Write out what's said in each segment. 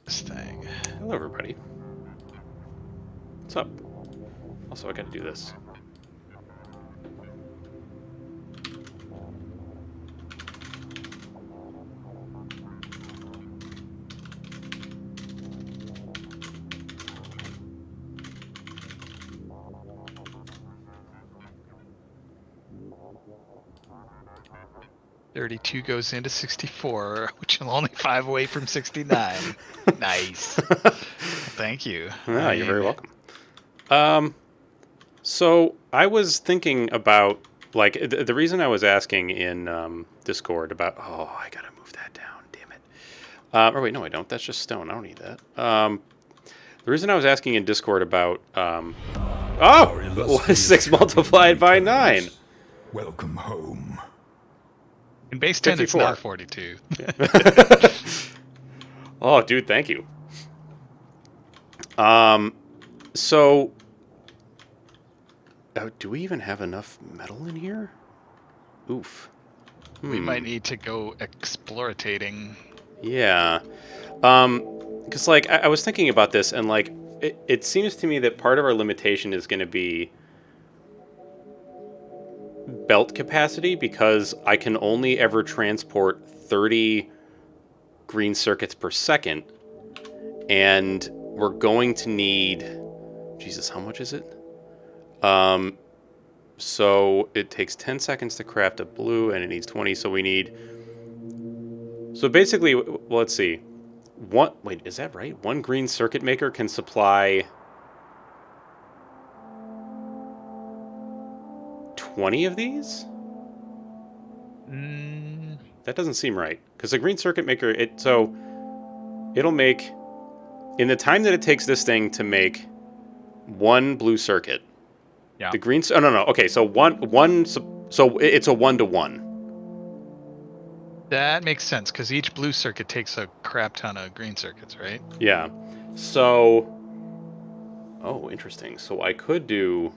this thing. Hello, everybody. What's up? Also, I gotta do this. $32 goes into 64, which is only 5 away from 69. Nice. Thank you. Ah, you're very welcome. So I was thinking about, like, the reason I was asking in Discord about, oh, I gotta move that down, damn it. Or wait, no, I don't. That's just stone. I don't need that. The reason I was asking in Discord about, oh, 6 multiplied by 9. Welcome home. In base 10, 54. it's not 42. Oh, dude, thank you. So, do we even have enough metal in here? Oof. We might need to go explorating. Yeah. Because, like, I was thinking about this, and, like, it seems to me that part of our limitation is going to be belt capacity, because I can only ever transport 30 green circuits per second, and we're going to need... Jesus, how much is it? So it takes 10 seconds to craft a blue, and it needs 20, so we need... So basically, well, let's see. Wait, is that right? One green circuit maker can supply 20 of these? That doesn't seem right. Because a green circuit maker, it'll make... In the time that it takes this thing to make one blue circuit, Yeah. the green... Oh, no. Okay, so so it's a 1-to-1. That makes sense, because each blue circuit takes a crap ton of green circuits, right? Yeah. So... Oh, interesting. So I could do...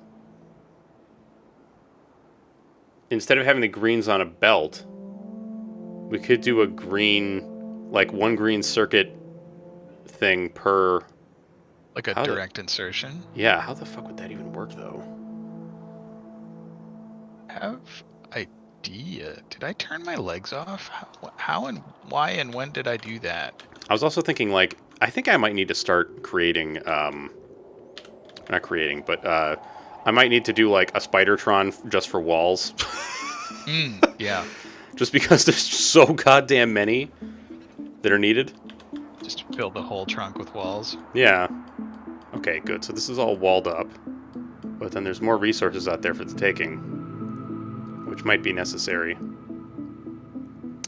Instead of having the greens on a belt, we could do a green... Like, one green circuit thing per... Like a direct insertion. Yeah, how the fuck would that even work, though? Have idea. Did I turn my legs off? How and why and when did I do that? I was also thinking, like, I think I might need to start creating, not creating, but I might need to do, like, a Spidertron just for walls. Yeah. Just because there's so goddamn many that are needed. Just fill the whole trunk with walls. Yeah. Okay, good. So this is all walled up. But then there's more resources out there for the taking, which might be necessary.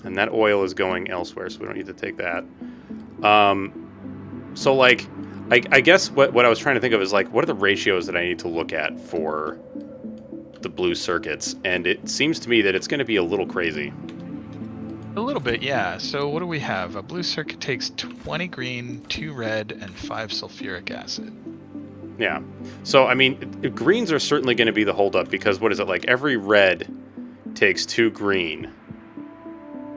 And that oil is going elsewhere, so we don't need to take that. So, like, I guess what I was trying to think of is, like, what are the ratios that I need to look at for the blue circuits? And it seems to me that it's going to be a little crazy. A little bit, yeah. So what do we have? A blue circuit takes 20 green, 2 red, and 5 sulfuric acid. Yeah. So, I mean, greens are certainly going to be the holdup, because what is it, like, every red takes 2 green.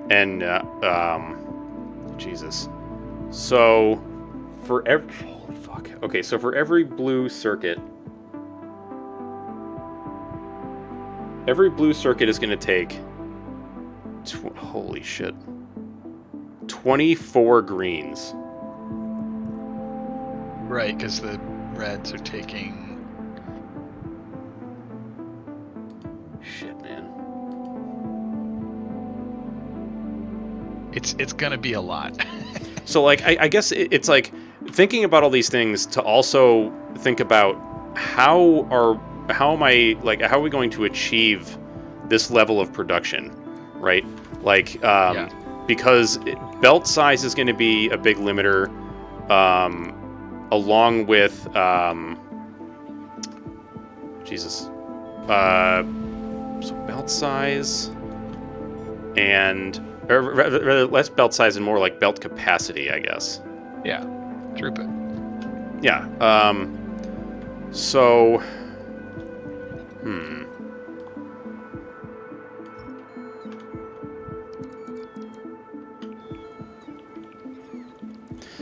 And, Jesus. So, for every... Holy fuck. Okay, so for every blue circuit... Every blue circuit is going to take... Holy shit. 24 greens. Right, because the reds are taking... Shit, man. It's gonna be a lot. So, like, I guess it's like thinking about all these things to also think about how are we going to achieve this level of production, right? Like, because belt size is going to be a big limiter, along with Jesus. So belt size and... Or rather, less belt size and more like belt capacity, I guess. Yeah, throughput. Yeah. So...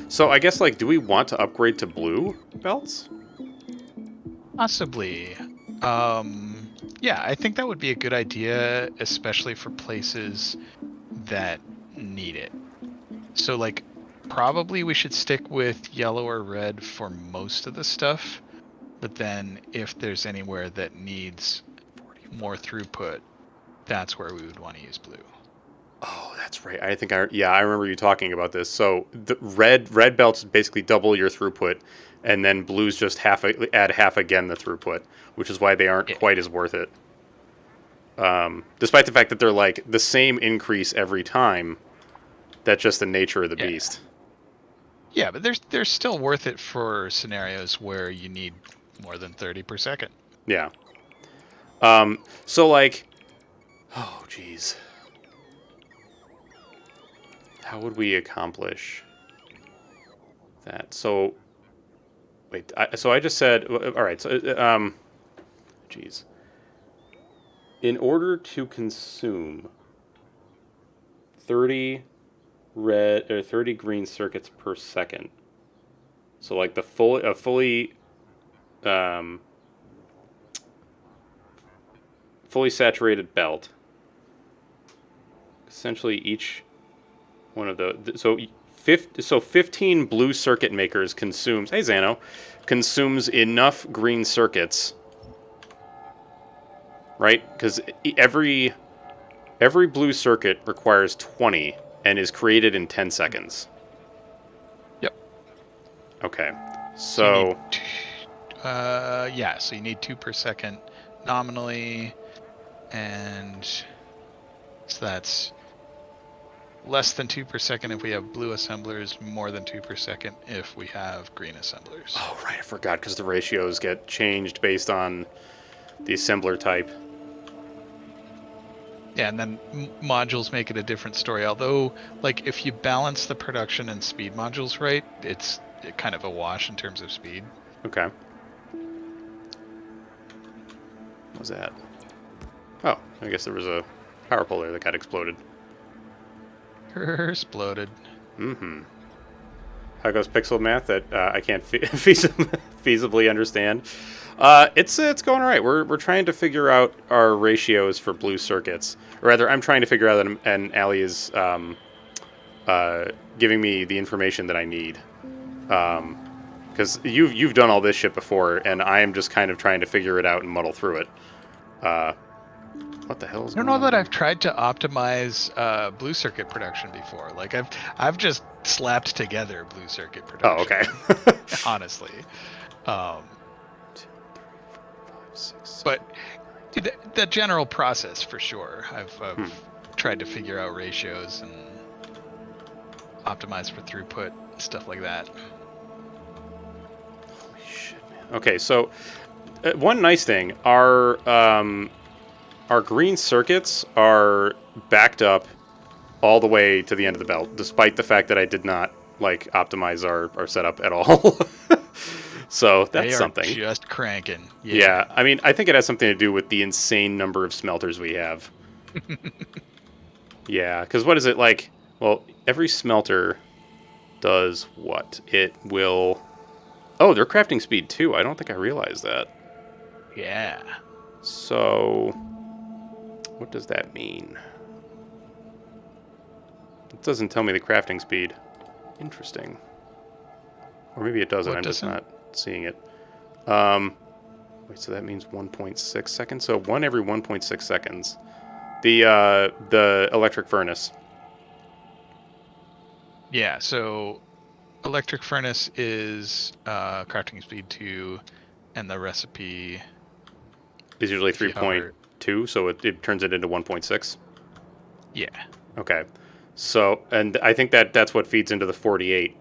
So I guess, like, do we want to upgrade to blue belts? Possibly. Yeah, I think that would be a good idea, especially for places that need it. So, like, probably we should stick with yellow or red for most of the stuff, but then if there's anywhere that needs more throughput, that's where we would want to use blue. Oh, that's right. I remember you talking about this. So the red belts basically double your throughput, and then blues just add half again the throughput, which is why they aren't Yeah. quite as worth it. Despite the fact that they're like the same increase every time, that's just the nature of the Yeah. beast. Yeah, but they're still worth it for scenarios where you need more than 30 per second. Yeah. So like, oh geez, how would we accomplish that? So wait, so I just said, all right. So geez, in order to consume 30 red or 30 green circuits per second, so like a fully um, fully saturated belt, essentially each one of the so 15 blue circuit makers consumes, hey Zano, consumes enough green circuits, right? Because every blue circuit requires 20 and is created in 10 seconds. Yep. Okay. So you need, So yeah, so you need 2 per second nominally, and so that's less than 2 per second if we have blue assemblers, more than 2 per second if we have green assemblers. oh right, I forgot because the ratios get changed based on the assembler type. Yeah, and then modules make it a different story. Although, like, if you balance the production and speed modules right, it's kind of a wash in terms of speed. Okay. What was that? Oh, I guess there was a power pole there that got exploded. Exploded. Mm-hmm. How goes pixel math that I can't feasibly understand? It's going all right. We're trying to figure out our ratios for blue circuits. Or rather, I'm trying to figure out that, and Allie is giving me the information that I need. Because you've done all this shit before, and I am just kind of trying to figure it out and muddle through it. What the hell is I don't going know on that here? I've tried to optimize blue circuit production before. Like I've just slapped together blue circuit Oh, production. okay. Honestly, um, 2, 3, 4, 5, 6, but the general process for sure. I've 7. tried to figure out ratios and optimize for throughput, stuff like that. Holy shit, man. Okay, so one nice thing, our green circuits are backed up all the way to the end of the belt, despite the fact that I did not like optimize our setup at all. So They that's are something. just cranking. Yeah, I mean, I think it has something to do with the insane number of smelters we have. Yeah, because what is it like? Well, every smelter does what? It will. Oh, they're crafting speed too. I don't think I realized that. Yeah. So, what does that mean? It doesn't tell me the crafting speed. Interesting. Or maybe it does, and What I'm just doesn't? not seeing it. Wait, so that means 1.6 seconds? So 1 every 1.6 seconds. The electric furnace. Yeah. So electric furnace is crafting speed 2, and the recipe, Is usually if you hover, 3.2, so it turns it into 1.6. yeah. Okay. So, and I think that's what feeds into the 48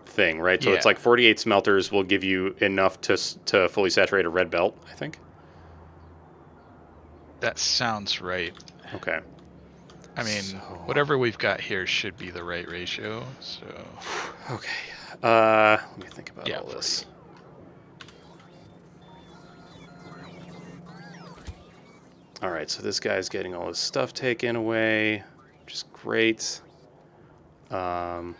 thing, right? So it's Yeah, like 48 smelters will give you enough to fully saturate a red belt, I think. that sounds right. Okay. I So, mean, whatever we've got here should be the right ratio. So okay. Let me think about yeah, all this. 48. All right, so this guy's getting all his stuff taken away, which is great. I'm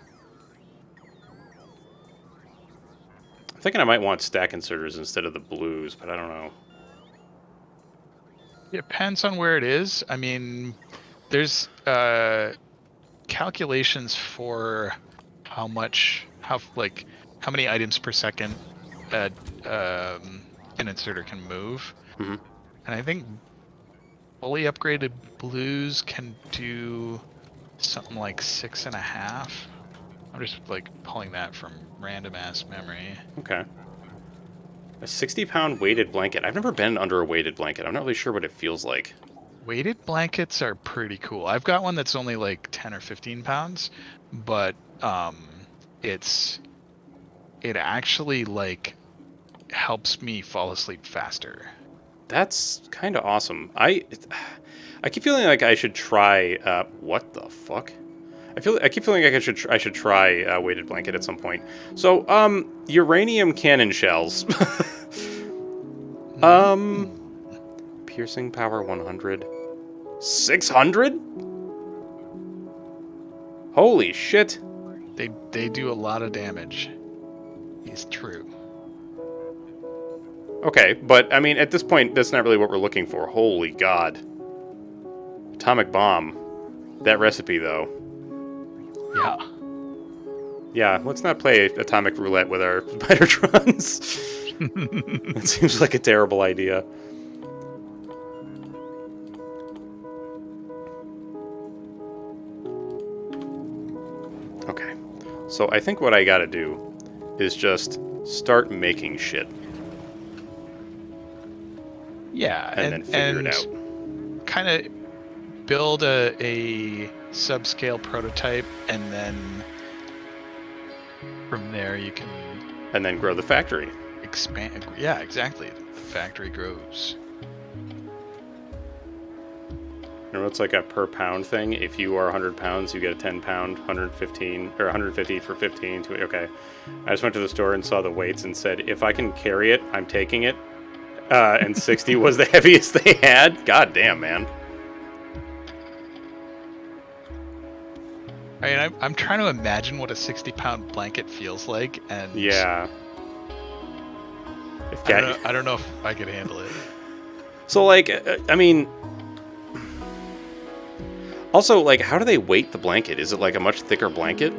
thinking I might want stack inserters instead of the blues, but I don't know. Depends on where it is. I mean, there's calculations for how many items per second uh, an inserter can move. Hmm. And I think fully upgraded blues can do something like 6.5. I'm just like pulling that from random ass memory. Okay. A 60-pound weighted blanket. I've never been under a weighted blanket. I'm not really sure what it feels like. Weighted blankets are pretty cool. I've got one that's only like 10 or 15 pounds, but it actually like helps me fall asleep faster. That's kind of awesome. I keep feeling like I should try. What the fuck? I keep feeling like I should try a weighted blanket at some point. So, uranium cannon shells. Piercing power 100. 600? Holy shit. They do a lot of damage. It's true. Okay, but I mean, at this point, that's not really what we're looking for. Holy god. Atomic bomb. That recipe, though. Yeah. Yeah, let's not play atomic roulette with our Spidertrons. It seems like a terrible idea. Okay, so I think what I gotta do is just start making shit. Yeah, And then figure it out. Kind of build a subscale prototype, and then from there you can And then grow the factory. expand. Yeah, exactly. The factory grows. Remember, it's like a per pound thing. If you are 100 pounds, you get a 10 pound, 115, or 150 for 15. Okay. I just went to the store and saw the weights and said, if I can carry it, I'm taking it. And 60 was the heaviest they had. God damn, man. I mean, I'm trying to imagine what a 60-pound blanket feels like, and Yeah. If I don't know if I could handle it. So, like, I mean... Also, like, how do they weight the blanket? Is it like a much thicker blanket?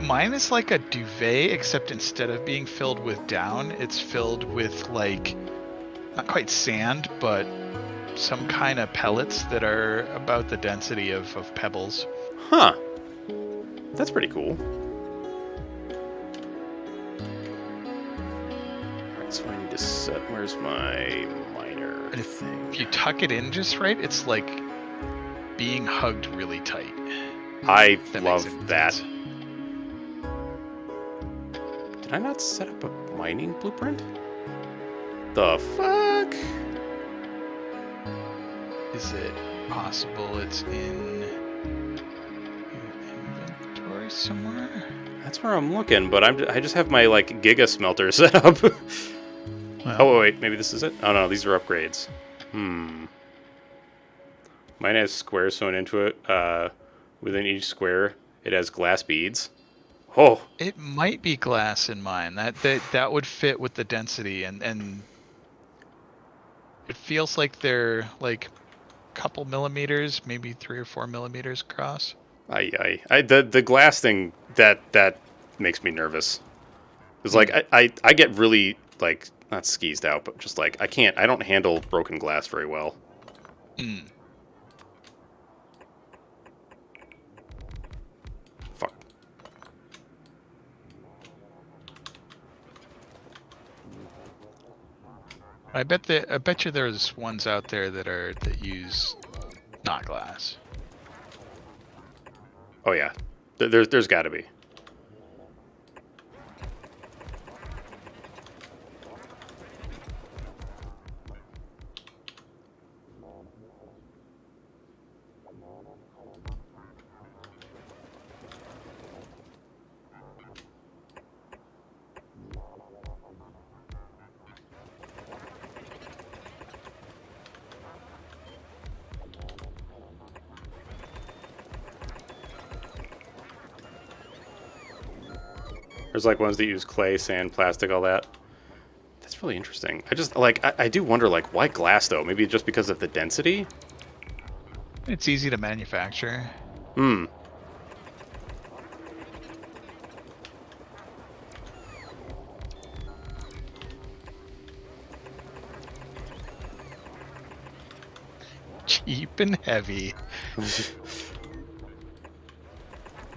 Mine is like a duvet, except instead of being filled with down, it's filled with, like, not quite sand, but some kind of pellets that are about the density of pebbles. Huh. That's pretty cool. Alright, so I need to set... Where's my miner And thing? if you tuck it in just right, it's like being hugged really tight. I That love makes that. sense. Did I not set up a mining blueprint? The fuck? Is it possible it's in inventory somewhere? That's where I'm looking, but I just have my, like, Giga smelter set up. Well, Oh, wait, maybe this is it? Oh, no, these are upgrades. Mine has squares sewn into it. Within each square, it has glass beads. Oh, it might be glass in mine. That would fit with the density, and it feels like they're like a couple millimeters, maybe 3 or 4 millimeters across. the glass thing, that makes me nervous. It's like, I get really, like, not skeezed out, but just like, I don't handle broken glass very well. Mm. Fuck. I bet you there's ones out there that use not glass. Oh, yeah. There's gotta be. There's like ones that use clay, sand, plastic, all that. That's really interesting. I just like I do wonder like why glass though? Maybe just because of the density. It's easy to manufacture. Hmm. Cheap and heavy.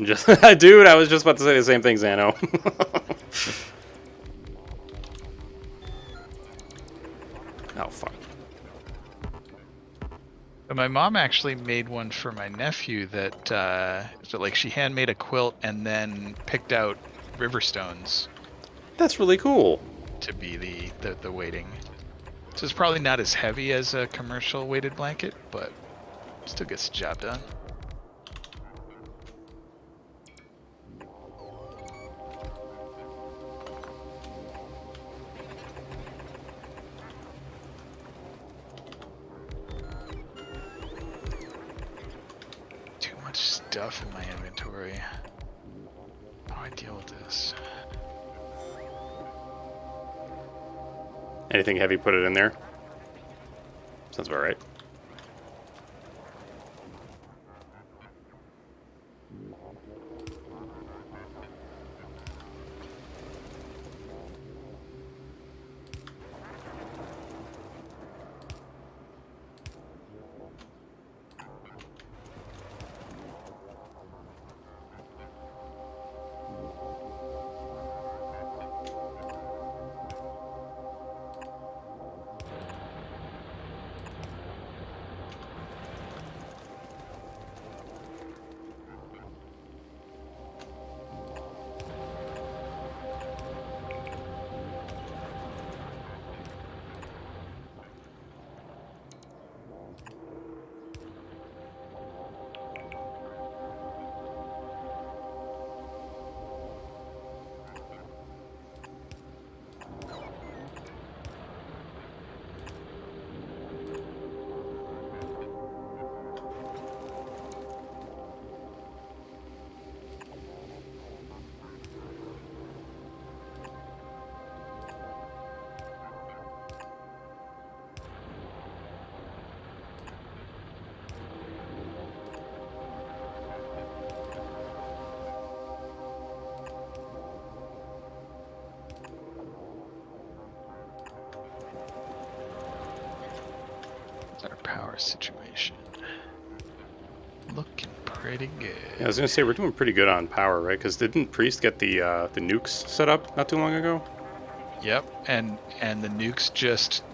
Just dude, I was just about to say the same thing, Xano. Oh fuck. But my mom actually made one for my nephew so like she handmade a quilt and then picked out river stones That's really cool. to be the weighting. So it's probably not as heavy as a commercial weighted blanket, but still gets the job done. Too much stuff in my inventory. How do I deal with this? Anything heavy, put it in there. Sounds about right. What's our power situation? Looking pretty good. Yeah, I was gonna say we're doing pretty good on power, right? Because didn't Priest get the nukes set up not too long ago? Yep, and the nukes just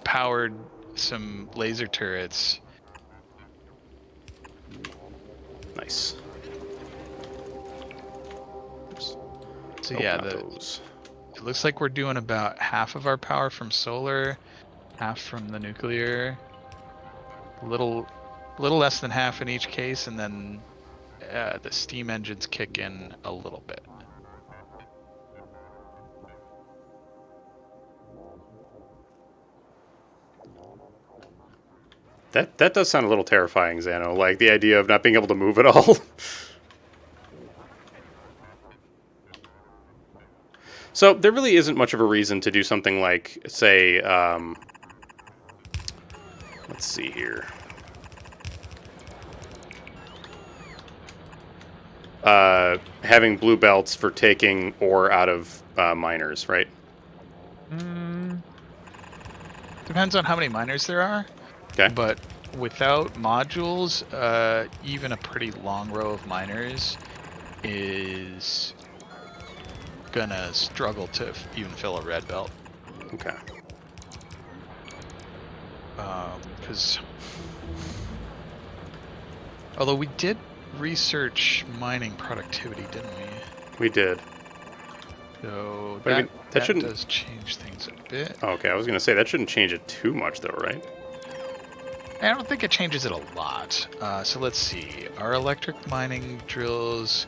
powered some laser turrets. Nice. Oops. So Oh, yeah, not those. it looks like we're doing about half of our power from solar, half from the nuclear, a little less than half in each case, and then the steam engines kick in a little bit. That does sound a little terrifying, Xano. Like the idea of not being able to move at all. So there really isn't much of a reason to do something like, say, let's see here. Having blue belts for taking ore out of miners, right? Depends on how many miners there are, Okay. but without modules, even a pretty long row of miners is gonna struggle to even fill a red belt. Okay. Because although we did research mining productivity, didn't we? We did. So But I mean, that shouldn't- does change things a bit. Oh, okay, I was gonna say that shouldn't change it too much, though, right? I don't think it changes it a lot. So let's see. Our electric mining drills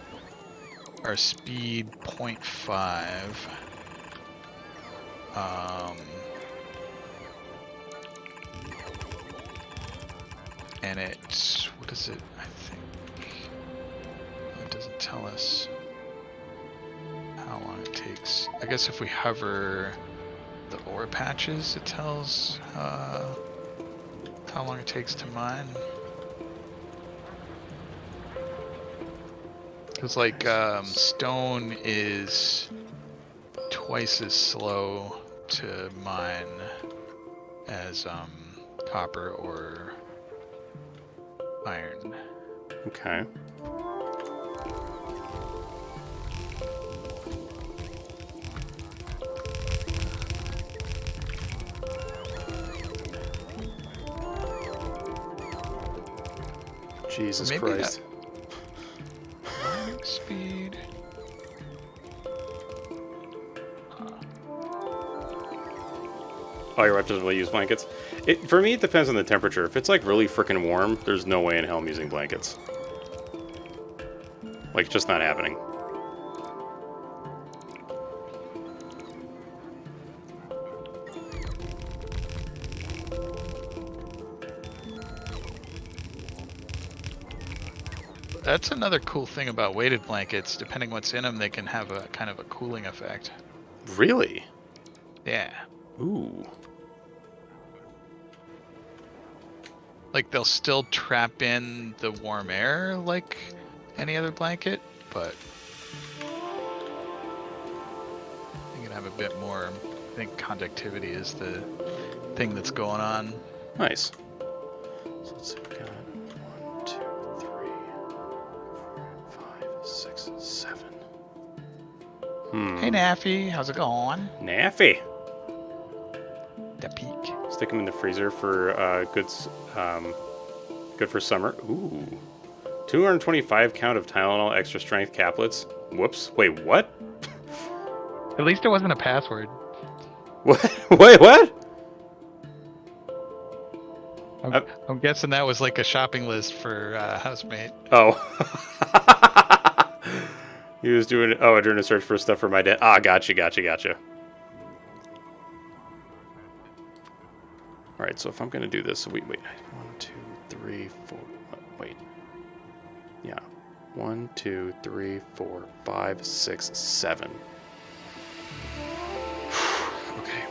are speed 0.5. And it's, what is it? I think it doesn't tell us how long takes. I guess if we hover the ore patches, it tells how long it takes to mine. Because like stone is twice as slow to mine as copper or iron. Okay. Jesus Maybe Christ. Mining speed. Oh, your wife doesn't really use blankets? For me, it depends on the temperature. If it's like really freaking warm, there's no way in hell I'm using blankets. Like, it's just not happening. That's another cool thing about weighted blankets. Depending what's in them, they can have a kind of a cooling effect. Really? Yeah. Ooh. Like they'll still trap in the warm air like any other blanket, but you can have a bit more. I think conductivity is the thing that's going on. Nice. So let's see, we got 1, 2, 3, 4, 5, 6, 7. Hey Naffy, how's it going? Naffy. The peak. Stick them in the freezer for good for summer. Ooh. 225 count of Tylenol extra strength caplets. Whoops. Wait, what? At least it wasn't a password. What? Wait, what? I'm guessing that was like a shopping list for housemate. Oh. He was doing a search for stuff for my dad. Ah, gotcha. All right, so if I'm gonna do this, so wait. 1, 2, 3, 4. Wait. Yeah. 1, 2, 3, 4, 5, 6, 7. Okay.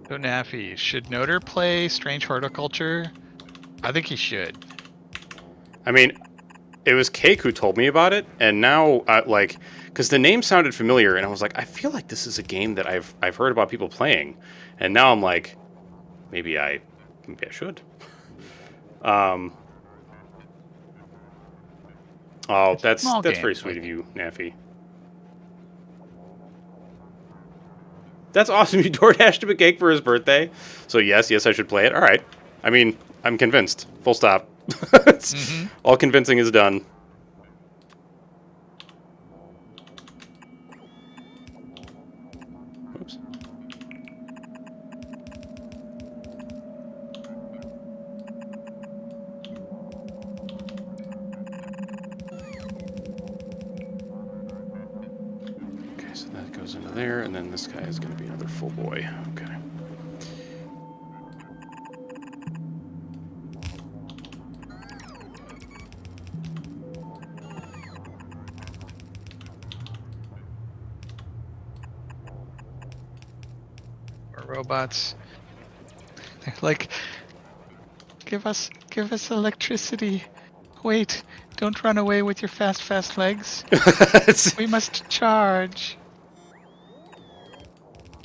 So Naffy, should Noder play Strange Horticulture? I think he should. I mean, it was Cake who told me about it, and now, because the name sounded familiar, and I was like, I feel like this is a game that I've heard about people playing, and now I'm like, maybe I should. Oh, that's Small very game, sweet like- of you, Naffy. That's awesome. You DoorDashed him a cake for his birthday. So yes, I should play it. All right. I mean, I'm convinced. Full stop. All convincing is done. Oops. Okay, so that goes into there, and then this guy is going to be another full boy. Okay. robots. They're like, give us electricity. Wait, don't run away with your fast legs. We must charge.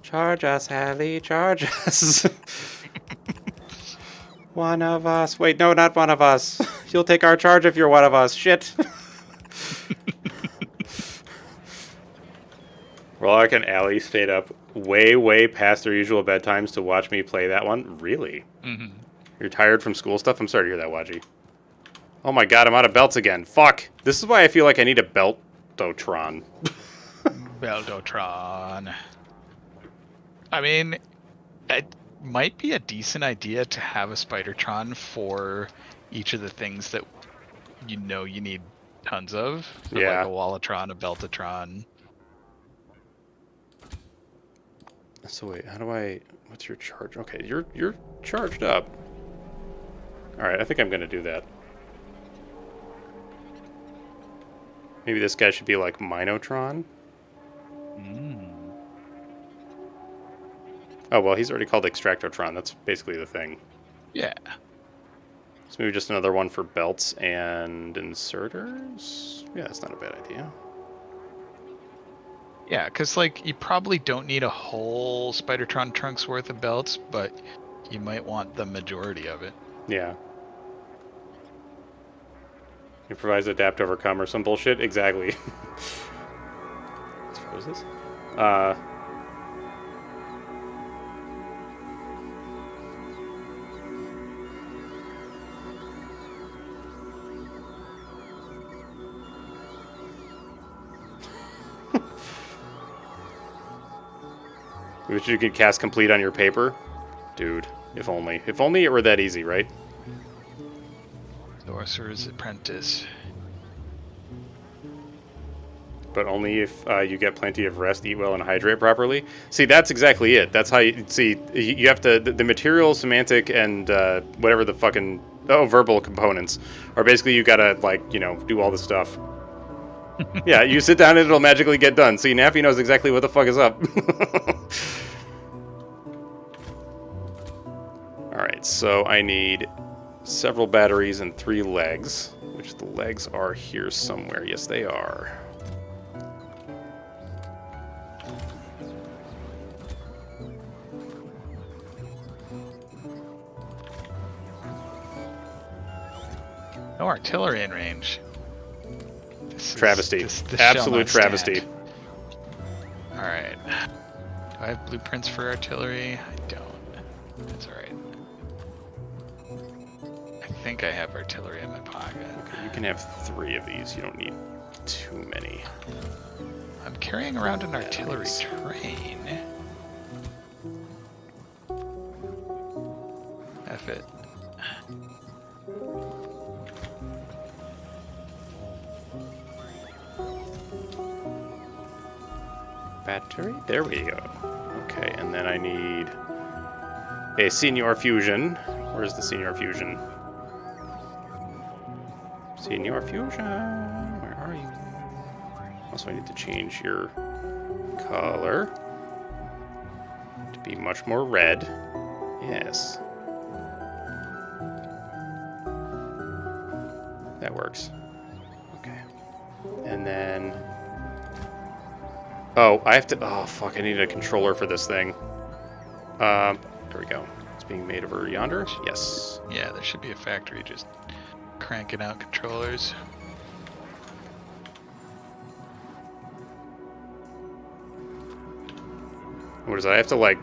Charge us, Hallie, charge us. One of us. Wait, no, not one of us. You'll take our charge if you're one of us. Shit. Rollock and Allie stayed up way past their usual bedtimes to watch me play that one. Really? Mm-hmm. You're tired from school stuff? I'm sorry to hear that, Wadgy. Oh my god, I'm out of belts again. Fuck. This is why I feel like I need a Beltotron. Beltotron. I mean, it might be a decent idea to have a Spidertron for each of the things that you need tons of. So Yeah. like a Wallatron, a Beltatron. So wait, how do I... What's your charge? Okay, you're charged up. Alright, I think I'm gonna do that. Maybe this guy should be like Minotron? Oh, well, he's already called Extractotron. That's basically the thing. Yeah. So maybe just another one for belts and inserters? Yeah, that's not a bad idea. Yeah, because like you probably don't need a whole Spidertron trunk's worth of belts, but you might want the majority of it. Yeah. Improvise, adapt, overcome, or some bullshit? Exactly. What is this? Which you could cast complete on your paper? Dude, if only. If only it were that easy, right? Sorcerer's Apprentice. But only if you get plenty of rest, eat well, and hydrate properly. See, that's exactly it. That's how you... See, you have to... The material, semantic, and whatever the fucking... Oh, verbal components are basically you gotta, like, you know, do all the stuff. Yeah, you sit down and it'll magically get done. See, Nappy knows exactly what the fuck is up. Alright, so I need several batteries and 3 legs, which the legs are here somewhere. Yes, they are. No artillery in range. Travesty. This Absolute travesty. Alright. Do I have blueprints for artillery? I don't. That's alright. I think I have artillery in my pocket. Okay, you can have 3 of these. You don't need too many. I'm carrying around an artillery train. F it. Battery? There we go. Okay, and then I need a Senior Fusion. Where's the Senior Fusion? Senior Fusion, where are you? Also, I need to change your color to be much more red. Yes. That works. Okay. And then... Oh, I have to... Oh, fuck, I need a controller for this thing. There we go. It's being made over yonder? Yes. Yeah, there should be a factory just cranking out controllers. What is that? I have to, like,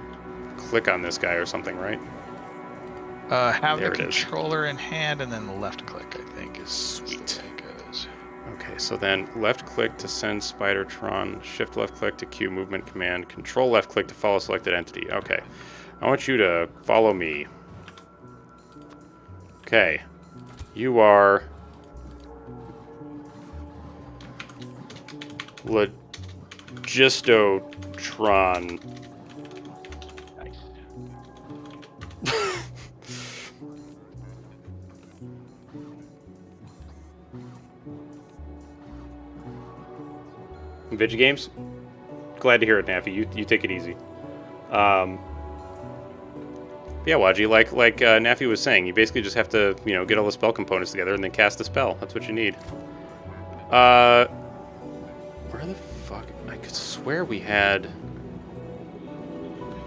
click on this guy or something, right? Have There the it is. controller in hand and then the left click, I think, is Sweet. the way it goes. Okay, so then left click to send Spidertron, shift left click to queue movement command, control left click to follow selected entity. Okay, I want you to follow me. Okay, you are Logistotron. Video games? Glad to hear it, Naffy. You take it easy. Yeah, Waji, like Nafi was saying, you basically just have to, you know, get all the spell components together and then cast the spell. That's what you need. Where the fuck? I could swear we had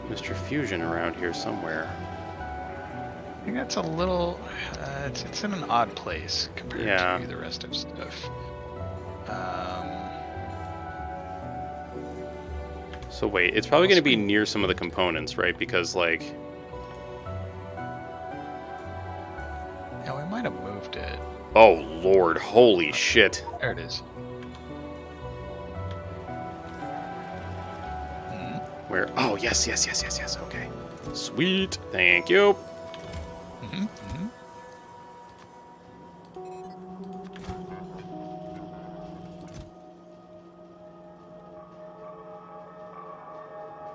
Mr. Fusion around here somewhere. I think that's a little. It's in an odd place compared Yeah. to the rest of stuff. So wait, it's probably going to be near some of the components, right? Because, like... Yeah, we might have moved it. Oh, Lord. Holy shit. There it is. Where? Oh, yes. Okay. Sweet. Thank you.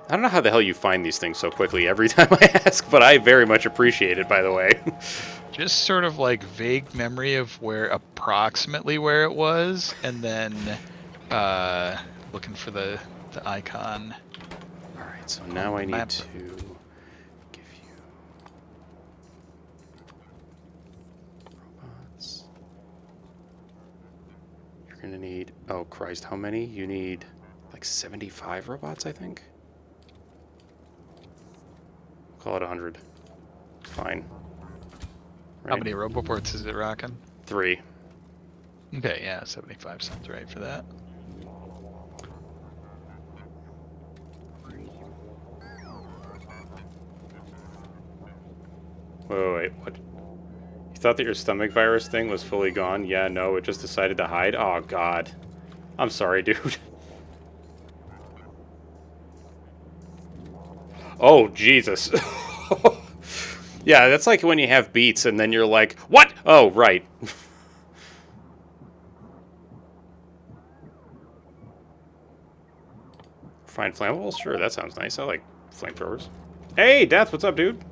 I don't know how the hell you find these things so quickly every time I ask, but I very much appreciate it, by the way. Just sort of like vague memory of approximately where it was, and then looking for the icon. Alright, so now I need map. to give you robots. You're gonna need, oh Christ, how many? You need like 75 robots, I think? Call it 100. Fine. How many roboports is it rocking? 3. Okay, yeah, 75 sounds right for that. Wait, what? You thought that your stomach virus thing was fully gone? Yeah, no, it just decided to hide? Oh, God. I'm sorry, dude. Oh, Jesus. Yeah, that's like when you have beats and then you're like, what? Oh, right. Find flammables? Sure, that sounds nice. I like flamethrowers. Hey, Death, what's up, dude?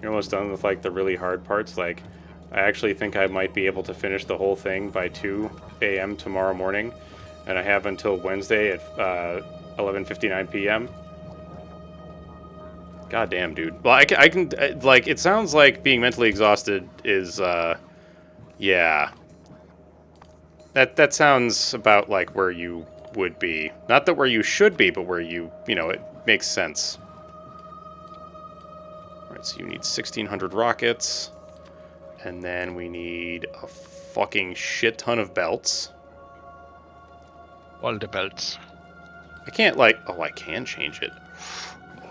You're almost done with, like, the really hard parts. Like, I actually think I might be able to finish the whole thing by 2 a.m. tomorrow morning. And I have until Wednesday at 11:59 p.m. God damn, dude. Well, I can, like, it sounds like being mentally exhausted is, yeah. That sounds about like where you would be. Not that where you should be, but where you know, it makes sense. Alright, so you need 1,600 rockets. And then we need a fucking shit ton of belts. All the belts. I can't, like, oh, I can change it.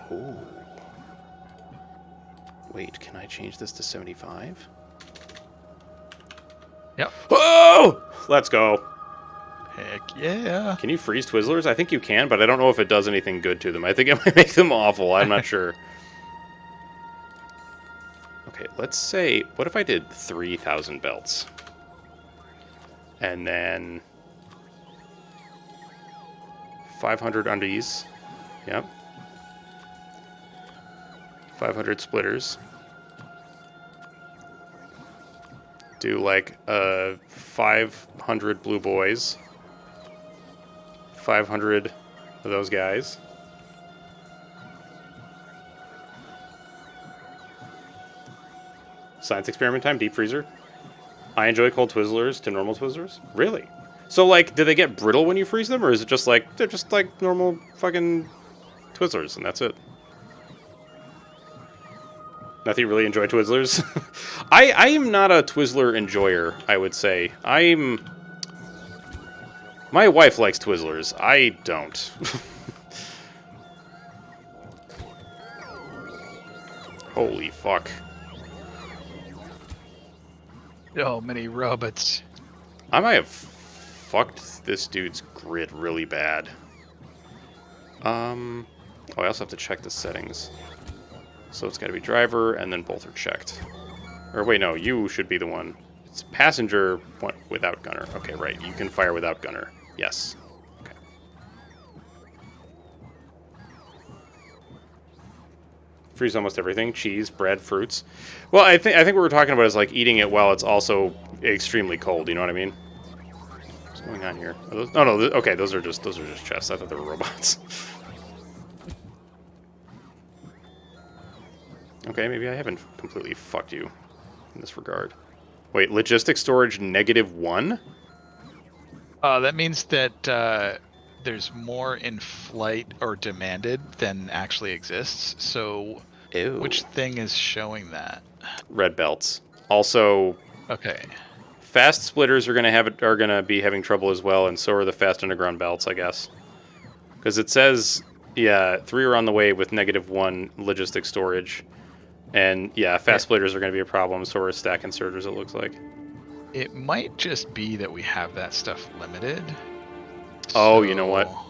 Oh. Wait, can I change this to 75? Yep. Oh! Let's go. Heck yeah. Can you freeze Twizzlers? I think you can, but I don't know if it does anything good to them. I think it might make them awful. I'm not sure. Okay, let's say, what if I did 3,000 belts? And then 500 undies. Yep. 500 splitters. Do like 500 blue boys. 500 of those guys. Science experiment time, deep freezer. I enjoy cold Twizzlers to normal Twizzlers. Really? So, like, do they get brittle when you freeze them, or is it just like, they're just like normal fucking Twizzlers, and that's it? Nothing you really enjoy Twizzlers? I am not a Twizzler enjoyer, I would say. My wife likes Twizzlers. I don't. Holy fuck. Oh, many robots. I might have fucked this dude's grid really bad. Oh, I also have to check the settings. So it's got to be driver, and then both are checked. Or wait, no, you should be the one. It's passenger without gunner. Okay, right. You can fire without gunner. Yes. Okay. Freeze almost everything. Cheese, bread, fruits. Well, I think what we're talking about is like eating it while it's also extremely cold. You know what I mean? What's going on here? Are those, oh no. Okay, those are just chests. I thought they were robots. Okay, maybe I haven't completely fucked you in this regard. Wait, logistic storage -1? That means that there's more in flight or demanded than actually exists. So, Ew. which thing is showing that? Red belts. Also, Okay. fast splitters are gonna be having trouble as well, and so are the fast underground belts, I guess. Because it says, yeah, 3 are on the way with -1 logistic storage. And yeah, fast It, splitters are going to be a problem, so are stack inserters, it looks like. it might just be that we have that stuff limited. Oh, you know what? So,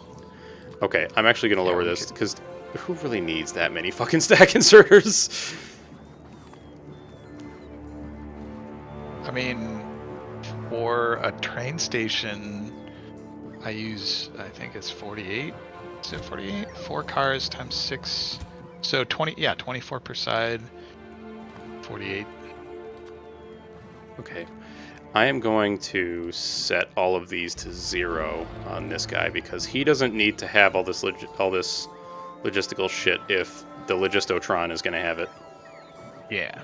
Okay, I'm actually going to yeah, lower we this, could. because who really needs that many fucking stack inserters? I mean, for a train station, I think it's 48. Is it 48? 4 cars times 6. So 20, yeah, 24 per side. 48. Okay. I am going to set all of these to 0 on this guy, because he doesn't need to have all this logistical shit if the Logistotron is going to have it. Yeah.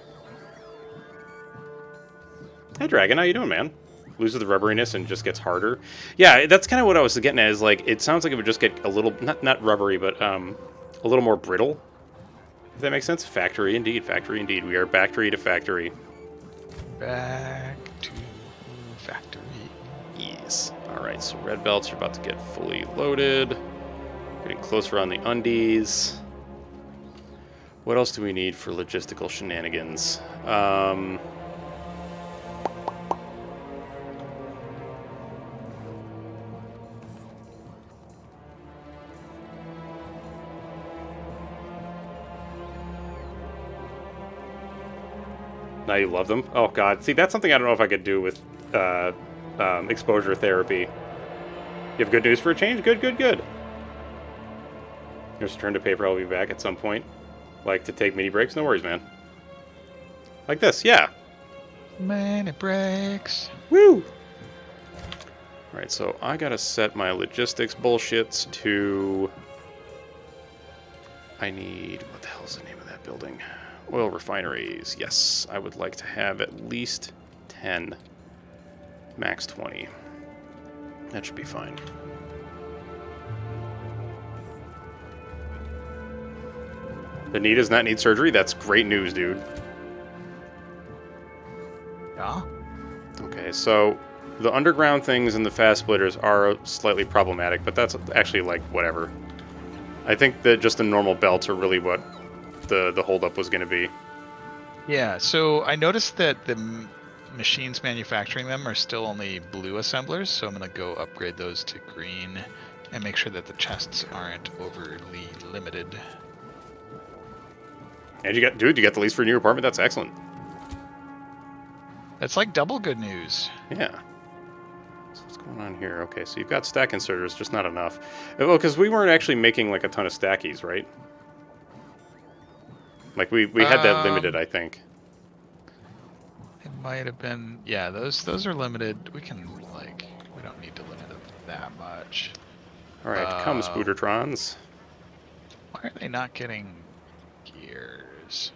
Hey, Dragon, how you doing, man? Loses the rubberiness and just gets harder. Yeah, that's kind of what I was getting at. Is like it sounds like it would just get a little not rubbery, but a little more brittle. If that makes sense. Factory indeed. Factory indeed. We are Backtory to factory. Back to factory. Yes. All right. So red belts are about to get fully loaded. Getting closer on the undies. What else do we need for logistical shenanigans? Now you love them? Oh, God. See, that's something I don't know if I could do with exposure therapy. You have good news for a change? Good, good, good. Here's return to paper. I'll be back at some point. Like to take mini breaks? No worries, man. Like this, yeah. Many breaks. Woo! Alright, so I gotta set my logistics bullshits to... I need... What the hell is the name of that building? Oil refineries. Yes, I would like to have at least 10. Max 20. That should be fine. The knee does not need surgery? That's great news, dude. Yeah. Okay, so the underground things and the fast splitters are slightly problematic, but that's actually, like, whatever. I think that just the normal belts are really what the holdup was going to be. Yeah, so I noticed that the machines manufacturing them are still only blue assemblers, so I'm going to go upgrade those to green and make sure that the chests aren't overly limited. And you got the lease for a new apartment? That's excellent. That's like double good news. Yeah. So what's going on here? Okay, so you've got stack inserters, just not enough. Well, because we weren't actually making, like, a ton of stackies, right? Like, we had that limited, I think. It might have been, yeah, those are limited. We don't need to limit them that much. All right, come, Spoodertrons. Why are they not getting gears?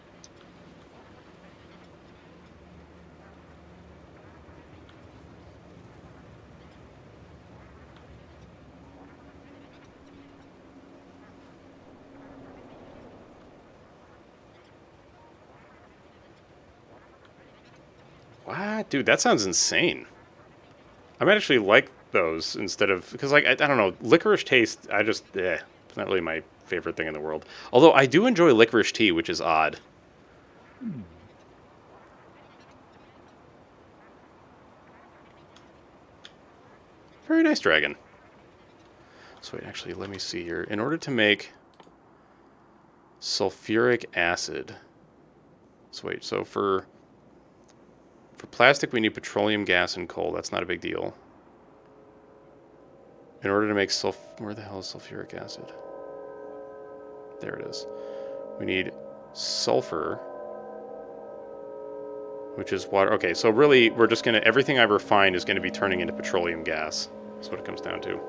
What? Dude, that sounds insane. I might actually like those instead of... Because, like, I don't know. Licorice taste, it's not really my favorite thing in the world. Although, I do enjoy licorice tea, which is odd. Very nice, Dragon. So, wait, actually, let me see here. In order to make sulfuric acid... So, wait, so for plastic, we need petroleum gas and coal. That's not a big deal. In order to make where the hell is sulfuric acid? There it is. We need sulfur, which is water. Okay, so really, we're just gonna, everything I refine is gonna be turning into petroleum gas. That's what it comes down to.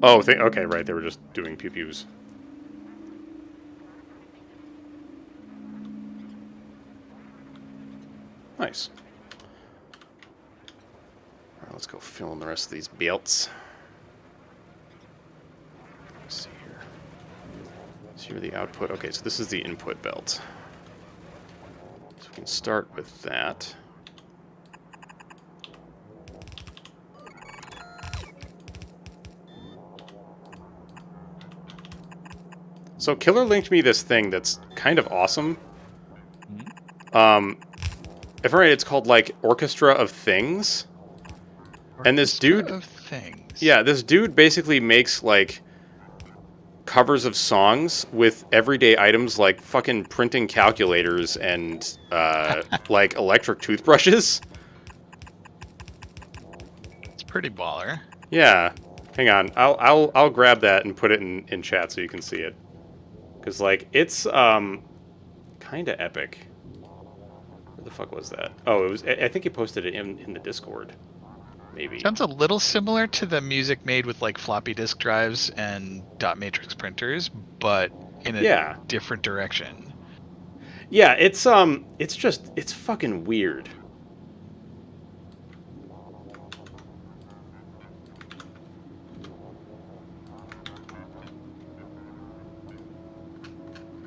Oh, okay, right. They were just doing pew-pews. Nice. All right, let's go fill in the rest of these belts. Let's see here. So here the output. Okay, so this is the input belt. So we can start with that. So Killer linked me this thing that's kind of awesome. If I'm right, it's called like Orchestra of Things. And this Orchestra dude, of Things. yeah, this dude basically makes like covers of songs with everyday items like fucking printing calculators and like electric toothbrushes. It's pretty baller. Yeah, hang on, I'll grab that and put it in chat so you can see it, because like it's kind of epic. Where the fuck was that? Oh, it was. I think he posted it in the Discord. Maybe. Sounds a little similar to the music made with like floppy disk drives and dot matrix printers, but in a Yeah. different direction. Yeah, it's just it's fucking weird.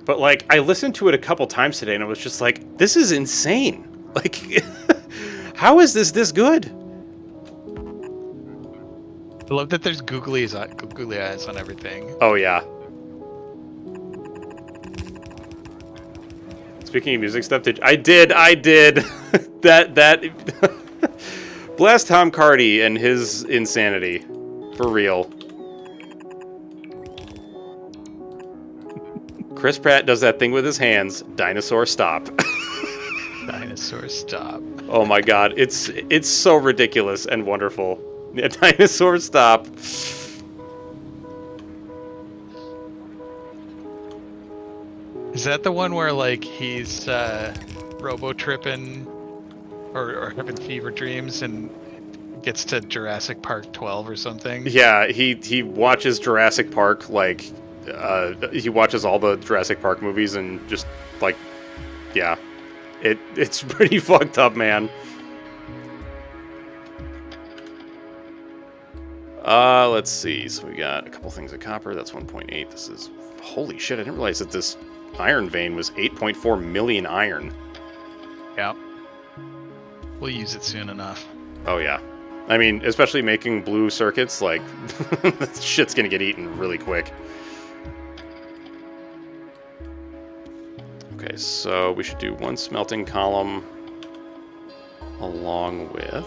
But like I listened to it a couple times today and I was just like, this is insane. Like how is this good? I love that there's googly eyes on everything. Oh yeah. Speaking of music stuff, I did that blast Tom Cardy and his insanity. For real. Chris Pratt does that thing with his hands. Dinosaur stop. Dinosaur stop. Oh my god, it's so ridiculous and wonderful. Yeah, dinosaur stop. Is that the one where like he's robo tripping or having fever dreams and gets to Jurassic Park 12 or something? Yeah, he watches Jurassic Park like he watches all the Jurassic Park movies and just like yeah. It's pretty fucked up, man. Let's see. So we got a couple things of copper. That's 1.8. This is holy shit. I didn't realize that this iron vein was 8.4 million iron. Yep. We'll use it soon enough. Oh yeah. I mean, especially making blue circuits, like this shit's gonna get eaten really quick. Okay, so we should do one smelting column along with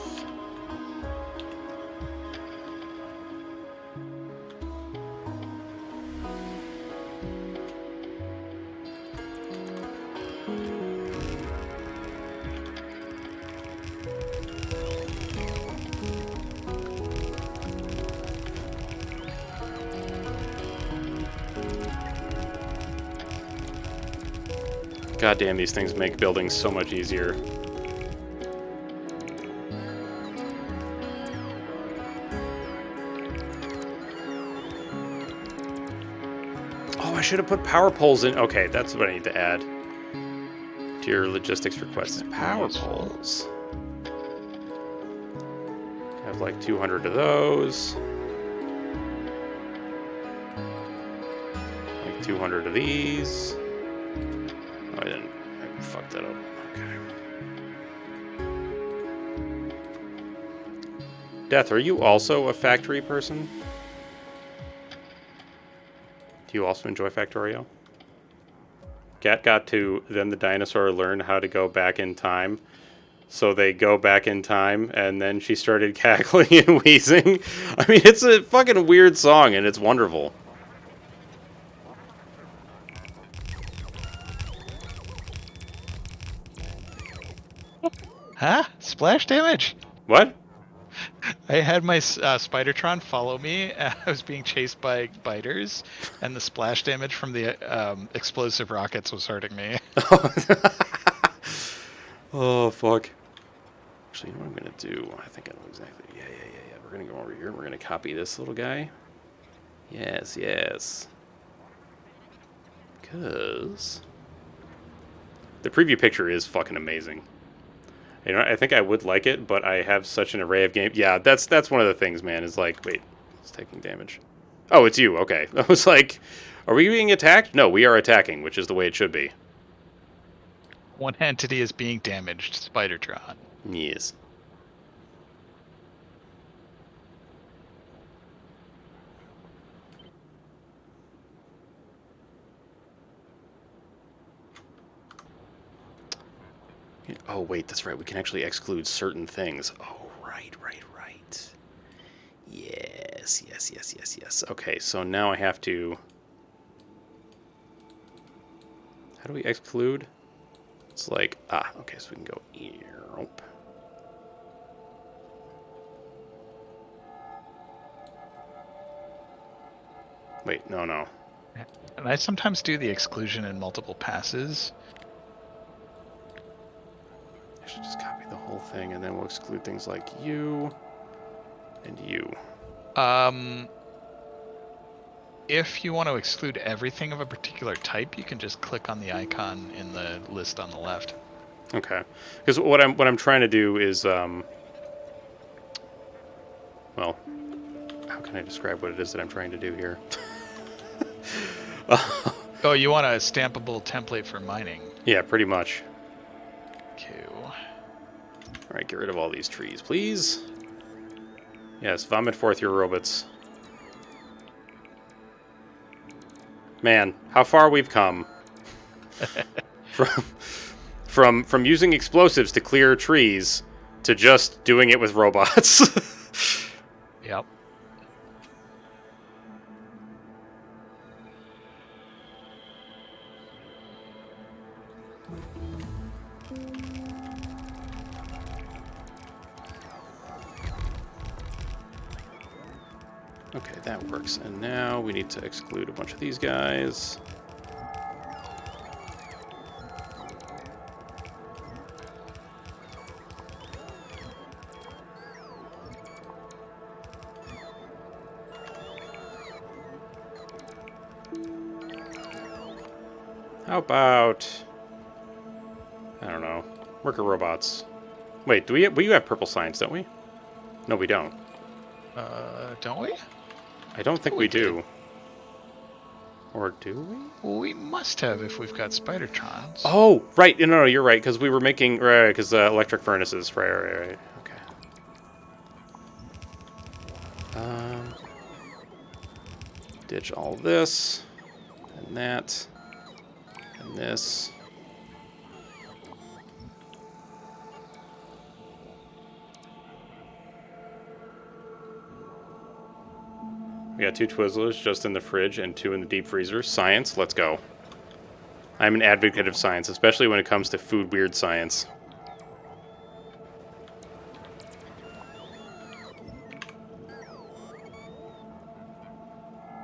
God damn, these things make building so much easier. Oh, I should have put power poles in. Okay, that's what I need to add to your logistics request. Is power poles. I have like 200 of those. Like 200 of these. Oh, I fucked that up. Okay. Death, are you also a factory person? Do you also enjoy Factorio? Gat got to then the dinosaur learn how to go back in time. So they go back in time, and then she started cackling and wheezing. I mean, it's a fucking weird song, and it's wonderful. Huh? Splash damage? What? I had my Spidertron follow me. I was being chased by biters, and the splash damage from the explosive rockets was hurting me. Oh, fuck. Actually, you know what I'm going to do? I think I know exactly. Yeah. We're going to go over here, and we're going to copy this little guy. Yes, yes. Because the preview picture is fucking amazing. You know, I think I would like it, but I have such an array of games. Yeah, that's one of the things, man. Is like, wait, it's taking damage. Oh, it's you. Okay, I was like, are we being attacked? No, we are attacking, which is the way it should be. One entity is being damaged. Spidertron. Yes. Oh, wait, that's right. We can actually exclude certain things. Oh, right. Yes. Okay, so now I have to... How do we exclude? It's like, okay, so we can go... Wait, no. And I sometimes do the exclusion in multiple passes. I should just copy the whole thing, and then we'll exclude things like you and you. If you want to exclude everything of a particular type, you can just click on the icon in the list on the left. Okay, because what I'm trying to do is, well, how can I describe what it is that I'm trying to do here? Oh, you want a stampable template for mining? Yeah, pretty much. Cool. All right, get rid of all these trees, please. Yes, vomit forth your robots. Man, how far we've come. From using explosives to clear trees to just doing it with robots. Yep. Okay, that works. And now we need to exclude a bunch of these guys. How about... I don't know. Worker robots. Wait, we have purple science, don't we? No, we don't. Don't we? I don't think Oh, we we do. did. Or do we? Well, we must have if we've got Spidertrons. Oh, right. No, you're right, because we were making... Right, because electric furnaces. Right. Okay. Ditch all this. And that. And this. We got 2 Twizzlers just in the fridge and 2 in the deep freezer. Science, let's go. I'm an advocate of science, especially when it comes to food weird science.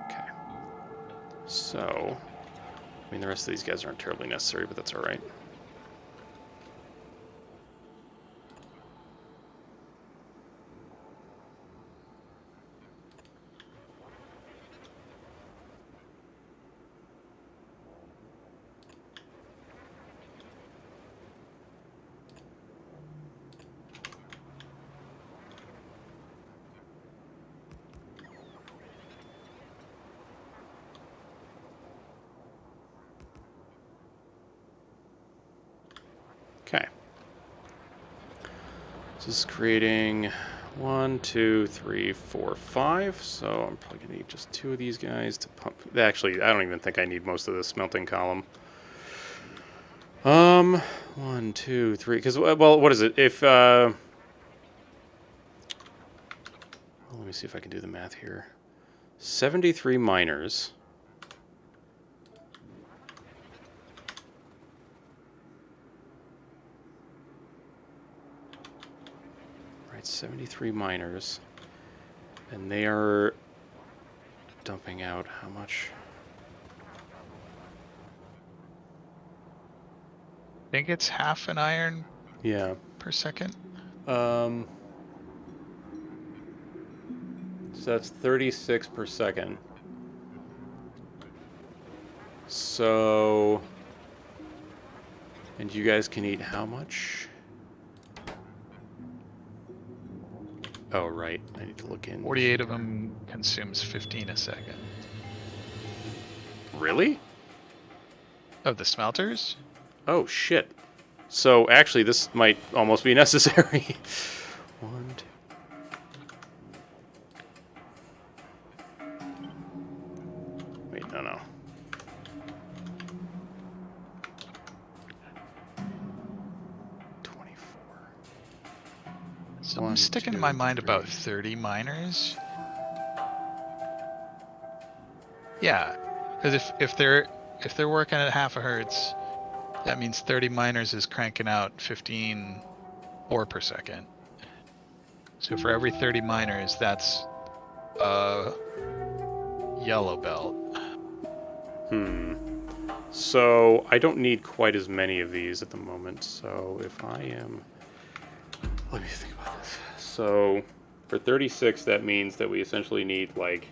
Okay. So, I mean, the rest of these guys aren't terribly necessary, but that's all right. Okay. This is creating 1, 2, 3, 4, 5. So I'm probably gonna need just 2 of these guys to pump. Actually, I don't even think I need most of the smelting column. 1, 2, 3. Because well, what is it? If well, let me see if I can do the math here. 73 miners. Right, 73 miners. And they are dumping out how much? I think it's half an iron Yeah. per second. So that's 36 per second. So... And you guys can eat how much? Oh, right. I need to look in. 48 of them consumes 15 a second. Really? Of the smelters? Oh, shit. So, actually, this might almost be necessary. 1, 2... Wait, no. Something's sticking in my mind about 30 miners. Yeah, because if they're working at half a hertz, that means 30 miners is cranking out 15 ore per second. So for every 30 miners, that's a yellow belt. So, I don't need quite as many of these at the moment. So, if I am... Let me think about this. So, for 36, that means that we essentially need, like...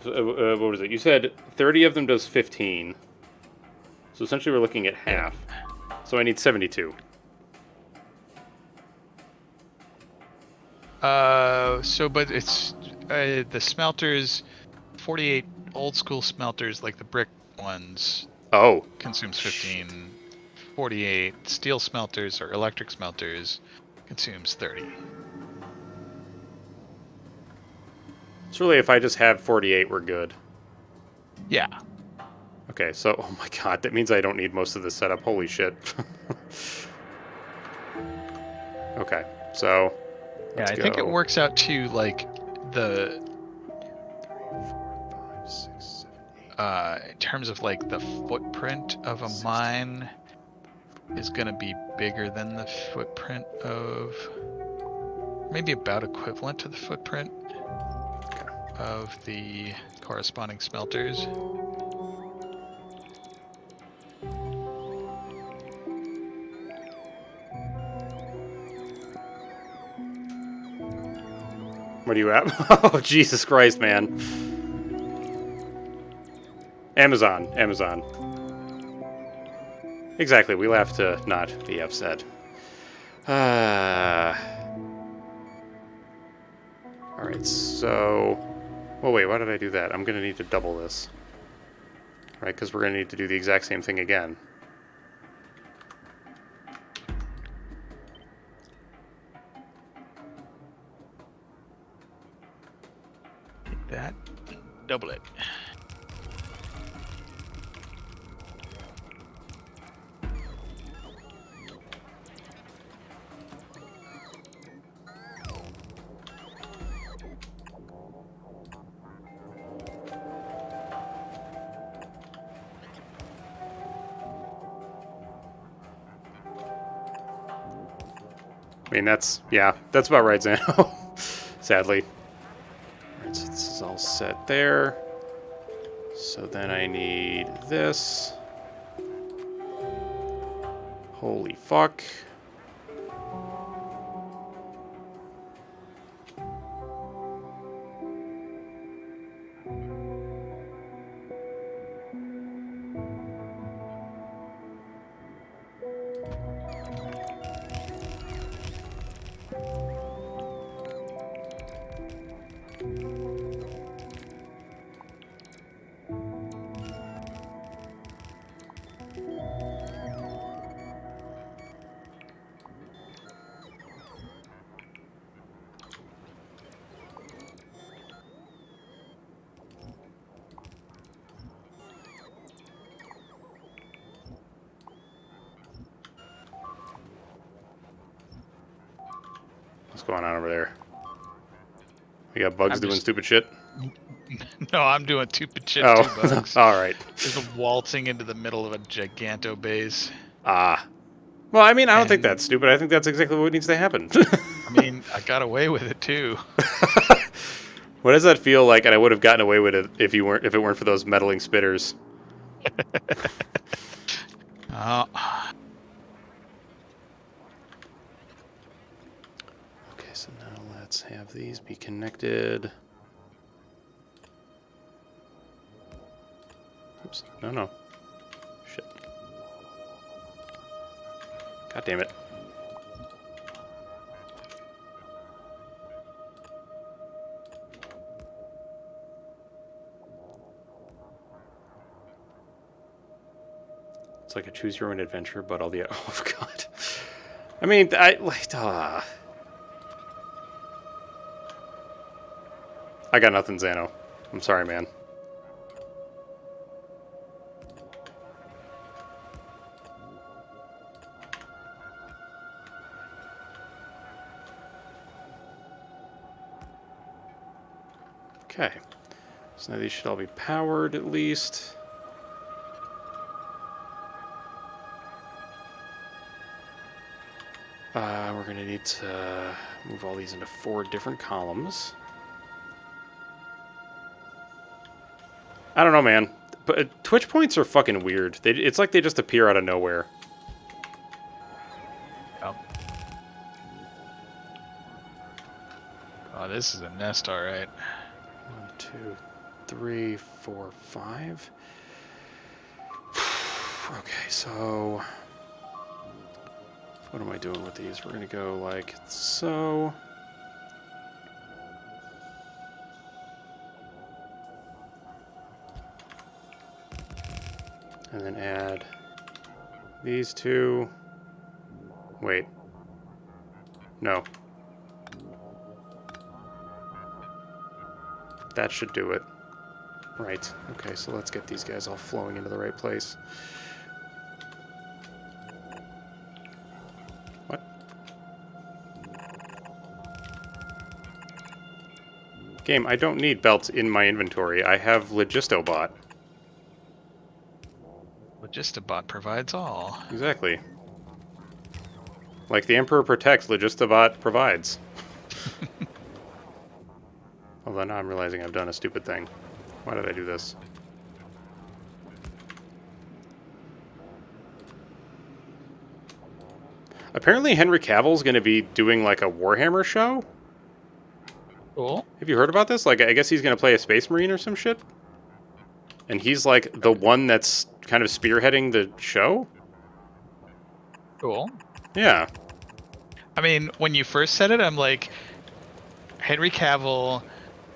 what was it? You said 30 of them does 15. So, essentially, we're looking at half. So, I need 72. But it's the smelters, 48 old school smelters like the brick ones Oh. consumes 15. 48 steel smelters or electric smelters consumes 30. So, really, if I just have 48, we're good. Yeah. Okay, so, oh my god, that means I don't need most of this setup. Holy shit. Okay, so, Yeah, let's I go. think it works out to like the 3, 4, 5, 6, 7, 8. in terms of like the footprint of a 16. mine is going to be bigger than the footprint of, maybe about equivalent to the footprint of the corresponding smelters. What are you at? Oh, Jesus Christ, man. Amazon. Exactly, we'll have to not be upset. Alright, so... Well, wait, why did I do that? I'm going to need to double this. Right, because we're going to need to do the exact same thing again. Take that, double it. I mean, that's about right, Zano. Sadly. Alright, so this is all set there. So then I need this. Holy fuck. What's going on over there? We got bugs doing stupid shit? No, I'm doing stupid shit Oh, too, Bugs. alright. Just waltzing into the middle of a giganto base. Ah. Well, I mean, I don't think that's stupid. I think that's exactly what needs to happen. I mean, I got away with it too. What does that feel like? And I would have gotten away with it if it weren't for those meddling spitters. Oh. Okay, so now let's have these be connected. No. Shit. God damn it. It's like a choose your own adventure, but all the oh god. I mean, I got nothing, Xano. I'm sorry, man. Okay. So now these should all be powered at least. We're going to need to move all these into 4 different columns. I don't know, man. But Twitch points are fucking weird. It's like they just appear out of nowhere. Oh. Oh, this is a nest, all right. 1, 2, 3, 4, 5. Okay, so what am I doing with these? We're gonna go like so. And then add these 2. Wait. No. That should do it. Right. Okay, so let's get these guys all flowing into the right place. What? Game, I don't need belts in my inventory. I have Logistobot. Logistobot provides all. Exactly. Like the Emperor protects, Logistobot provides. Although now I'm realizing I've done a stupid thing. Why did I do this? Apparently Henry Cavill's going to be doing like a Warhammer show. Cool. Have you heard about this? Like, I guess he's going to play a Space Marine or some shit? And he's like the one that's kind of spearheading the show? Cool. Yeah. I mean, when you first said it, I'm like, Henry Cavill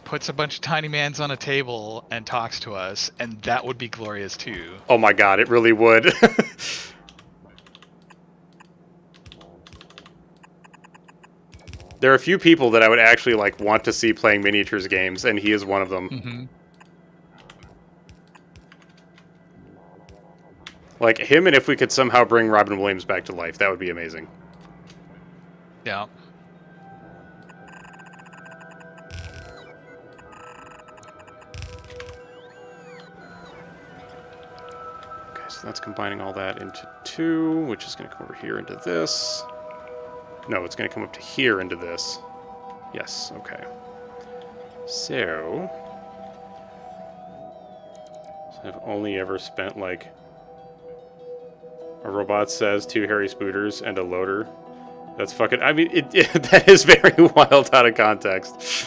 puts a bunch of tiny mans on a table and talks to us, and that would be glorious too. Oh my god, it really would. There are a few people that I would actually like want to see playing miniatures games, and he is one of them. Mm-hmm. Like him, and if we could somehow bring Robin Williams back to life, that would be amazing. Yeah. Okay, so that's combining all that into 2, which is going to come over here into this. No, it's going to come up to here into this. Yes, okay. So I've only ever spent like a robot says 2 Harry Spooters and a loader. That's fucking, I mean, that is very wild out of context.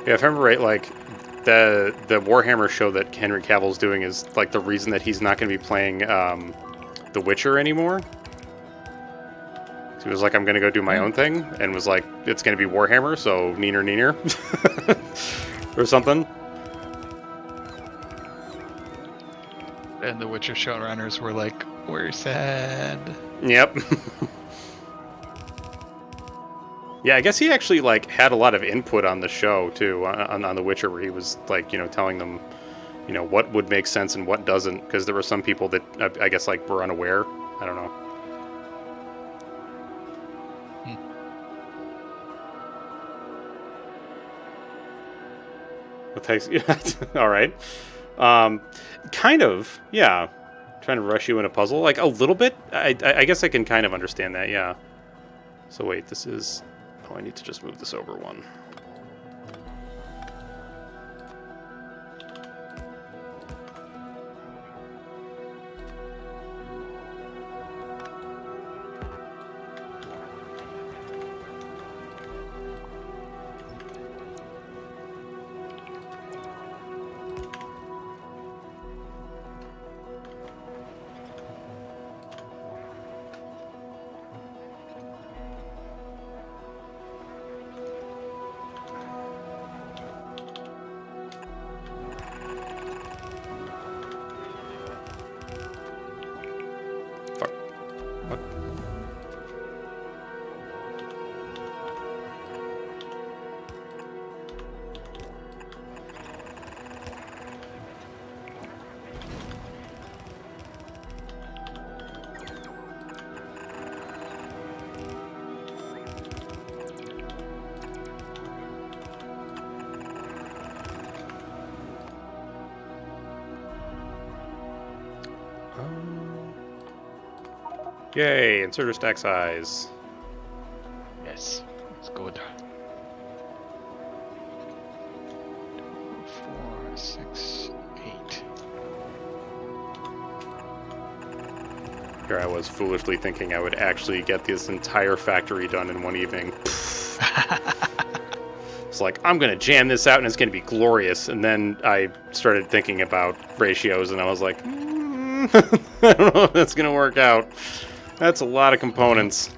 Yeah, if I remember right, like the Warhammer show that Henry Cavill's doing is like the reason that he's not going to be playing The Witcher anymore. So he was like, I'm going to go do my own thing, and was like, it's going to be Warhammer, so neener neener. Or something. And the Witcher showrunners were like, we're sad. Yep. Yeah, I guess he actually like had a lot of input on the show too, on The Witcher, where he was like, telling them, what would make sense and what doesn't, because there were some people that I guess like were unaware. I don't know. Hmm. It takes all right. Kind of, yeah. Trying to rush you in a puzzle, like a little bit. I guess I can kind of understand that, yeah. So wait, this is. Oh, I need to just move this over one. Fuck. What? Yay, inserter stack size. Yes, it's good. 4, 6, 8. Here I was foolishly thinking I would actually get this entire factory done in one evening. It's like, I'm going to jam this out and it's going to be glorious. And then I started thinking about ratios and I was like, I don't know if that's going to work out. That's a lot of components.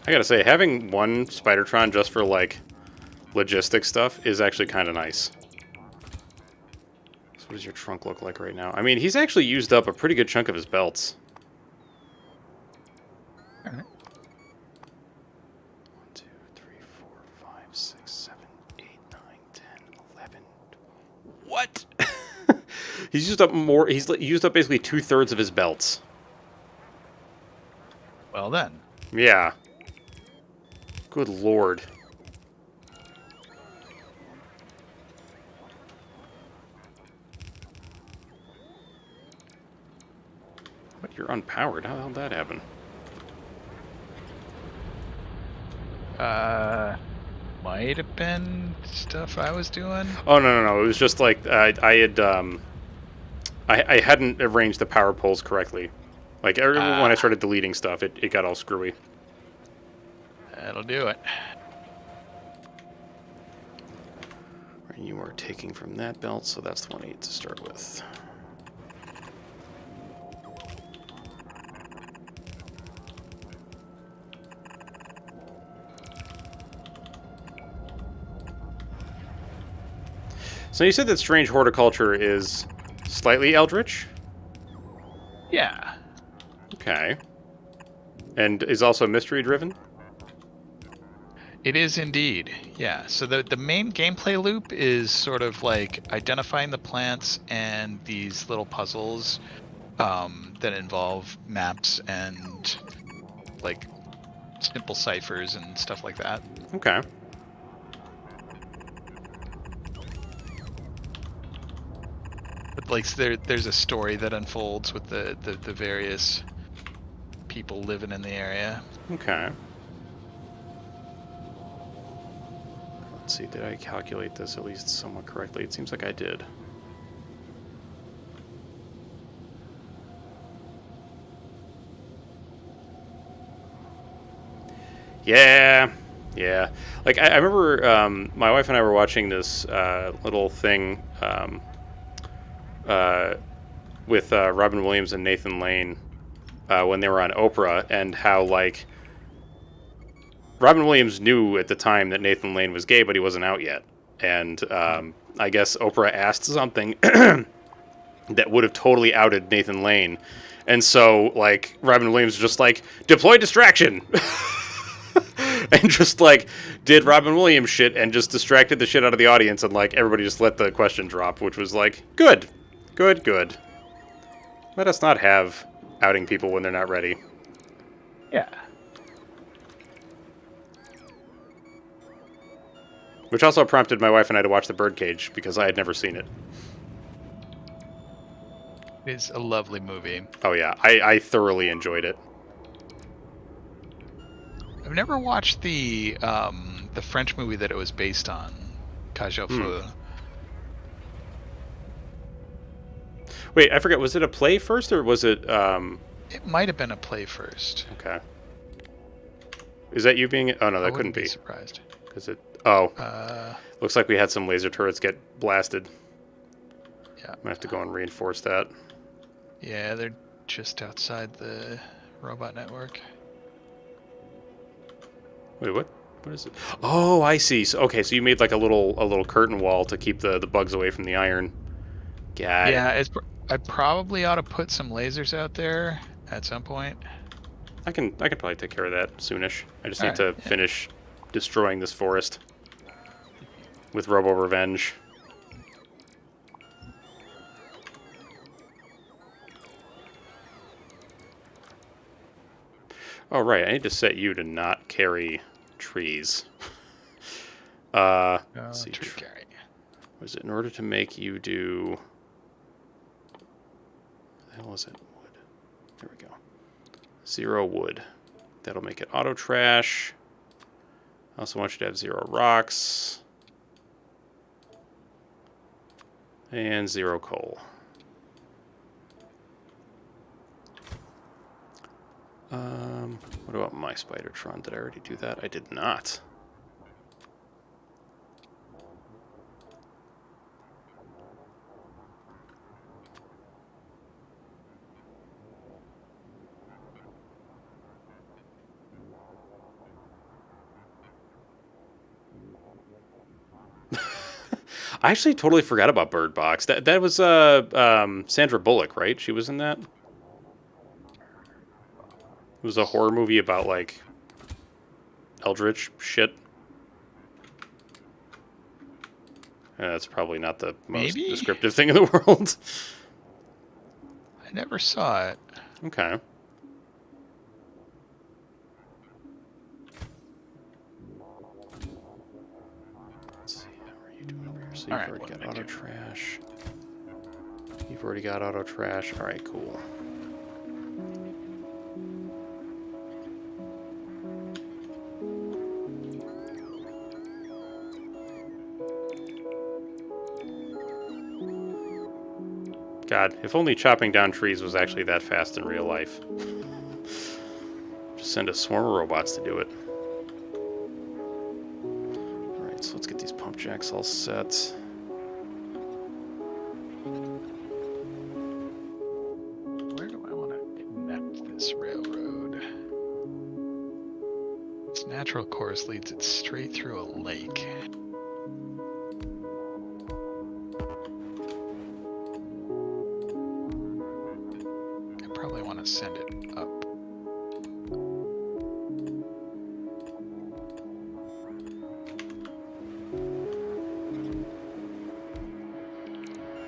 I gotta say, having one Spidertron just for, like, logistic stuff is actually kind of nice. So what does your trunk look like right now? I mean, he's actually used up a pretty good chunk of his belts. All right. 1, 2, 3, 4, 5, 6, 7, 8, 9, 10, 11. What? He's used up more. He's used up basically 2/3 of his belts. Well then. Yeah. Good lord. What? You're unpowered? How the hell did that happen? Might have been stuff I was doing. Oh no! It was just like I hadn't arranged the power poles correctly. Like when I started deleting stuff, it got all screwy. That'll do it. And you are taking from that belt, so that's the one I need to start with. So you said that strange horticulture is slightly eldritch? Yeah. Okay. And is also mystery driven? It is indeed. Yeah. So the main gameplay loop is sort of like identifying the plants and these little puzzles that involve maps and like simple ciphers and stuff like that. Okay. But like there's a story that unfolds with the various people living in the area. Okay. Let's see, did I calculate this at least somewhat correctly? It seems like I did. Yeah, yeah. Like I remember, my wife and I were watching this little thing with Robin Williams and Nathan Lane when they were on Oprah, and how like Robin Williams knew at the time that Nathan Lane was gay, but he wasn't out yet. And I guess Oprah asked something that would have totally outed Nathan Lane. And so, like, Robin Williams was just like, deploy distraction! And just, like, did Robin Williams shit and just distracted the shit out of the audience, and, like, everybody just let the question drop, which was like, good. Good, good. Let us not have outing people when they're not ready. Yeah. Which also prompted my wife and I to watch The Birdcage, because I had never seen it. It's a lovely movie. Oh yeah, I thoroughly enjoyed it. I've never watched the French movie that it was based on, Cage au Feu. Wait, I forget, was it a play first, or was it... It might have been a play first. Okay. Is that you being... Oh, no, that I couldn't wouldn't be be. surprised. Because it... Oh. Looks like we had some laser turrets get blasted. Yeah. Might have to go and reinforce that. Yeah, they're just outside the robot network. Wait, what? What is it? Oh, I see. So, okay, so you made like a little curtain wall to keep the bugs away from the iron. Got it. Yeah, I probably ought to put some lasers out there at some point. I can probably take care of that soonish. I just need Alright, to finish destroying this forest with Robo Revenge. Oh, right. I need to set you to not carry trees. Let's see. Tree carry. Was it in order to make you do... What the hell is it? Wood. There we go. 0 wood. That'll make it auto trash. I also want you to have 0 rocks. And 0 coal. What about my Spidertron? Did I already do that? I did not. I actually totally forgot about Bird Box. That was Sandra Bullock, right? She was in that. It was a horror movie about like eldritch shit. That's probably not the most Maybe? descriptive thing in the world. I never saw it. Okay. Let's see, how are you doing over here? So you've already got auto trash. You've already got auto trash. All right, cool. God, if only chopping down trees was actually that fast in real life. Just send a swarm of robots to do it. Alright, so let's get these pump jacks all set. Where do I want to connect this railroad? Its natural course leads it straight through a lake. To send it up.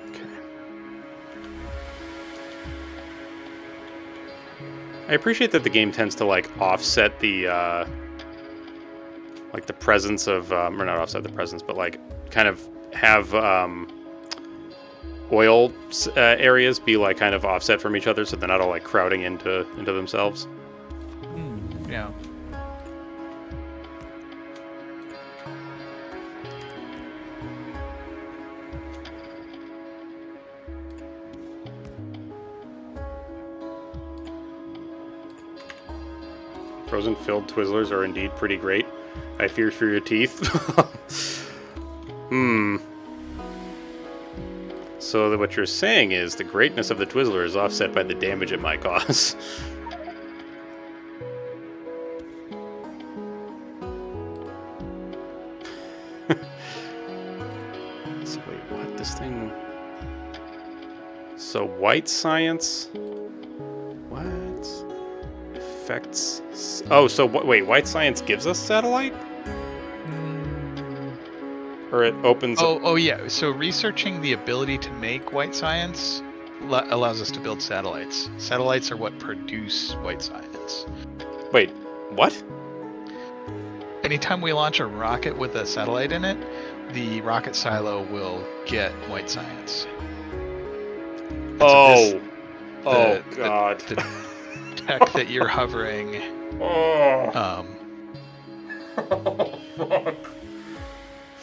Okay. I appreciate that the game tends to like offset the like the presence of or not offset the presence, but like kind of have oil areas be like kind of offset from each other, so they're not all like crowding into themselves. Yeah. Frozen-filled Twizzlers are indeed pretty great. I fear for your teeth. So what you're saying is the greatness of the Twizzler is offset by the damage it might cause. So wait, what? This thing... So white science... What? Affects... Oh, so wait, white science gives us satellite? Or it opens... Oh yeah. So researching the ability to make white science allows us to build satellites. Satellites are what produce white science. Wait, what? Anytime we launch a rocket with a satellite in it, the rocket silo will get white science. And Oh. So God. The tech that you're hovering. Oh. Fuck.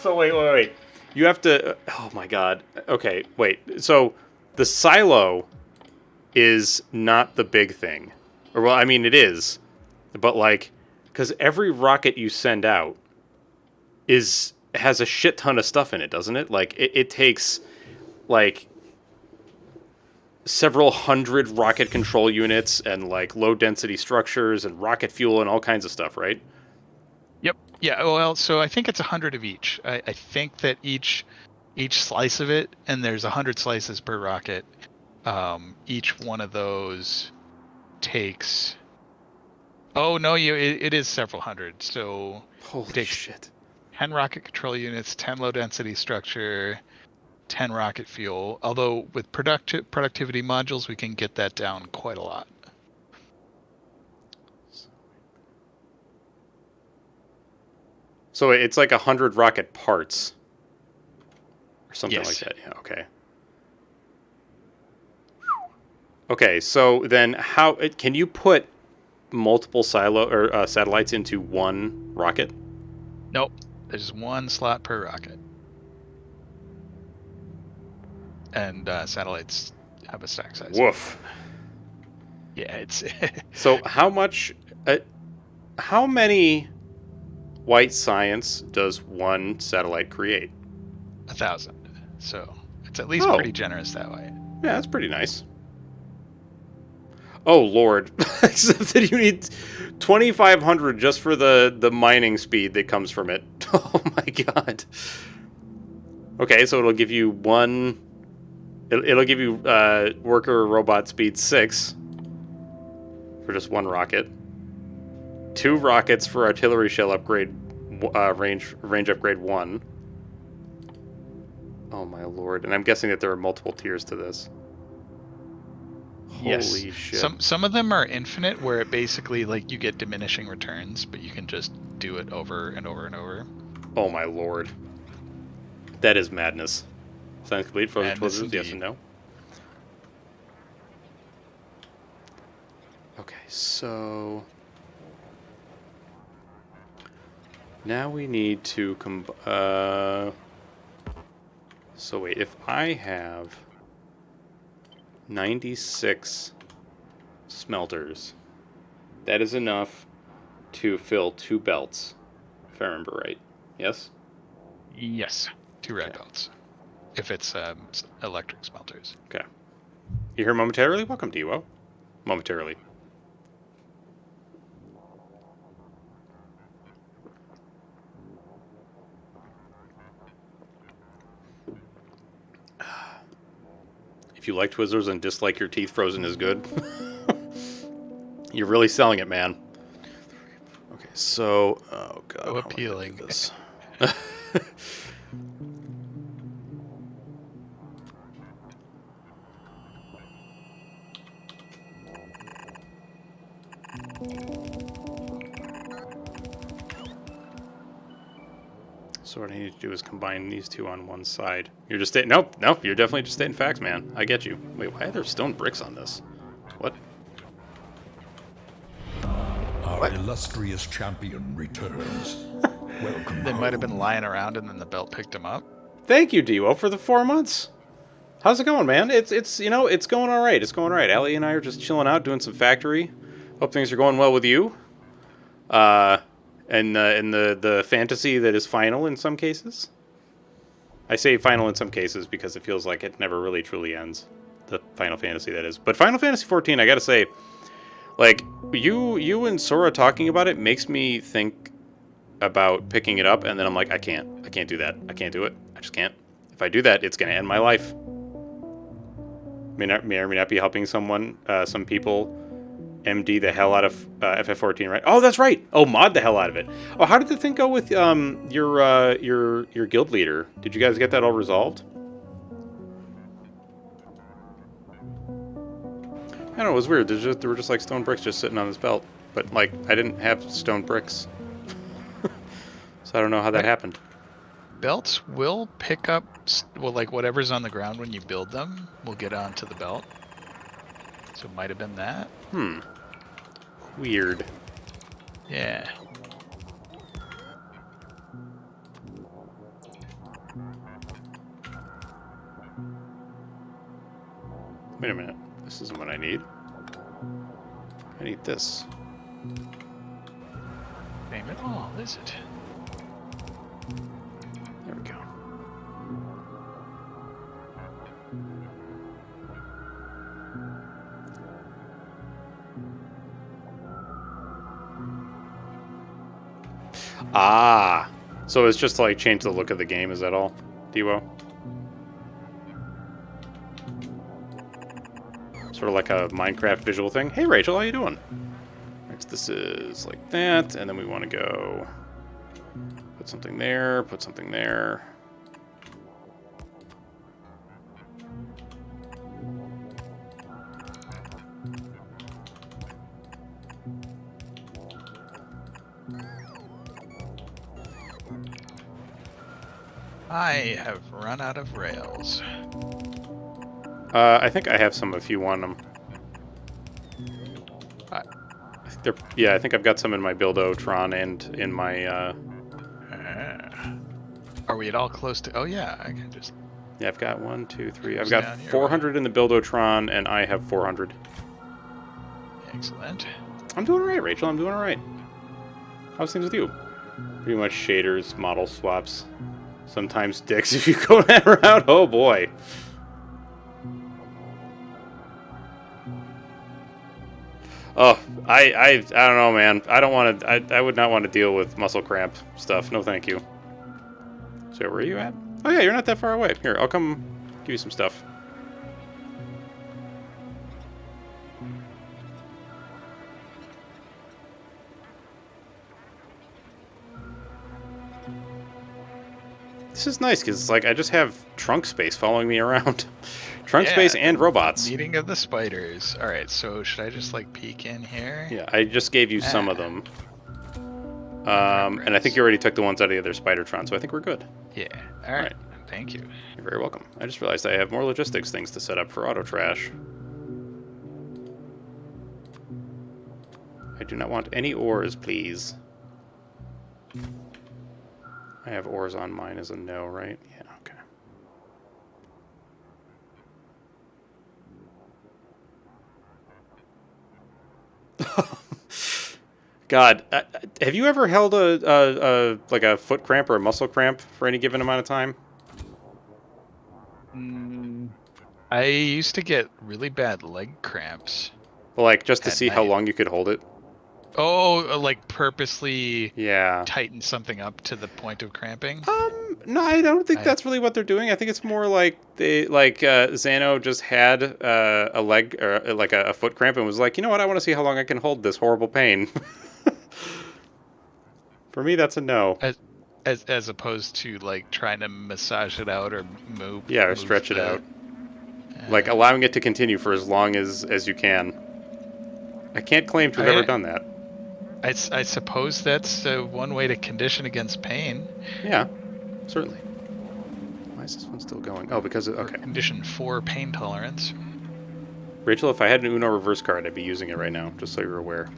So wait. You have to... Oh my god. Okay, wait. So the silo is not the big thing. Or, well, I mean, it is. But, like, because every rocket you send out has a shit ton of stuff in it, doesn't it? Like, it takes, like, several hundred rocket control units and, like, low-density structures and rocket fuel and all kinds of stuff, right? Yep. Yeah. Well, so I think it's 100 of each. I think that each slice of it, and there's 100 slices per rocket. Each one of those takes. Oh no, it is several hundred. So Holy it takes shit. 10 rocket control units, 10 low density structure, 10 rocket fuel. Although with productivity modules, we can get that down quite a lot. So it's like 100 rocket parts. Or something like Yes. that. Yeah, okay. Okay, so then how... Can you put multiple satellites into one rocket? Nope. There's one slot per rocket. And satellites have a stack size. Woof. Yeah, it's... So how much... how many white science does one satellite create? 1,000. So it's at least Oh. pretty generous that way. Yeah, that's pretty nice. Oh, Lord. Except that you need 2,500 just for the mining speed that comes from it. Oh, my God. Okay, so it'll give you one... It'll give you worker robot speed 6 for just one rocket. 2 rockets for artillery shell upgrade, range upgrade 1. Oh, my Lord. And I'm guessing that there are multiple tiers to this. Yes. Holy shit. Some of them are infinite, where it basically, like, you get diminishing returns, but you can just do it over and over and over. Oh my Lord. That is madness. Science complete, frozen Madness Twizzlers, yes indeed. and no. Okay, so... Now we need to so wait, if I have 96 smelters, that is enough to fill 2 belts, if I remember right. Yes? Yes. 2 red Okay. belts. If it's electric smelters. Okay. You here momentarily? Welcome, Dewo. Momentarily. If you like Twizzlers and dislike your teeth frozen is good, you're really selling it, man. Okay, so... Oh, God. So how am I gonna appealing. do this? So what I need to do is combine these two on one side. You're just stating... Nope, you're definitely just stating facts, man. I get you. Wait, why are there stone bricks on this? What? Our illustrious champion returns. Welcome They might have home. been lying around and then the belt picked them up. Thank you, Dewo, for the 4 months. How's it going, man? It's you know, it's going all right. It's going all right. Allie and I are just chilling out, doing some factory. Hope things are going well with you. and the fantasy that is final in some cases. I say final in some cases because it feels like it never really truly ends. The Final Fantasy, that is. But Final Fantasy 14, I gotta say, like, you and Sora talking about it makes me think about picking it up, and then I'm like, I can't do that. I can't do it. I just can't. If I do that, it's gonna end my life. May or may not be helping someone, some people MD the hell out of FF14, right? Oh, that's right. Oh, mod the hell out of it. Oh, how did the thing go with your guild leader? Did you guys get that all resolved? I don't know. It was weird. There were just like stone bricks just sitting on his belt, but like I didn't have stone bricks, so I don't know how that happened. Belts will pick up, well, like whatever's on the ground when you build them will get onto the belt. So it might have been that. Weird. Yeah. Wait a minute. This isn't what I need. I need this. Name it all, is it? There we go. Ah, so it's just to, like, change the look of the game. Is that all, Dewo? Sort of like a Minecraft visual thing. Hey, Rachel, how you doing? Right, so this is like that, and then we want to go put something there, put something there. I have run out of rails. I think I have some if you want them. Yeah, I think I've got some in my Buildotron and in my... Are we at all close to... Oh, yeah, I can just... Yeah, I've got 1, 2, 3. I've got 400 in the Buildotron, and I have 400. Excellent. I'm doing all right, Rachel. I'm doing all right. How's things with you? Pretty much shaders, model swaps, sometimes dicks if you go that route. Oh, boy. Oh, I don't know, man. I don't want to. I would not want to deal with muscle cramp stuff. No, thank you. So where are you at? Oh yeah, you're not that far away. Here, I'll come give you some stuff. This is nice because like I just have trunk space following me around. Trunk space and robots. Meeting of the spiders. All right, so should I just like peek in here? Yeah, I just gave you some of them. And I think you already took the ones out of the other Spidertron, so I think we're good. Yeah. All right. Thank you. You're very welcome. I just realized I have more logistics things to set up for auto trash. I do not want any ores, please. I have ores on mine as a no, right? Yeah, okay. God, have you ever held like a foot cramp or a muscle cramp for any given amount of time? I used to get really bad leg cramps. Well, like just to see how long you could hold it. Oh, like purposely Yeah. tighten something up to the point of cramping? No, I don't think that's really what they're doing. I think it's more like they Xano just had a leg or like a foot cramp and was like, you know what, I want to see how long I can hold this horrible pain. For me, that's a no. As opposed to like trying to massage it out or move. Yeah, or stretch it out. Like allowing it to continue for as long as you can. I can't claim to have ever done that. I suppose that's one way to condition against pain. Yeah, certainly. Why is this one still going? Oh, because okay. Condition for pain tolerance. Rachel, if I had an Uno reverse card, I'd be using it right now, just so you're aware.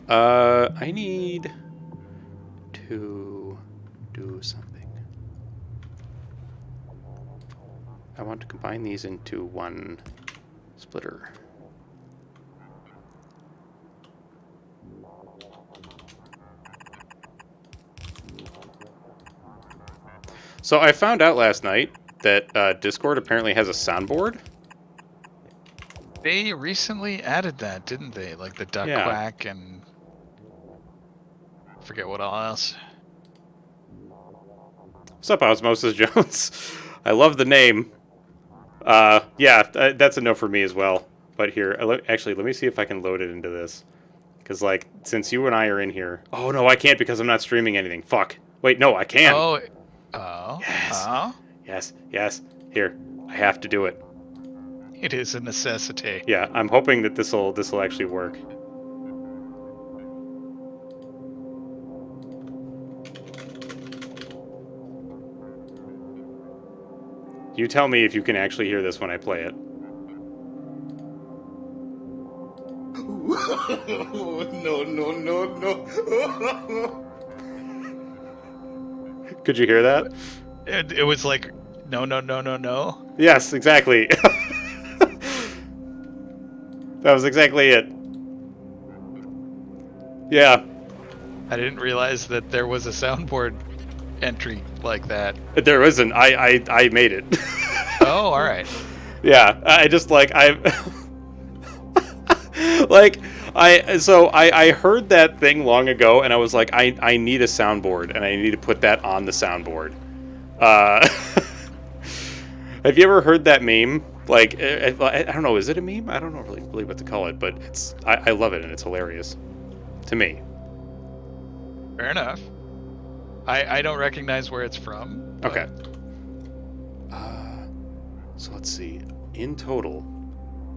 I need to do something. I want to combine these into one So I found out last night that Discord apparently has a soundboard. They recently added that, didn't they? Like the duck Yeah. quack and forget what all else. What's up, Osmosis Jones? I love the name. Yeah, that's a no for me as well. But here, actually, let me see if I can load it into this. Because, like, since you and I are in here... Oh, no, I can't because I'm not streaming anything. Fuck. Wait, no, I can. Oh, Yes. oh. Yes, yes. Here, I have to do it. It is a necessity. Yeah, I'm hoping that this'll actually work. You tell me if you can actually hear this when I play it. No, no, no, no. Could you hear that? It was like, no, no, no, no, no. Yes, exactly. That was exactly it. Yeah. I didn't realize that there was a soundboard entry like that. There isn't. I made it. Oh, all right. Yeah. I just like I heard that thing long ago and I was like I need a soundboard and I need to put that on the soundboard. Have you ever heard that meme? Like I don't know, is it a meme? I don't know really what to call it, but I love it and it's hilarious to me. Fair enough. I don't recognize where it's from. But... Okay. So let's see. In total,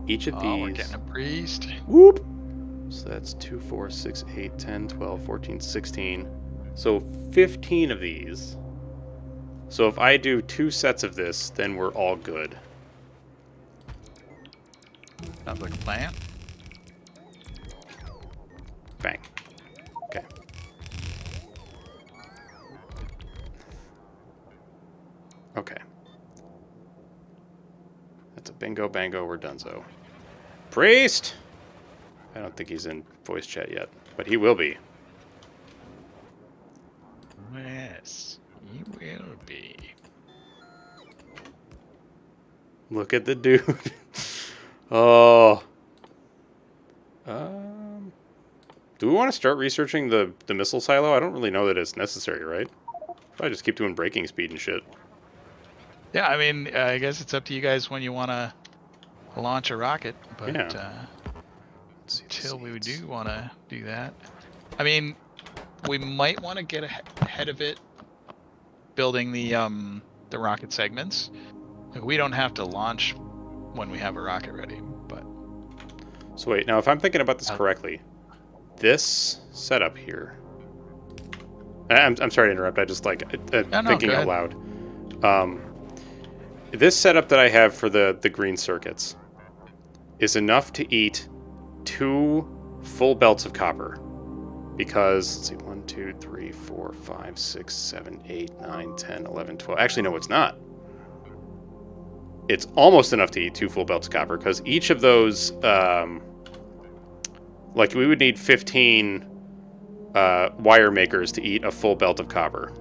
each of Oh, we're these... getting a priest. Whoop! So that's 2, 4, 6, 8, 10, 12, 14, 16. So 15 of these. So if I do 2 sets of this, then we're all good. Sounds like a plan. Bang. Okay. Okay. That's a bingo bango, we're donezo. Priest! I don't think he's in voice chat yet, but he will be. Yes, he will be. Look at the dude. Oh. Do we want to start researching the missile silo? I don't really know that it's necessary, right? Probably just keep doing braking speed and shit. Yeah, I mean, I guess it's up to you guys when you want to launch a rocket, but Yeah. until we do want to do that, I mean, we might want to get ahead of it, building the rocket segments. Like, we don't have to launch when we have a rocket ready, but. So wait, now if I'm thinking about this correctly, this setup here. I'm sorry to interrupt. I just like thinking out loud. This setup that I have for the green circuits is enough to eat 2 full belts of copper. Because, let's see, 1, 2, 3, 4, 5, 6, 7, 8, 9, 10, 11, 12. Actually, no, it's not. It's almost enough to eat 2 full belts of copper, because each of those, like, we would need 15 wire makers to eat a full belt of copper.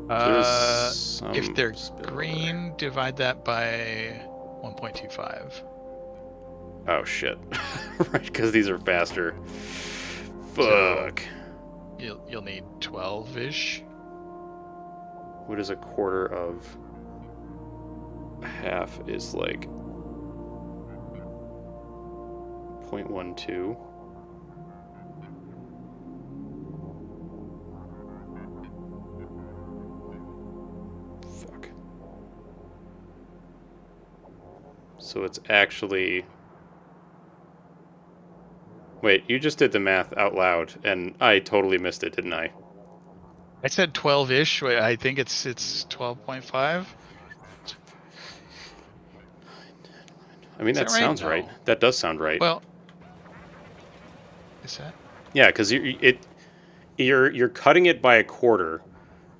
If they're green, divide that by 1.25. Oh, shit. Right, because these are faster. Fuck. So you'll need 12-ish. What is a quarter of half is like 0.12. Fuck. So it's actually... Wait, you just did the math out loud, and I totally missed it, didn't I? I said 12-ish. I think it's 12.5. I mean, that sounds right. That does sound right. Well, is that? Yeah, because you're cutting it by a quarter,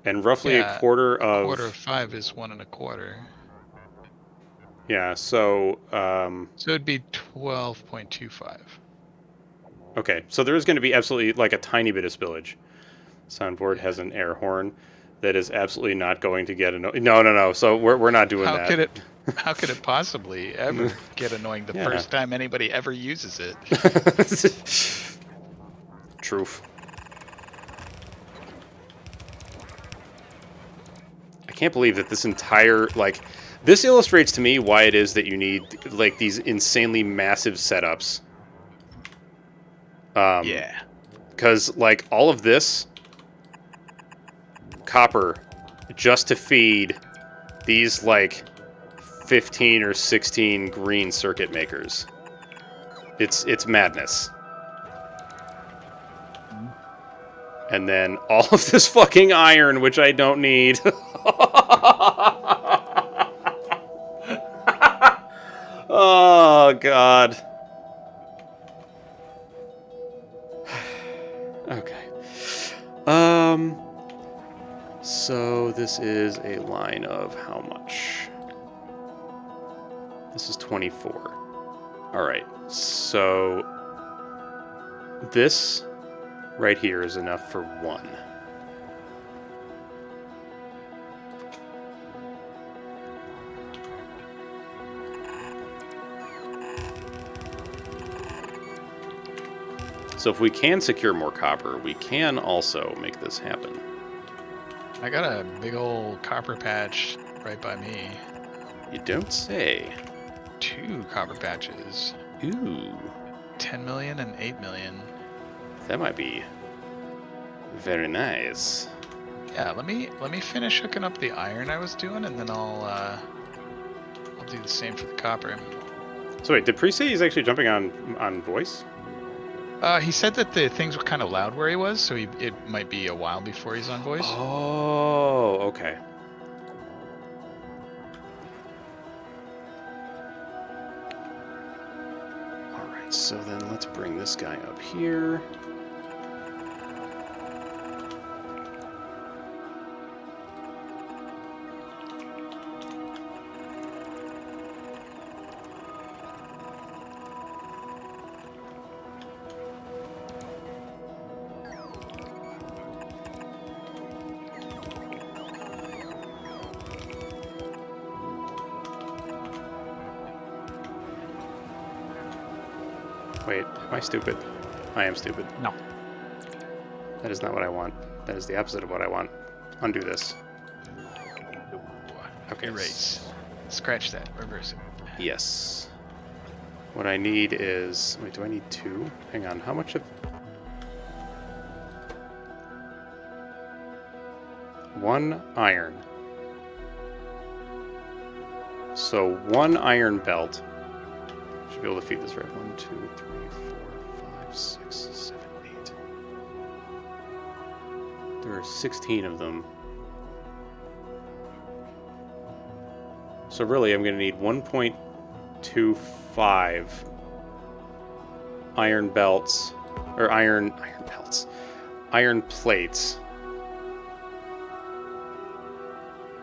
and roughly a quarter of... A quarter of 5 is 1.25. Yeah, so... So it'd be 12.25. Okay, so there is going to be absolutely like a tiny bit of spillage. Soundboard has an air horn that is absolutely not going to get annoying. No. So we're not doing How that. could it? How could it possibly ever get annoying the Yeah. first time anybody ever uses it? Truth. I can't believe that this entire this illustrates to me why it is that you need like these insanely massive setups. Yeah. Because like all of this copper just to feed these like 15 or 16 green circuit makers. It's madness. And then all of this fucking iron, which I don't need. Oh, God. Okay. So this is a line of how much? This is 24. All right. So this right here is enough for one. So if we can secure more copper, we can also make this happen. I got a big old copper patch right by me. You don't say. 2 copper patches. Ooh, 10 million and 8 million. that might be very nice. Yeah, let me finish hooking up the iron I was doing, and then I'll do the same for the copper. So wait, did Priest say he's actually jumping on voice? He said that the things were kind of loud where he was, so it might be a while before he's on voice. Oh, okay. All right, so then let's bring this guy up here. Wait, am I stupid? I am stupid. No. That is not what I want. That is the opposite of what I want. Undo this. Okay. Erase. Scratch that. Reverse it. Yes. What I need is... Wait, do I need 2? Hang on, how much of... 1 iron. So 1 iron belt. Should be able to feed this right. 1, 2, 3, 4, 5, 6, 7, 8. There are 16 of them. So really, I'm going to need 1.25 iron belts, or iron belts, iron plates.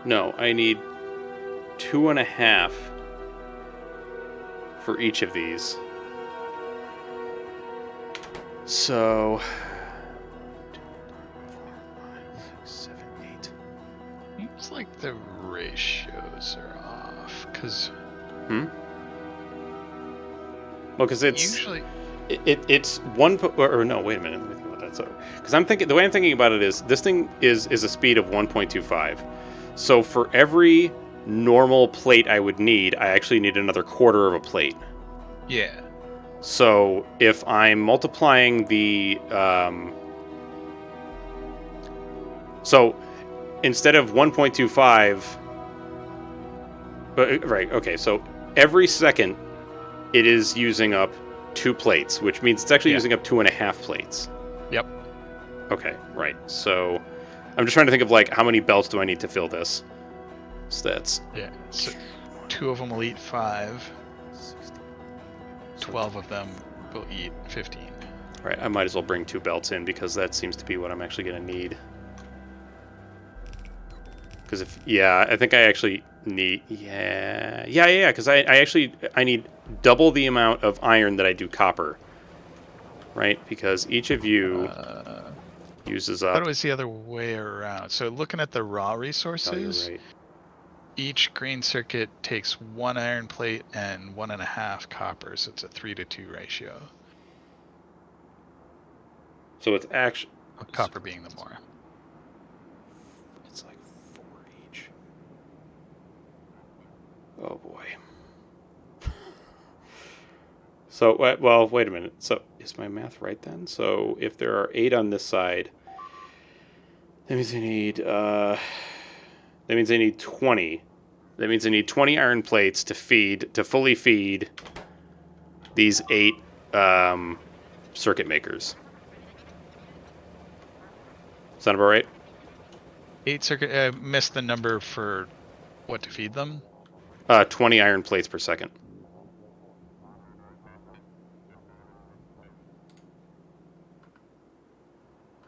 No, I need 2.5 for each of these. So 2, 4, 5, 6, 7, 8. Seems like the ratios are off, because Well, because it's usually... it's one or no. Wait a minute. Let me think about that. So, because I'm thinking the way I'm thinking about it is this thing is a speed of 1.25. So for every normal plate I would need, I actually need another quarter of a plate. Yeah. So if I'm multiplying the so instead of 1.25, right? Okay, so every second it is using up 2 plates, which means it's actually using up 2.5 plates. Yep. Okay, right. So I'm just trying to think of like how many belts do I need to fill this? So that's Yeah. So 2 of them will eat 5. 12 of them will eat 15. right. I might as well bring 2 belts in because that seems to be what I'm actually going to need. Because I think I actually need, because I need double the amount of iron that I do copper. right? Because each of you uses I thought up. it was the other way around. So looking at the raw Oh, you're resources, right. each green circuit takes 1 iron plate and 1.5 copper, so it's a 3-to-2 ratio. So it's actually. Copper being the more. It's like 4 each. Oh boy. So, well, wait a minute. So, is my math right then? So, if there are 8 on this side, that means I need. That means I need 20. That means I need 20 iron plates to fully feed these 8 circuit makers. Sound about right? 8 circuit. Missed the number for what to feed them. 20 iron plates per second.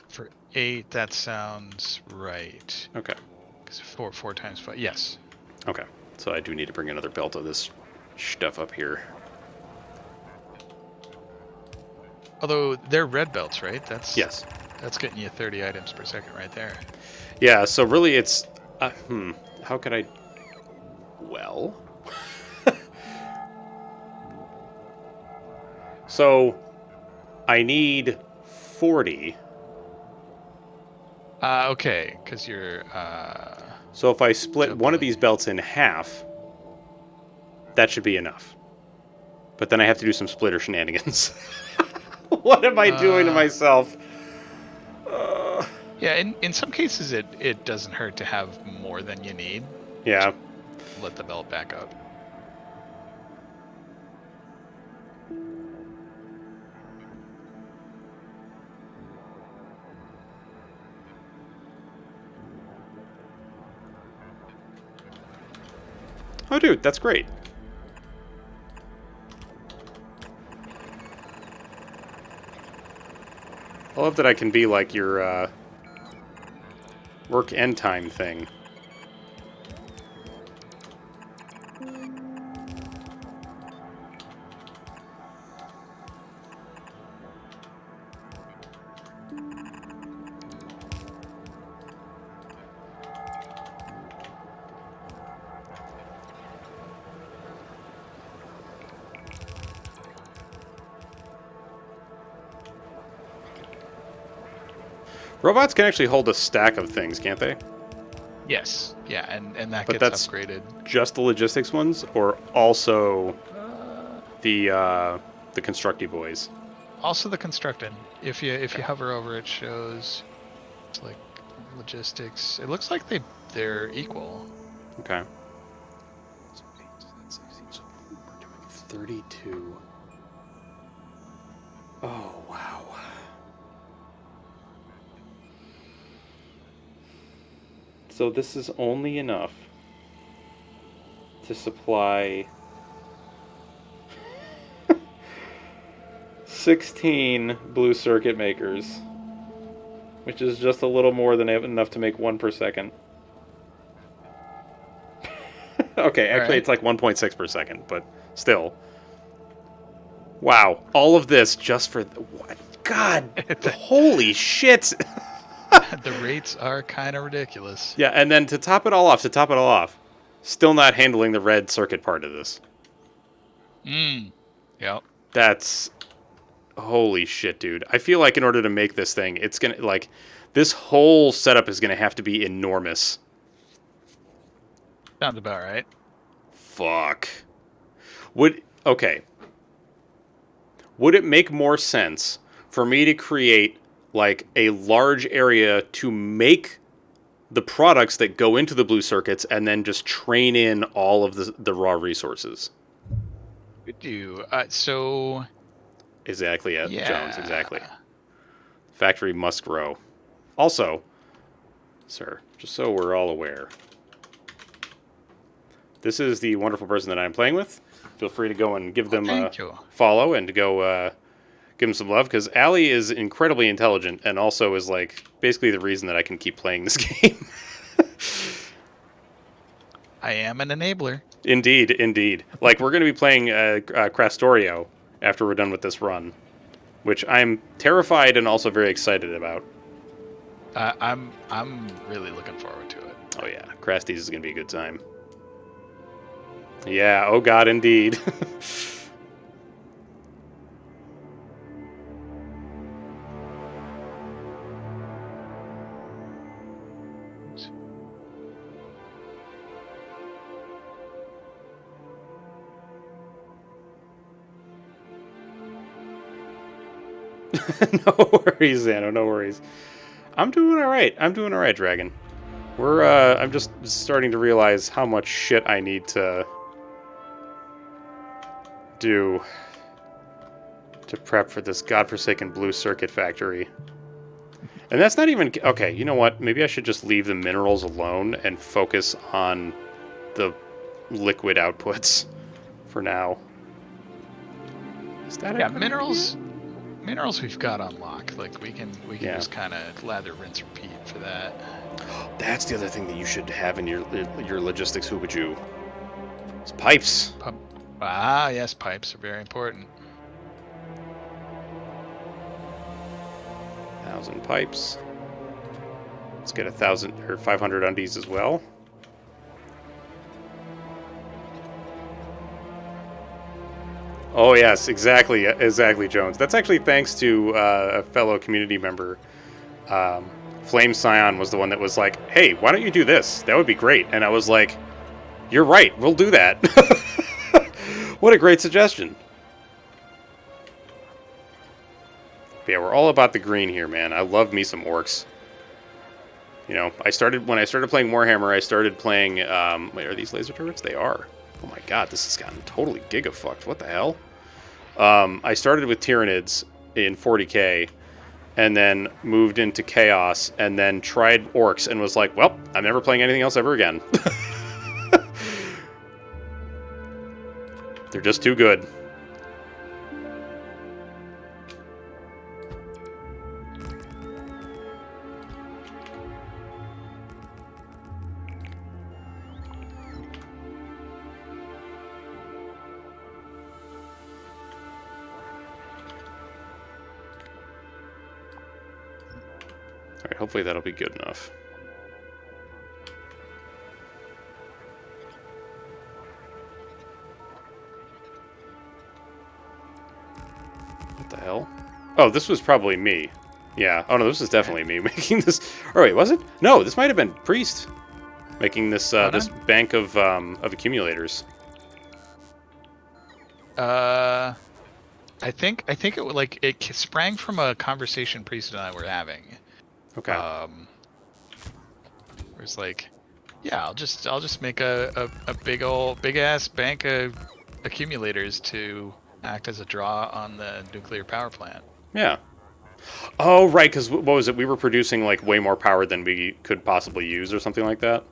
For 8, that sounds right. Okay. Because 4 times 5. Yes. Okay. So I do need to bring another belt of this stuff up here. Although they're red belts, right? Yes. That's getting you 30 items per second right there. Yeah, so really it's... how could I... Well... So, I need 40. Okay, because you're... So if I split one of doubling. these belts in half, that should be enough. But then I have to do some splitter shenanigans. What am I doing to myself? Yeah, in some cases it doesn't hurt to have more than you need. Yeah. Let the belt back up. Oh, dude, that's great. I love that I can be like your work end time thing. Robots can actually hold a stack of things, can't they? Yes. Yeah, and that But gets that's upgraded. just the logistics ones, or also the constructy boys. Also the constructing. If you hover over it shows it's like logistics. It looks like they're equal. Okay. So 8, that's 16. So we're doing 32. Oh, wow. So this is only enough to supply 16 blue circuit makers, which is just a little more than enough to make 1 per second. Okay, actually it's like 1.6 per second, but still. Wow, all of this just for... What? God, holy shit! The rates are kind of ridiculous. Yeah, and then to top it all off, still not handling the red circuit part of this. Yep. That's... Holy shit, dude. I feel like in order to make this thing, it's gonna, like... This whole setup is gonna have to be enormous. Sounds about right. Fuck. Okay. Would it make more sense for me to create, like, a large area to make the products that go into the blue circuits and then just train in all of the raw resources? We do. So... Exactly, Yeah. Jones, exactly. Factory must grow. Also, sir, just so we're all aware, this is the wonderful person that I'm playing with. Feel free to go and give them a follow and to go give them some love, because Allie is incredibly intelligent and also is like basically the reason that I can keep playing this game. I am an enabler. Indeed, indeed. Like, we're going to be playing Factorio after we're done with this run. which I'm terrified and also very excited about. I'm really looking forward to it. Oh yeah, Crasties is gonna be a good time. Yeah, oh god, indeed. No worries, Xano, no worries. I'm doing alright. I'm doing alright, Dragon. I'm just starting to realize how much shit I need to do to prep for this godforsaken blue circuit factory. And that's not even... Okay, you know what? Maybe I should just leave the minerals alone and focus on the liquid outputs for now. Is that Yeah, a good minerals. idea? Minerals we've got on lock. Like we can Yeah. just kind of lather, rinse, repeat for that. That's the other thing that you should have in your logistics hoobajoo. It's pipes. Yes, pipes are very important. 1,000 pipes. Let's get 1,000 or 500 undies as well. Oh yes, exactly, Jones. That's actually thanks to a fellow community member. Flame Scion was the one that was like, "Hey, why don't you do this? That would be great." And I was like, "You're right. We'll do that." What a great suggestion. But yeah, we're all about the green here, man. I love me some orcs. You know, when I started playing Warhammer, I started playing. Wait, are these laser turrets? They are. Oh my god, this has gotten totally gigafucked. What the hell? I started with Tyranids in 40k, and then moved into Chaos, and then tried Orcs, and was like, well, I'm never playing anything else ever again. They're just too good. Alright, hopefully that'll be good enough. What the hell? Oh, this was probably me. Yeah. Oh no, this is definitely me making this. Or wait, was it? No, this might have been Priest making this this bank of accumulators. I think it would like it sprang from a conversation Priest and I were having. Okay. It was like, yeah, I'll just make a big ass bank of accumulators to act as a draw on the nuclear power plant. Yeah. Oh, right, because what was it? We were producing like way more power than we could possibly use, or something like that.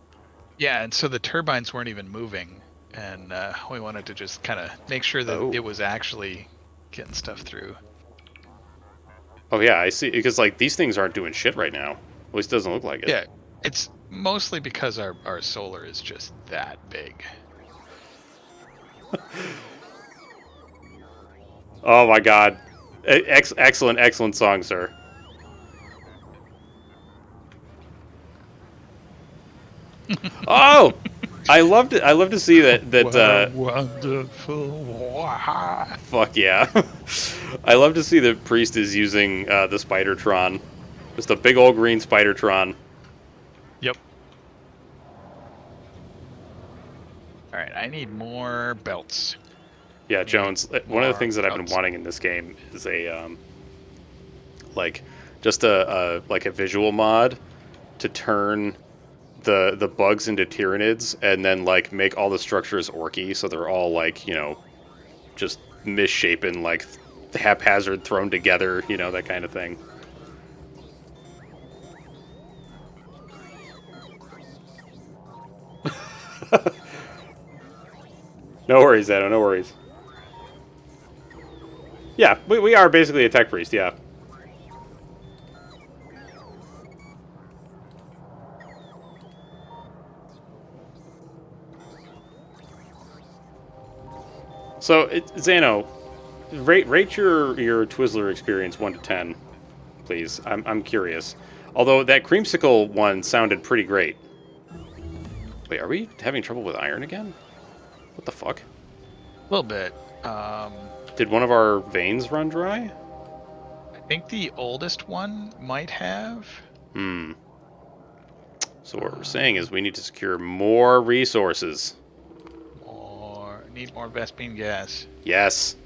Yeah, and so the turbines weren't even moving, and we wanted to just kind of make sure that it was actually getting stuff through. Oh yeah, I see. Because like these things aren't doing shit right now. At least it doesn't look like it. Yeah, it's mostly because our solar is just that big. Oh my god. Excellent song, sir. Oh! I love to see that wonderful. Fuck yeah. I love to see that Priest is using the Spidertron. Just a big old green Spidertron. Yep. Alright, I need more belts. Yeah, Jones, one of the things that I've been wanting in this game is a like just a visual mod to turn the bugs into Tyranids, and then like make all the structures orky, so they're all like, you know, just misshapen, like haphazard thrown together, you know, that kind of thing. No worries, Edo, no worries. Yeah, we are basically a tech priest, yeah. So, Xano, rate your Twizzler experience 1 to 10, please. I'm curious. Although that creamsicle one sounded pretty great. Wait, are we having trouble with iron again? What the fuck? A little bit. Did one of our veins run dry? I think the oldest one might have. Hmm. So what we're saying is we need to secure more resources. Need more Vespine gas. Yes.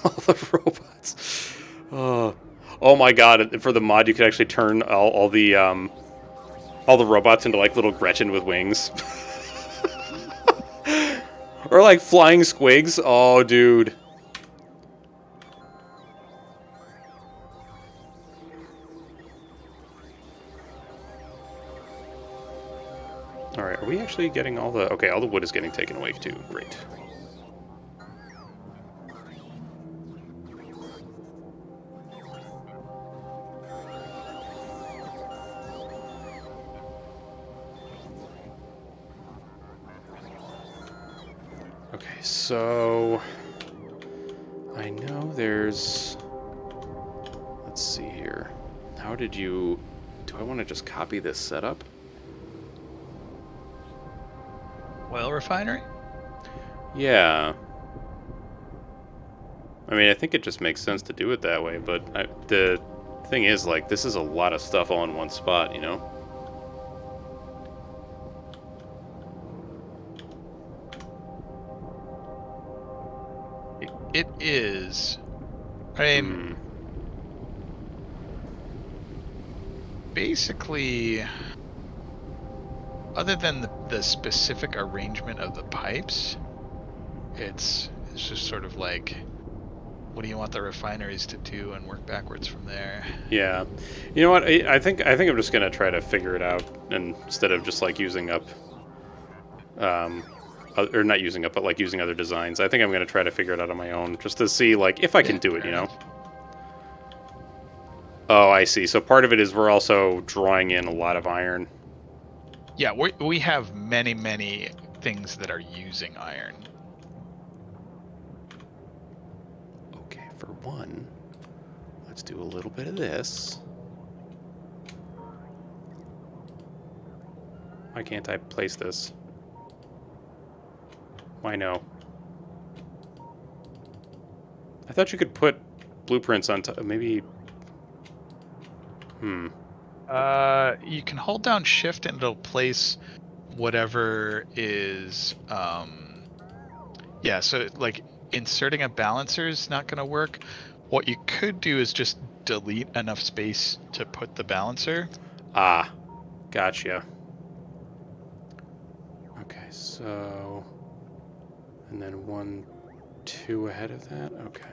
All the robots. Oh my god! For the mod, you could actually turn all the robots into like little Gretchen with wings, or like flying squigs. Oh, dude. All right, are we actually getting all the? Okay, all the wood is getting taken away too. Great. Okay, so I know there's. Let's see here. How did you? Do I want to just copy this setup? Oil refinery? Yeah. I mean, I think it just makes sense to do it that way, but the thing is, like, this is a lot of stuff all in one spot, you know? It is. I mean, basically, other than the specific arrangement of the pipes, it's just sort of like, what do you want the refineries to do, and work backwards from there. Yeah. You know what? I think I'm just gonna try to figure it out, and instead of just like using up, or not using up, but like using other designs. I think I'm gonna try to figure it out on my own, just to see like if I can do it, you know. Oh, I see. So part of it is we're also drawing in a lot of iron. Yeah, we have many things that are using iron. Okay, for one, let's do a little bit of this. Why can't I place this? Why no? I thought you could put blueprints on top. Maybe. You can hold down shift and it'll place whatever is yeah, so like inserting a balancer is not going to work. What you could do is just delete enough space to put the balancer. Ah, gotcha. Okay, so and then 1, 2 ahead of that. Okay.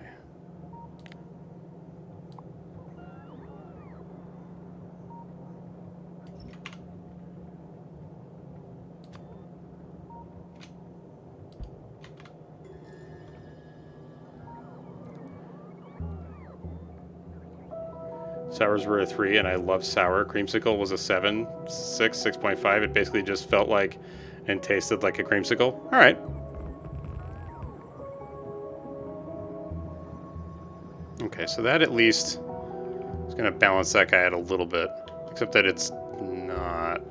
Sours were a 3, and I love sour. Creamsicle was a 7, 6, 6.5. It basically just felt like and tasted like a creamsicle. All right. Okay, so that at least is going to balance that guy out a little bit. Except that it's not...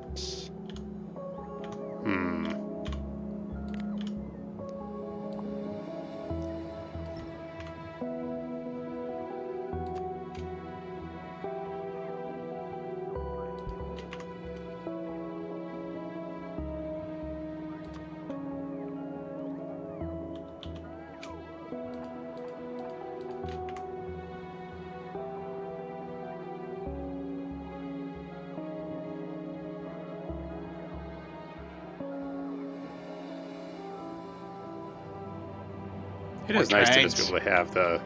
It is nice to just be able to have the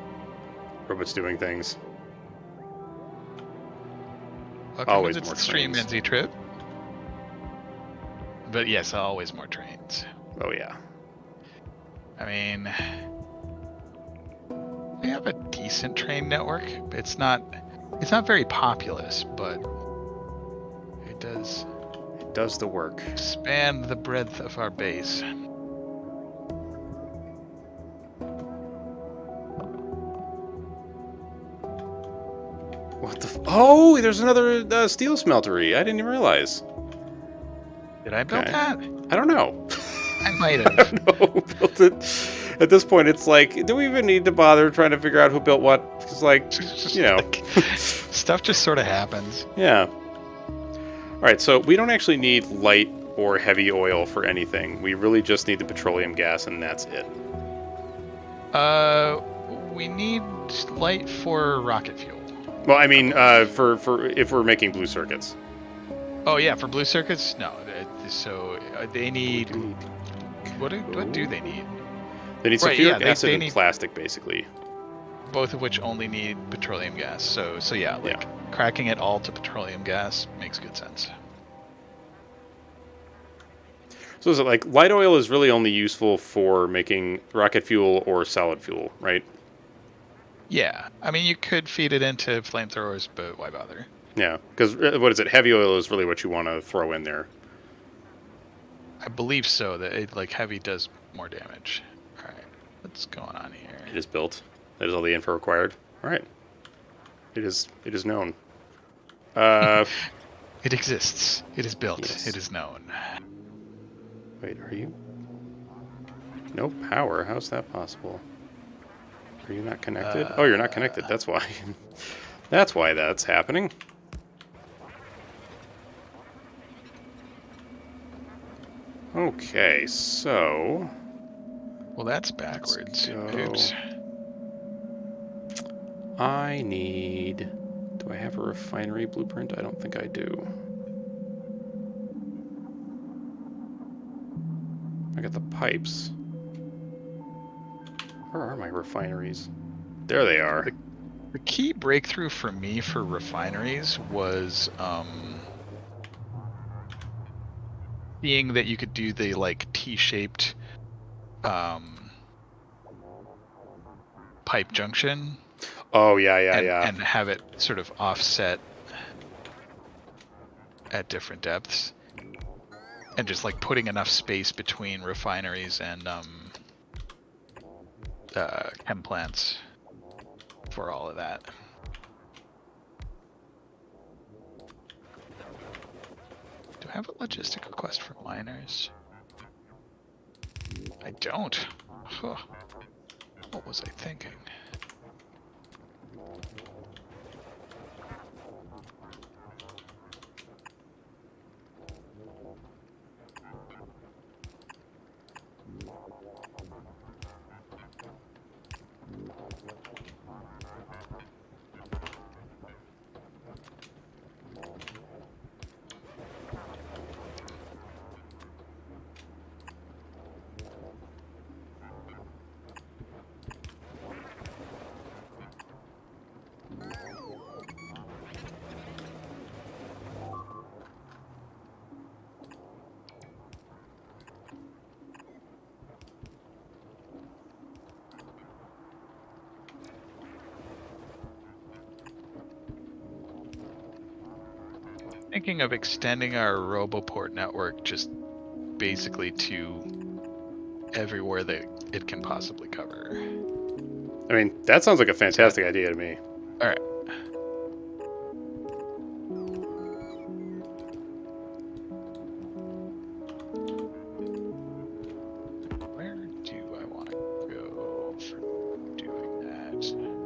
robots doing things. Always more Stream trains. NZ trip. But yes, always more trains. Oh yeah. I mean, we have a decent train network. It's not very populous, but it does does the work. Expand the breadth of our base. What the? Oh, there's another steel smeltery. I didn't even realize. Did I build Okay. that? I don't know. I might I have. don't know who built it. At this point, it's like, do we even need to bother trying to figure out who built what? It's like, you know. Stuff just sort of happens. Yeah. All right, so we don't actually need light or heavy oil for anything. We really just need the petroleum gas, and that's it. We need light for rocket fuel. Well, I mean, for if we're making blue circuits. Oh yeah, for blue circuits, no. So they need. What do they need? They need Right, sulfuric yeah, acid they and need- plastic, basically. Both of which only need petroleum gas. So yeah, like cracking it all to petroleum gas makes good sense. So is it like light oil is really only useful for making rocket fuel or solid fuel, right? Yeah, I mean you could feed it into flamethrowers, but why bother? Yeah, because what is it? Heavy oil is really what you want to throw in there. I believe so. That like heavy does more damage. All right, what's going on here? It is built. That is all the info required. All right. It is known. It exists. It is built. Yes. It is known. Wait, are you? No power. How's that possible? Are you not connected? Oh, you're not connected. That's why. That's why that's happening. Okay, so Well, that's backwards. go. Oops. I need... Do I have a refinery blueprint? I don't think I do. I got the pipes. Where are my refineries? There they are. The key breakthrough for me for refineries was seeing that you could do the like T-shaped pipe junction. Oh, yeah. And have it sort of offset at different depths. And just like putting enough space between refineries and chem plants for all of that. Do I have a logistic request for miners? I don't. Huh. What was I thinking? Thinking of extending our Roboport network just basically to everywhere that it can possibly cover. I mean, that sounds like a fantastic idea to me. All right. Where do I want to go for doing that?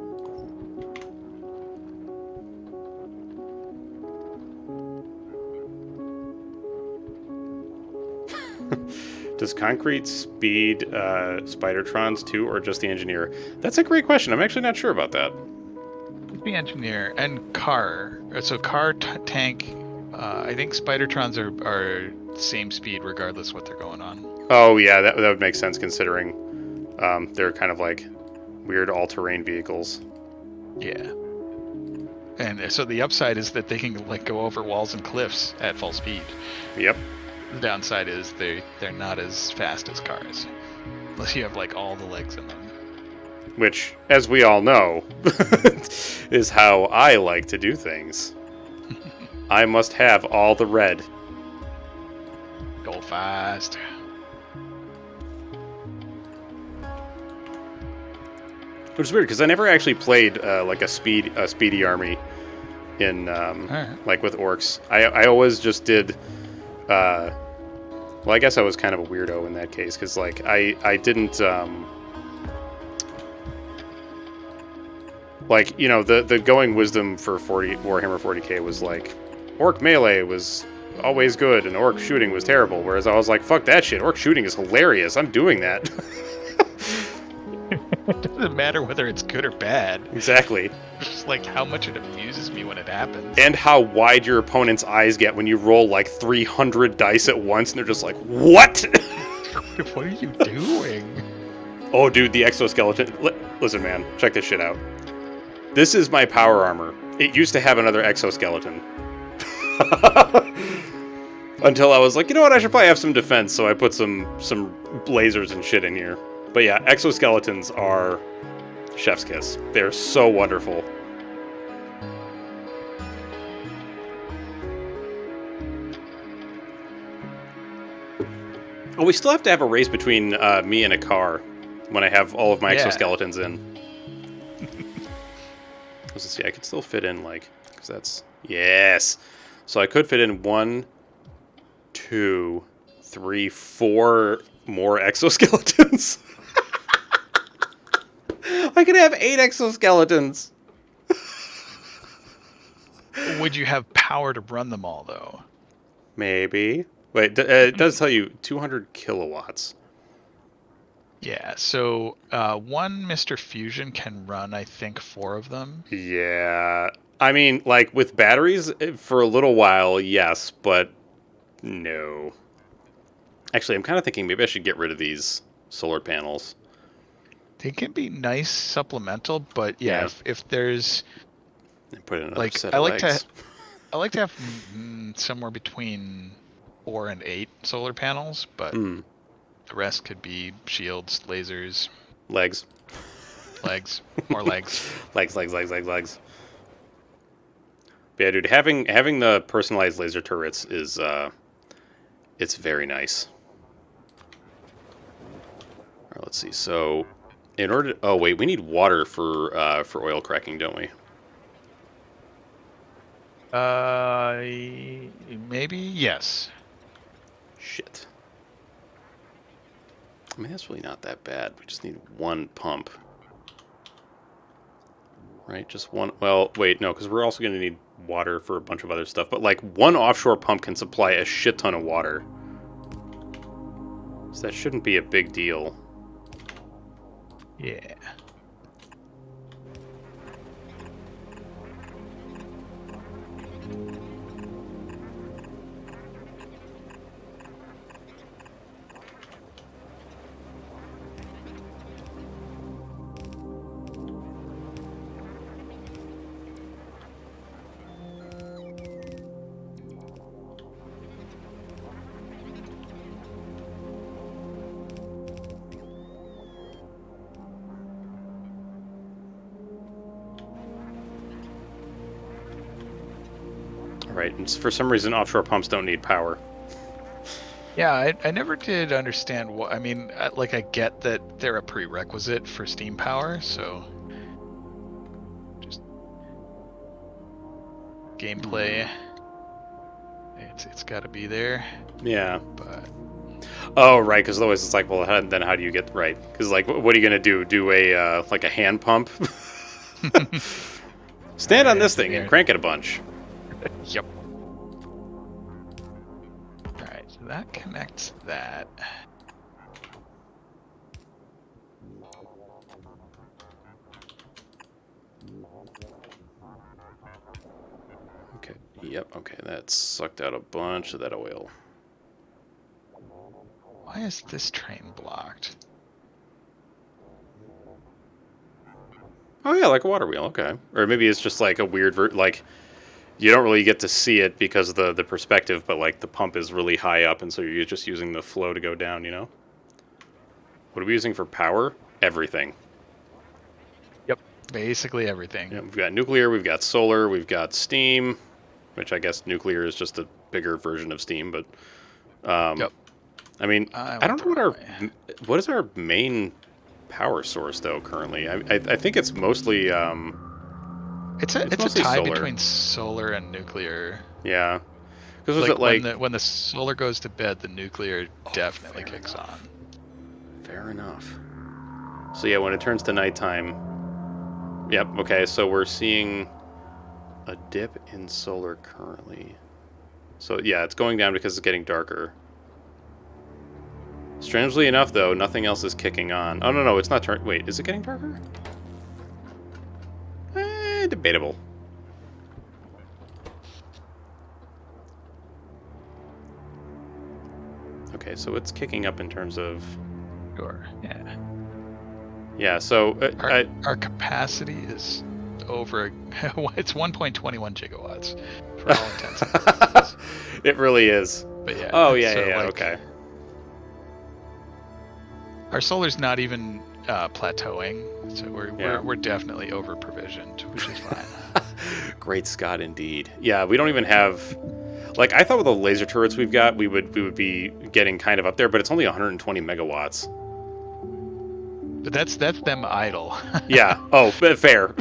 Does concrete speed Spidertrons too, or just the engineer? That's a great question. I'm actually not sure about that. The engineer and car. So car, tank. I think Spidertrons are same speed regardless what they're going on. Oh yeah, that would make sense considering they're kind of like weird all-terrain vehicles. Yeah. And so the upside is that they can like go over walls and cliffs at full speed. Yep. The downside is they're not as fast as cars, unless you have like all the legs in them. Which, as we all know, is how I like to do things. I must have all the red. Go fast. Which is weird because I never actually played like a speedy army in Alright. like with orcs. I always just did. Well, I guess I was kind of a weirdo in that case because like I didn't like the going wisdom for Warhammer 40k was like orc melee was always good and orc shooting was terrible. Whereas I was like, fuck that shit. Orc shooting is hilarious. I'm doing that. It doesn't matter whether it's good or bad. Exactly. It's just like how much it amuses me when it happens. And how wide your opponent's eyes get when you roll like 300 dice at once and they're just like, what? What are you doing? Oh, dude, the exoskeleton. Listen, man, check this shit out. This is my power armor. It used to have another exoskeleton. Until I was like, you know what, I should probably have some defense, so I put some lasers and shit in here. But yeah, exoskeletons are chef's kiss. They're so wonderful. Oh, we still have to have a race between me and a car when I have all of my exoskeletons in. Let's see, I could still fit in, like, because that's... Yes! So I could fit in 1, 2, 3, 4 more exoskeletons. I could have 8 exoskeletons. Would you have power to run them all, though? Maybe. Wait, it does tell you 200 kilowatts. Yeah, so one Mr. Fusion can run, I think, 4 of them. Yeah. I mean, like, with batteries, for a little while, yes, but no. Actually, I'm kind of thinking maybe I should get rid of these solar panels. They can be nice supplemental, but yeah, Yeah. if there's And put in another like set I of like legs. to I like to have somewhere between 4 and 8 solar panels, but the rest could be shields, lasers, Legs. legs, more legs. Legs. But yeah, dude, having the personalized laser turrets is it's very nice. All right, let's see. So, in order to, oh wait, we need water for oil cracking, don't we? Maybe yes. Shit. I mean, that's really not that bad. We just need 1 pump. Right? Just 1. Well, wait, no, because we're also going to need water for a bunch of other stuff. But, like, 1 offshore pump can supply a shit ton of water. So that shouldn't be a big deal. Yeah. Right, and for some reason offshore pumps don't need power. Yeah, I never did understand what. I mean, like I get that they're a prerequisite for steam power, so just gameplay. It's got to be there. Yeah. But Oh, right, because otherwise it's like, well, then how do you get right? Because like, what are you gonna do? Do a like a hand pump? Stand on this thing and crank it a bunch. Yep. All right, so that connects that. Okay. Yep. Okay, that sucked out a bunch of that oil. Why is this train blocked? Oh yeah, like a water wheel. Okay. Or maybe it's just like a weird like. You don't really get to see it because of the perspective, but like the pump is really high up, and so you're just using the flow to go down, you know? What are we using for power? Everything. Yep, basically everything. Yeah, we've got nuclear, we've got solar, we've got steam, which I guess nuclear is just a bigger version of steam, but Yep. I mean, I I don't went know the what wrong our way. what is our main power source though currently. I think it's mostly it's It's a mostly tie solar. between solar and nuclear. Yeah, because was it Like like when the solar goes to bed, the nuclear definitely fair kicks enough. on. Fair enough. So yeah, when it turns to nighttime, yep. Okay, so we're seeing a dip in solar currently. So yeah, it's going down because it's getting darker. Strangely enough, though, nothing else is kicking on. Oh no, no, it's not turn. Wait, is it getting darker? Debatable. Okay, so it's kicking up in terms of Sure. Yeah. yeah. So Our capacity is over. It's 1.21 gigawatts for all intents and purposes. it really is. But yeah, Oh yeah, yeah, so yeah. like Okay. our solar's not even plateauing, so Yeah. we're definitely over provisioned, which is fine. Great Scott, indeed. Yeah, we don't even have. Like I thought with the laser turrets we've got, we would be getting kind of up there, but it's only 120 megawatts. But that's them idle. Yeah. Oh, fair.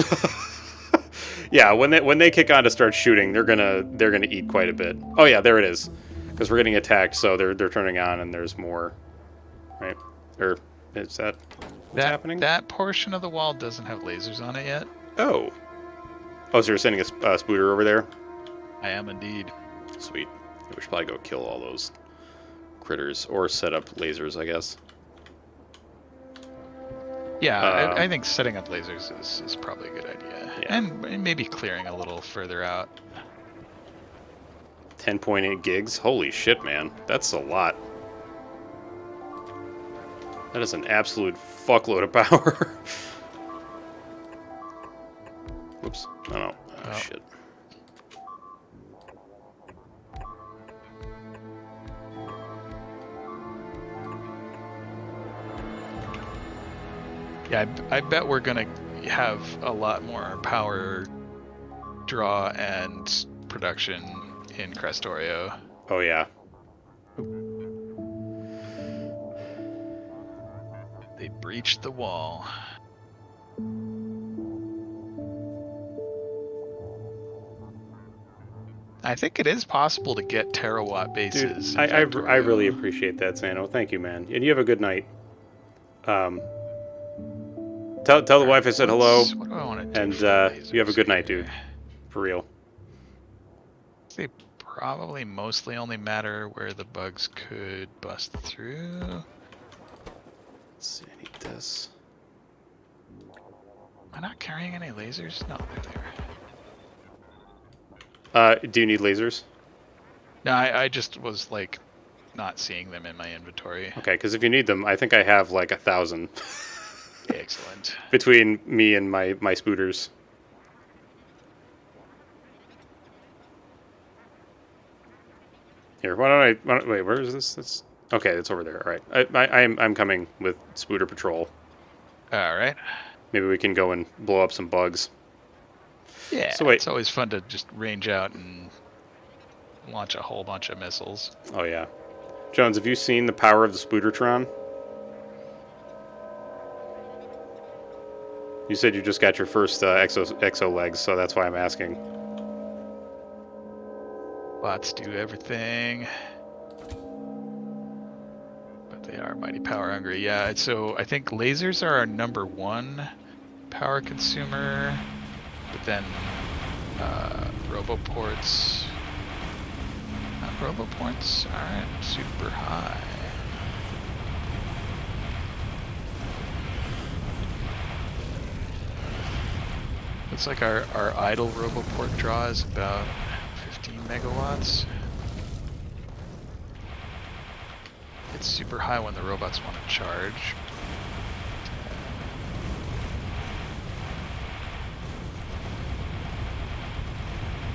Yeah, when they kick on to start shooting, they're gonna eat quite a bit. Oh yeah, there it is. Because we're getting attacked, so they're turning on, and there's more. Right? Or is that what's happening? That portion of the wall doesn't have lasers on it yet. Oh. Oh, so you're sending a spooter over there? I am indeed. Sweet. Yeah, we should probably go kill all those critters or set up lasers, I guess. Yeah, I think setting up lasers is probably a good idea. Yeah. And maybe clearing a little further out. 10.8 gigs. Holy shit, man. That's a lot. That is an absolute fuckload of power. Whoops. Oh, no. Oh, shit. Yeah, I bet we're gonna have a lot more power draw and production in Crestorio. Oh, yeah. They breached the wall. I think it is possible to get terawatt bases. Dude, in I Factorio. really appreciate that, Sano. Thank you, man. And you have a good night. Tell the wife I said hello. What do I want to do? And for you have a good night, here? dude. For real. They probably mostly only matter where the bugs could bust through. Let's see, I need this. Am I not carrying any lasers? No, they're there. Do you need lasers? No, I just was like not seeing them in my inventory. Okay, because if you need them, I think I have like 1,000. Excellent. Between me and my spooters. Here, why don't wait, where is this? It's okay, it's over there. All right, I'm coming with spooter patrol. All right. Maybe we can go and blow up some bugs. Yeah. So wait. It's always fun to just range out and launch a whole bunch of missiles. Oh yeah, Jones, have you seen the power of the Spootertron? You said you just got your first exo legs, so that's why I'm asking. Bots do everything. But they are mighty power hungry. Yeah, so I think lasers are our #1 power consumer. But then roboports. Roboports aren't super high. Looks like our idle roboport draw is about 15 megawatts. It's super high when the robots want to charge.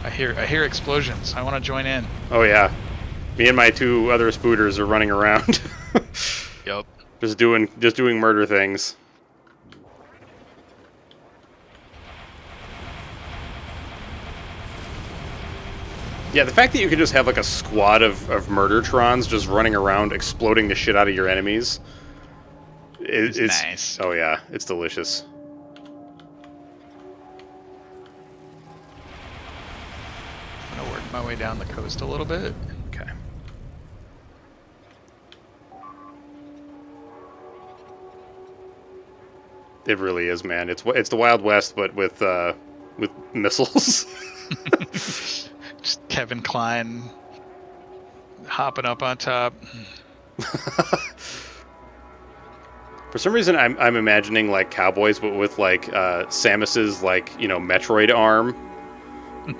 I hear explosions. I want to join in. Oh yeah, me and my 2 other spooters are running around. Yep. just doing murder things. Yeah, the fact that you can just have like a squad of Murdertrons just running around exploding the shit out of your enemies. It's It's nice. oh yeah, it's delicious. I'm gonna work my way down the coast a little bit. Okay. It really is, man. It's the Wild West, but with missiles. Just Kevin Kline hopping up on top. For some reason, I'm imagining like cowboys, but with like Samus's like Metroid arm,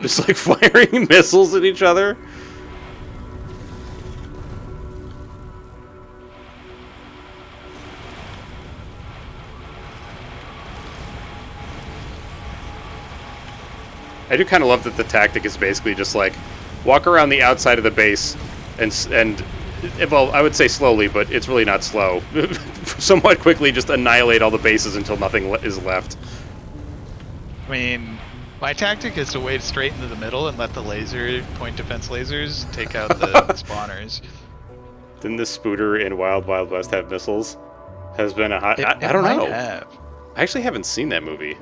just like firing missiles at each other. I do kind of love that the tactic is basically just like walk around the outside of the base and well, I would say slowly, but it's really not slow. Somewhat quickly, just annihilate all the bases until nothing is left. I mean, my tactic is to wade straight into the middle and let the laser point defense lasers take out the spawners. Didn't this Spooter in Wild Wild West have missiles? Has been a hot. It I don't might know. have. I actually haven't seen that movie.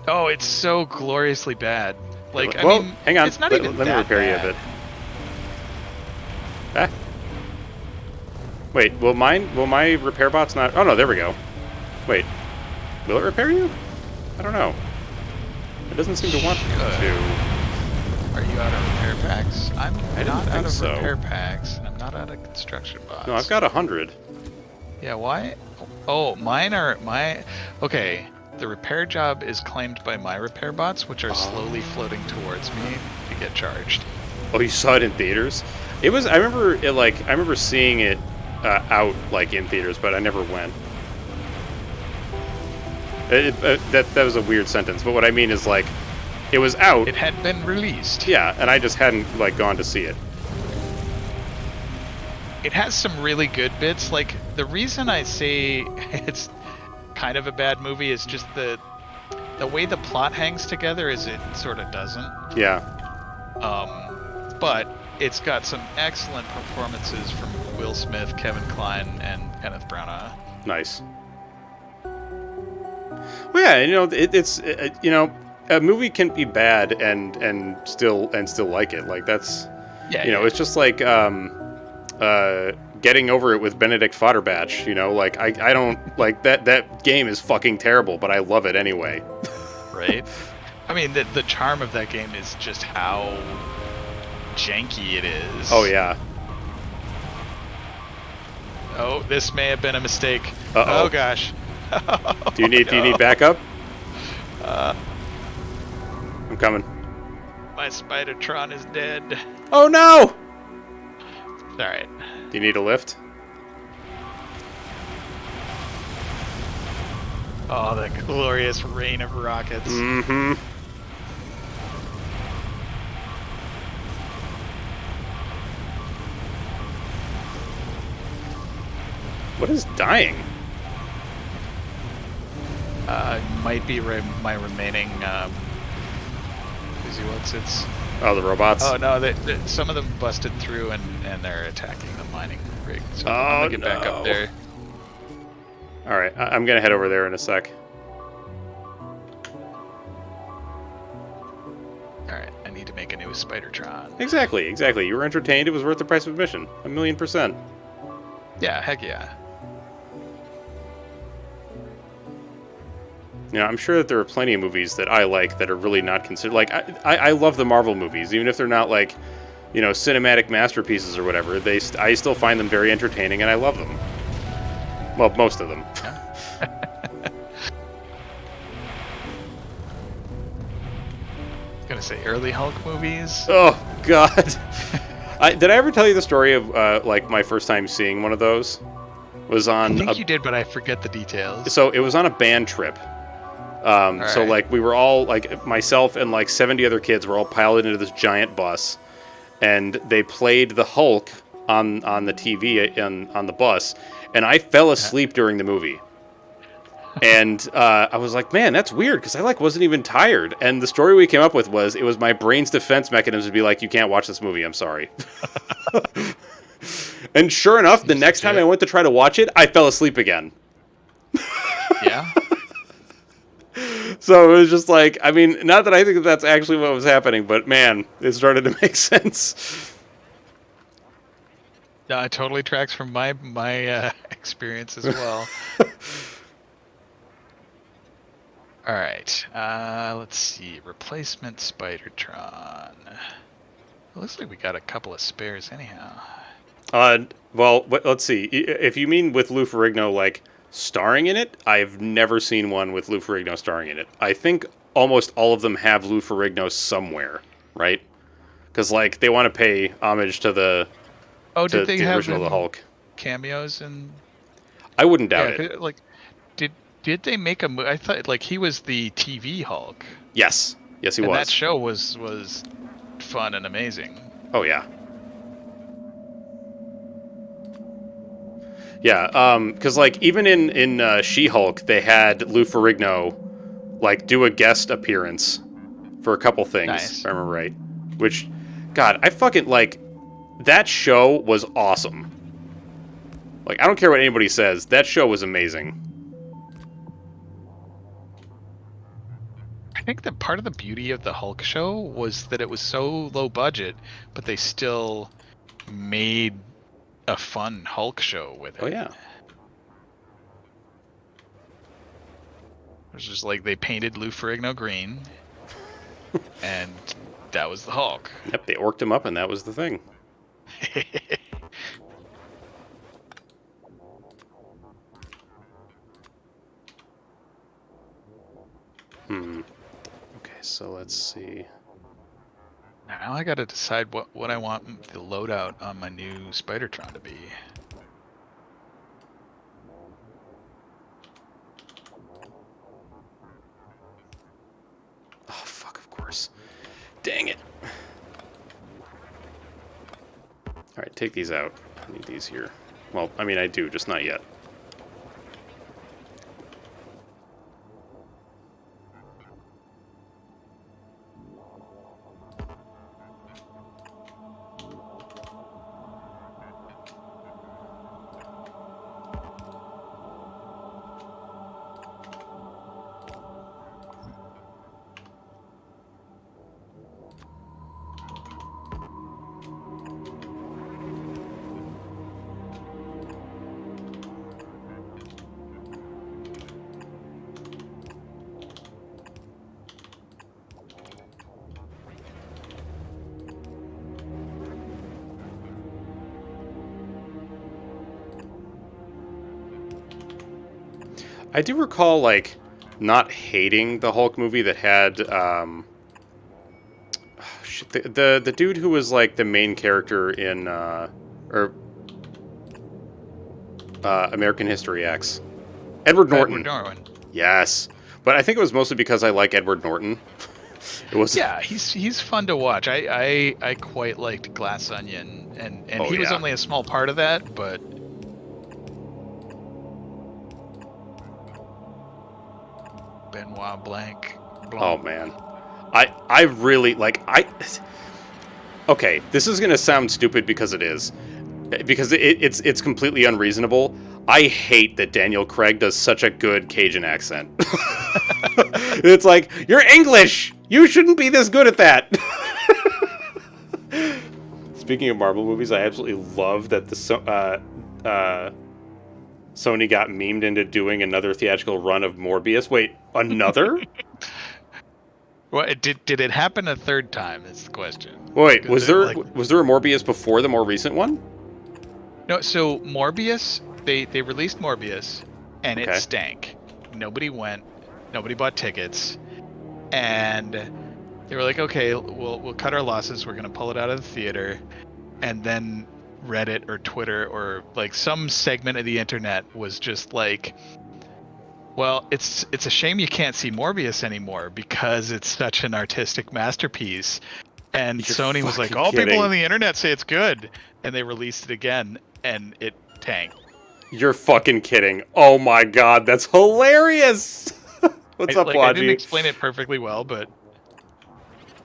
Oh, it's so gloriously bad. Like, I well, mean, hang on. it's not let even me that repair you a bad. bit. Ah. Wait, will my repair bots not? Oh no, there we go. Wait, will it repair you? I don't know. It doesn't seem to want to. Are you out of repair packs? I'm I not didn't out think of so. repair packs. And I'm not out of construction bots. No, I've got 100. Yeah, why? Oh, mine are my. Okay, the repair job is claimed by my repair bots, which are slowly floating towards me to get charged. Oh, you saw it in theaters? It was. I remember seeing it out like in theaters, but I never went. That was a weird sentence, but what I mean is like, it was out. It had been released. Yeah, and I just hadn't like gone to see it. It has some really good bits. Like, the reason I say it's kind of a bad movie is just the way the plot hangs together is it sort of doesn't. Yeah. But it's got some excellent performances from Will Smith, Kevin Kline, and Kenneth Branagh. Nice. Well, yeah, it's a movie can be bad and still like it. Like that's Yeah, it's just like getting over it with Benedict Fodderbatch. Like I don't like that game is fucking terrible, but I love it anyway. right. I mean, the charm of that game is just how janky it is. Oh yeah. Oh, this may have been a mistake. Uh-oh. Oh gosh. Do you need backup? I'm coming. My Spidertron is dead. Oh no! All right. Do you need a lift? Oh, the glorious rain of rockets. Mm-hmm. What is dying? Might be my remaining. What's its? Oh, the robots. Oh no, some of them busted through and they're attacking the mining rig. So I'm Oh, gonna get back no. up there. All right, I'm gonna head over there in a sec. All right, I need to make a new Spidertron. Exactly. You were entertained. It was worth the price of admission. 1,000,000%. Yeah, heck yeah. I'm sure that there are plenty of movies that I like that are really not considered. Like, I love the Marvel movies, even if they're not like, cinematic masterpieces or whatever. I still find them very entertaining, and I love them. Well, most of them. Gonna say early Hulk movies. Oh God! Did I ever tell you the story of like my first time seeing one of those? Was I on. think you did, but I forget the details. So it was on a band trip. So right. like we were all like myself and like 70 other kids were all piled into this giant bus, and they played the Hulk on the TV on the bus, and I fell asleep during the movie. And I was like, man, that's weird because I like wasn't even tired. And the story we came up with was it was my brain's defense mechanism to be like, you can't watch this movie. I'm sorry. And sure enough, the Seems next time I legit. went to try to watch it, I fell asleep again. Yeah. So it was just like, I mean, not that I think that that's actually what was happening, but man, it started to make sense. No, it totally tracks from my experience as well. All right. Let's see. Replacement Spidertron. It looks like we got a couple of spares anyhow. Well, let's see. If you mean with Lou Ferrigno, like, starring in it, I've never seen one with Lou Ferrigno starring in it. I think almost all of them have Lou Ferrigno somewhere, right? Because, like, they want to pay homage to the Oh, did to they the have original The him Hulk. cameos and I wouldn't doubt yeah, it. like did they make a I thought like he was the TV Hulk. Yes. Yes, he And that was. show was fun and amazing. Oh, yeah. Yeah, because, like, even in She-Hulk, they had Lou Ferrigno, like, do a guest appearance for a couple things, if Nice. I remember right. Which, God, I fucking, like, that show was awesome. Like, I don't care what anybody says, that show was amazing. I think that part of the beauty of the Hulk show was that it was so low budget, but they still made a fun Hulk show with it. Oh, yeah. It was just like they painted Lou Ferrigno green, and that was the Hulk. Yep, they orked him up, and that was the thing. Okay, so let's see. Now I gotta decide what I want the loadout on my new Spidertron to be. Oh, fuck, of course. Dang it. Alright, take these out. I need these here. Well, I mean, I do, just not yet. I do recall, like, not hating the Hulk movie that had, shit, the dude who was, like, the main character in, American History X. Edward Norton. Edward Norton. Yes. But I think it was mostly because I like Edward Norton. It was. Yeah, he's fun to watch. I quite liked Glass Onion, and Oh, he was yeah. only a small part of that, but Benoit Blanc. Oh, man. I really, like, okay, this is going to sound stupid because it is. Because it's completely unreasonable. I hate that Daniel Craig does such a good Cajun accent. It's like, you're English! You shouldn't be this good at that! Speaking of Marvel movies, I absolutely love that the Sony got memed into doing another theatrical run of Morbius. Wait, another? Well, did it happen a third time? Is the question. Wait, was there Like, was there a Morbius before the more recent one? no? So Morbius, they released Morbius, and Okay. it stank. Nobody went. Nobody bought tickets, and they were like, okay, we'll cut our losses. We're gonna pull it out of the theater, and then Reddit or Twitter or like some segment of the internet was just like, well, it's a shame you can't see Morbius anymore because it's such an artistic masterpiece. And You're Sony was like, fucking all kidding. people on the internet say it's good, and they released it again, and it tanked. You're fucking kidding. Oh my god, that's hilarious! What's up, I didn't Waji? explain it perfectly well, but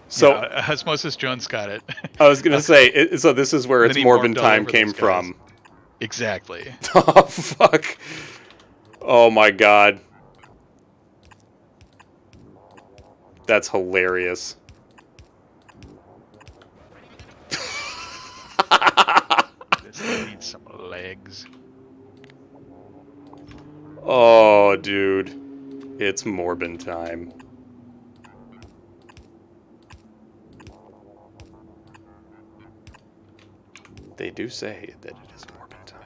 So, Osmosis Jones got it. I was gonna say, so this is where And its then he Morbin morphed all time over came those guys. from. Exactly. Oh, fuck. Oh my god. That's hilarious. This thing needs some legs. Oh, dude. It's Morbin time. They do say that it is Morbin time.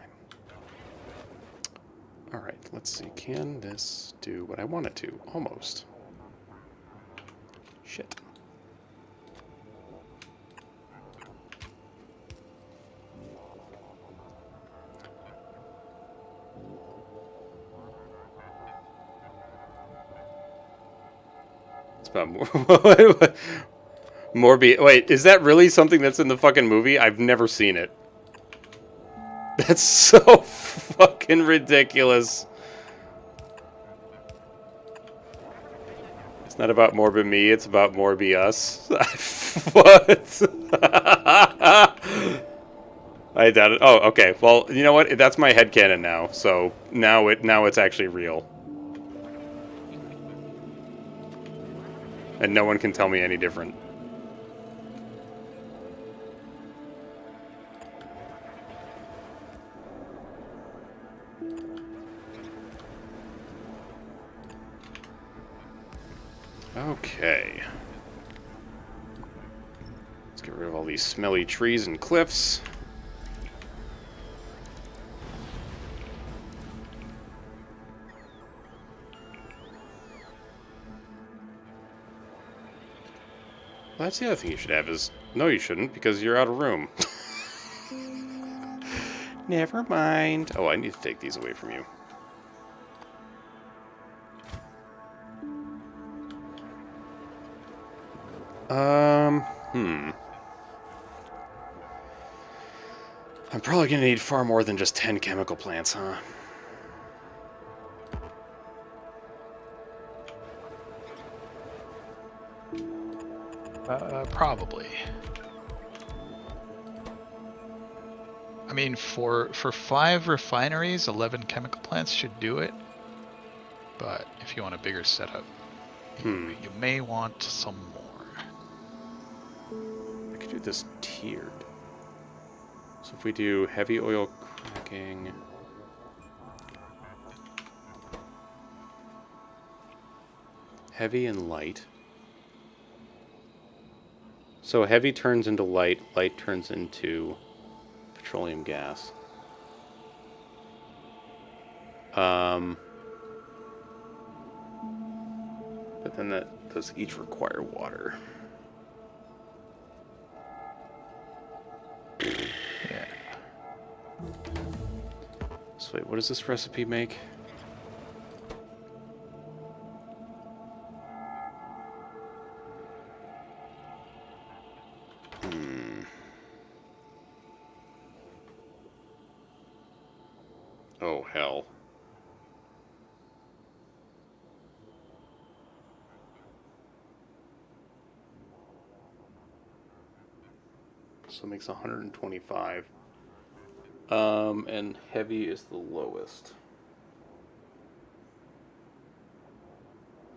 Alright, let's see. Can this do what I want it to? Almost. Shit. It's about Morbi. Wait, is that really something that's in the fucking movie? I've never seen it. That's so fucking ridiculous. It's not about Morbi me, it's about Morbi us. What? I doubt it. Oh, okay. Well, you know what? That's my headcanon now. So now it's actually real. And no one can tell me any different. Okay. Let's get rid of all these smelly trees and cliffs. Well, that's the other thing you should have is... No, you shouldn't, because you're out of room. Never mind. Oh, I need to take these away from you. I'm probably gonna need far more than just 10 chemical plants, huh? Probably. I mean, for 5 refineries, 11 chemical plants should do it. But if you want a bigger setup, you may want some more. I could do this tiered. So if we do heavy oil cracking... Heavy and light. So heavy turns into light, light turns into petroleum gas. But then that does each require water. Yeah. So wait, what does this recipe make? Oh, hell. So it makes 125. And heavy is the lowest.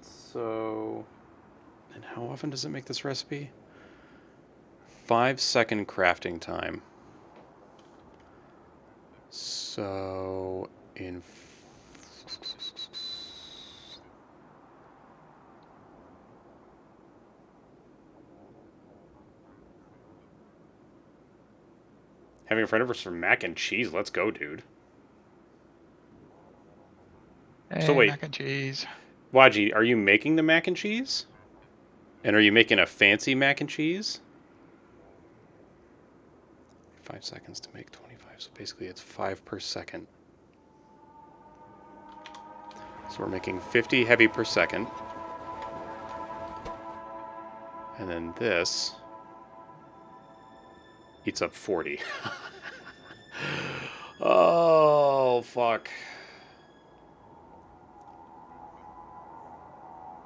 So... And how often does it make this recipe? 5-second crafting time. So... in... Having a friend over for mac and cheese. Let's go, dude. Hey, So wait. mac and cheese. Waji, are you making the mac and cheese? And are you making a fancy mac and cheese? 5 seconds to make 25. So basically it's 5 per second. So we're making 50 heavy per second. And then this eats up 40. Oh, fuck.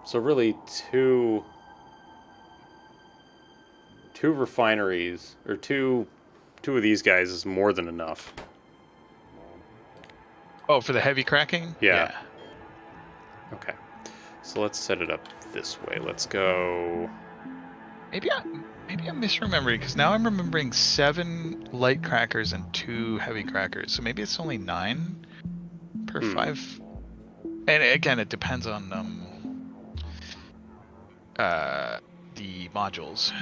So really two refineries, or two of these guys is more than enough. Oh, for the heavy cracking? Yeah. Okay. So let's set it up this way. Let's go... Maybe I'm misremembering because now I'm remembering 7 light crackers and 2 heavy crackers. So maybe it's only 9 per 5. And again, it depends on the modules.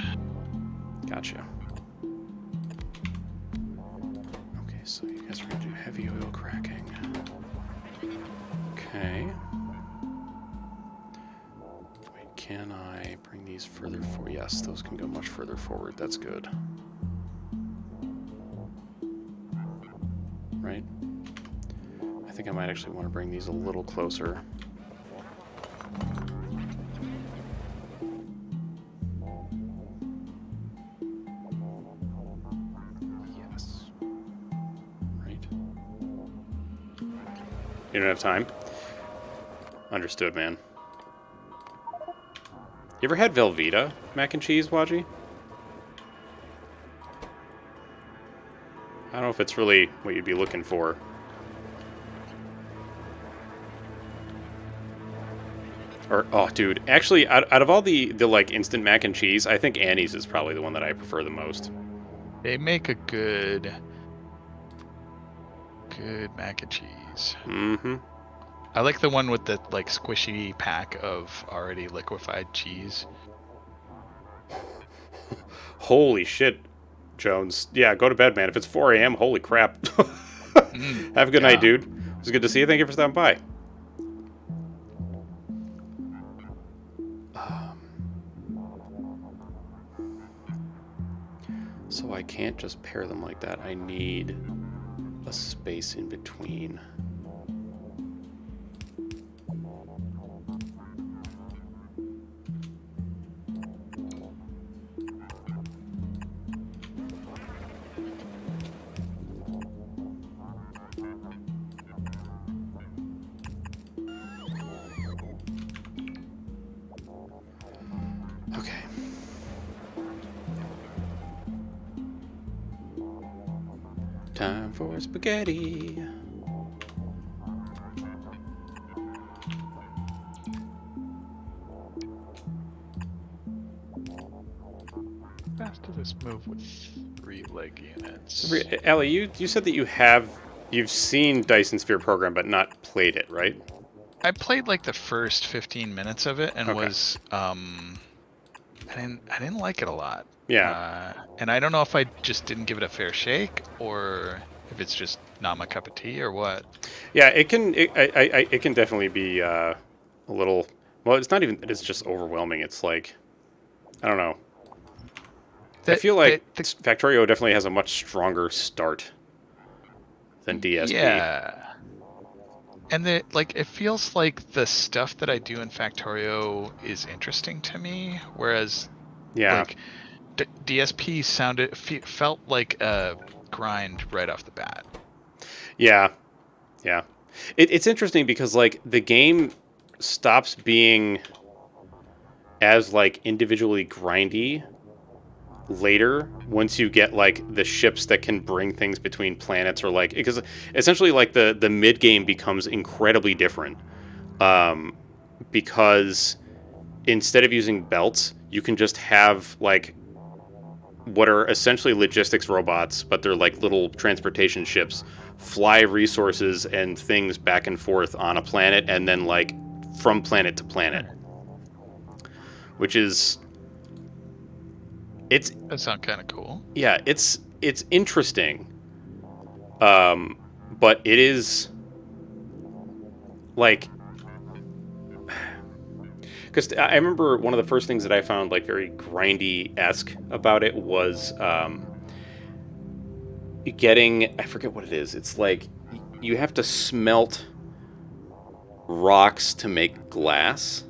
Gotcha. Okay, so you guys are going to do heavy oil cracking. Okay. Wait, can I bring these further forward? Yes, those can go much further forward. That's good. Right? I think I might actually want to bring these a little closer. Yes. Right. You don't have time? Understood, man. You ever had Velveeta mac and cheese, Waji? I don't know if it's really what you'd be looking for. Or, oh, dude, actually, out of all the like instant mac and cheese, I think Annie's is probably the one that I prefer the most. They make a good mac and cheese. Mm-hmm. I like the one with the like squishy pack of already liquefied cheese. Holy shit, Jones. Yeah, go to bed, man. If it's 4 a.m., holy crap. Have a good night, dude. It was good to see you. Thank you for stopping by. So I can't just pair them like that. I need a space in between. Okay. Time for spaghetti. Fast does this move with 3 leg units? Ellie, you said that you've seen Dyson Sphere program but not played it, right? I played like the first 15 minutes of it and Okay. was I didn't like it a lot. Yeah. And I don't know if I just didn't give it a fair shake or if it's just not my cup of tea or what. Yeah, it can definitely be a little. Well, it's not even. It's just overwhelming. It's like, I don't know. I feel like Factorio definitely has a much stronger start than DSP. Yeah. And it feels like the stuff that I do in Factorio is interesting to me, whereas Yeah. like DSP felt like a grind right off the bat. Yeah. Yeah. It's interesting because like the game stops being as like individually grindy later once you get like the ships that can bring things between planets, or like, because essentially like the mid game becomes incredibly different, because instead of using belts you can just have like what are essentially logistics robots, but they're like little transportation ships, fly resources and things back and forth on a planet, and then like from planet to planet, which is That sounds kind of cool. yeah, it's interesting, but it is like, because I remember one of the first things that I found like very grindy-esque about it was getting, I forget what it is. It's like you have to smelt rocks to make glass,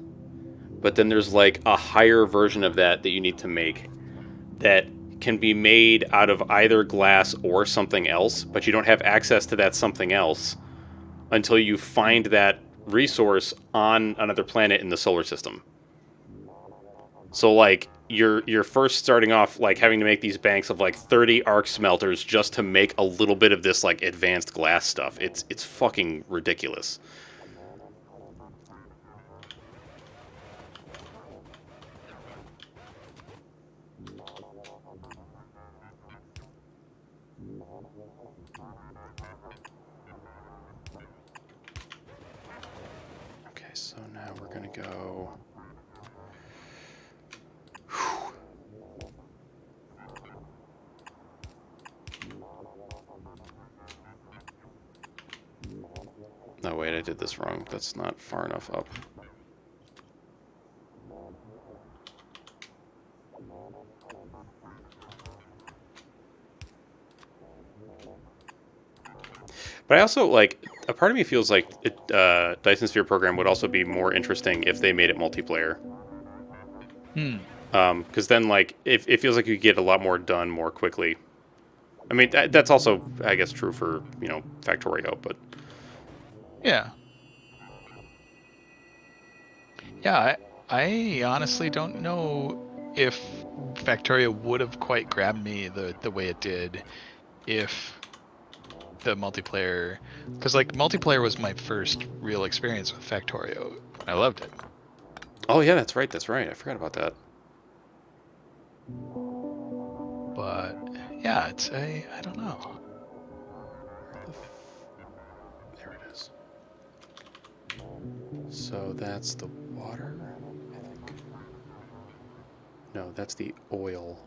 but then there's like a higher version of that you need to make that can be made out of either glass or something else, but you don't have access to that something else until you find that resource on another planet in the solar system. So like you're first starting off like having to make these banks of like 30 arc smelters just to make a little bit of this like advanced glass stuff. It's fucking ridiculous. Okay, so now we're gonna go. No, wait, I did this wrong. That's not far enough up. But I also, like, a part of me feels like Dyson Sphere program would also be more interesting if they made it multiplayer. Because then, like, it feels like you could get a lot more done more quickly. I mean, that's also, I guess, true for, you know, Factorio, but... Yeah. Yeah, I honestly don't know if Factorio would have quite grabbed me the way it did if the multiplayer, because like multiplayer was my first real experience with Factorio. I loved it. Oh, yeah, that's right, that's right. I forgot about that. But yeah, I don't know. There it is. So that's the water, I think. No, that's the oil.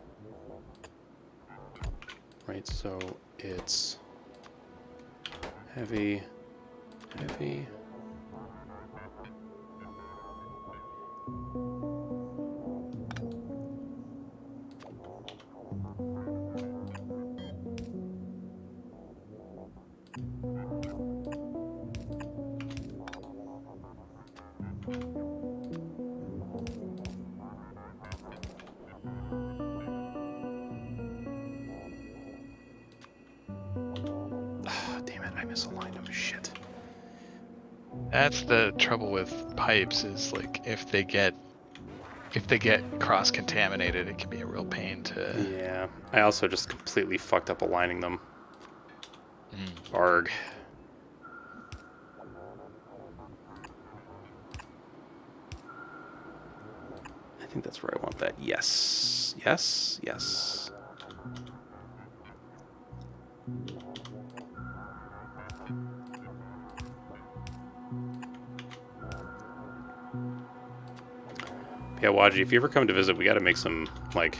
Right, so it's heavy, heavy. Ah, damn it, I misaligned them. Shit. That's the trouble with pipes is like if they get cross contaminated, it can be a real pain to. Yeah, I also just completely fucked up aligning them. Arg. I think that's where I want that. Yes. Yes. Yes. Yeah, Waji, if you ever come to visit, we got to make some, like,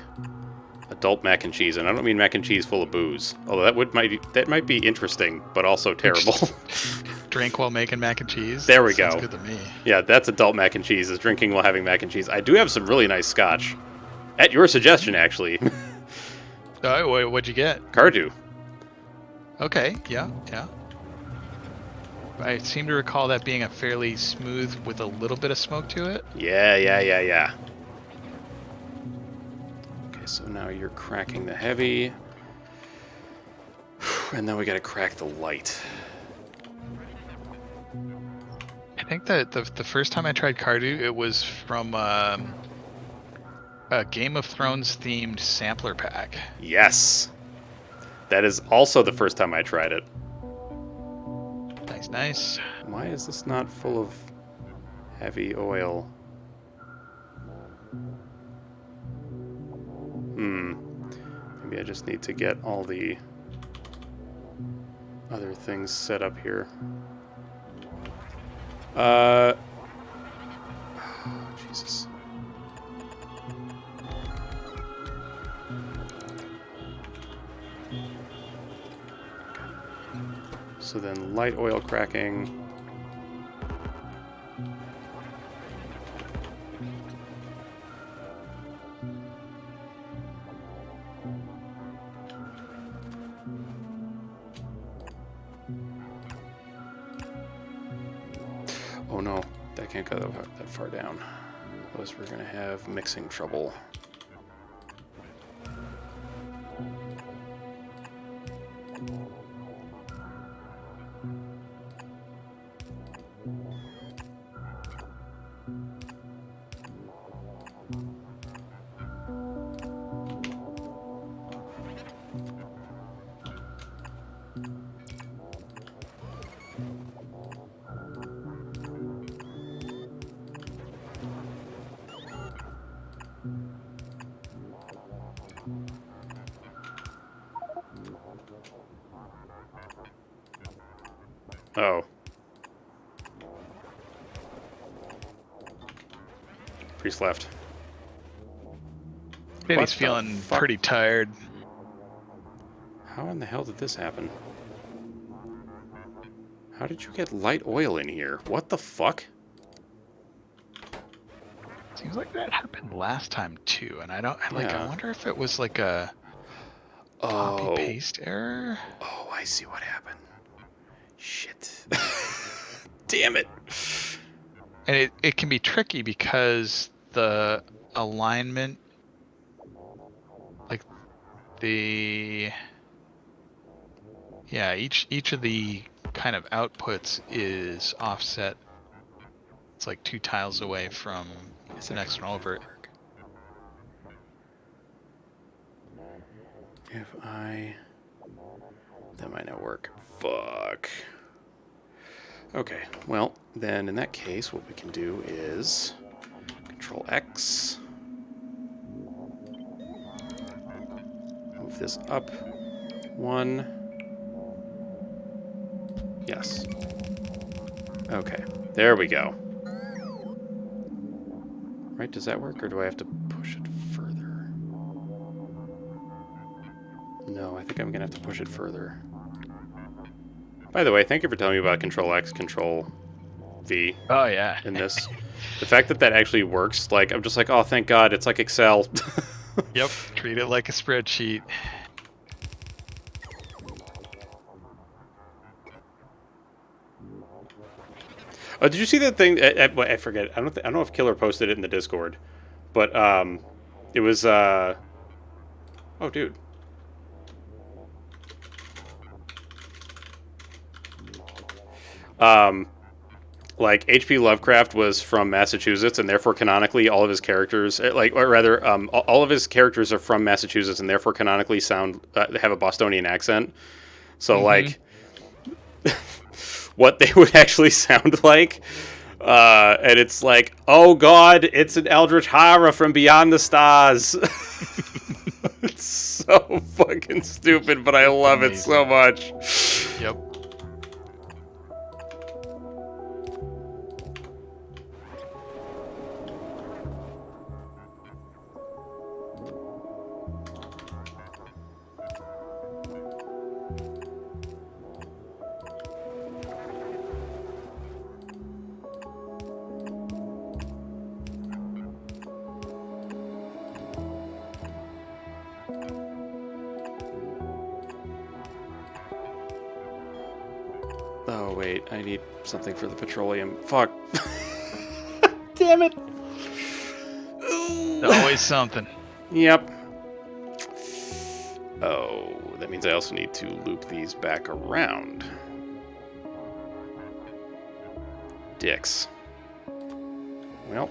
adult mac and cheese. And I don't mean mac and cheese full of booze. Although that might be interesting, but also terrible. Drink while making mac and cheese. There we Sounds go. good to me. Yeah, that's adult mac and cheese, is drinking while having mac and cheese. I do have some really nice scotch. At your suggestion, actually. Oh, what'd you get? Cardew. Okay, yeah. I seem to recall that being a fairly smooth with a little bit of smoke to it. Yeah. Okay, so now you're cracking the heavy. And then we gotta crack the light. I think that the first time I tried Cardew, it was from a Game of Thrones themed sampler pack. Yes. That is also the first time I tried it. Nice. Why is this not full of heavy oil? Maybe I just need to get all the other things set up here. Jesus. So then light oil cracking. Oh no, that can't go that far down. Otherwise we're gonna have mixing trouble. Oh. Priest left. And What he's the feeling fuck? pretty tired. How in the hell did this happen? How did you get light oil in here? What the fuck? Seems like that happened last time too, and I Yeah. wonder if it was like a copy Oh. paste error. Oh, I see what happened. Shit. Damn it. And it can be tricky because the alignment, like the yeah, each of the kind of outputs is offset. It's like 2 tiles away from Is the that next gonna one over. work? If I... That might not work. Fuck. Okay, well, then in that case, what we can do is Control X. Move this up 1. Yes. Okay, there we go. Right, does that work, or do I have to push it further? No, I think I'm gonna have to push it further. By the way, thank you for telling me about Control X, Control V Oh yeah. in this. The fact that that actually works, like, I'm just like, oh, thank God, it's like Excel. Yep. Treat it like a spreadsheet. Oh, did you see that thing? I forget. I don't know if Killer posted it in the Discord, but it was. Oh, dude. Like H.P. Lovecraft was from Massachusetts, and therefore canonically all of his characters, or rather, all of his characters are from Massachusetts, and therefore canonically have a Bostonian accent. So like, what they would actually sound like. And it's like, oh God, it's an Eldritch Horror from Beyond the Stars. It's so fucking stupid, but I love it so much. Yep. Oh wait, I need something for the petroleum. Fuck. Damn it. Always something. Yep. Oh, that means I also need to loop these back around. Dicks. Well.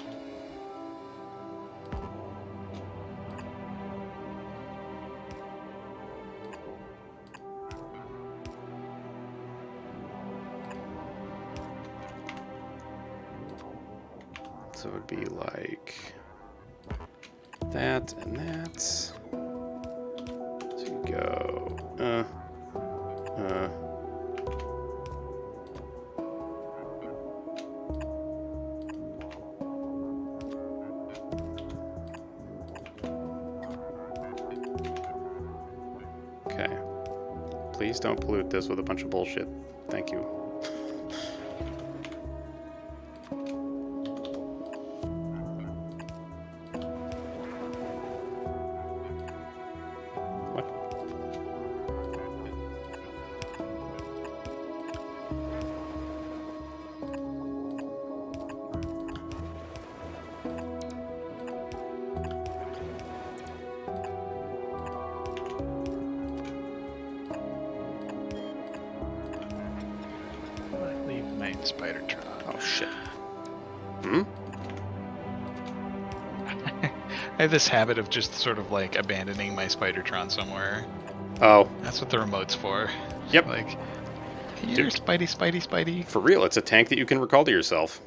So it would be like that and that. So you go, Okay. Please don't pollute this with a bunch of bullshit. Thank you. What? Leave my spider trap. Oh shit. Hmm? I have this habit of just sort of like abandoning my Spidertron somewhere. Oh, That's what the remote's for. Yep. Like, here, Dude. Spidey, Spidey, Spidey. for real, it's a tank that you can recall to yourself.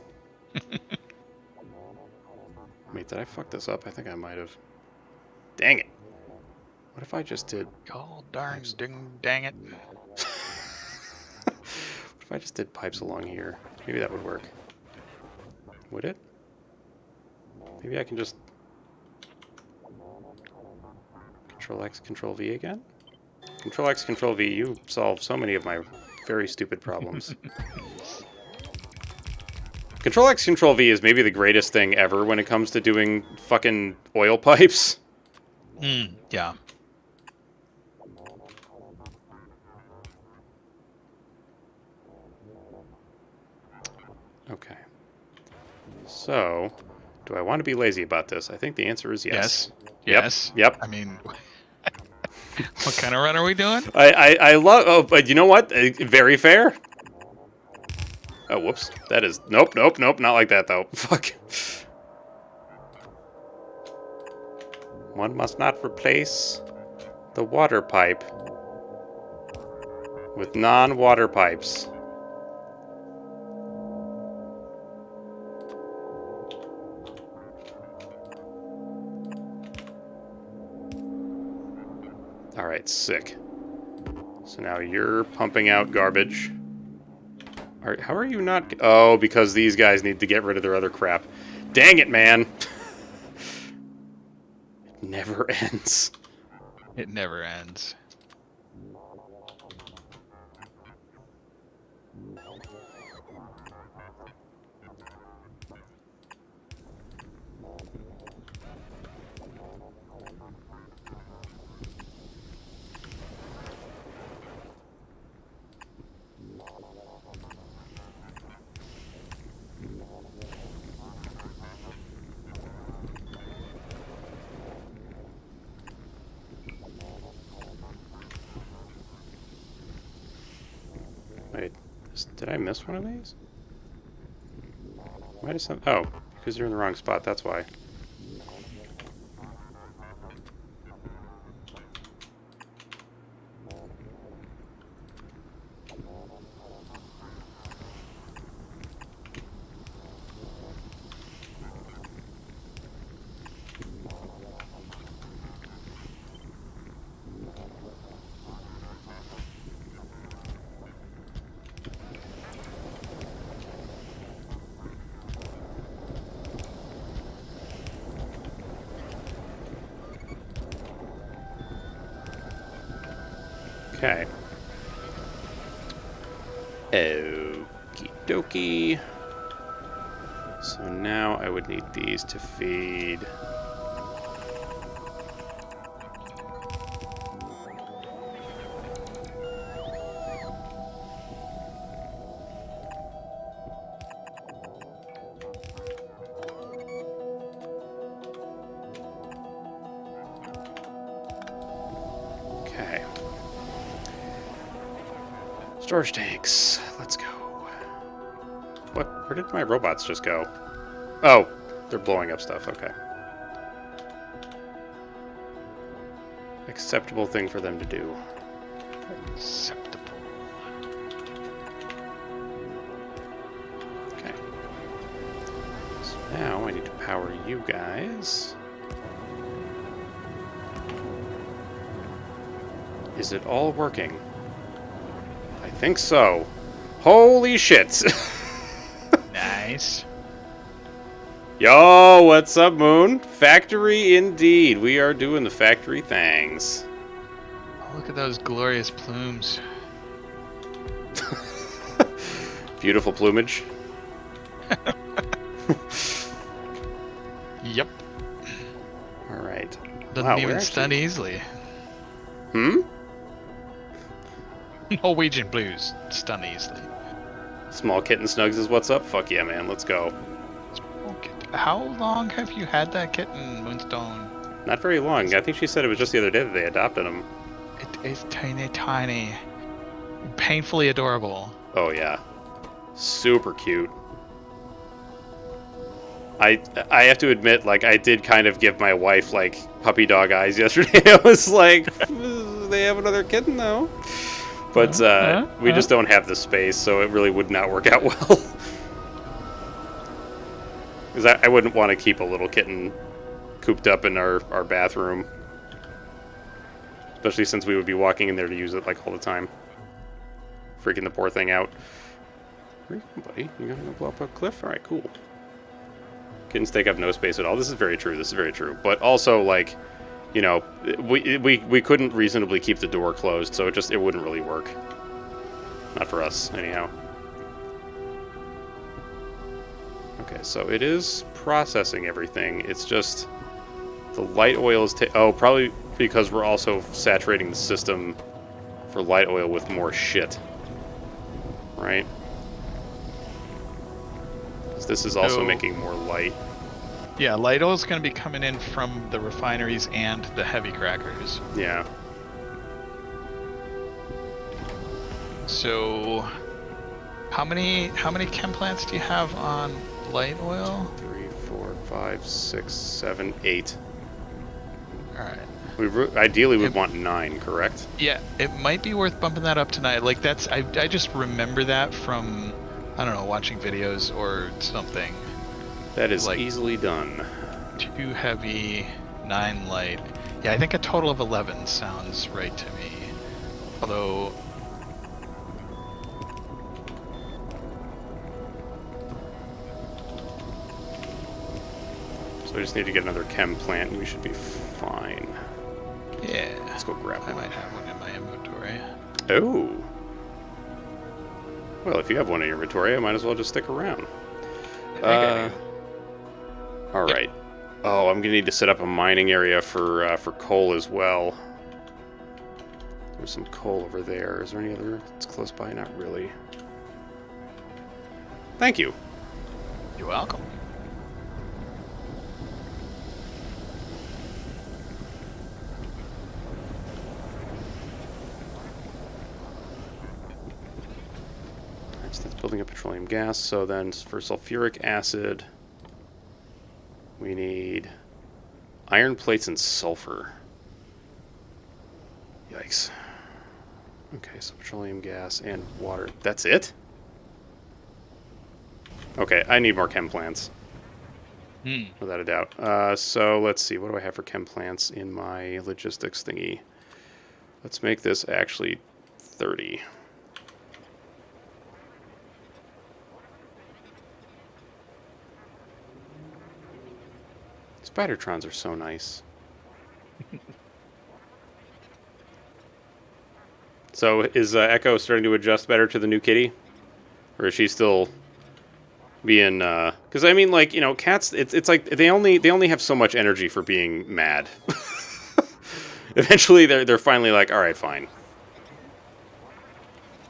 Wait, did I fuck this up? I think I might have. Dang it. What if I just did... God darn dang it. What if I just did pipes along here? Maybe that would work. Would it? Maybe I can just... Control X, Control V again? Control X, Control V, you solve so many of my very stupid problems. Control X, Control V is maybe the greatest thing ever when it comes to doing fucking oil pipes. Yeah. Okay. So, do I want to be lazy about this? I think the answer is yes. Yes. Yep. I mean, what kind of run are we doing? I love... Oh, but you know what? Very fair. Oh, whoops. That is... Nope, nope, nope. Not like that, though. Fuck. One must not replace the water pipe with non-water pipes. Alright, sick. So now you're pumping out garbage. How are you not... Oh, because these guys need to get rid of their other crap. Dang it, man! It never ends. It never ends. Wait, did I miss one of these? Why does some... Oh, because you're in the wrong spot, that's why. Okay. Okie dokie. So now I would need these to feed... Okay. Storage tanks. Let's go. What? Where did my robots just go? Oh, they're blowing up stuff. Okay. Acceptable thing for them to do. Acceptable. Okay. So now I need to power you guys. Is it all working? I think so. Holy shit! Nice. Yo, what's up, Moon? Factory indeed. We are doing the factory things. Oh, look at those glorious plumes. Beautiful plumage. Yep. Alright. Doesn't even stun easily. Hmm? Norwegian blues stun easily. Small Kitten Snugs is what's up? Fuck yeah, man. Let's go. Okay. How long have you had that kitten, Moonstone? Not very long. I think she said it was just the other day that they adopted him. It is tiny, tiny. Painfully adorable. Oh, yeah. Super cute. I have to admit, like, I did kind of give my wife, like, puppy dog eyes yesterday. I was like, they have another kitten, though. But we just don't have the space, so it really would not work out well. Because I wouldn't want to keep a little kitten cooped up in our bathroom. Especially since we would be walking in there to use it, like, all the time. Freaking the poor thing out. Where you going, buddy? You gonna go blow up a cliff? Alright, cool. Kittens take up no space at all. This is very true. This is very true. But also, like, you know, we couldn't reasonably keep the door closed, so it wouldn't really work. Not for us, anyhow. Okay, so it is processing everything. It's just the light oil is probably because we're also saturating the system for light oil with more shit. Right? Because this is also making more light. Yeah, light oil is going to be coming in from the refineries and the heavy crackers. Yeah. So, how many chem plants do you have on light oil? 3, 4, 5, 6, 7, 8. All right. Ideally, we'd want 9, correct? Yeah, it might be worth bumping that up tonight. Like I just remember that from, I don't know, watching videos or something. That is like, easily done. 2 heavy, 9 light. Yeah, I think a total of 11 sounds right to me. Although, So we just need to get another chem plant and we should be fine. yeah. Let's go grab I one. might have one in my inventory. Oh. Well, if you have one in your inventory, I might as well just stick around. I think I do. All right. Oh, I'm gonna need to set up a mining area for coal as well. There's some coal over there. Is there any other that's close by? Not really. Thank you. You're welcome. Alright, so that's building up petroleum gas. So then for sulfuric acid, we need iron plates and sulfur. Yikes. Okay, so petroleum gas and water. That's it? Okay, I need more chem plants. Without a doubt. So let's see. What do I have for chem plants in my logistics thingy? Let's make this actually 30. Spidertrons are so nice. So is Echo starting to adjust better to the new kitty? Or is she still being because I mean, like, you know, cats, it's like they only have so much energy for being mad. Eventually they're finally like, all right, fine.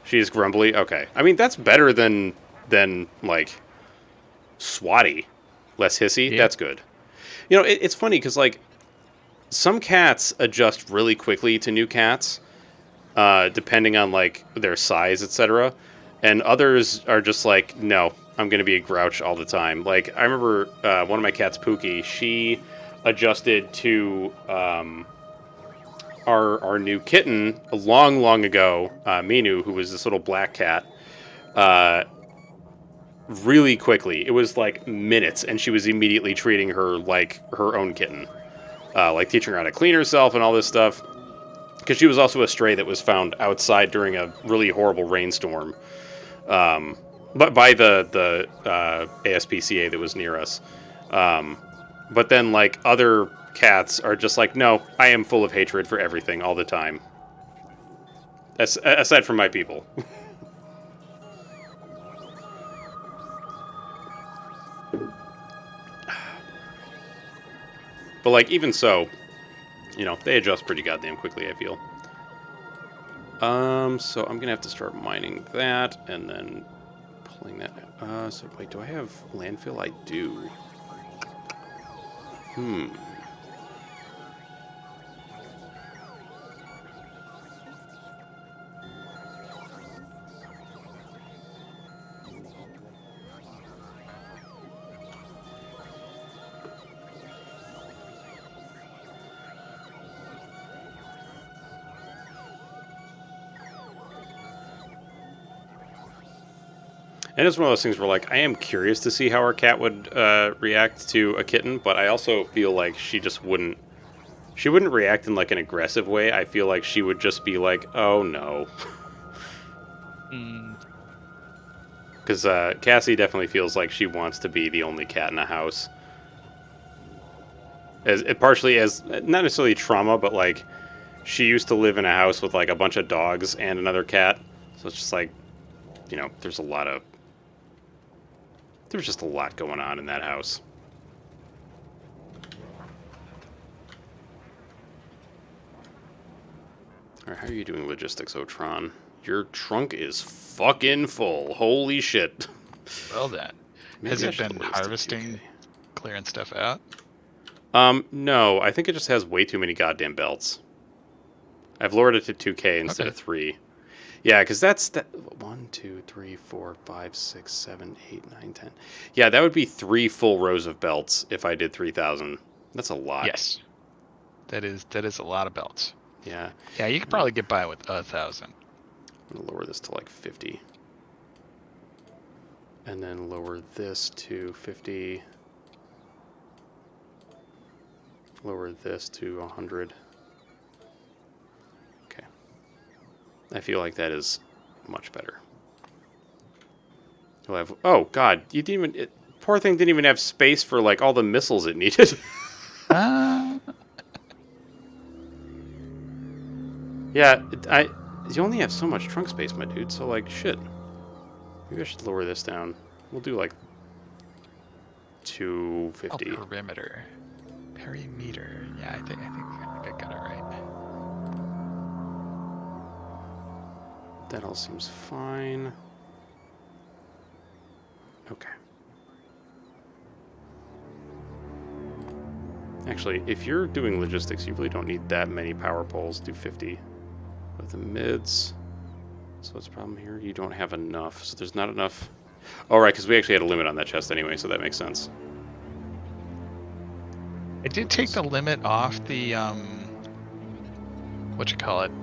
She's grumbly. Okay. I mean, that's better than like swatty, less hissy. Yeah. That's good. You know, it's funny because, like, some cats adjust really quickly to new cats, depending on, like, their size, etc. And others are just like, no, I'm going to be a grouch all the time. Like, I remember one of my cats, Pookie, she adjusted to our new kitten long ago, Minu, who was this little black cat, really quickly. It was like minutes, and she was immediately treating her like her own kitten. Like teaching her how to clean herself and all this stuff. Because she was also a stray that was found outside during a really horrible rainstorm. But by the ASPCA that was near us. But then, like, other cats are just like, no, I am full of hatred for everything all the time. Aside from my people. But, like, even so, you know, they adjust pretty goddamn quickly, I feel. So I'm gonna have to start mining that, and then pulling that. So wait, do I have landfill? I do. And it's one of those things where, like, I am curious to see how our cat would react to a kitten, but I also feel like she just wouldn't. She wouldn't react in, like, an aggressive way. I feel like she would just be like, oh, no. Mm, Because Cassie definitely feels like she wants to be the only cat in the house. Partially as, not necessarily trauma, but, like, she used to live in a house with, like, a bunch of dogs and another cat. So it's just like, you know, there's just a lot going on in that house. Alright, how are you doing logistics, Otron? Your trunk is fucking full. Holy shit. well then. Maybe Has I it should been lower this to harvesting, 2K. clearing stuff out? No, I think it just has way too many goddamn belts. I've lowered it to 2K instead Okay. of 3. Yeah, because that's 1, 2, 3, 4, 5, 6, 7, 8, 9, 10. Yeah, that would be 3 full rows of belts if I did 3,000. That's a lot. Yes. That is a lot of belts. Yeah. Yeah, you could probably get by with 1,000. I'm going to lower this to like 50. And then lower this to 50. Lower this to 100. Okay. I feel like that is much better. You'll have, oh, God. You didn't even... poor thing didn't even have space for, like, all the missiles it needed. Yeah, you only have so much trunk space, my dude, so, like, shit. Maybe I should lower this down. We'll do, like, 250. Perimeter. Perimeter. Yeah, I think I got it right. That all seems fine. Okay. Actually, if you're doing logistics, you really don't need that many power poles. Do 50. With the mids. So what's the problem here? You don't have enough. So there's not enough. Oh, right, because we actually had a limit on that chest anyway, so that makes sense. I did take the limit off the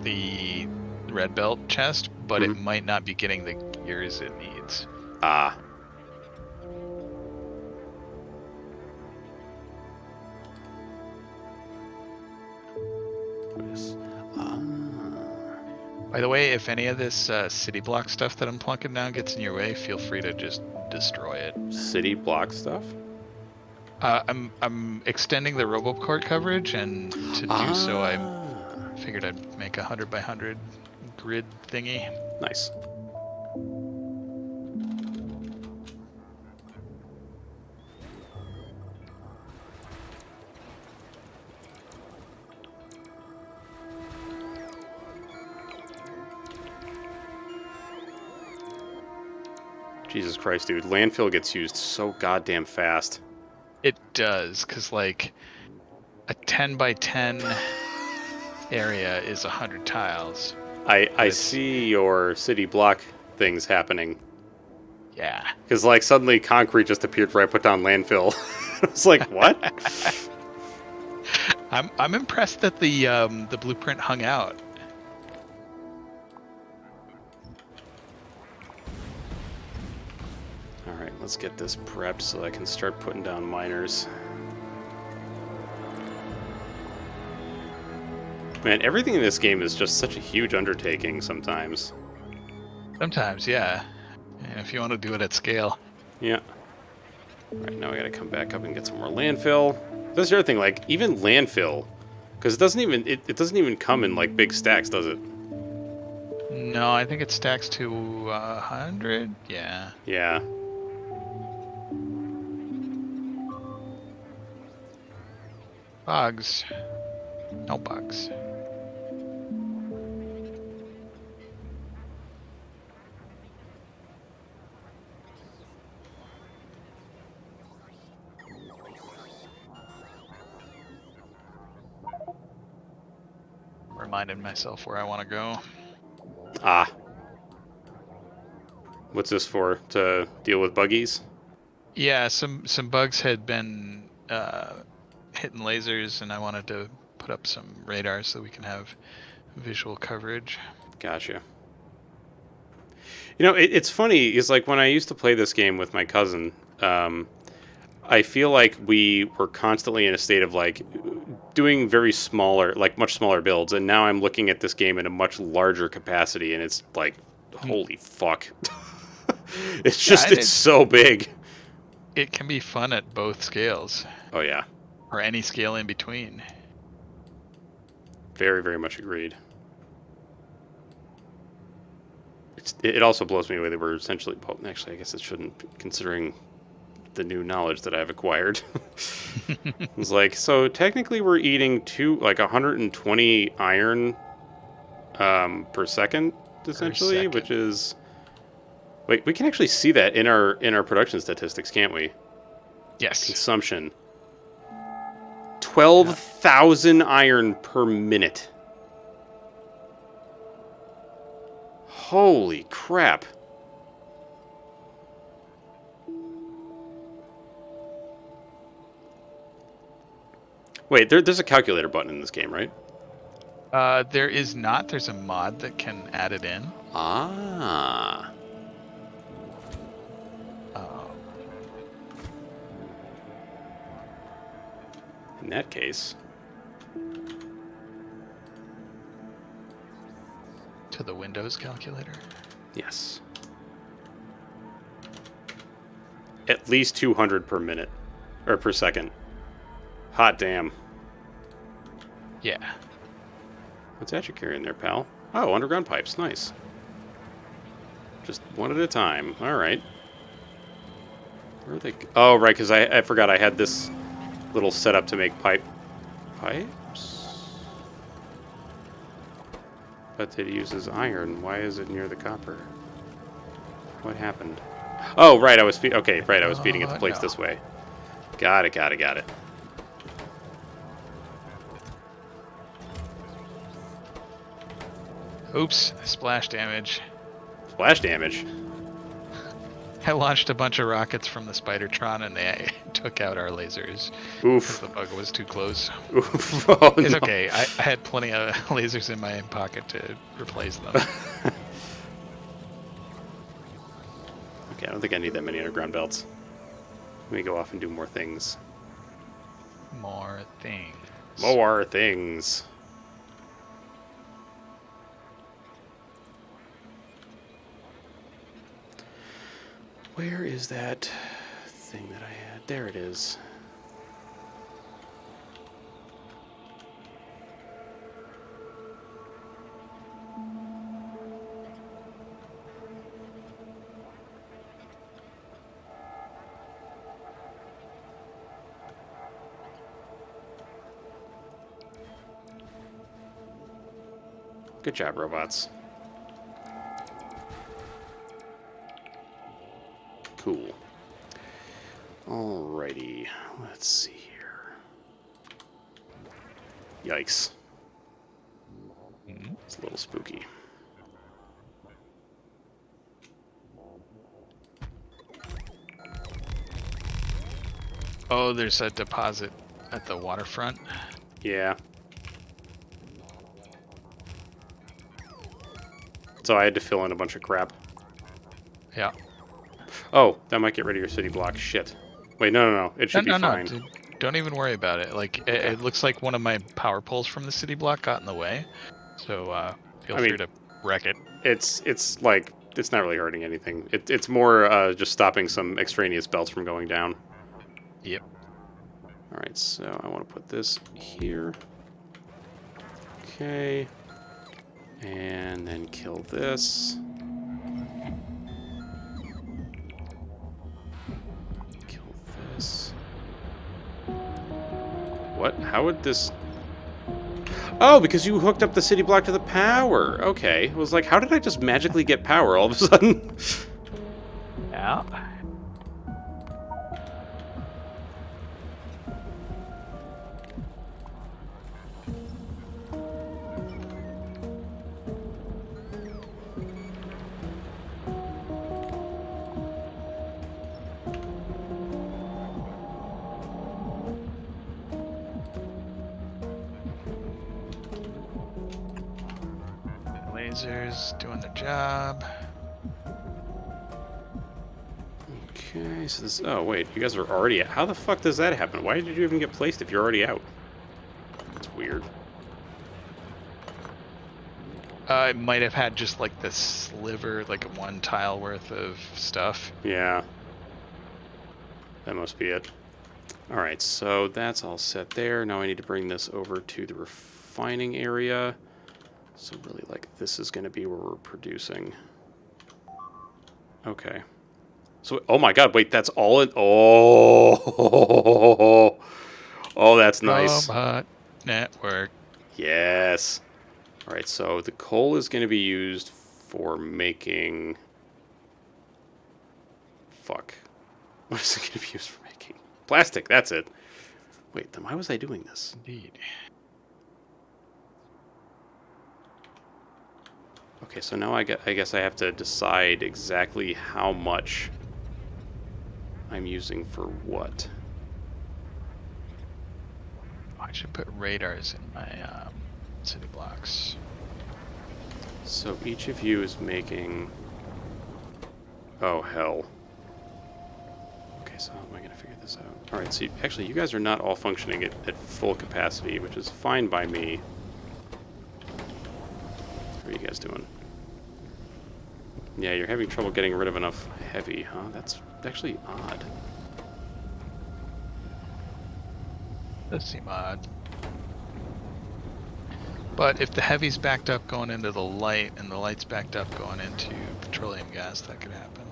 the red belt chest, but it might not be getting the gears it needs. Ah. By the way, if any of this city block stuff that I'm plunking down gets in your way, feel free to just destroy it. City block stuff? I'm extending the RoboCort coverage, and to do so, I figured I'd make a 100 by 100 grid thingy. Nice. Jesus Christ, dude. Landfill gets used so goddamn fast. It does, because, like, a 10 by 10 area is 100 tiles. I see your city block things happening. Yeah. Because, like, suddenly concrete just appeared where I put down landfill. I was like, what? I'm impressed that the blueprint hung out. Alright, let's get this prepped so I can start putting down miners. Man, everything in this game is just such a huge undertaking sometimes. Sometimes, yeah. And if you want to do it at scale. Yeah. Alright, now I gotta come back up and get some more landfill. That's the other thing, like, even landfill, because it doesn't even come in, like, big stacks, does it? No, I think it stacks to 100. Yeah. Yeah. Bugs. No bugs. Reminded myself where I want to go. Ah. What's this for? To deal with buggies? Yeah, some bugs had been hitting lasers, and I wanted to put up some radar so we can have visual coverage. Gotcha. You know, it's funny. Is like when I used to play this game with my cousin. I feel like we were constantly in a state of like doing very smaller, like much smaller builds, and now I'm looking at this game in a much larger capacity, and it's like, holy fuck! It's Yeah, just and it's so big. it can be fun at both scales, Oh yeah, or any scale in between. very very much agreed. It also blows me away that we're essentially. Well, actually, I guess it shouldn't, considering the new knowledge that I've acquired. It's like, so technically we're eating 120 iron per second, essentially, second. which is. Wait, we can actually see that in our production statistics, can't we? Yes. Consumption. 12,000 iron per minute. Holy crap. Wait, there's a calculator button in this game, right? There is not. There's a mod that can add it in. Ah. Um, In that case. to the Windows calculator. Yes. At least 200 per minute. Or per second. Hot damn. Yeah. What's that you're carrying there, pal? Oh, underground pipes. Nice. Just one at a time. All right. Where are they? Oh, right, because I forgot I had this little setup to make pipes? But it uses iron. Why is it near the copper? What happened? Oh, right, I was feeding it the plates No. this way. Got it. Oops, splash damage. Splash damage. I launched a bunch of rockets from the Spidertron and they took out our lasers because Oof. the bug was too close. Oof. Oh, It's no. okay. I had plenty of lasers in my pocket to replace them. Okay, I don't think I need that many underground belts. Let me go off and do more things. More things. More things. Where is that thing that I had? There it is. Good job, robots. Cool. Alrighty, let's see here. Yikes. It's a little spooky. Oh, there's a deposit at the waterfront. Yeah. So I had to fill in a bunch of crap. Yeah. Oh, that might get rid of your city block. Shit. Wait, no. It should be fine. Dude, don't even worry about it. Like, it looks like one of my power poles from the city block got in the way. So, feel free to wreck it. It's like, it's not really hurting anything. It's more just stopping some extraneous belts from going down. Yep. Alright, so I want to put this here. Okay. And then kill this. Kill this. What? How would this... Oh, because you hooked up the city block to the power. Okay. It was like, how did I just magically get power all of a sudden? Yeah. Lasers doing their job. Okay, so this... Oh, wait. You guys are already... How the fuck does that happen? Why did you even get placed if you're already out? That's weird. It might have had just like this sliver, like a 1 tile worth of stuff. Yeah. That must be it. Alright, so that's all set there. Now I need to bring this over to the refining area. So really, like, this is going to be where we're producing. Okay. So, oh my god, wait, that's all in... Oh! Oh, that's nice. Robot network. Yes. Alright, so the coal is going to be used for making... Fuck. What is it going to be used for making? Plastic, that's it. Wait, then why was I doing this? Indeed. Okay, so now I guess I have to decide exactly how much I'm using for what. I should put radars in my city blocks. So each of you is making... Oh, hell. Okay, so how am I going to figure this out? Alright, so actually you guys are not all functioning at full capacity, which is fine by me. How are you guys doing? Yeah, you're having trouble getting rid of enough heavy, huh? That's actually odd. Does seem odd. But if the heavy's backed up going into the light and the light's backed up going into petroleum gas, that could happen.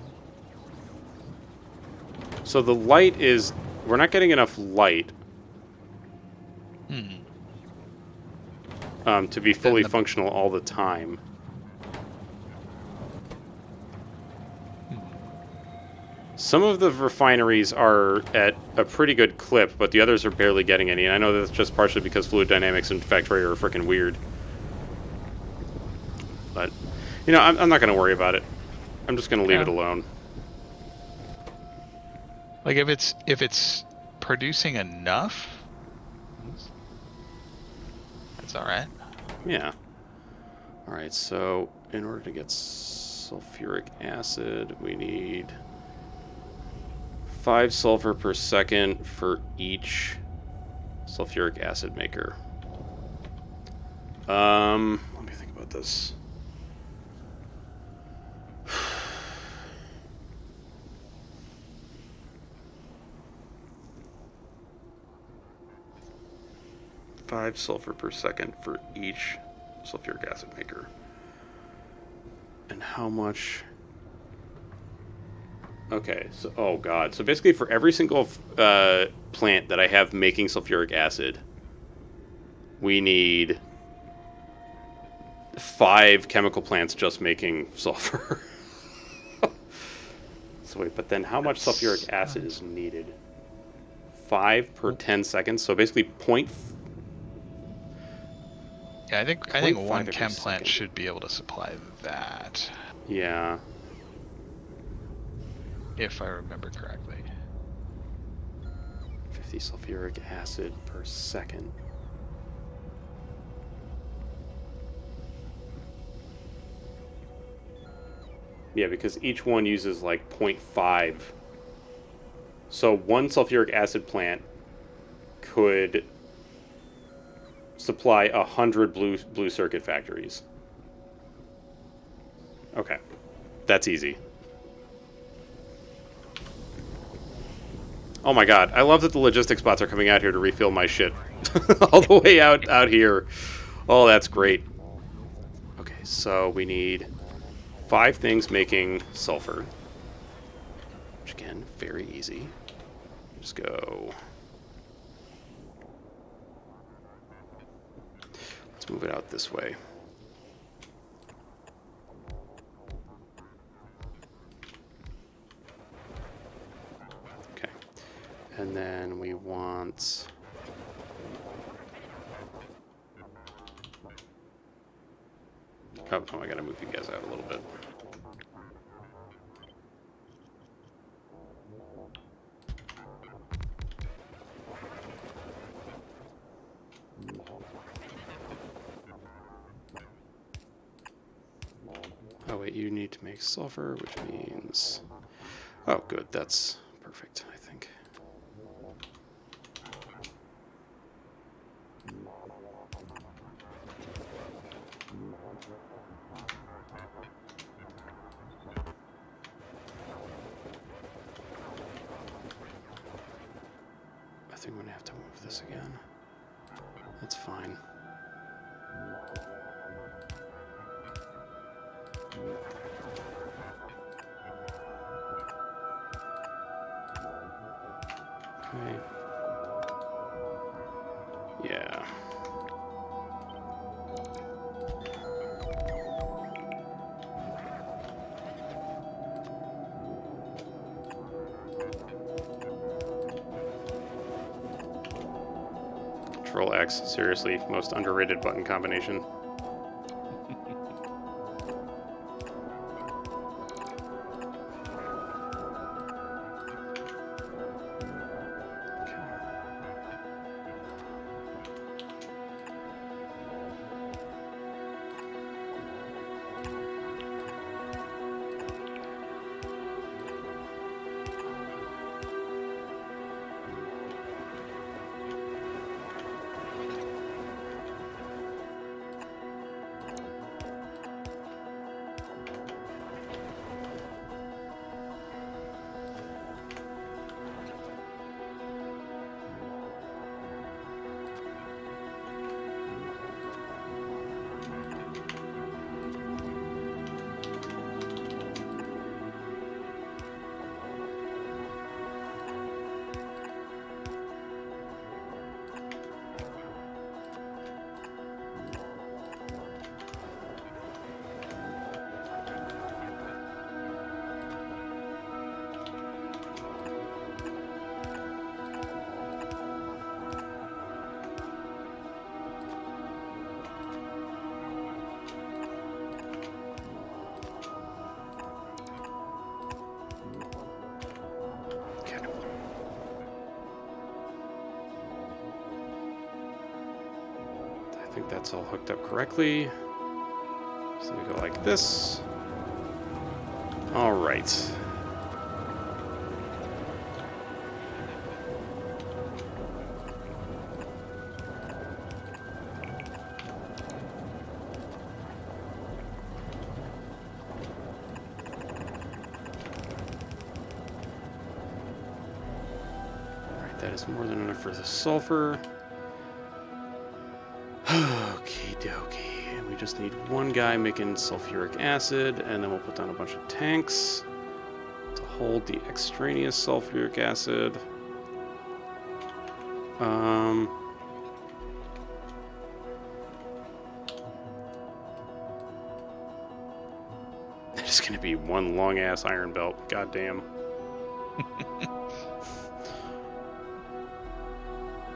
So the light is... We're not getting enough light to be fully functional all the time. Some of the refineries are at a pretty good clip, but the others are barely getting any. And I know that's just partially because fluid dynamics and Factorio are freaking weird. But, you know, I'm not going to worry about it. I'm just going to leave it alone. Like if it's producing enough, that's all right. Yeah. All right, so in order to get sulfuric acid, we need 5 sulfur per second for each sulfuric acid maker. Let me think about this. Five sulfur per second for each sulfuric acid maker. And how much... Okay, so, oh god. So basically for every single plant that I have making sulfuric acid, we need 5 chemical plants just making sulfur. So wait, but then how much sulfuric acid is needed? 5 per 10 seconds, so basically point... Yeah, I think 0.5 one every chem plant second. should be able to supply that, Yeah. if I remember correctly. 50 sulfuric acid per second. Yeah, because each one uses like 0.5. So one sulfuric acid plant could supply 100 blue circuit factories. Okay. That's easy. Oh my god, I love that the logistics bots are coming out here to refill my shit. All the way out here. Oh, that's great. Okay, so we need 5 things making sulfur. Which again, very easy. Just go. Let's move it out this way. Okay. And then we want... Oh, no, I gotta move you guys out a little bit. Oh wait, you need to make sulfur, which means... Oh, good. That's perfect, I think. I think I'm going to have to move this again. That's fine. Okay. Yeah. Control X, seriously, most underrated button combination. I think that's all hooked up correctly. So we go like this. All right. All right, that is more than enough for the sulfur. Okie dokie. And we just need one guy making sulfuric acid, and then we'll put down a bunch of tanks to hold the extraneous sulfuric acid. It's gonna be one long ass iron belt. Goddamn.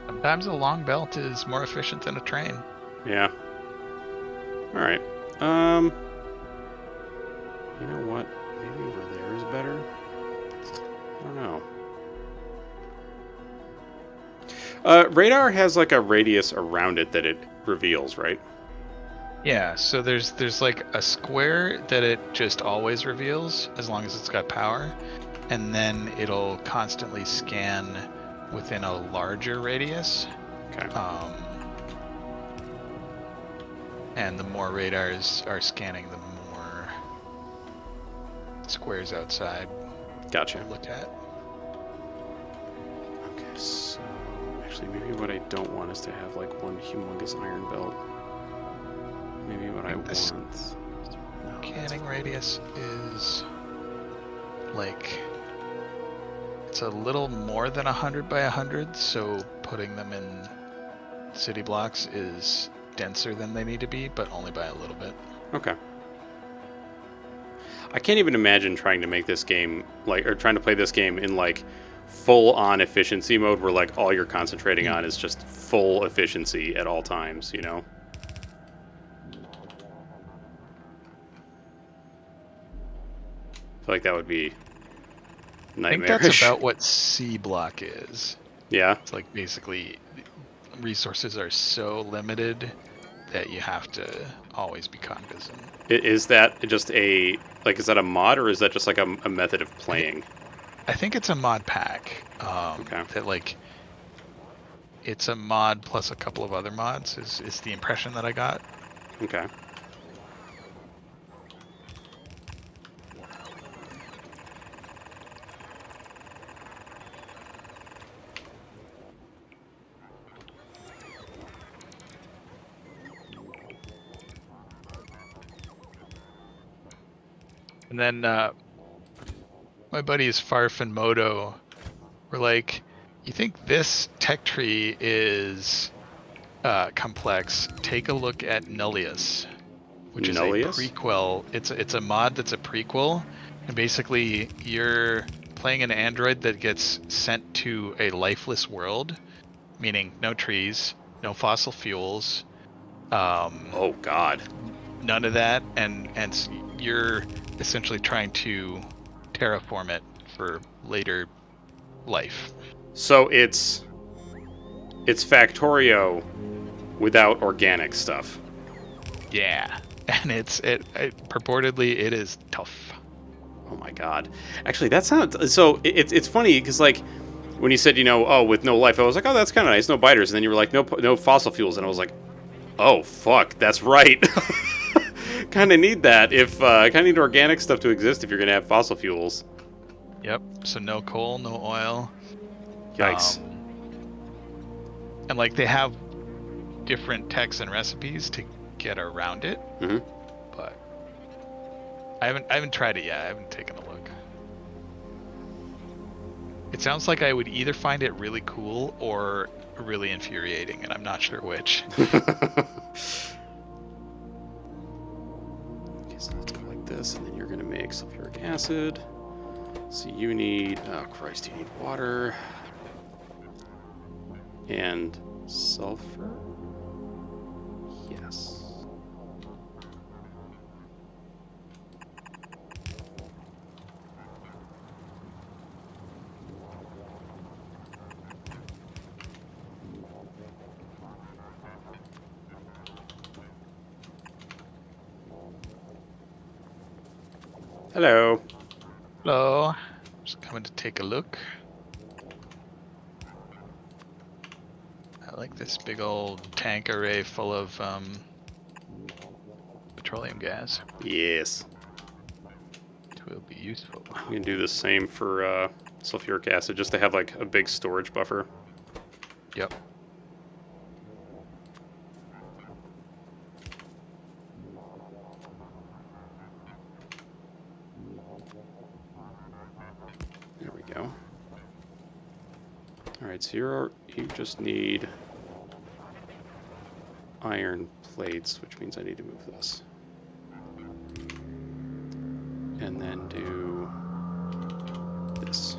Sometimes a long belt is more efficient than a train. Yeah. All right. You know what? Maybe over there is better. I don't know. Radar has like a radius around it that it reveals, right? Yeah, so there's like a square that it just always reveals as long as it's got power, and then it'll constantly scan within a larger radius. Okay. And the more radars are scanning, the more squares outside Gotcha. to look at. Okay, so actually maybe what I don't want is to have like one humongous iron belt. Maybe what I want. No, Scanning radius is like it's a little more than 100 by 100, so putting them in city blocks is denser than they need to be, but only by a little bit. Okay. I can't even imagine trying to make this game or trying to play this game in like full on efficiency mode where like all you're concentrating on is just full efficiency at all times, you know? I feel like that would be nightmarish. I think that's about what C block is. Yeah. It's like basically resources are so limited that you have to always be cognizant. Is that just is that a mod or is that just like a method of playing? I think it's a mod pack. Okay. That like it's a mod plus a couple of other mods is the impression that I got. Okay. And then my buddies Farf and Moto were like, "You think this tech tree is complex? Take a look at Nullius, which is a Nullius? prequel. It's a mod that's a prequel, and basically you're playing an android that gets sent to a lifeless world, meaning no trees, no fossil fuels, Oh God. none of that, and you're essentially trying to terraform it for later life. So it's Factorio without organic stuff. Yeah, and it purportedly it is tough. Oh my God. Actually, that sounds so. It's funny because like when you said oh with no life, I was like, oh, that's kind of nice, no biters, and then you were like no fossil fuels, and I was like, oh fuck, that's right. Kind of need that if kind of need organic stuff to exist if you're gonna have fossil fuels. Yep. So no coal, no oil. Yikes. And like they have different techs and recipes to get around it, Hmm. but I haven't tried it yet. I haven't taken a look. It sounds like I would either find it really cool or really infuriating, and I'm not sure which. Okay, so let's go like this, and then you're gonna make sulfuric acid. So you need, oh Christ, you need water and sulfur. Yes. Hello. Hello. Just coming to take a look. I like this big old tank array full of petroleum gas. Yes. It will be useful. I'm gonna do the same for sulfuric acid, just to have like a big storage buffer. Yep. There we go. All right, so you just need iron plates, which means I need to move this. And then do this.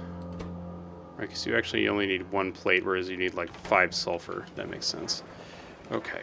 Right, because you actually only need one plate, whereas you need like 5 sulfur. That makes sense. Okay.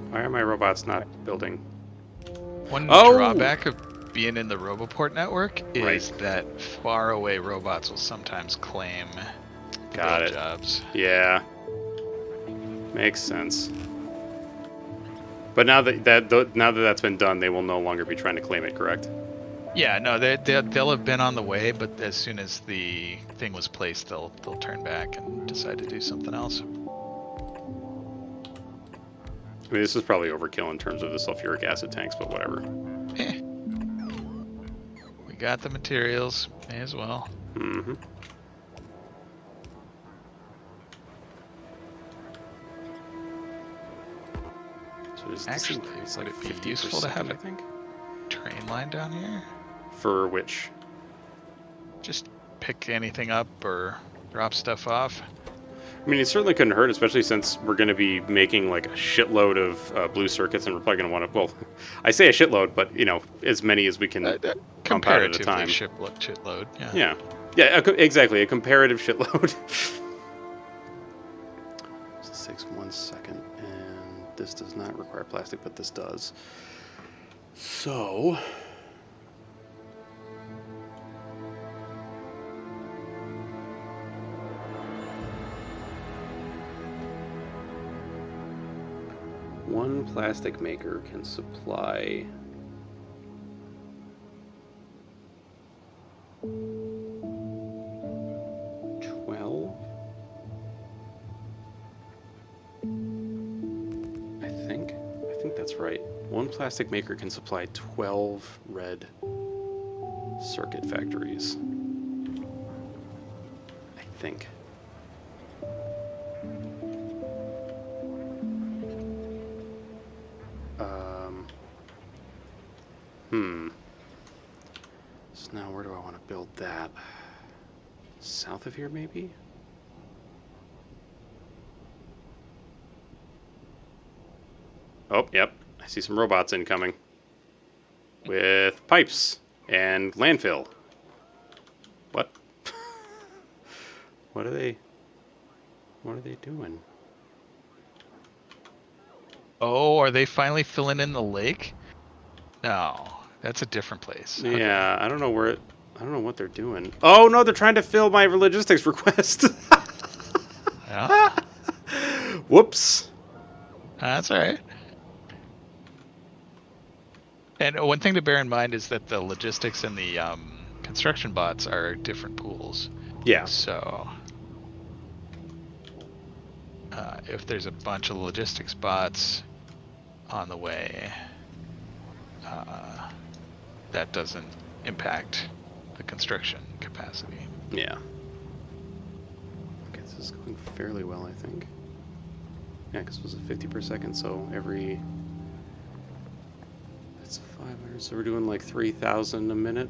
Why are my robots not building? One Oh! drawback of being in the Roboport network is Right. that faraway robots will sometimes claim to Got build it. jobs. Yeah. Makes sense. But now that that's been done, they will no longer be trying to claim it, correct? Yeah, no, they'll have been on the way, but as soon as the thing was placed, they'll turn back and decide to do something else. I mean, this is probably overkill in terms of the sulfuric acid tanks, but whatever. Eh, we got the materials, may as well. Mm-hmm. So this Actually, increase would like it be 50%, useful to have I a think. train line down here? For which? Just pick anything up or drop stuff off. I mean, it certainly couldn't hurt, especially since we're going to be making like a shitload of blue circuits, and we're probably going to want to. Well, I say a shitload, but you know, as many as we can pump out at a Comparatively time. shitload. Yeah. Yeah, yeah, exactly. A comparative shitload. So this takes 1 second, and this does not require plastic, but this does. So. One plastic maker can supply 12. I think that's right. One plastic maker can supply 12 red circuit factories. I think. So now where do I want to build that? South of here, maybe? Oh, yep. I see some robots incoming. With pipes and landfill. What? What are they doing? Oh, are they finally filling in the lake? No, that's a different place. Yeah, Okay. I don't know what they're doing. Oh no, they're trying to fill my logistics request. Yeah, Whoops. that's all right. And one thing to bear in mind is that the logistics and the construction bots are different pools. Yeah. So if there's a bunch of logistics bots on the way, that doesn't impact the construction capacity. Yeah. Okay, this is going fairly well, I think. Yeah, because it was a 50 per second, so every... That's 500, so we're doing like 3,000 a minute?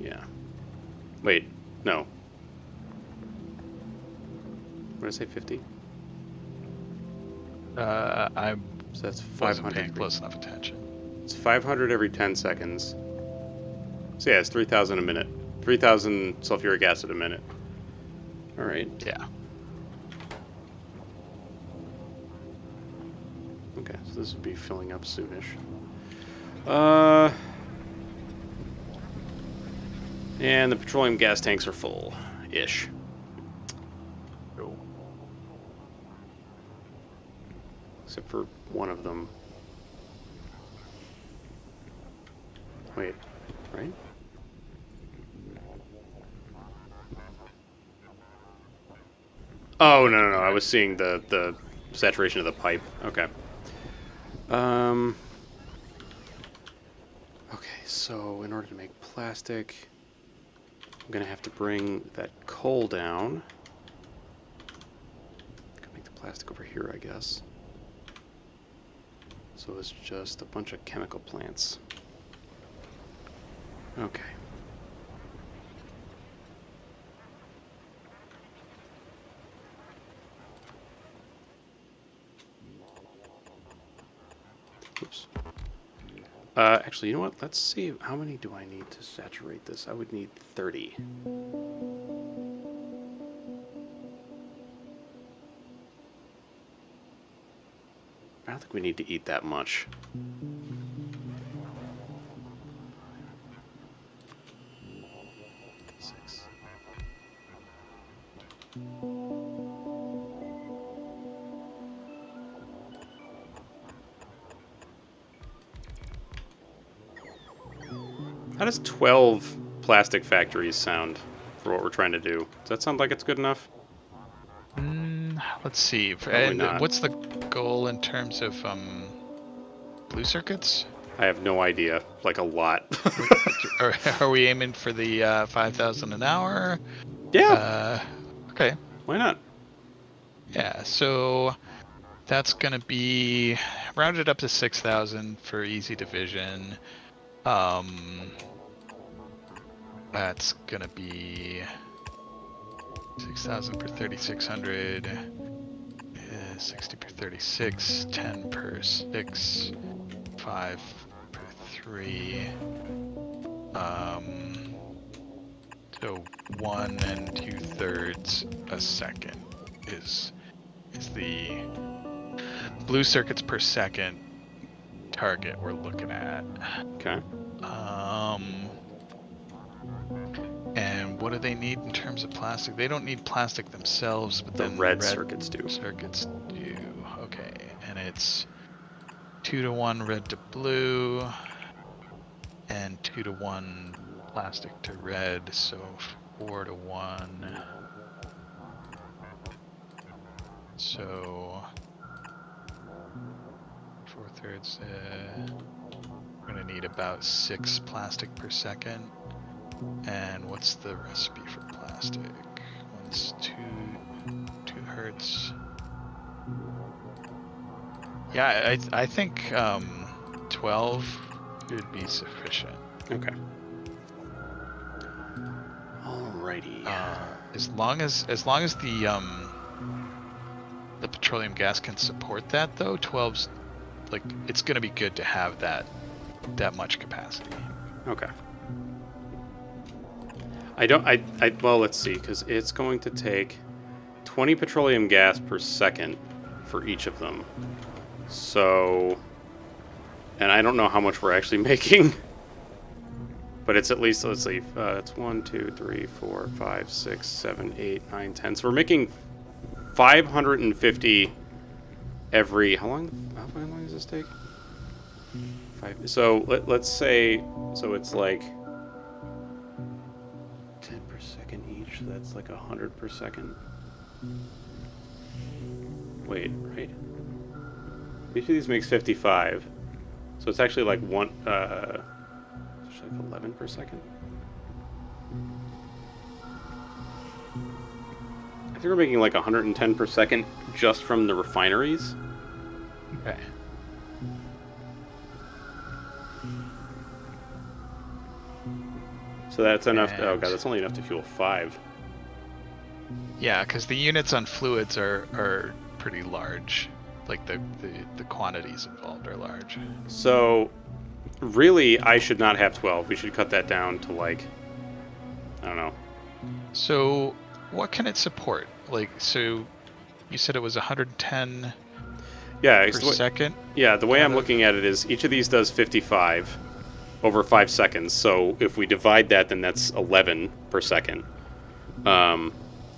Yeah. Wait, no. What did I say, 50? I So that's wasn't 500. paying close enough attention. It's 500 every 10 seconds. So yeah, it's 3,000 a minute. 3,000 sulfuric acid a minute. All right. Yeah. Okay, so this would be filling up soonish. And the petroleum gas tanks are full-ish. Cool. Except for one of them. Wait, right? Oh, no. I was seeing the saturation of the pipe. Okay. Okay, so in order to make plastic, I'm going to have to bring that coal down. I can make the plastic over here, I guess. So it's just a bunch of chemical plants. Okay. Oops. Actually, you know what? Let's see. How many do I need to saturate this? I would need 30. I don't think we need to eat that much. Six. How does 12 plastic factories sound for what we're trying to do? Does that sound like it's good enough? Let's see. Probably And not. what's the goal in terms of blue circuits? I have no idea. Like a lot. Are we aiming for the 5,000 an hour? Yeah. Okay. Why not? Yeah. So that's gonna be rounded up to 6,000 for easy division. That's gonna be 6,000 per 3,600. 60 per 36. 10 per 6. 5 per 3. So 1 2/3 a second is the blue circuits per second target we're looking at. Okay. And what do they need in terms of plastic? They don't need plastic themselves, but The then red circuits do. Circuits do. Okay, and it's 2-to-1 red to blue, and 2-to-1 plastic to red, so 4-to-1. So 4/3. We're gonna need about 6 plastic per second. And what's the recipe for plastic? One's 2 hertz. Yeah, I think 12 would be sufficient. Okay. Alrighty. As long as the petroleum gas can support that, though, 12's like, it's gonna be good to have that much capacity. Okay. Well, let's see, because it's going to take 20 petroleum gas per second for each of them. So, and I don't know how much we're actually making, but it's at least, let's see, it's 1, 2, 3, 4, 5, 6, 7, 8, 9, 10. So we're making 550 every, how long does this take? 5. So let's say, so it's like 10 per second each, so that's like 100 per second. Wait, right? Each of these makes 55. So it's actually like it's like 11 per second. I think we're making like 110 per second just from the refineries. Okay. So that's enough. Oh And- god, that's only enough to fuel 5. Yeah, because the units on fluids are pretty large. Like the quantities involved are large. So really, I should not have 12. We should cut that down to like, I don't know. So what can it support? Like, so you said it was 110 Yeah, per second? yeah. The way I'm Kind of. looking at it is each of these does 55 over 5 seconds. So if we divide that, then that's 11 per second.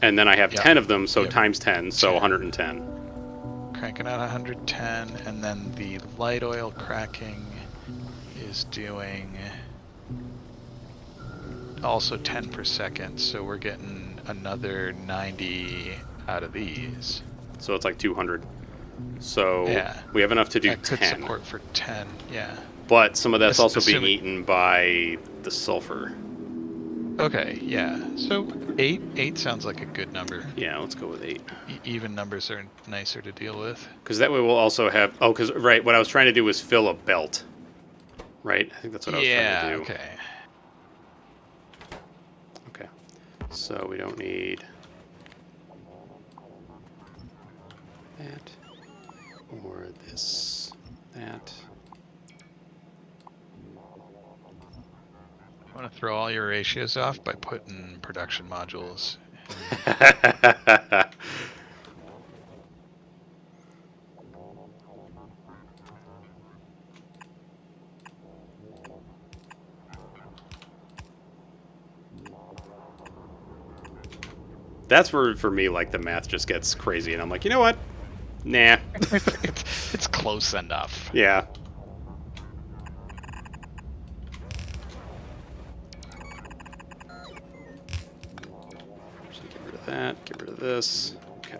And then I have Yep. 10 of them, so Yep. times 10, so 10. 110. Cranking out 110, and then the light oil cracking is doing also 10 per second, so we're getting another 90 out of these. So it's like 200. So Yeah. we have enough to do That could 10. support for 10, yeah. But some of that's also being Assuming- eaten by the sulfur. Okay, yeah. So 8 sounds like a good number. Yeah, let's go with 8. Even numbers are nicer to deal with. Because that way we'll also have... Oh, because, right, what I was trying to do was fill a belt. Right? I think that's what I was trying to do. Okay. Okay. So we don't need... that. Or this. That. I want to throw all your ratios off by putting production modules. That's for me, like, the math just gets crazy, and I'm like, you know what? Nah. It's close enough. Yeah. So get rid of that. Get rid of this. Okay.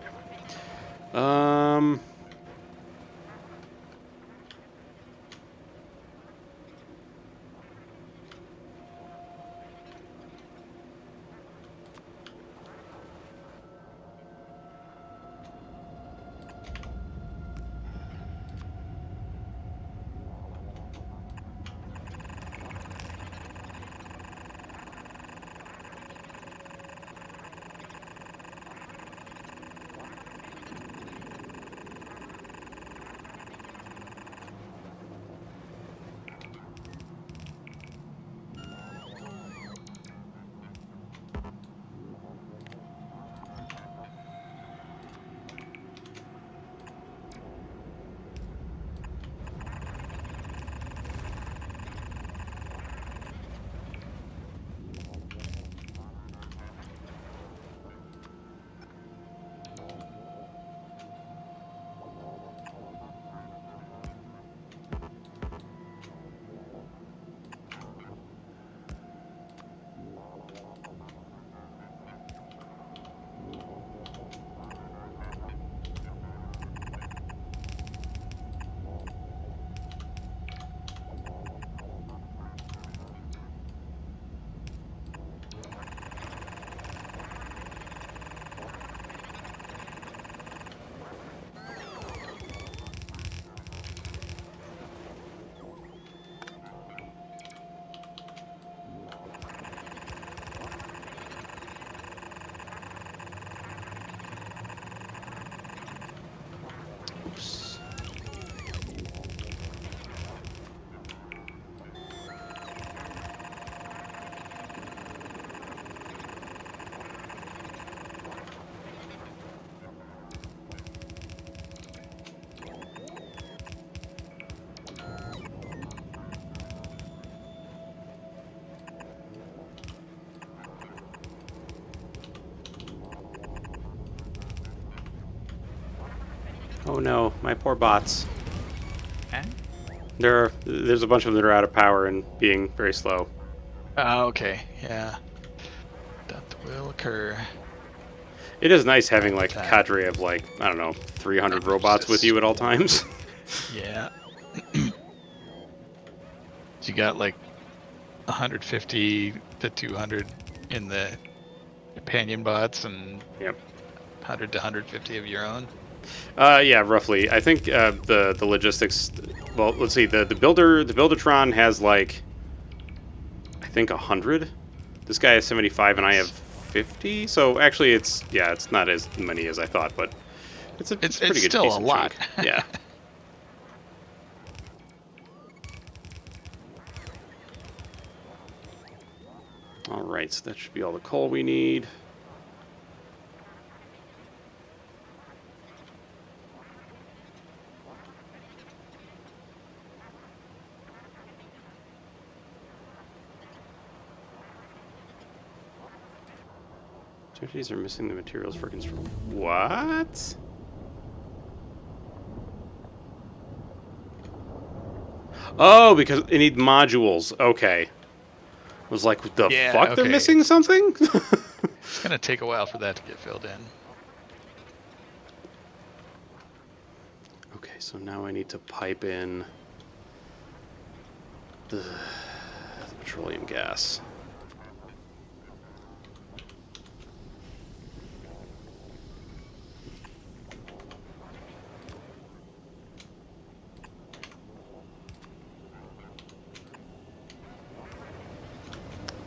Oh no, my poor bots. Eh? There's a bunch of them that are out of power and being very slow. Oh, okay. Yeah. Death will occur. It is nice having Time to like a time. cadre of like, I don't know, 300 Oh, robots with Jesus. you at all times. Yeah. You got like 150 to 200 in the companion bots and Yep. 100 to 150 of your own. Yeah, roughly. I think the logistics. Well, let's see. The Buildertron has like, I think 100. This guy has 75, and I have 50. So actually, it's not as many as I thought, but it's a It's pretty good still a decent lot. chunk. Yeah. All right, so that should be all the coal we need. Strategies are missing the materials for construction. What? Oh, because it need modules. Okay. I was like, what the Yeah, fuck? They're okay. missing something? It's gonna take a while for that to get filled in. Okay, so now I need to pipe in the petroleum gas.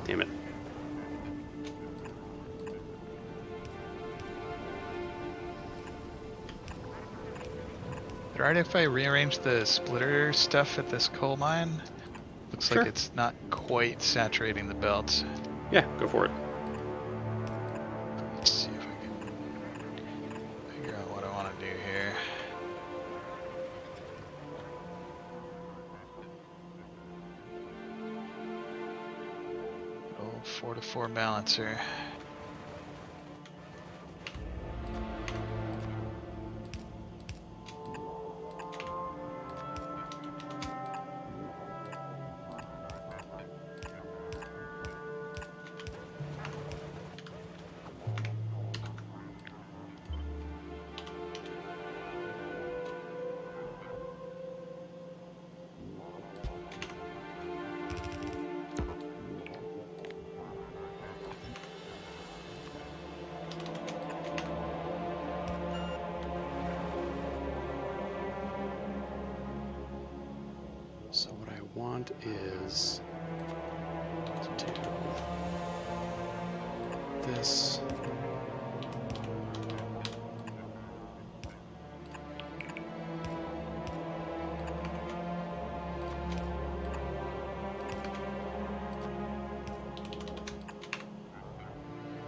Damn it. Alright, if I rearrange the splitter stuff at this coal mine, looks Sure. like it's not quite saturating the belt. Yeah, go for it. Let's see if I can figure out what I want to do here. Oh, 4-to-4 balancer. So what I want is to do this.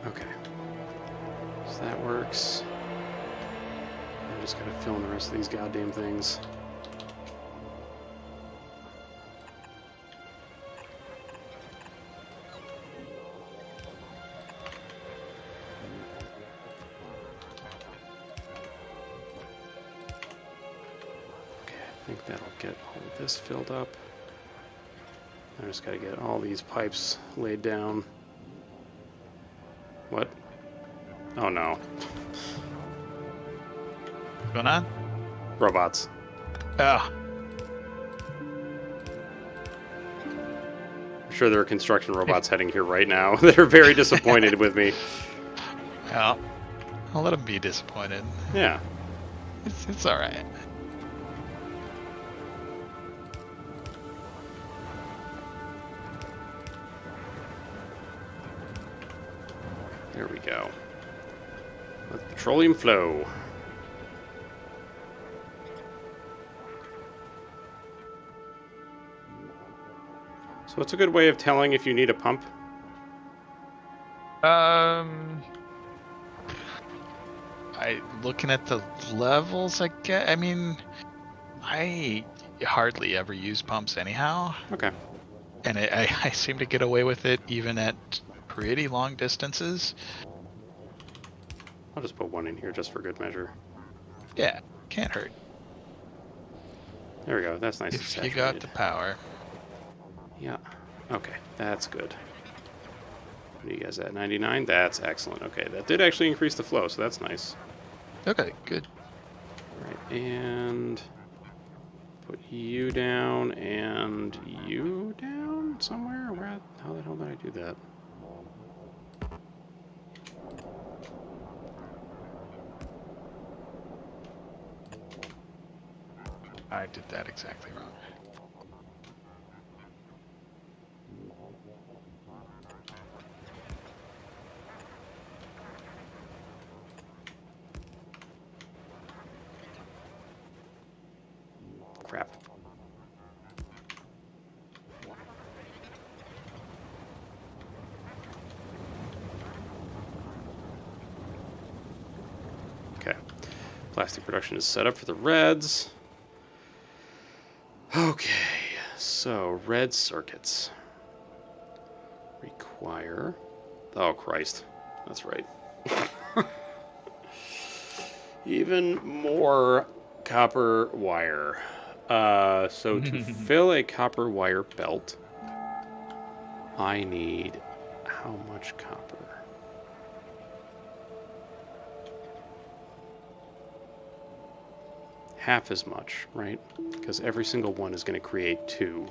Okay. So that works. I just gotta fill in the rest of these goddamn things. Okay, I think that'll get all of this filled up. I just gotta get all these pipes laid down. What? Oh no. What's going on? Robots. Oh, I'm sure there are construction robots heading here right now. They're very disappointed with me. well, I'll let them be disappointed. Yeah. It's alright. There we go. Let the petroleum flow. So what's a good way of telling if you need a pump? Looking at the levels, I get. I mean, I hardly ever use pumps anyhow, Okay. and I seem to get away with it even at pretty long distances. I'll just put one in here just for good measure. Yeah, Can't hurt. There we go. That's nice and If saturated. you got the power. Yeah. Okay, that's good. What are you guys at? 99? That's excellent. Okay, that did actually increase the flow, so that's nice. Okay, good. All right, and put you down and you down somewhere? Where? How the hell did I do that? I did that exactly wrong. Crap. Okay. Plastic production is set up for the reds. Okay, so red circuits require... Oh, Christ. That's right. Even more copper wire. So to fill a copper wire belt, I need how much copper? Half as much, right? Because every single one is going to create 2.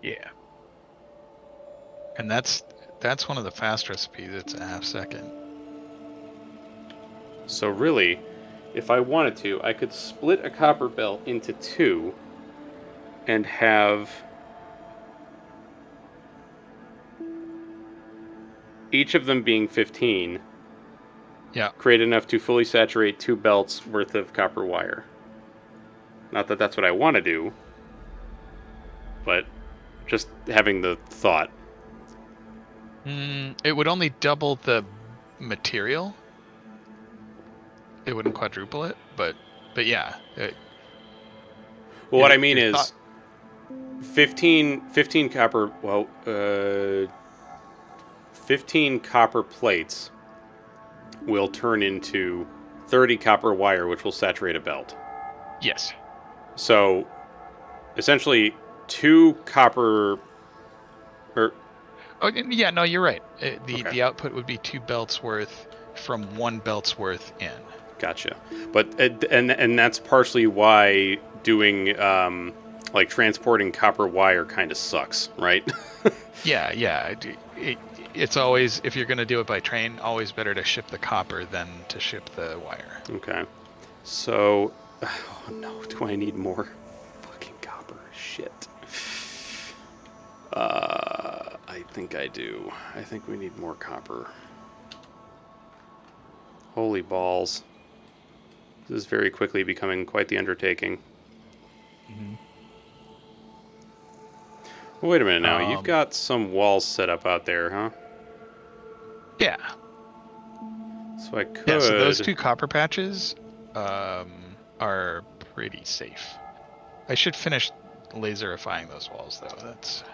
Yeah. And that's one of the fast recipes. It's a half second. So really, if I wanted to, I could split a copper belt into 2 and have each of them being 15, Yeah. create enough to fully saturate 2 belts worth of copper wire. Not that that's what I want to do, but just having the thought. It would only double the material. It wouldn't quadruple it, but yeah. Well, what I mean your is 15 copper, well, 15 copper plates will turn into 30 copper wire, which will saturate a belt. Yes. So, essentially, 2 copper... Oh, yeah, no, you're right. Okay. The output would be 2 belts worth from 1 belt's worth in. Gotcha. But, and that's partially why doing, like, transporting copper wire kind of sucks, right? Yeah. It's always, if you're going to do it by train, always better to ship the copper than to ship the wire. Okay. So, oh no, do I need more fucking copper? Shit. I think I do. I think we need more copper. Holy balls. This is very quickly becoming quite the undertaking. Mm-hmm. Well, wait a minute now. You've got some walls set up out there, huh? Yeah. So I could... Yeah, so those 2 copper patches are pretty safe. I should finish laserifying those walls, though. That's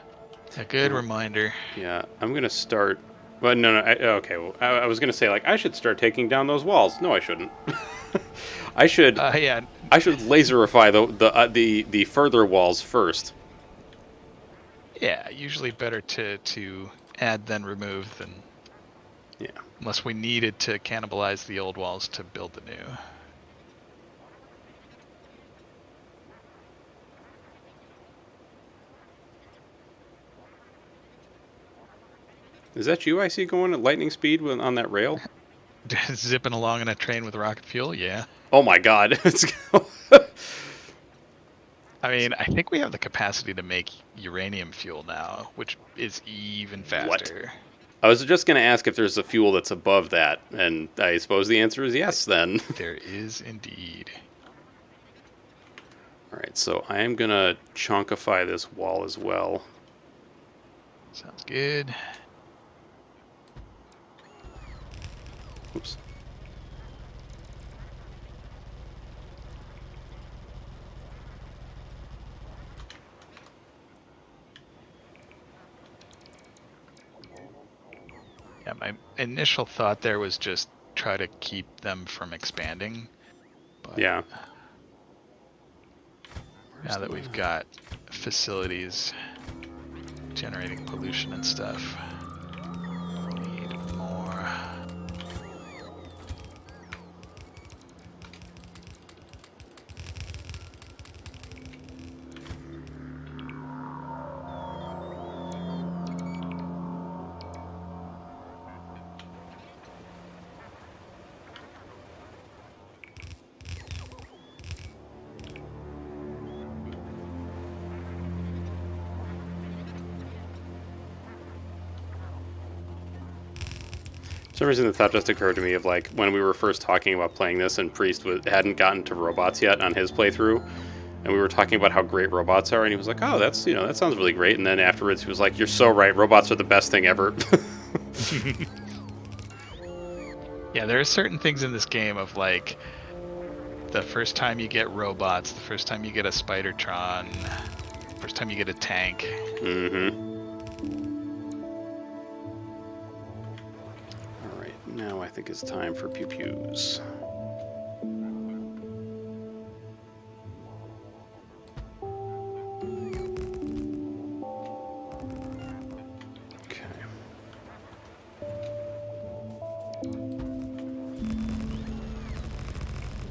a good reminder. Yeah, I'm going to start... Well, no. Okay, well, I was going to say, like, I should start taking down those walls. No, I shouldn't. I should... Yeah. I should laserify the further walls first. Yeah, usually better to add than remove than... Yeah. Unless we needed to cannibalize the old walls to build the new. Is that you I see going at lightning speed on that rail? Zipping along in a train with rocket fuel, yeah. Oh my god. Let's go. I mean, I think we have the capacity to make uranium fuel now, which is even faster. I was just going to ask if there's a fuel that's above that, and I suppose the answer is yes, then. There is indeed. Alright, so I am going to chunkify this wall as well. Sounds good. Oops. Yeah, my initial thought there was just try to keep them from expanding, But Yeah. now that we've got facilities generating pollution and stuff, we need more. For some reason, the thought just occurred to me of like when we were first talking about playing this, and Priest hadn't gotten to robots yet on his playthrough, and we were talking about how great robots are, and he was like, "Oh, that's that sounds really great." And then afterwards, he was like, "You're so right. Robots are the best thing ever." Yeah, there are certain things in this game of like the first time you get robots, the first time you get a Spidertron, first time you get a tank. Mm-hmm. All right, now I think it's time for pew pews.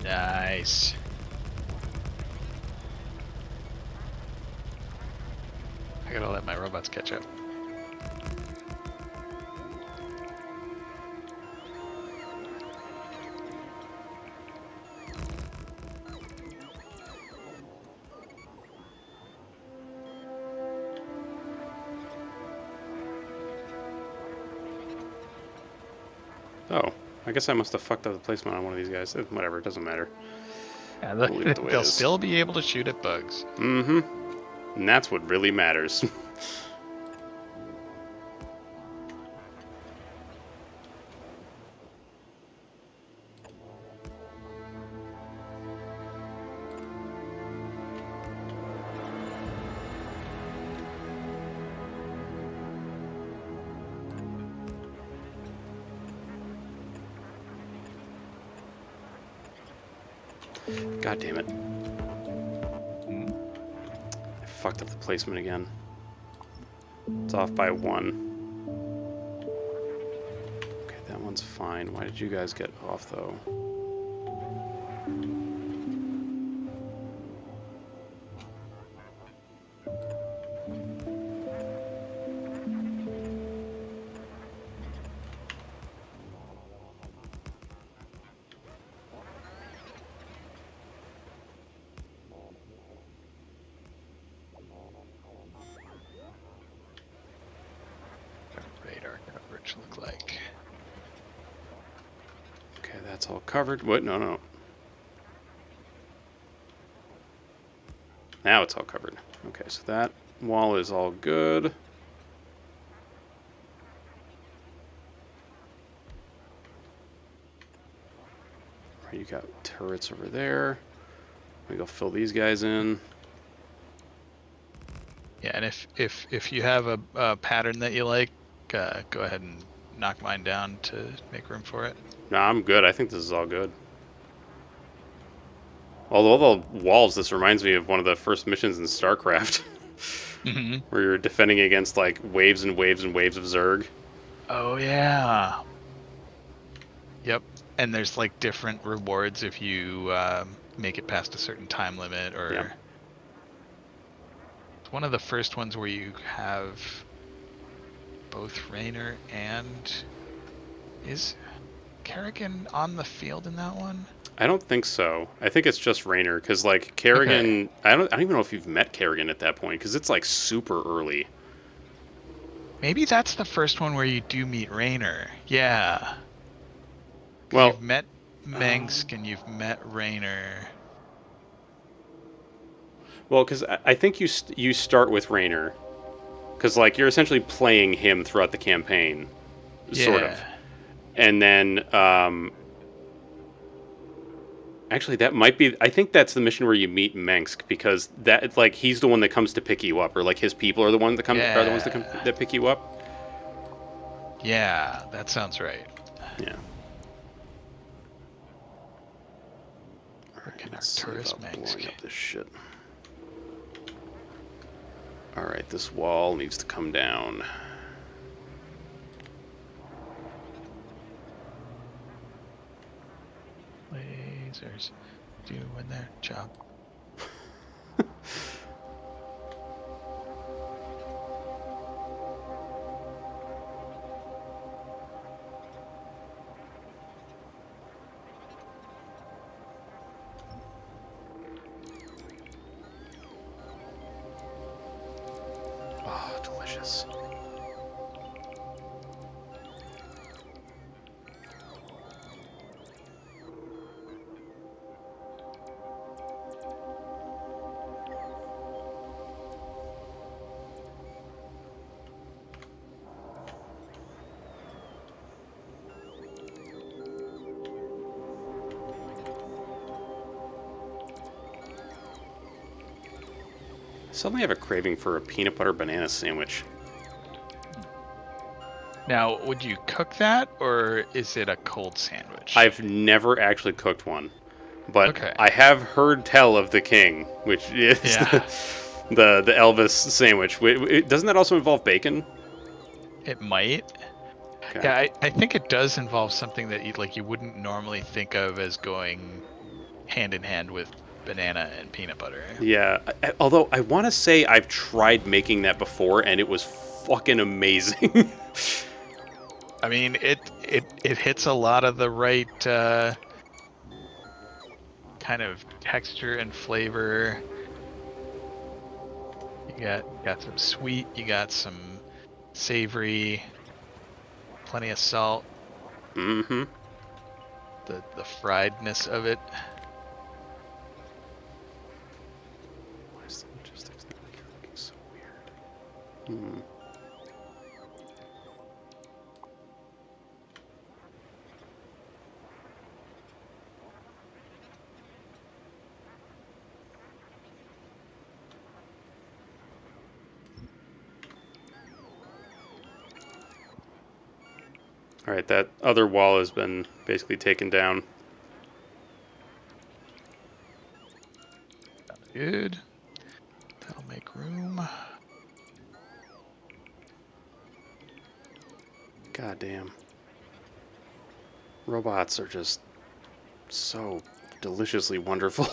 Nice. I gotta let my robots catch up. Oh, I guess I must have fucked up the placement on one of these guys. Whatever, it doesn't matter. Yeah, We'll leave it the way it they'll is. still be able to shoot at bugs. Mm-hmm. And that's what really matters. God damn it. I fucked up the placement again. It's off by 1. Okay, that one's fine. Why did you guys get off, though? Radar coverage look like. Okay, that's all covered. What? No, no. Now it's all covered. Okay, so that wall is all good. You got turrets over there. We go fill these guys in. Yeah, and if you have a pattern that you like, go ahead and knock mine down to make room for it. No, I'm good. I think this is all good. Although all the walls, this reminds me of one of the first missions in StarCraft. Mm-hmm. Where you're defending against like waves and waves and waves of Zerg. Oh yeah. Yep. And there's like different rewards if you make it past a certain time limit, or Yep. It's one of the first ones where you have both Raynor and is Kerrigan on the field in that one? I don't think so. I think it's just Raynor, because like Kerrigan, Okay. I don't even know if you've met Kerrigan at that point, because it's like super early. Maybe that's the first one where you do meet Raynor. Yeah. 'Cause Well, you've met Mengsk and you've met Raynor. well, because I think you start with Raynor, because like you're essentially playing him throughout the campaign, sort of, Yeah. and then actually that might be. I think that's the mission where you meet Mengsk, because that like he's the one that comes to pick you up, or like his people are the ones that come are the ones that come Yeah. that pick you up. Yeah, that sounds right. Yeah. All right. Can Let's see Arcturus about Manx blowing up this shit. Alright, this wall needs to come down. lasers doing their job? Oh, delicious. Suddenly I have a craving for a peanut butter banana sandwich. Now, would you cook that, or is it a cold sandwich? I've never actually cooked one, but Okay. I have heard tell of the king, which is Yeah. the Elvis sandwich. Doesn't that also involve bacon? It might. Okay. Yeah, I think it does involve something that you wouldn't normally think of as going hand in hand with banana and peanut butter. Yeah, although I want to say I've tried making that before, and it was fucking amazing. I mean, it hits a lot of the right kind of texture and flavor. You got some sweet, you got some savory, plenty of salt. Mm-hmm. The friedness of it. Why is the logistics not here looking so weird? Hmm. All right, that other wall has been basically taken down. Good. That'll make room. God damn. Robots are just so deliciously wonderful.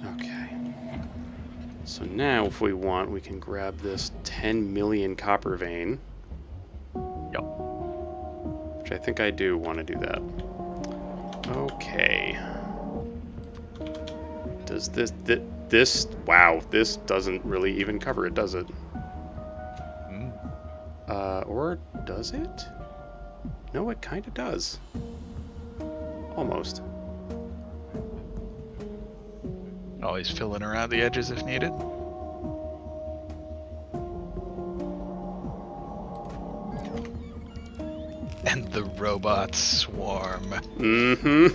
Okay. So now, if we want, we can grab this 10 million copper vein. Yep. Which I think I do want to do that. Okay. Does this... Wow, this doesn't really even cover it, does it? Or does it? No, it kind of does. Almost. Always filling around the edges if needed. And the robots swarm. Mm-hmm.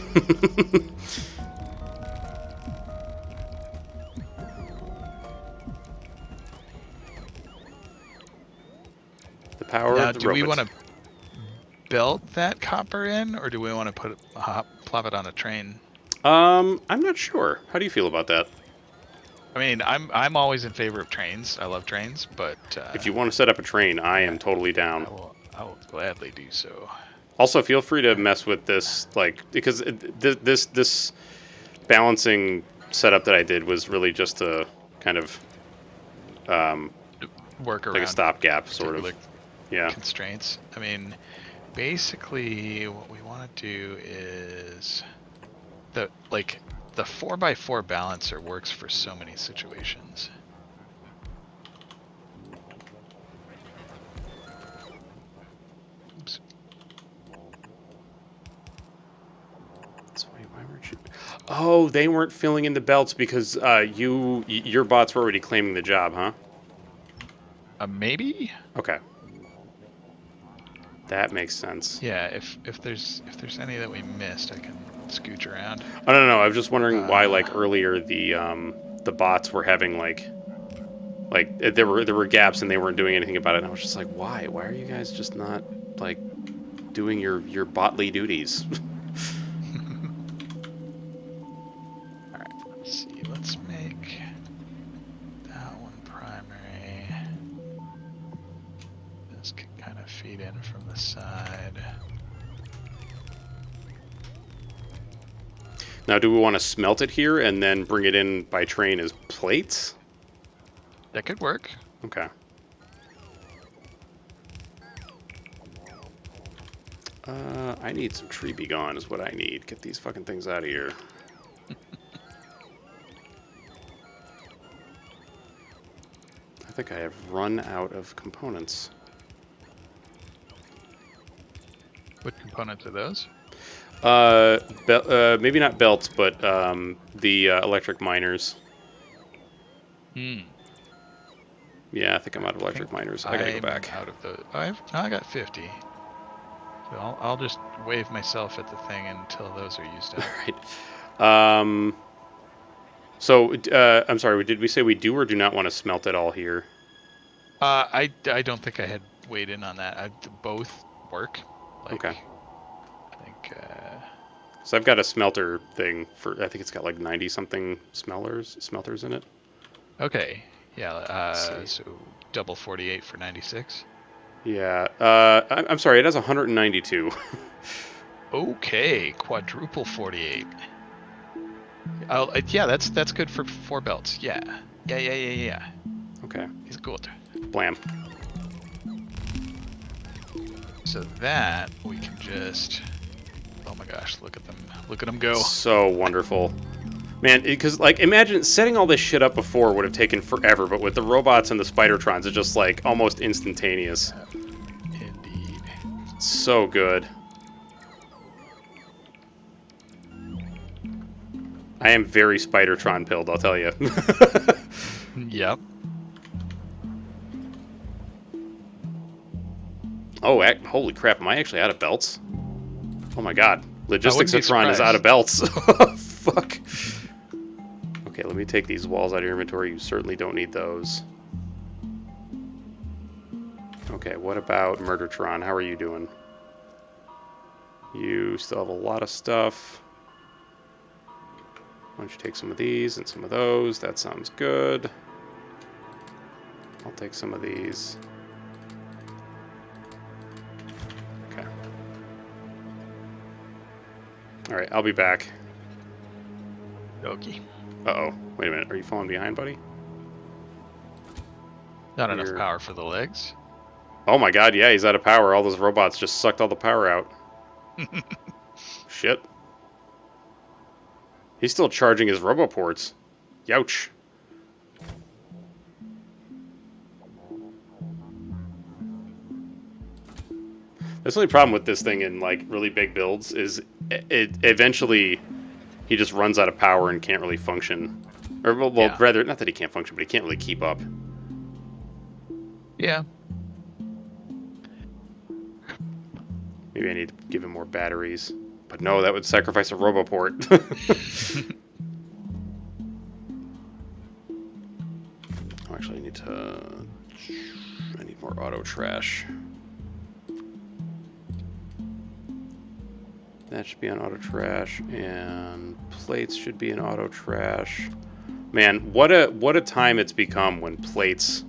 The power Now, of the do we robots. want to belt that copper in, or do we want to plop it on a train? I'm not sure. How do you feel about that? I mean, I'm always in favor of trains. I love trains, but If you want to set up a train, I am totally down. I will gladly do so. Also, feel free to mess with this, like, because this balancing setup that I did was really just a kind of Work around like a stopgap, sort of. particular Yeah. constraints. I mean, basically, what we want to do is the 4x4 balancer works for so many situations. Oops. So wait, why weren't you? Oh, they weren't filling in the belts because your bots were already claiming the job, huh? Maybe. Okay. That makes sense. Yeah. If there's any that we missed, I can scooch around. I don't know. I was just wondering why, like earlier, the bots were having like there were gaps and they weren't doing anything about it. And I was just like, why? Why are you guys just not like doing your botly duties. All right, let's see. Let's make that one primary. This can kind of feed in from the side. Now, do we want to smelt it here and then bring it in by train as plates? That could work. Okay. I need some tree be gone is what I need. Get these fucking things out of here. I think I have run out of components. What components are those? Maybe not belts, but the electric miners. Hmm. Yeah, I think I'm out of electric miners. I gotta go I'm back. out of the. I got 50. So I'll just wave myself at the thing until those are used up. Right. So, I'm sorry, did we say we do or do not want to smelt it all here? I don't think I had weighed in on that. Both work. Like, Okay. I think. So I've got a smelter thing for, I think it's got like 90-something smelters in it. Okay. Yeah. Let's see. So double 48 for 96. Yeah. I'm sorry, it has 192. Okay. Quadruple 48. Yeah, that's good for 4 belts. Yeah. Yeah. Okay. He's good. Blam. So that we can just. Oh my gosh! Look at them! Look at them go! So wonderful. Man, because, like, imagine setting all this shit up before would have taken forever, but with the robots and the Spidertrons, it's just, like, almost instantaneous. Indeed. So good. I am very Spidertron pilled, I'll tell you. Yep. Oh, holy crap, am I actually out of belts? Oh my god. Logistics be Atron is out of surprised. belts. Fuck. Okay, let me take these walls out of your inventory. You certainly don't need those. Okay, what about Murdertron? How are you doing? You still have a lot of stuff. Why don't you take some of these and some of those? That sounds good. I'll take some of these. Okay. Alright, I'll be back. Okie. Uh-oh. Wait a minute. Are you falling behind, buddy? Not enough You're- power for the legs. Oh my god, yeah, he's out of power. All those robots just sucked all the power out. Shit. He's still charging his roboports. Youch. That's the only problem with this thing in, like, really big builds is it eventually he just runs out of power and can't really function. Or, well, Yeah. rather, not that he can't function, but he can't really keep up. Yeah. Maybe I need to give him more batteries. But no, that would sacrifice a roboport. Oh, actually, I need more auto trash. That should be on auto trash, and plates should be in auto trash. Man, what a time it's become when plates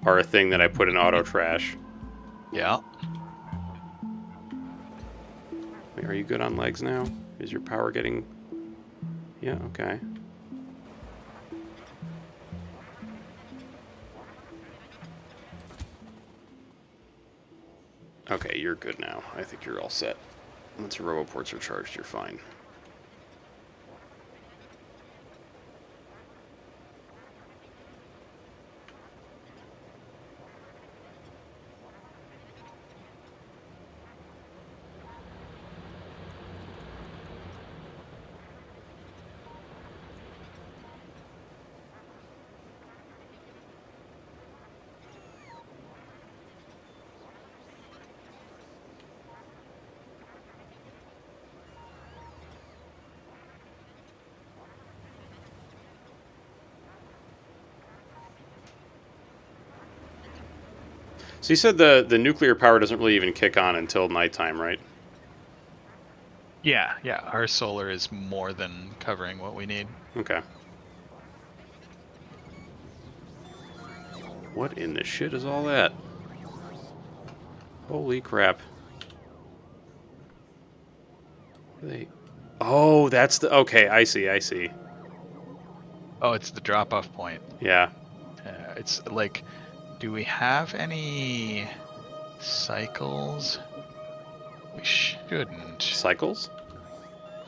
are a thing that I put in auto trash. Yeah. Wait, are you good on legs now? Is your power getting... Yeah, okay. Okay, you're good now. I think you're all set. Once your roboports are charged, you're fine. So you said the nuclear power doesn't really even kick on until nighttime, right? Yeah, yeah. Our solar is more than covering what we need. Okay. What in the shit is all that? Holy crap. What are they... Oh, that's the... Okay, I see, I see. Oh, it's the drop-off point. Yeah. It's like, do we have any cycles? We shouldn't. Cycles?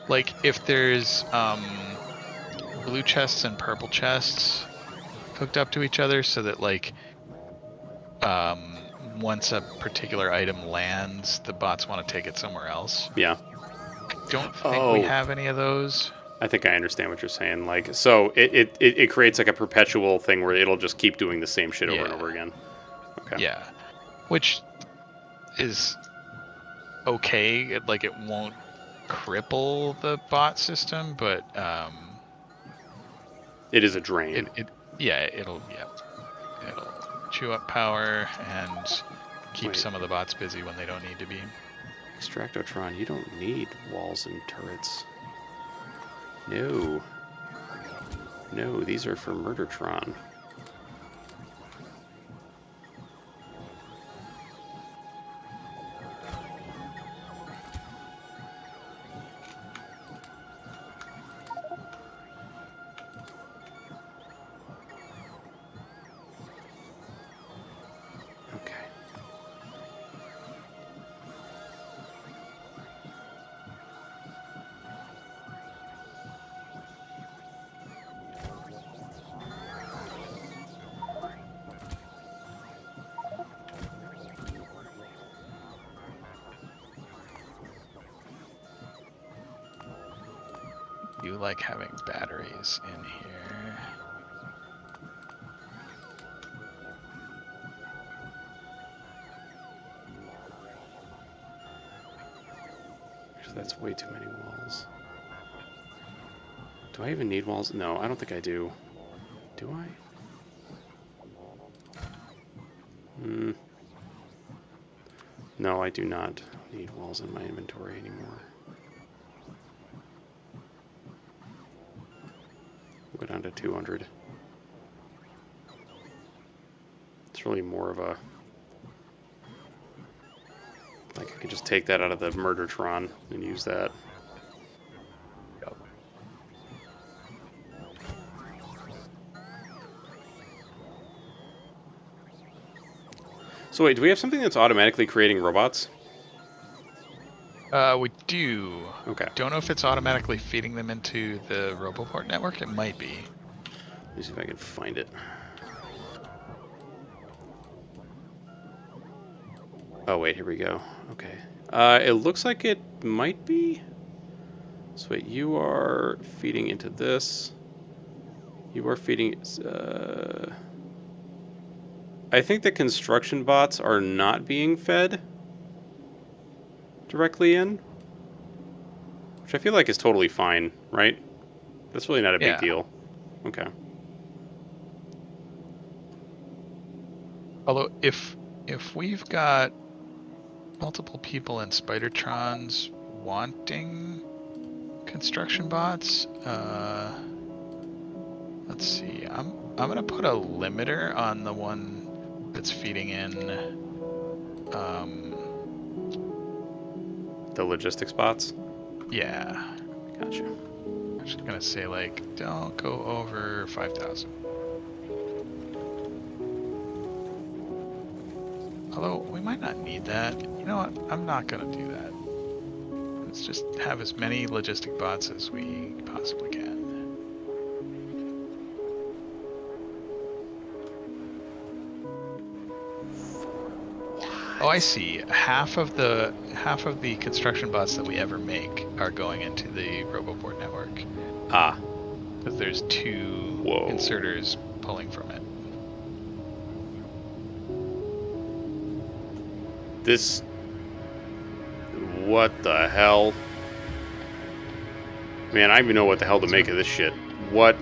Like, if there's blue chests and purple chests hooked up to each other, so that like once a particular item lands, the bots want to take it somewhere else. Yeah. I don't think we have any of those. I think I understand what you're saying. Like, so it creates like a perpetual thing where it'll just keep doing the same shit over and over again. Okay. Yeah. Which is okay. Like, it won't cripple the bot system, but it is a drain. It'll chew up power and keep some of the bots busy when they don't need to be. Extractotron, you don't need walls and turrets. No. No, these are for Murdertron. You like having batteries in here. That's way too many walls. Do I even need walls? No, I don't think I do. Do I? No, I do not need walls in my inventory anymore. We'll go down to 200. It's really more of a... Like, I could just take that out of the Murdertron and use that. Yep. So wait, do we have something that's automatically creating robots? We do. Okay. Don't know if it's automatically feeding them into the Roboport network. It might be. Let me see if I can find it. Oh, wait, here we go. Okay. It looks like it might be. So wait, you are feeding into this. You are feeding... I think the construction bots are not being fed directly in. Which I feel like is totally fine, right? That's really not a big deal. Okay. Although, if we've got multiple people in Spidertrons wanting construction bots, let's see. I'm gonna put a limiter on the one that's feeding in the logistics bots? Yeah. Gotcha. I'm just gonna say, like, don't go over 5,000. Although, we might not need that. You know what? I'm not gonna do that. Let's just have as many logistic bots as we possibly can. Oh, I see. Half of the construction bots that we ever make are going into the Roboport network. Ah. Because there's two inserters pulling from it. This... What the hell? Man, I don't even know what the hell to make of this shit. What?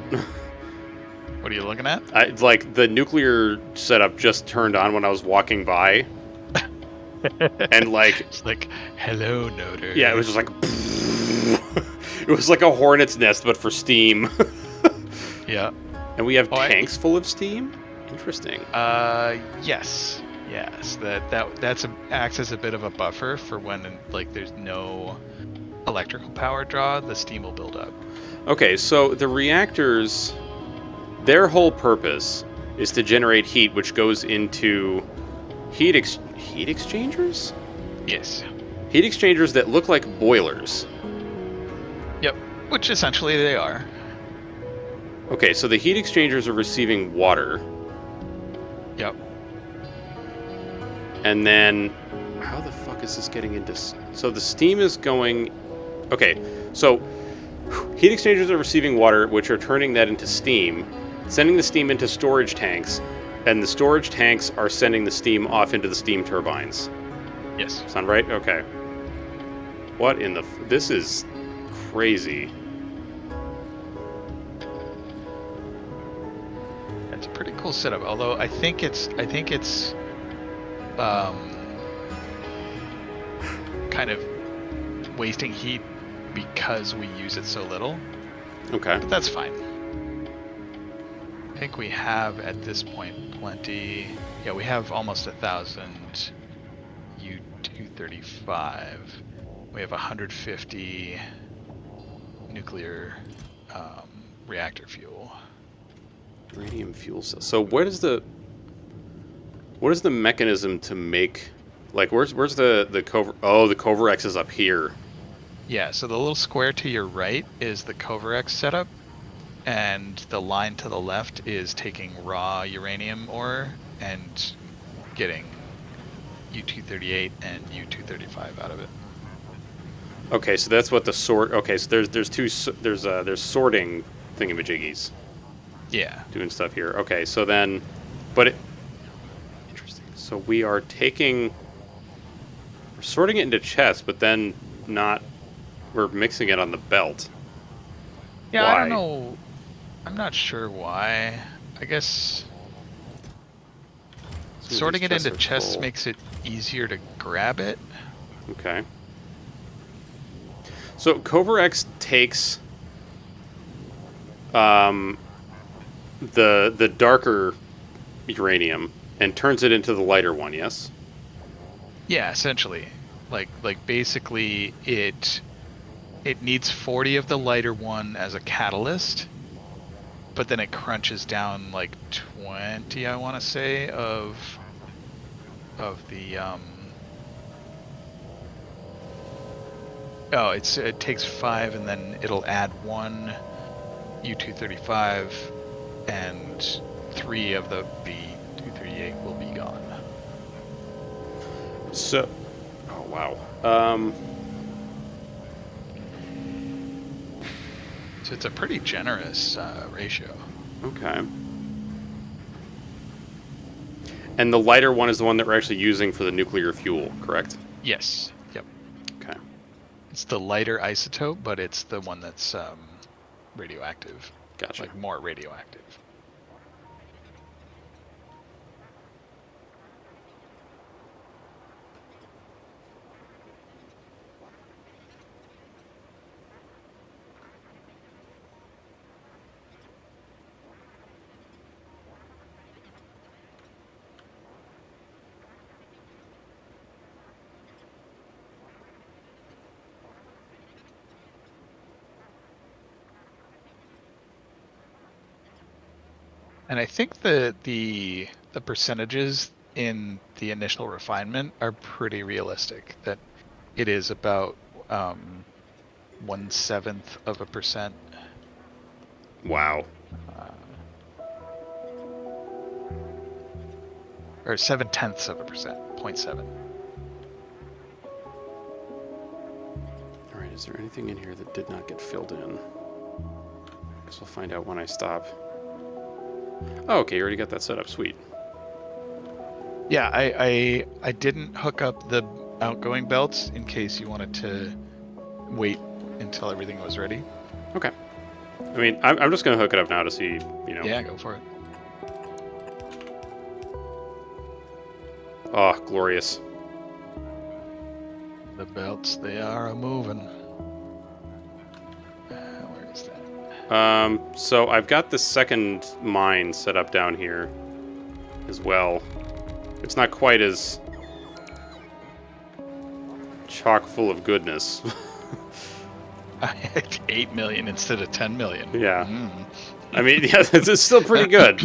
What are you looking at? Like the nuclear setup just turned on when I was walking by, and like, It's like, hello, Noder. yeah, it was just like, it was like a hornet's nest, but for steam. Yeah. And we have Oh, tanks full of steam. Interesting. Yes. Yes. That's acts as a bit of a buffer for when like there's no electrical power draw. The steam will build up. Okay, so the reactors, their whole purpose is to generate heat, which goes into heat exchangers. Yes. Heat exchangers that look like boilers. Yep. Which essentially they are. Okay, so the heat exchangers are receiving water, Yep. and then how the fuck is this getting into? So the steam is going. Okay, so heat exchangers are receiving water, which are turning that into steam, sending the steam into storage tanks, and the storage tanks are sending the steam off into the steam turbines. Yes. Sound right? Okay. What in the? This is crazy. That's a pretty cool setup. Although I think it's kind of wasting heat because we use it so little. Okay. But that's fine. I think we have at this point plenty. Yeah, we have almost 1,000 U-235. We have 150 nuclear reactor fuel. Radium fuel cell. So what is the mechanism to make, like, where's the cover? Oh, the Coverex is up here. Yeah, so the little square to your right is the Coverex setup, and the line to the left is taking raw uranium ore and getting U-238 and U-235 out of it. Okay, so that's what the sort. Okay, so there's sorting thingamajiggies Yeah. doing stuff here. Okay, so then, interesting. So we're sorting it into chests, but then we're mixing it on the belt. Yeah, Why? I don't know. I'm not sure why. I guess Some of sorting these it into are chests full. makes it easier to grab it. Okay. So Coverex takes the darker uranium and turns it into the lighter one, yes? Yeah, essentially. Like basically it needs 40 of the lighter one as a catalyst, but then it crunches down like 20, I want to say, of the oh, it takes 5 and then it'll add 1 U-235 and 3 of the B-238 will be gone. So, oh wow. So it's a pretty generous ratio. Okay. And the lighter one is the one that we're actually using for the nuclear fuel, correct? Yes. Yep. Okay. It's the lighter isotope, but it's the one that's radioactive. Gotcha. Like more radioactive. And I think the percentages in the initial refinement are pretty realistic. That it is about 1/7 of a percent. Wow. Or 0.7 of a percent. 0.7. All right. Is there anything in here that did not get filled in? Guess we'll find out when I stop. Oh, okay. You already got that set up. Sweet. Yeah, I didn't hook up the outgoing belts in case you wanted to wait until everything was ready. Okay. I mean, I'm just gonna hook it up now to see, you know. Yeah, go for it. Oh, glorious. The belts, they are a moving. Where is that? So I've got the second mine set up down here as well. It's not quite as chock full of goodness. I had 8 million instead of 10 million. Yeah. I mean, yeah, it's still pretty good.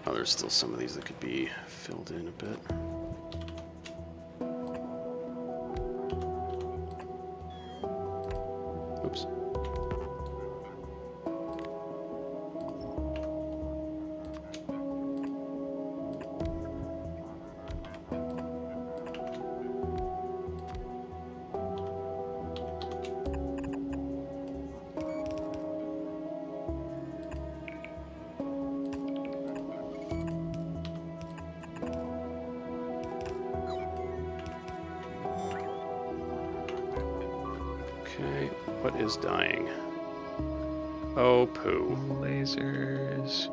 Oh, there's still some of these that could be filled in a bit. Oops. Okay, what is dying? Oh, poo. Lasers.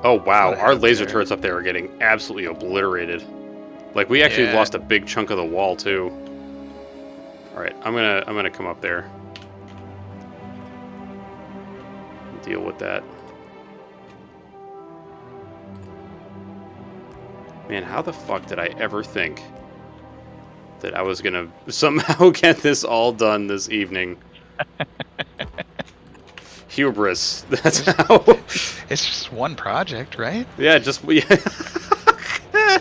Oh wow, What our laser happened there? turrets up there are getting absolutely obliterated. Like, we actually Yeah. lost a big chunk of the wall, too. Alright, I'm gonna come up there. Deal with that. Man, how the fuck did I ever think that I was gonna somehow get this all done this evening? Hubris. That's how. It's just one project, right? Yeah, just. Yeah.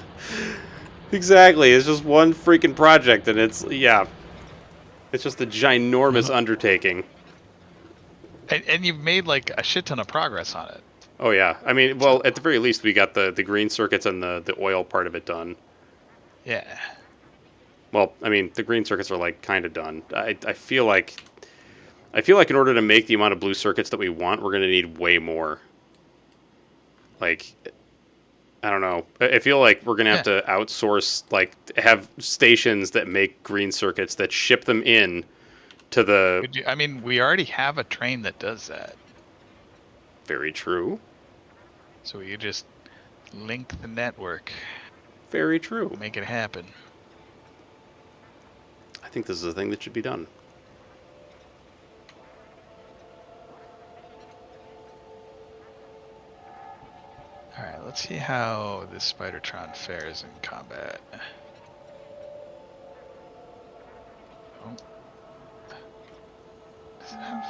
Exactly. It's just one freaking project, and it's. Yeah. It's just a ginormous undertaking. And you've made like a shit ton of progress on it. Oh, yeah. I mean, well, at the very least, we got the green circuits and the oil part of it done. Yeah. Well, I mean, the green circuits are, like, kind of done. I feel like in order to make the amount of blue circuits that we want, we're going to need way more. Like, I don't know. I feel like we're going to have to outsource, like, have stations that make green circuits that ship them in to the... I mean, we already have a train that does that. Very true. So you just link the network. Very true. Make it happen. I think this is a thing that should be done. Alright, let's see how this Spidertron fares in combat. Oh. Does it have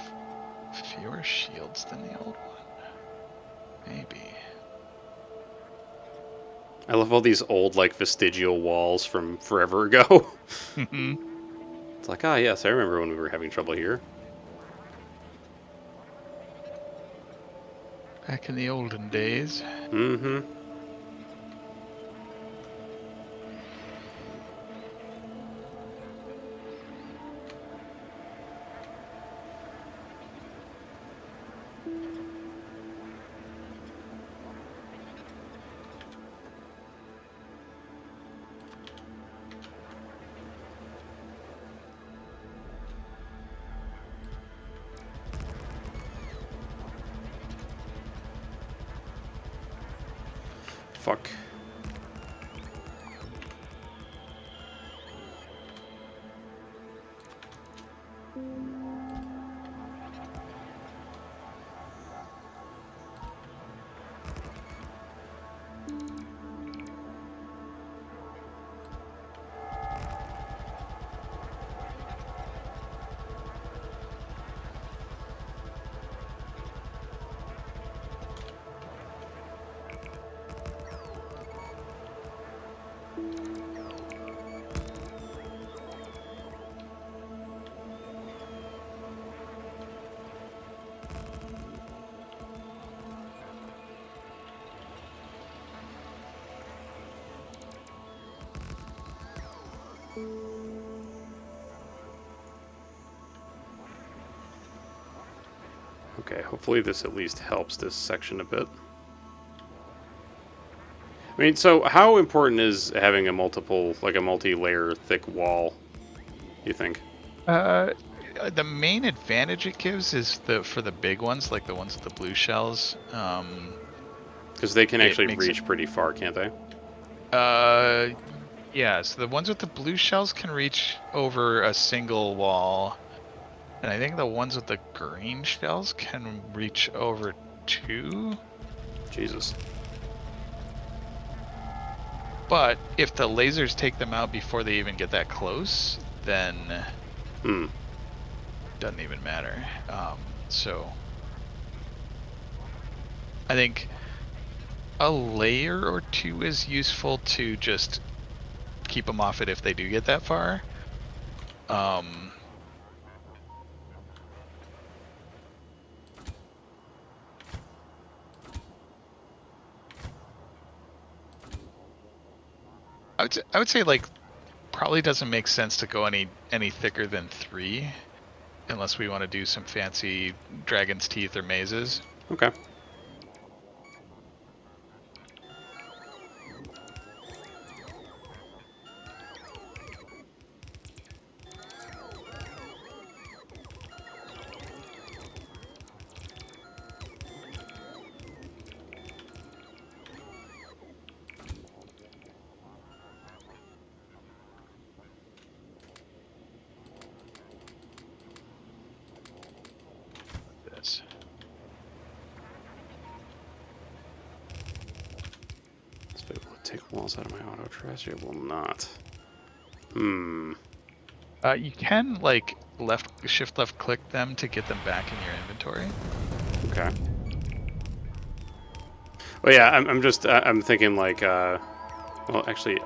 fewer shields than the old one? Maybe. I love all these old, like, vestigial walls from forever ago. It's like, ah, yes, I remember when we were having trouble here. Back in the olden days. Mm-hmm. Fuck. Okay, hopefully this at least helps this section a bit. I mean, so how important is having a multi-layer thick wall, you think? Uh, the main advantage it gives is for the big ones, like the ones with the blue shells. Because they can It actually makes it. reach pretty far, can't they? Uh, yeah. So the ones with the blue shells can reach over a single wall, and I think the ones with the green shells can reach over two. Jesus. But if the lasers take them out before they even get that close, then Hmm. doesn't even matter. So I think a layer or two is useful to just keep them off it if they do get that far. Um, I would say like probably doesn't make sense to go any thicker than 3 unless we want to do some fancy dragon's teeth or mazes. Okay. This. This will take walls out of my auto trash. It will not. Hmm. You can like shift left click them to get them back in your inventory. Okay. Well, yeah, I'm just I'm thinking like well, actually,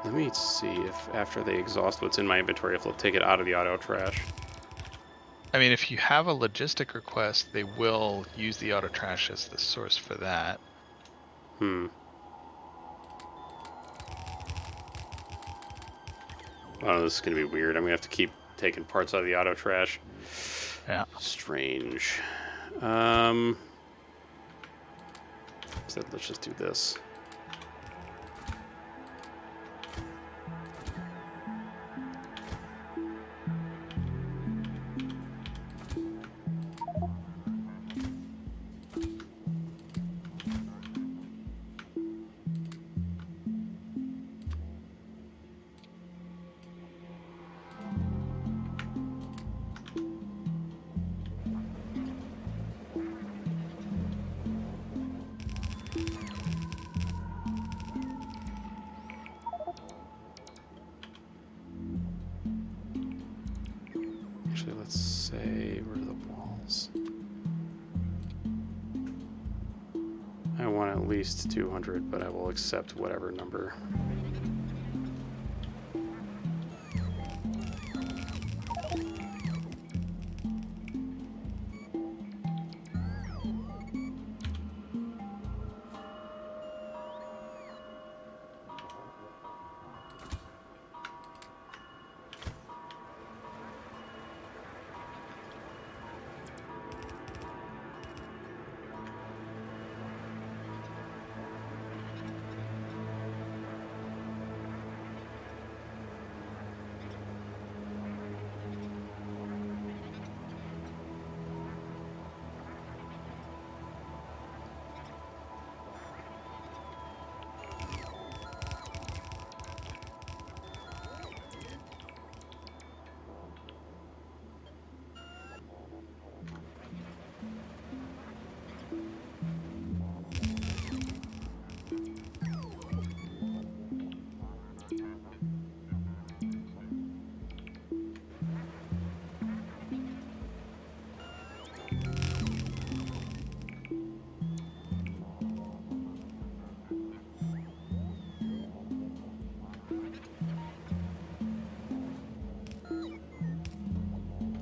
let me see if after they exhaust what's in my inventory, if they'll take it out of the auto trash. I mean, if you have a logistic request, they will use the auto trash as the source for that. Hmm. Oh, this is gonna be weird. I'm gonna have to keep taking parts out of the auto trash. Yeah. Strange. So let's just do this. Actually, let's say, where are the walls? I want at least 200, but I will accept whatever number.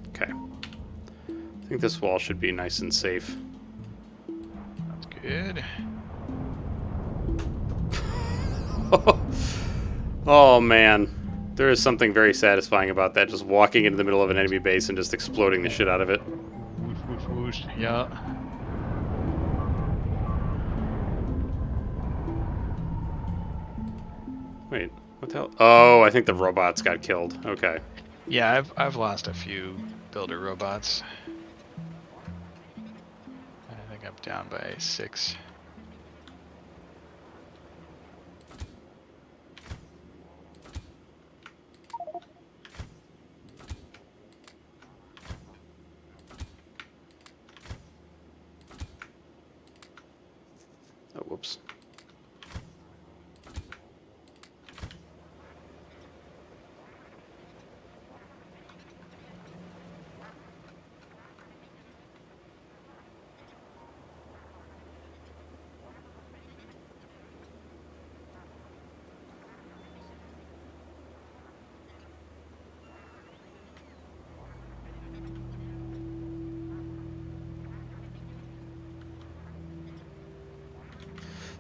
Okay. I think this wall should be nice and safe. That's good. Oh man, there is something very satisfying about that, just walking into the middle of an enemy base and just exploding the shit out of it. Whoosh, whoosh, whoosh. Yeah. Wait, what the hell? Oh, I think the robots got killed. Okay. Yeah, I've lost a few builder robots. I think I'm down by 6. Oh, whoops.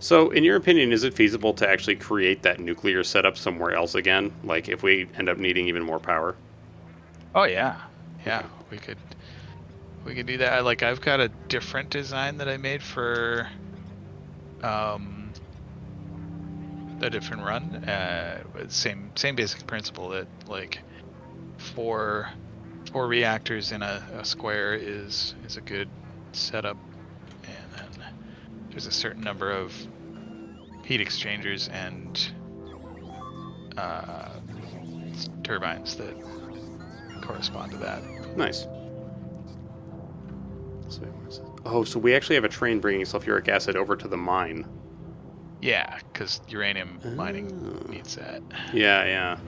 So, in your opinion, is it feasible to actually create that nuclear setup somewhere else again? Like, if we end up needing even more power? Oh yeah, Okay. yeah. We could do that. Like I've got a different design that I made for um a different run. Same basic principle that like four four reactors in a square is a good setup, and then there's a certain number of heat exchangers and uh, turbines that correspond to that. Nice. So, oh, so we actually have a train bringing sulfuric acid over to the mine. Yeah, because uranium mining Oh. needs that. Yeah, yeah.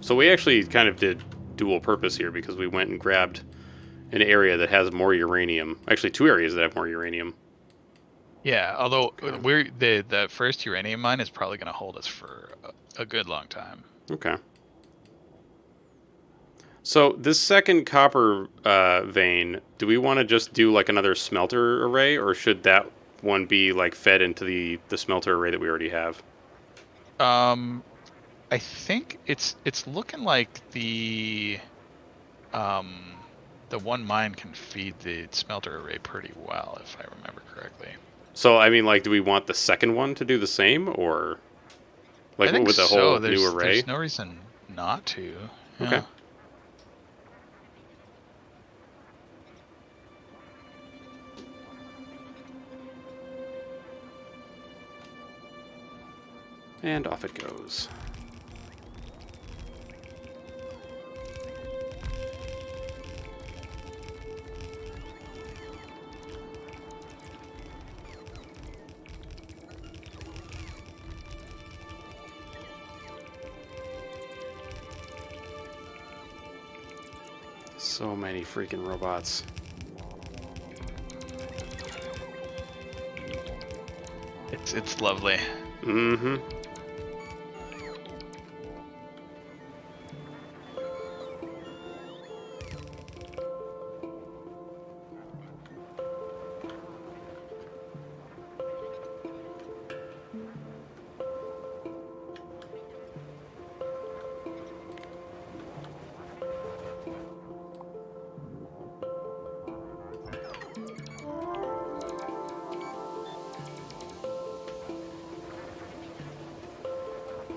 So we actually kind of did dual purpose here because we went and grabbed an area that has more uranium. Actually, 2 areas that have more uranium. Yeah, although Okay. the first uranium mine is probably going to hold us for a good long time. Okay. So this second copper vein, do we want to just do like another smelter array, or should that one be like fed into the smelter array that we already have? Um, I think it's looking like the one mine can feed the smelter array pretty well, if I remember correctly. So I mean, like, do we want the second one to do the same, or like I think with the so. whole new There's array? no reason not to. Okay. Yeah. And off it goes. So many freaking robots. It's lovely. Mm-hmm.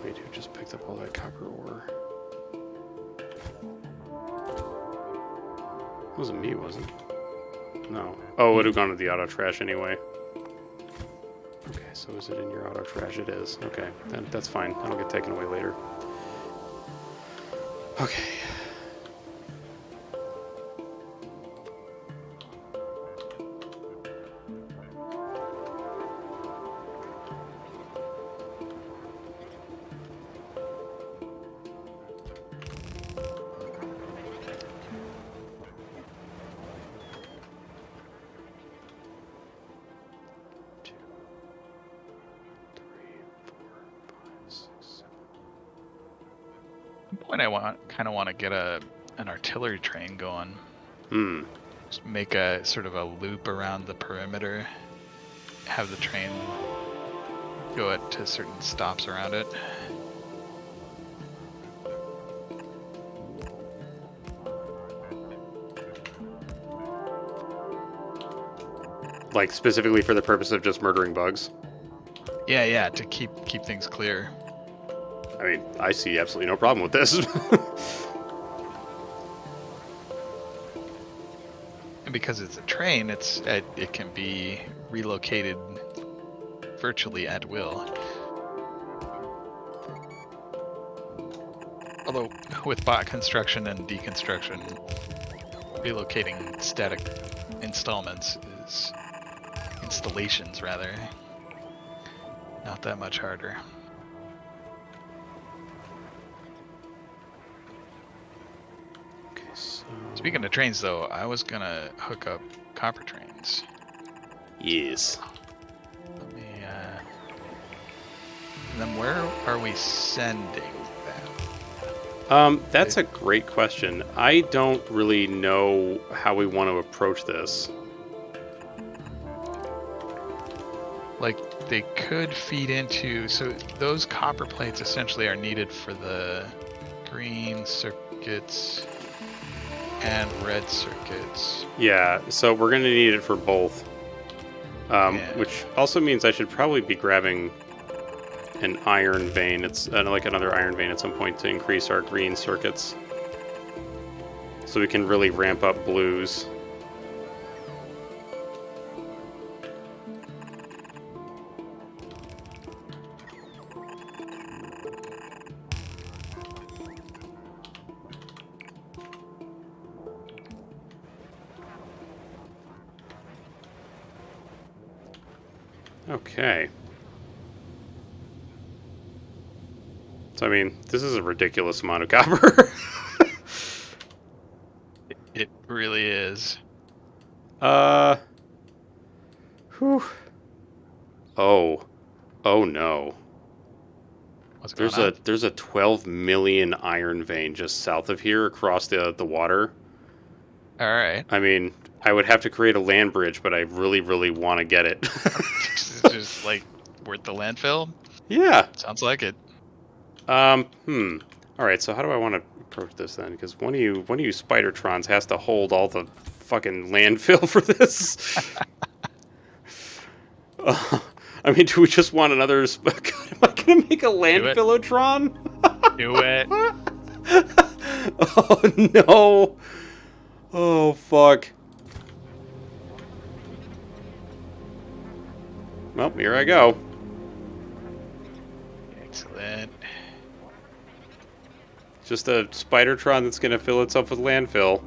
Wait, who just picked up all that copper ore? It wasn't me, was it? No. Oh, it would have gone to the auto trash anyway. Okay, so is it in your auto trash? It is. Okay, then that's fine. That'll get taken away later. Okay. Two, three, 4, 5, 6, 7. At some point, I kind of want to get an artillery train going. Hmm. Just make a sort of a loop around the perimeter. Have the train go to certain stops around it. Like, specifically for the purpose of just murdering bugs? Yeah, yeah, to keep things clear. I mean, I see absolutely no problem with this. And because it's a train, it can be relocated virtually at will. Although with bot construction and deconstruction, relocating static installations rather, not that much harder. Okay, so... Speaking of trains, though, I was gonna hook up copper trains. Yes. Let me. And then where are we sending them? That's a great question. I don't really know how we want to approach this. Like, they could feed into. So those copper plates essentially are needed for the green circuits and red circuits. Yeah, so we're going to need it for both. Yeah. Which also means I should probably be grabbing an iron vein. It's like another iron vein at some point to increase our green circuits. So we can really ramp up blues. Okay. So, I mean, this is a ridiculous amount of copper. It really is. Whew. Oh. Oh no. What's going on? There's a 12 million iron vein just south of here across the water. All right. I mean, I would have to create a land bridge, but I really, really want to get it. It's just like worth the landfill. Yeah. Sounds like it. All right, so how do I want to approach this then? Because one of you Spidertrons has to hold all the fucking landfill for this. I mean, do we just want another... God, am I going to make a landfillotron? Do it. Oh, no. Oh, fuck. Well, here I go. Excellent. Just a Spidertron that's going to fill itself with landfill.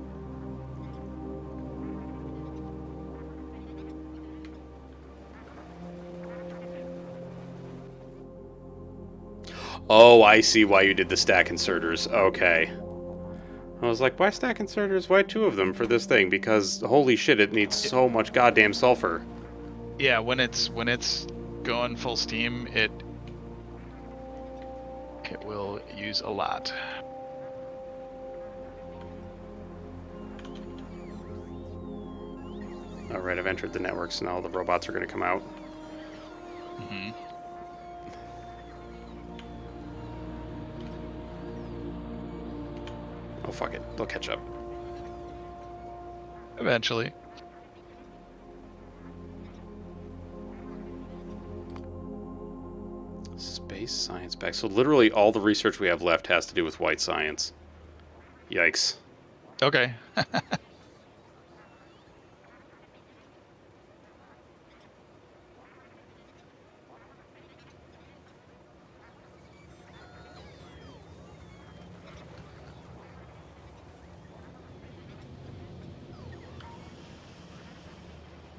Oh, I see why you did the stack inserters. Okay. I was like, why stack inserters? Why two of them for this thing? Because, holy shit, it needs so much goddamn sulfur. Yeah, when it's going full steam, it will use a lot. Alright, I've entered the network, so now the robots are going to come out. Mm-hmm. Oh, fuck it. They'll catch up. Eventually. Space science back. So literally all the research we have left has to do with white science. Yikes. Okay.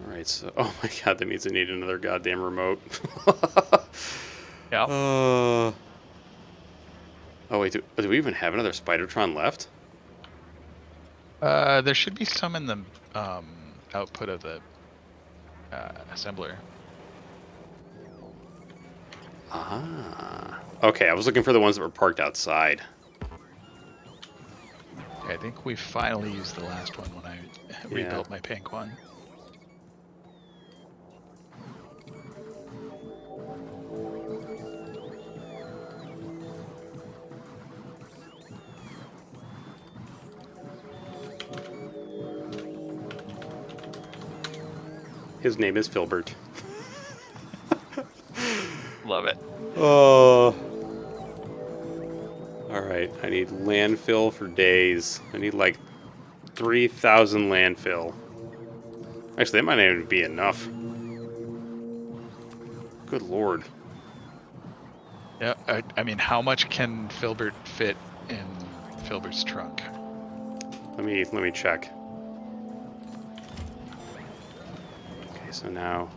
Alright, so... Oh my god, that means I need another goddamn remote. Yeah. Oh, wait, do we even have another Spidertron left? There should be some in the output of the assembler. Ah. Okay, I was looking for the ones that were parked outside. Okay, I think we finally used the last one when I rebuilt my pink one. His name is Filbert. Love it. Oh. Alright, I need landfill for days. I need like 3,000 landfill. Actually, that might not even be enough. Good lord. Yeah, I mean, how much can Filbert fit in Filbert's trunk? Let me check. Okay, so now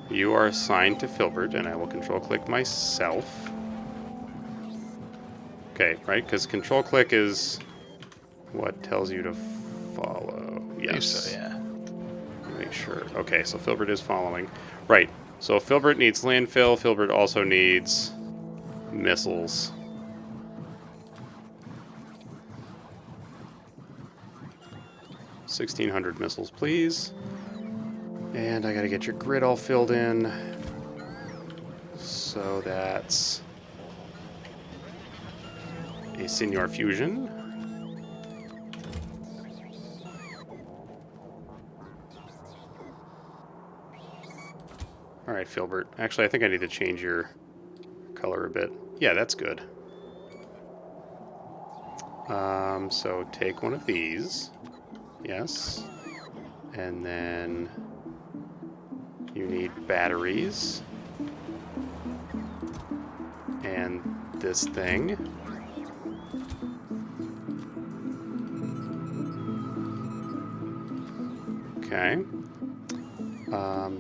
you are assigned to Filbert, and I will control click myself. Okay, right? Because control click is what tells you to follow. I believe Yes. so, yeah. Make sure. Okay, so Filbert is following. Right. So Filbert needs landfill. Filbert also needs missiles. $1,600 missiles, please. And I gotta get your grid all filled in. So that's a Senior Fusion. Alright, Filbert. Actually, I think I need to change your color a bit. Yeah, that's good. So take one of these. Yes. And then you need batteries. And this thing. Okay.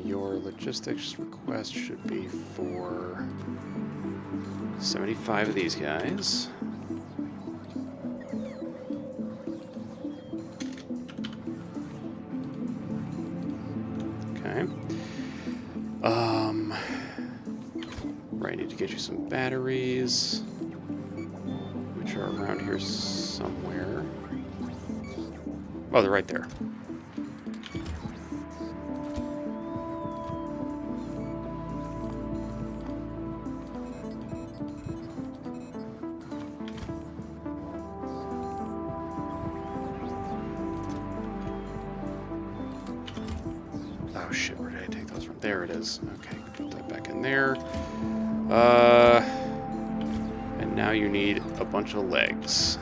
Your logistics request should be for 75 of these guys. Okay. Right, need to get you some batteries, which are around here somewhere. Oh, they're right there. Oh shit, where did I take those from? There it is. Okay, put that back in there. And now you need a bunch of legs.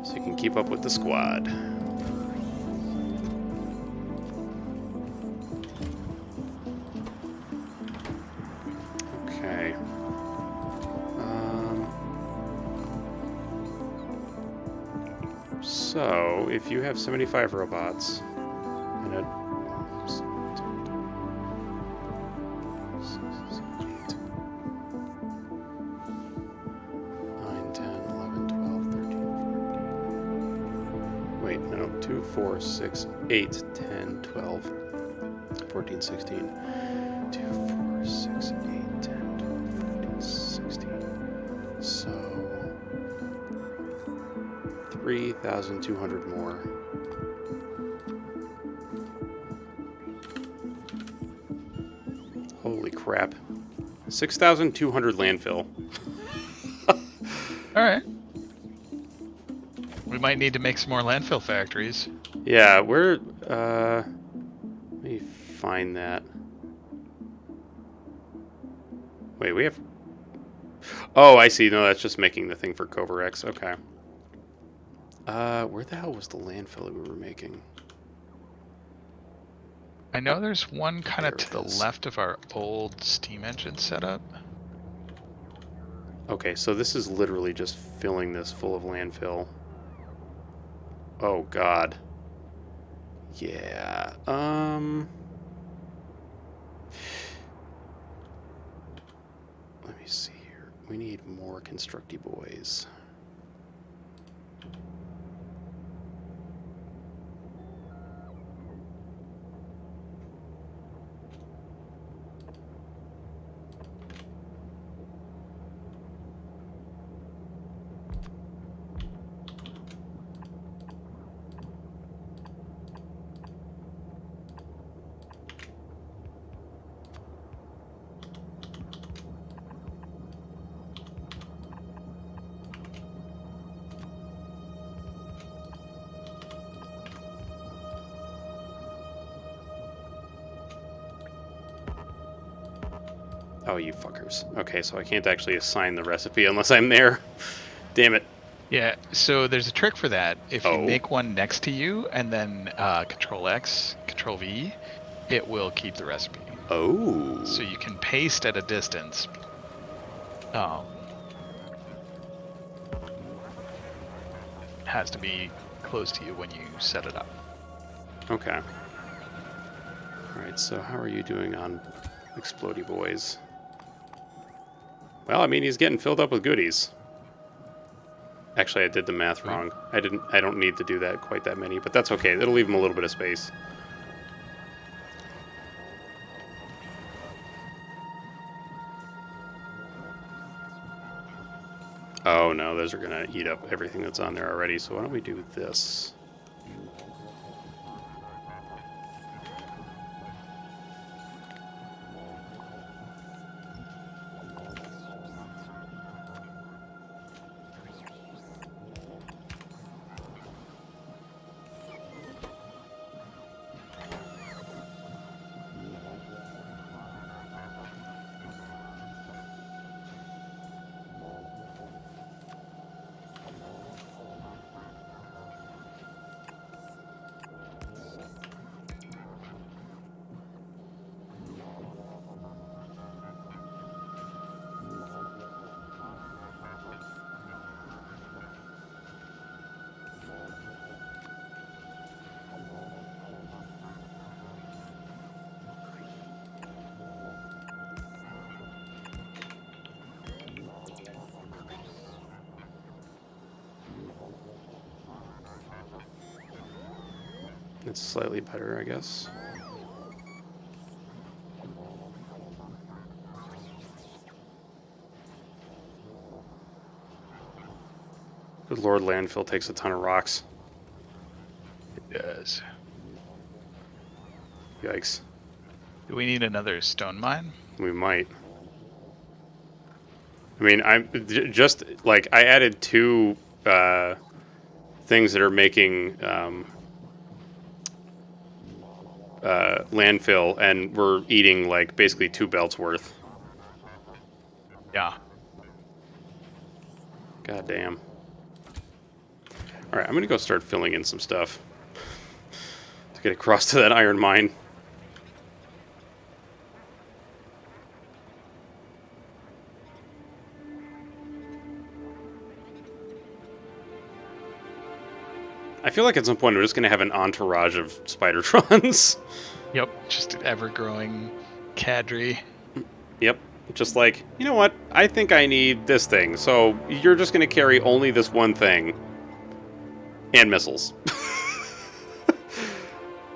So you can keep up with the squad. Okay. So, if you have 75 robots, and a 9, 10, 11, 12, 13, 14. Wait, no, 2, 4, 6, 8, 10, 12, 14, 16. 2, 4, 6, 8, 10, 12, 14, 16. So, 3,200 more. Holy crap. 6,200 landfill. Alright. We might need to make some more landfill factories. Yeah, where, let me find that. Wait, we have... Oh, I see. No, that's just making the thing for Covarex. Okay. Where the hell was the landfill that we were making? I know there's one kind There of to it the is. left of our old steam engine setup. Okay, so this is literally just filling this full of landfill. Oh, God. Yeah, let me see here. We need more constructy boys. Oh, you fuckers. Okay, so I can't actually assign the recipe unless I'm there. Damn it. Yeah, so there's a trick for that. If you Oh. make one next to you and then Control X, Control V, it will keep the recipe. Oh. So you can paste at a distance. Has to be close to you when you set it up. Okay. Alright, so how are you doing on Explodey Boys? Well, I mean, he's getting filled up with goodies. Actually, I did the math wrong. I don't need to do that quite that many, but that's okay. It'll leave him a little bit of space. Oh no, those are gonna eat up everything that's on there already, so why don't we do this? It's slightly better, I guess. Good lord, landfill takes a ton of rocks. It does. Yikes. Do we need another stone mine? We might. I mean, just like I added 2 things that are making landfill, and we're eating like basically 2 belts worth. Yeah. God damn. All right, I'm gonna go start filling in some stuff to get across to that iron mine. I feel like at some point we're just going to have an entourage of Spidertrons. Yep. Just an ever-growing cadre. Yep. Just like, you know what? I think I need this thing, so you're just going to carry only this one thing. And missiles.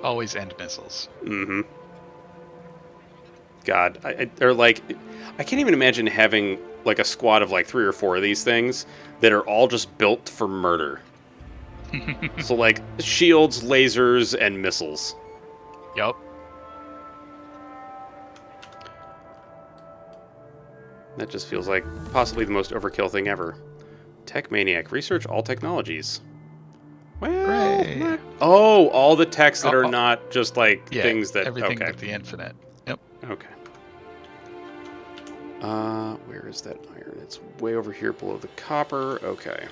Always end missiles. Mm-hmm. God. Or like, I can't even imagine having like a squad of like 3 or 4 of these things that are all just built for murder. So like shields, lasers, and missiles. Yep. That just feels like possibly the most overkill thing ever. Tech Maniac. Research all technologies. Well, Hooray. oh, all the techs that are not just like Yeah, things that... everything okay. but the infinite. Yep. Okay. Where is that iron? It's way over here below the copper. Okay.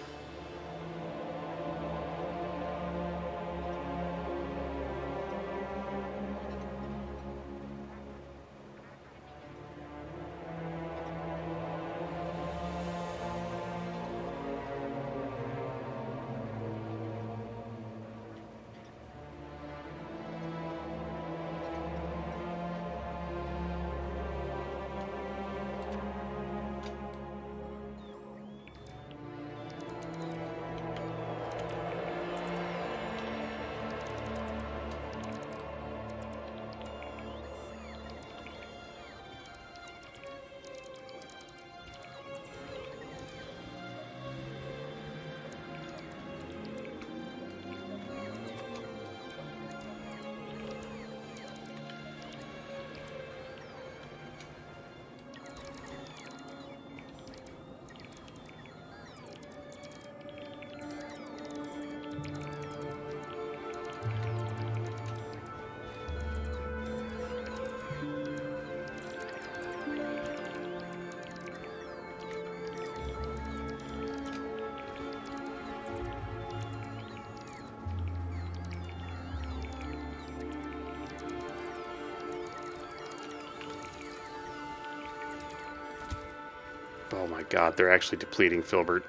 Oh my god, they're actually depleting Filbert.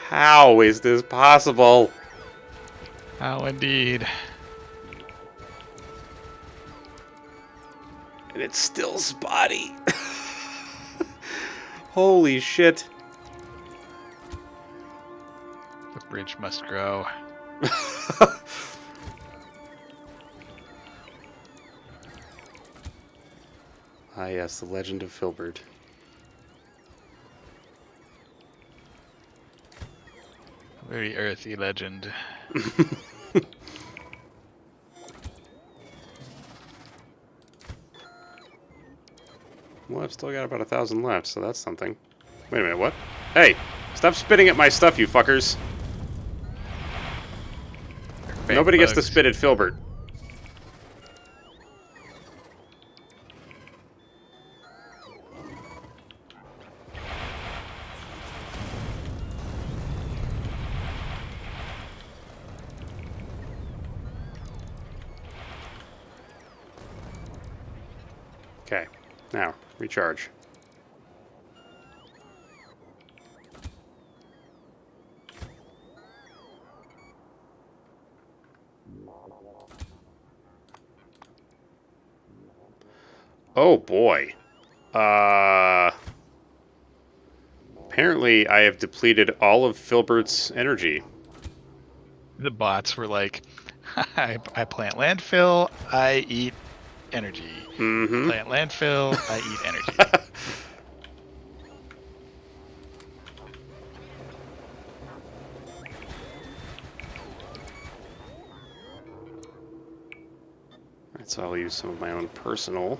How is this possible? How indeed. And it's still spotty. Holy shit. The bridge must grow. Ah, yes, the legend of Filbert. A very earthy legend. Well, I've still got about 1,000 left, so that's something. Wait a minute, what? Hey! Stop spitting at my stuff, you fuckers! Fake Nobody gets to bugs. spit at Filbert. Okay, now, recharge. Oh boy. Apparently I have depleted all of Filbert's energy. The bots were like, I plant landfill, I eat energy. Mm-hmm. Plant landfill, I eat energy. Alright, so I'll use some of my own personal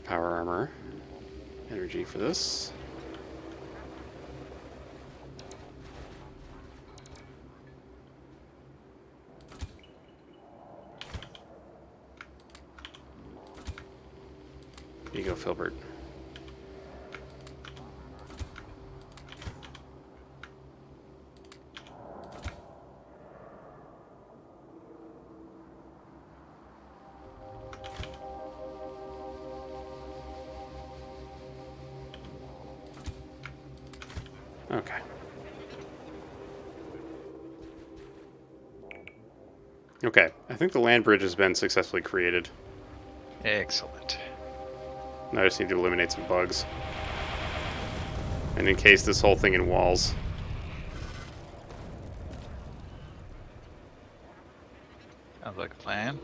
power armor energy for this. Here you go, Filbert. Okay. Okay, I think the land bridge has been successfully created. Excellent. Now I just need to eliminate some bugs. And encase this whole thing in walls. Sounds like a plan.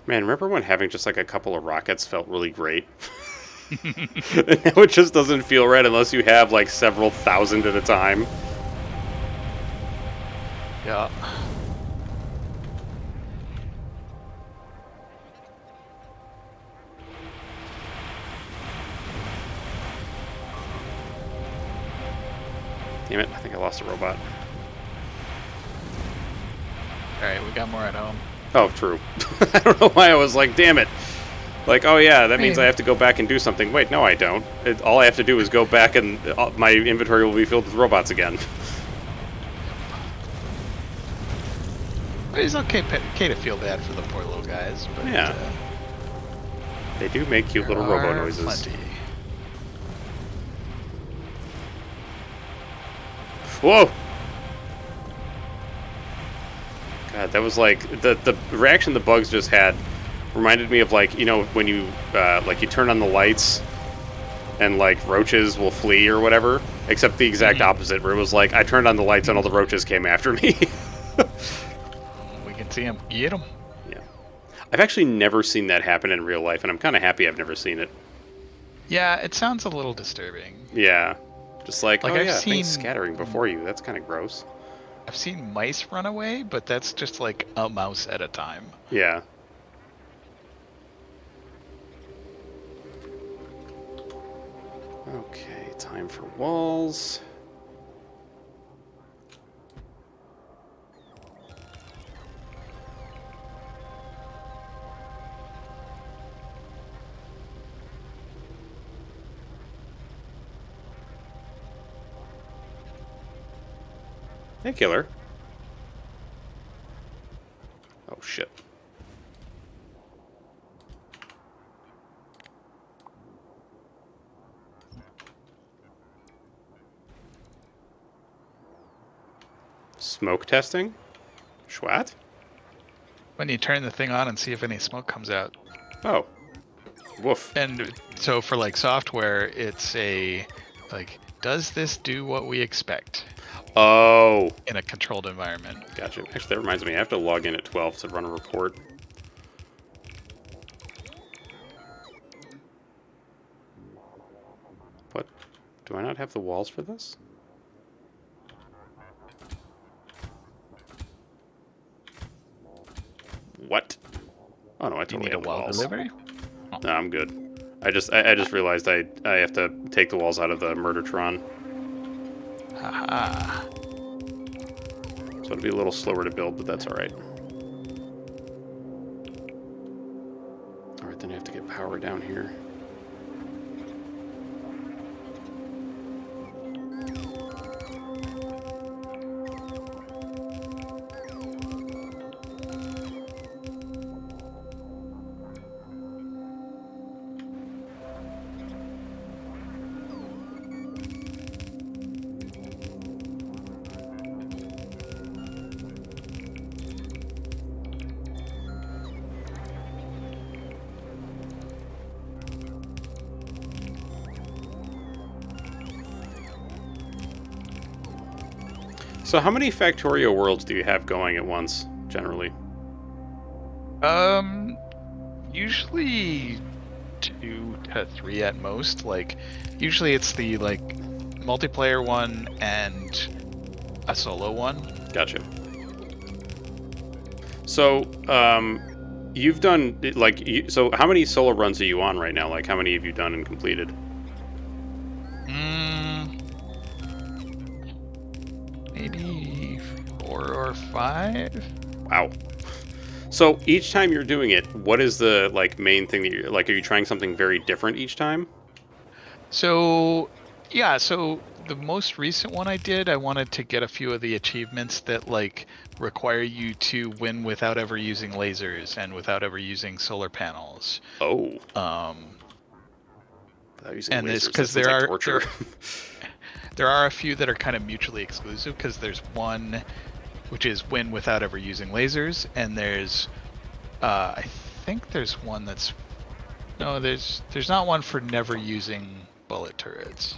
Man, remember when having just like a couple of rockets felt really great? And now it just doesn't feel right unless you have like several thousand at a time. Yeah. Damn it, I think I lost a robot. Alright, we got more at home. Oh, true. I don't know why I was like, damn it. Like, oh yeah, that means I have to go back and do something. Wait, no I don't. All I have to do is go back and my inventory will be filled with robots again. It's okay to feel bad for the poor little guys, but Yeah. They do make cute there little robo are noises. plenty. Whoa! God, that was like the reaction the bugs just had reminded me of like, you know, when you like you turn on the lights and like roaches will flee or whatever, except the exact opposite, where it was like I turned on the lights and all the roaches came after me. We can see them. Get them. Yeah. I've actually never seen that happen in real life, and I'm kind of happy I've never seen it. Yeah, it sounds a little disturbing. Yeah. Just like, Like, oh I've yeah, seen- things scattering before you. That's kind of gross. I've seen mice run away, but that's just like a mouse at a time. Yeah. Okay, time for walls. Hey, killer. Oh, shit. Smoke testing? Schwat? When you turn the thing on and see if any smoke comes out. Oh. Woof. And so for like software, it's a like, does this do what we expect Oh. in a controlled environment? Gotcha. Actually, that reminds me. I have to log in at 12 to run a report. What? Do I not have the walls for this? What? Oh no, I Do you totally need a have the well walls. delivery? No, I'm good. I just realized I have to take the walls out of the Murdertron. Haha. So it'll be a little slower to build, but that's alright. Alright, then I have to get power down here. So how many Factorio worlds do you have going at once, generally? Usually 2 to 3 at most. Like, usually it's the like multiplayer one and a solo one. Gotcha. So, you've done, like, so how many solo runs are you on right now? Like, how many have you done and completed? Maybe 4 or 5. Wow. So each time you're doing it, what is the, like, main thing that you're, like, are you trying something very different each time? So, yeah, so the most recent one I did, I wanted to get a few of the achievements that like require you to win without ever using lasers and without ever using solar panels. Oh. Um, Without using and this lasers, that because sounds like torture. there are a few that are kind of mutually exclusive because there's one which is win without ever using lasers, and there's I think there's one that's no, there's not one for never using bullet turrets.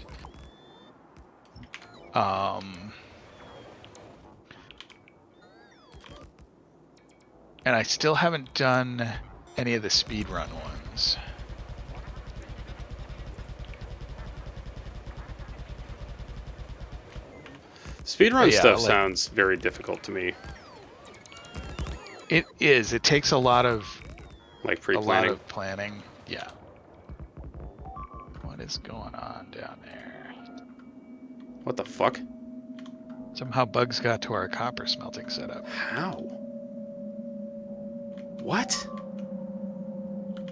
And I still haven't done any of the speedrun ones. Speedrun Yeah, stuff like, sounds very difficult to me. it is. It takes a lot of Like pre-planning. planning. Yeah. What is going on down there? What the fuck? Somehow bugs got to our copper smelting setup. How? What?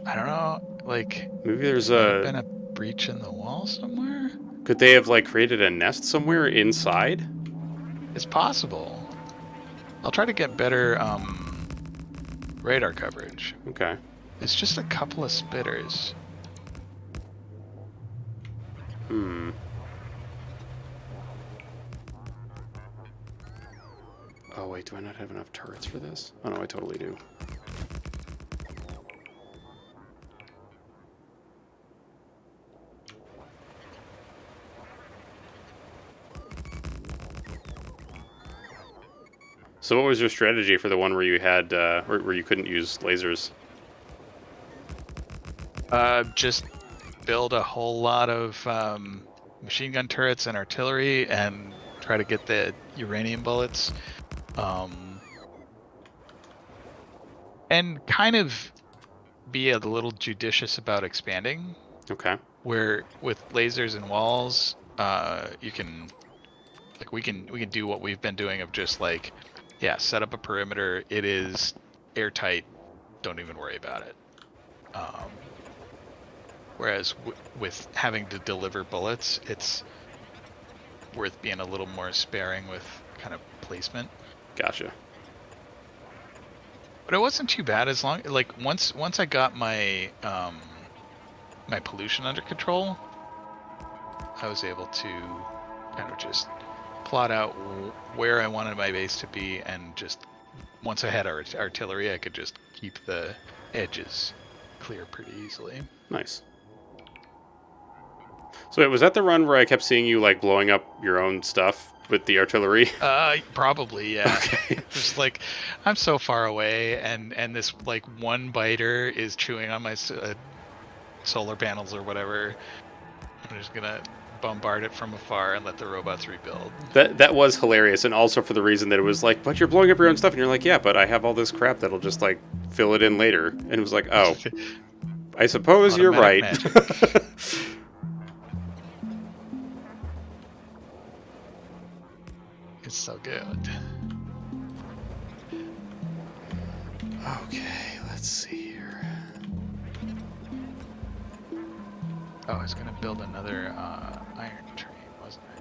I don't know. Like, Maybe there's might have a... been a breach in the wall somewhere. Could they have, like, created a nest somewhere inside? It's possible. I'll try to get better radar coverage. Okay. It's just a couple of spitters. Hmm. Oh, wait, do I not have enough turrets for this? Oh, no, I totally do. So what was your strategy for the one where you had, where you couldn't use lasers? Just build a whole lot of machine gun turrets and artillery and try to get the uranium bullets. And kind of be a little judicious about expanding. Okay. Where with lasers and walls, you can like we can do what we've been doing of just like, yeah, set up a perimeter. It is airtight. Don't even worry about it. Whereas with having to deliver bullets, it's worth being a little more sparing with kind of placement. Gotcha. But it wasn't too bad as long like once I got my my pollution under control, I was able to kind of just plot out where I wanted my base to be, and just once I had our artillery, I could just keep the edges clear pretty easily. Nice. So wait, was that the run where I kept seeing you like blowing up your own stuff with the artillery? Probably, yeah. Okay. Just like I'm so far away, and this like one biter is chewing on my solar panels or whatever. I'm just gonna bombard it from afar and let the robots rebuild. That was hilarious, and also for the reason that it was like, but you're blowing up your own stuff, and you're like, yeah, but I have all this crap that'll just like fill it in later, and it was like, oh, I suppose you're right. Automatic It's so good. Okay, let's see here. Oh, I was gonna build another iron train, wasn't I?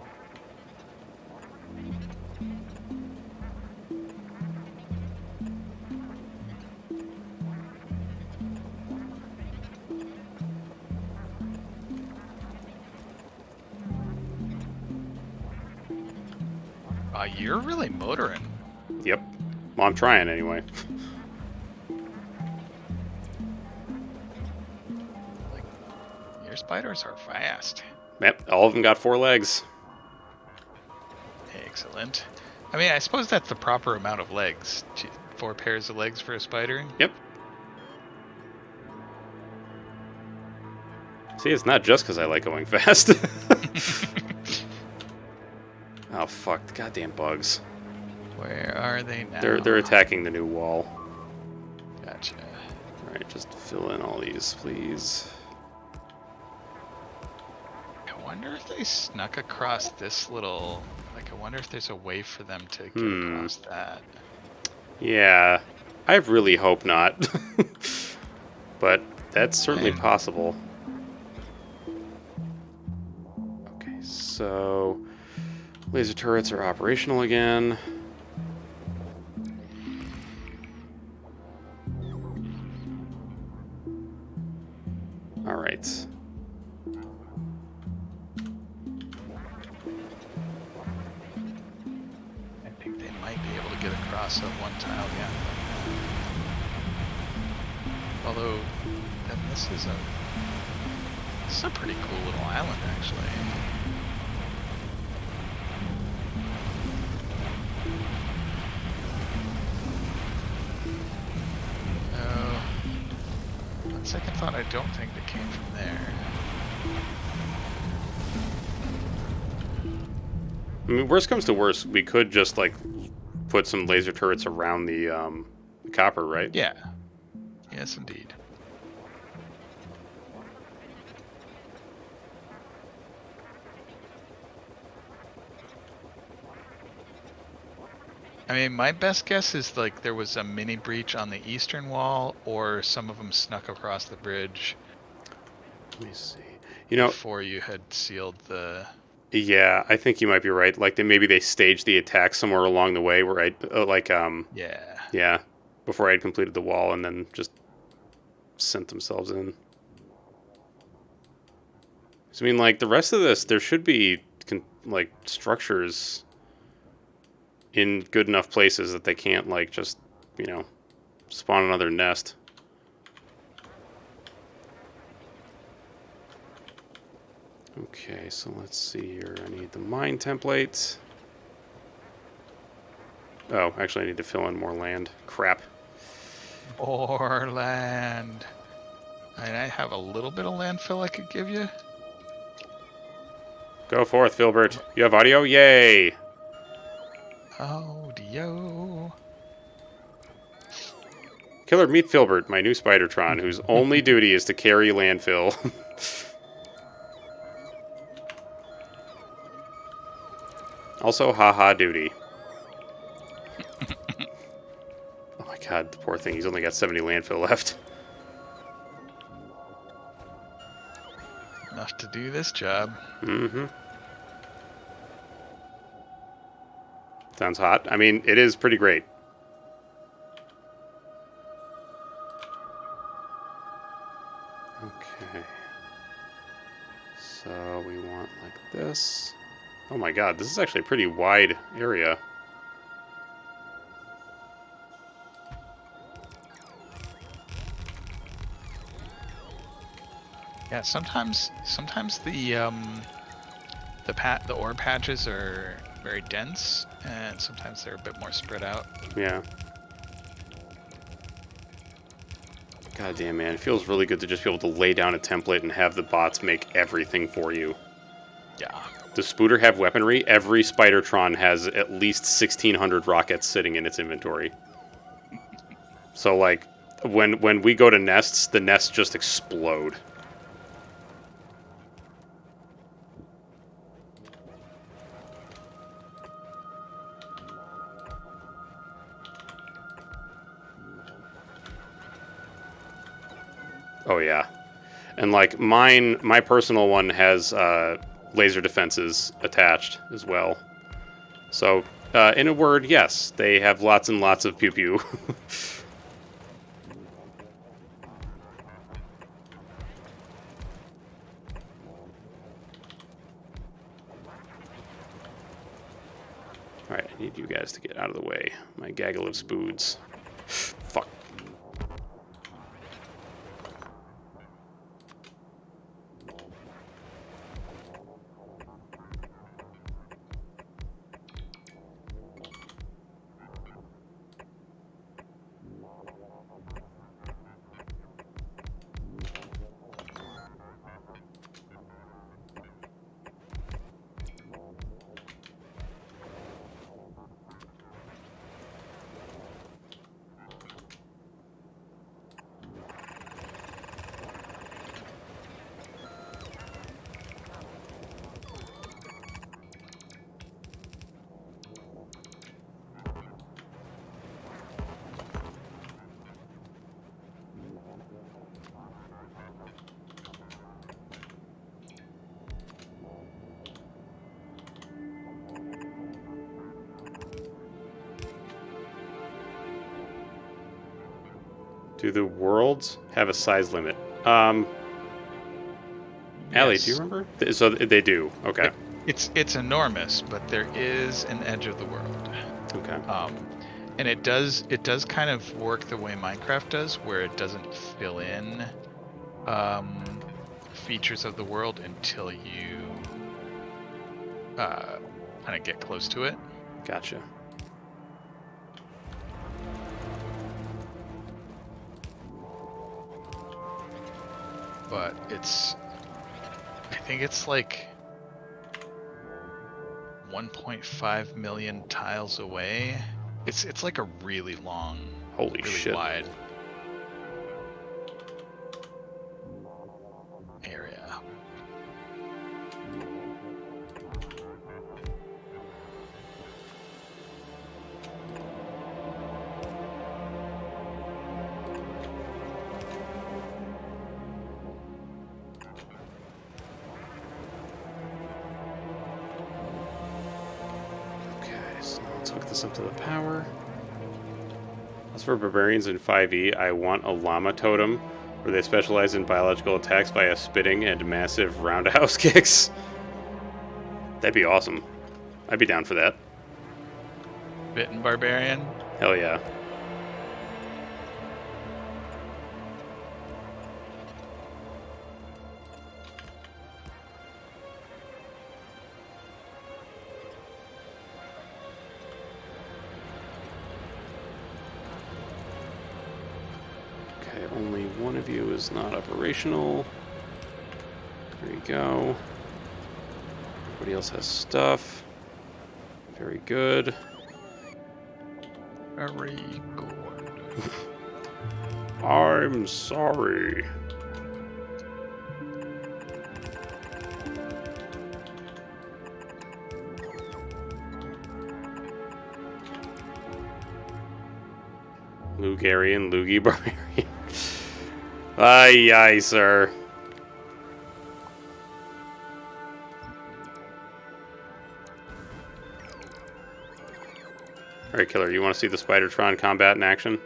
You're really motoring. Yep. Well, I'm trying anyway. Like, your spiders are fast. Yep, all of them got 4 legs. Excellent. I mean, I suppose that's the proper amount of legs. 4 pairs of legs for a spider. Yep. See, it's not just because I like going fast. Oh, fuck. The goddamn bugs. Where are they now? They're attacking the new wall. Gotcha. Alright, just fill in all these, please. I wonder if they snuck across this little... Like, I wonder if there's a way for them to get across that. Yeah, I really hope not. But that's certainly possible. Okay, so... laser turrets are operational again. Alright. I think they might be able to get across that one tile, yeah. Although, then this is a pretty cool little island, actually. On second thought, I don't think they came from there. I mean, worst comes to worst, we could just, like, put some laser turrets around the copper, right? Yeah. Yes, indeed. I mean, my best guess is like there was a mini breach on the eastern wall, or some of them snuck across the bridge. Let me see. You know, before you had sealed the... Yeah, I think you might be right. Like, maybe they staged the attack somewhere along the way where Yeah. Yeah, before I had completed the wall and then just sent themselves in. So, I mean, like, the rest of this, there should be, like, structures in good enough places that they can't, like, just, you know, spawn another nest. Okay, so let's see here. I need the mine template. Oh, actually I need to fill in more land. Crap. More land. And I have a little bit of landfill I could give you. Go forth, Filbert. You have audio? Yay! Oh, Dio. Killer, meet Filbert, my new Spidertron, whose only duty is to carry landfill. Also, haha duty. Oh my god, the poor thing. He's only got 70 landfill left. Enough to do this job. Mm-hmm. Sounds hot. I mean, it is pretty great. Okay. So we want like this. Oh my god, this is actually a pretty wide area. Yeah, sometimes the ore patches are very dense, and sometimes they're a bit more spread out. Yeah. God damn, man. It feels really good to just be able to lay down a template and have the bots make everything for you. Yeah. Does Spooter have weaponry? Every Spidertron has at least 1,600 rockets sitting in its inventory. So, like, when we go to nests, the nests just explode. Oh, yeah. And, like, my personal one has laser defenses attached as well. So, in a word, yes, they have lots and lots of pew-pew. Alright, I need you guys to get out of the way. My gaggle of spoods. Fuck. Do the worlds have a size limit? Allie, do you Yes. remember? So they do. Okay. It's enormous, but there is an edge of the world. Okay. And it does kind of work the way Minecraft does, where it doesn't fill in features of the world until you kind of get close to it. Gotcha. But I think it's like 1.5 million tiles away. It's like a really long, Holy really shit. wide area. Okay, so let's hook this up to the power. As for barbarians in 5e, I want a llama totem where they specialize in biological attacks via spitting and massive roundhouse kicks. That'd be awesome. I'd be down for that. Bitten barbarian. Hell yeah. Okay, only one of you is not operational. There you go. Everybody else has stuff. Very good. Very good. I'm sorry. Lugarian, Lugi Barbarian. Aye, aye, sir. All right, Killer, you want to see the Spidertron combat in action?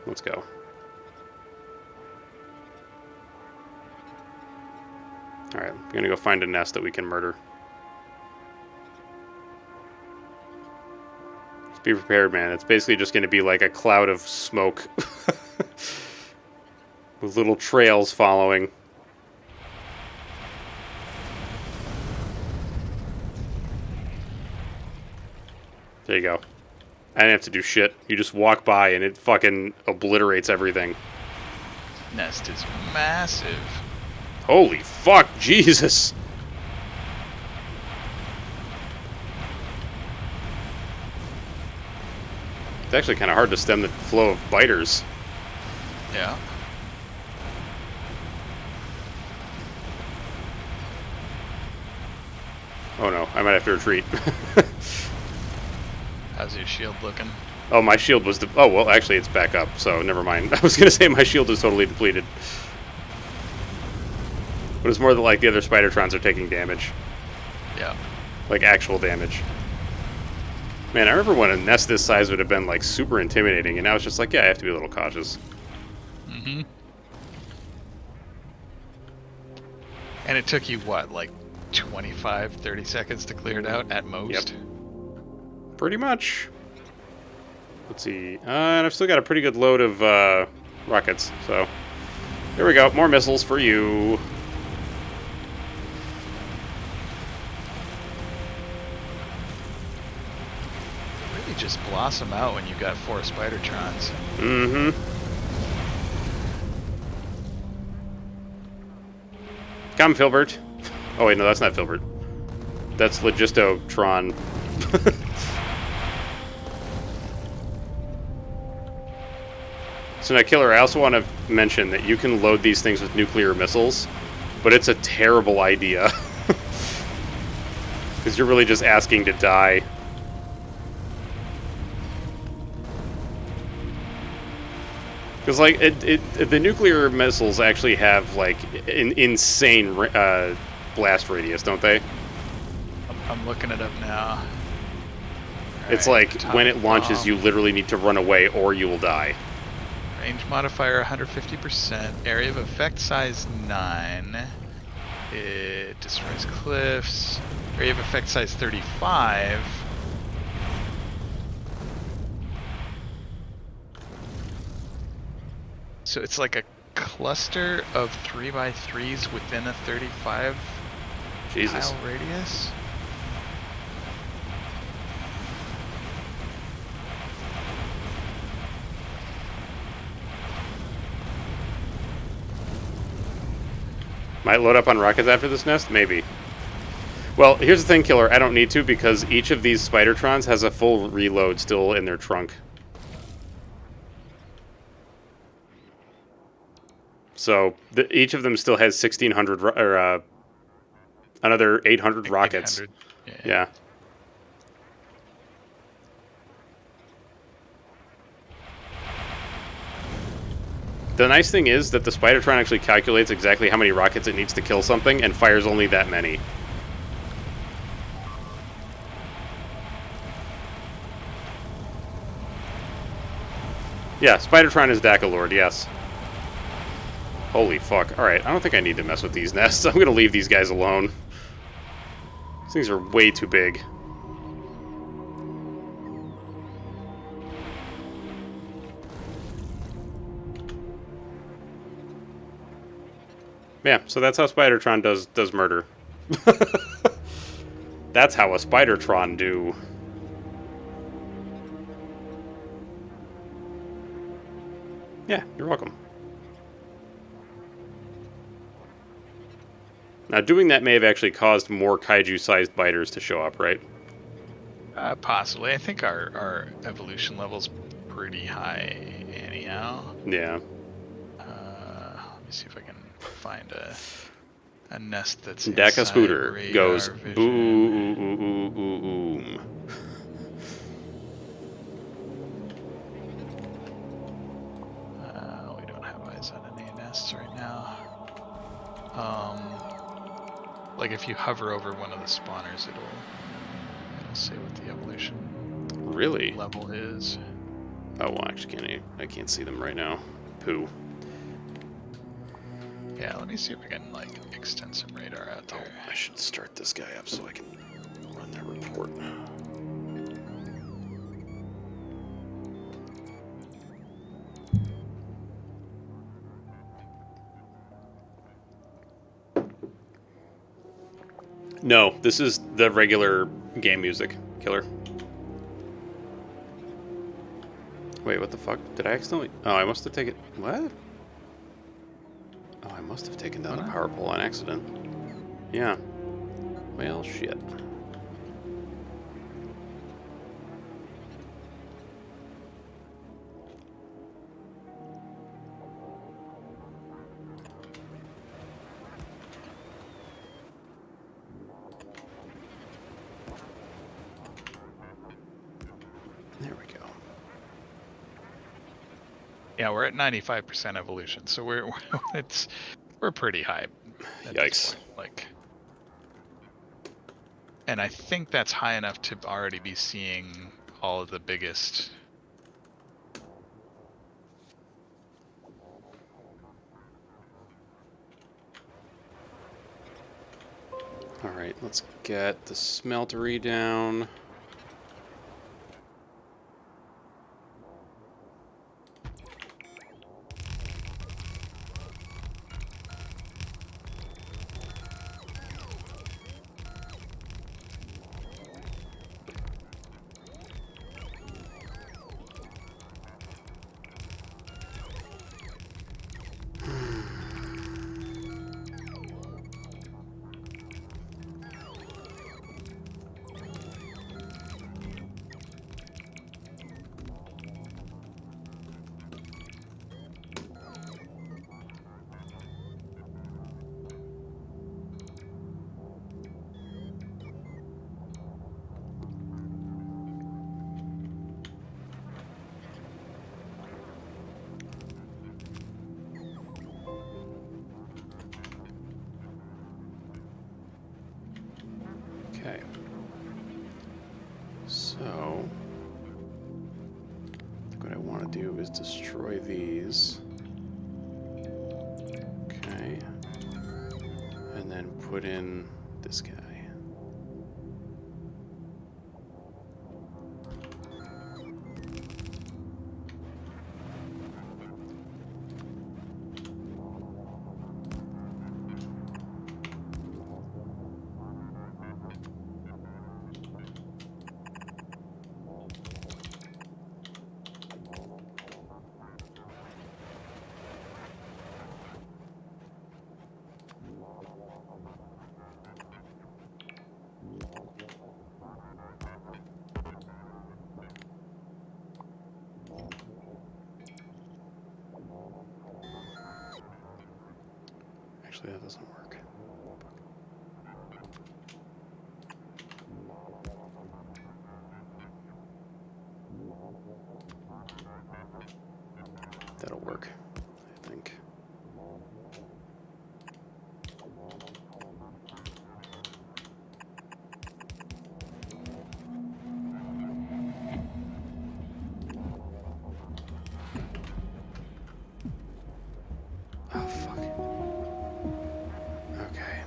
Let's go. All right, I'm gonna go find a nest that we can murder. Just be prepared, man. It's basically just gonna be like a cloud of smoke with little trails following. There you go. I didn't have to do shit. You just walk by and it fucking obliterates everything. Nest is massive. Holy fuck, Jesus! It's actually kind of hard to stem the flow of biters. Yeah. Oh no, I might have to retreat. How's your shield looking? Oh, my shield was... oh, well, actually, it's back up, so never mind. I was going to say my shield is totally depleted. But it's more that, like, the other Spidertrons are taking damage. Yeah. Like, actual damage. Man, I remember when a nest this size would have been, like, super intimidating, and now it's just like, yeah, I have to be a little cautious. Mm-hmm. And it took you, what, like 25, 30 seconds to clear it out at most? Yep. Pretty much. Let's see. And I've still got a pretty good load of rockets, so... There we go. More missiles for you. Really just blossom out when you got 4 Spidertrons. Mm-hmm. Come, Filbert. Oh, wait, no, that's not Filbert. That's Logistotron. So now, Killer, I also want to mention that you can load these things with nuclear missiles, but it's a terrible idea. Because you're really just asking to die. Because, like, the nuclear missiles actually have, like, an insane blast radius, don't they? I'm looking it up now. It's Alright, like, when it launches, bomb. you literally need to run away or you will die. Range modifier 150%. Area of effect size 9. It destroys cliffs. Area of effect size 35. So it's like a cluster of 3x3s within a 35 Jesus. tile radius. Might load up on rockets after this nest? Maybe. Well, here's the thing, Killer. I don't need to because each of these Spidertrons has a full reload still in their trunk. So each of them still has 1,600 or another 800 rockets. 800. Yeah. The nice thing is that the Spidertron actually calculates exactly how many rockets it needs to kill something and fires only that many. Yeah, Spidertron is Dakalord, yes. Holy fuck. Alright, I don't think I need to mess with these nests. I'm going to leave these guys alone. These things are way too big. Yeah, so that's how Spidertron does murder. That's how a Spidertron do. Yeah, you're welcome. Now, doing that may have actually caused more kaiju-sized biters to show up, right? Possibly. I think our evolution level's pretty high anyhow. Yeah. Let me see if I can find a nest that's Daka inside Spooter radar goes vision. boom. We don't have eyes on any nests right now. Like if you hover over one of the spawners, it'll say what the evolution Really? level is. Oh, well, actually, I can't see them right now. Poo. Yeah, let me see if I can like extend some radar out Oh, there. I should start this guy up so I can run that report. No, this is the regular game music, Killer. Wait, what the fuck? Did I accidentally... Oh, I must have taken... What? Oh, I must have taken down the power pole on accident. Yeah. Well, shit. There we go. Yeah, we're at 95% evolution, so we're pretty high. At this Yikes. point. Like, and I think that's high enough to already be seeing all of the biggest. Alright, let's get the smeltery down. Okay. So, I think what I want to do is destroy these. Okay. And then put in this guy. Actually, that doesn't work. That'll work, I think. Oh, fuck. Okay.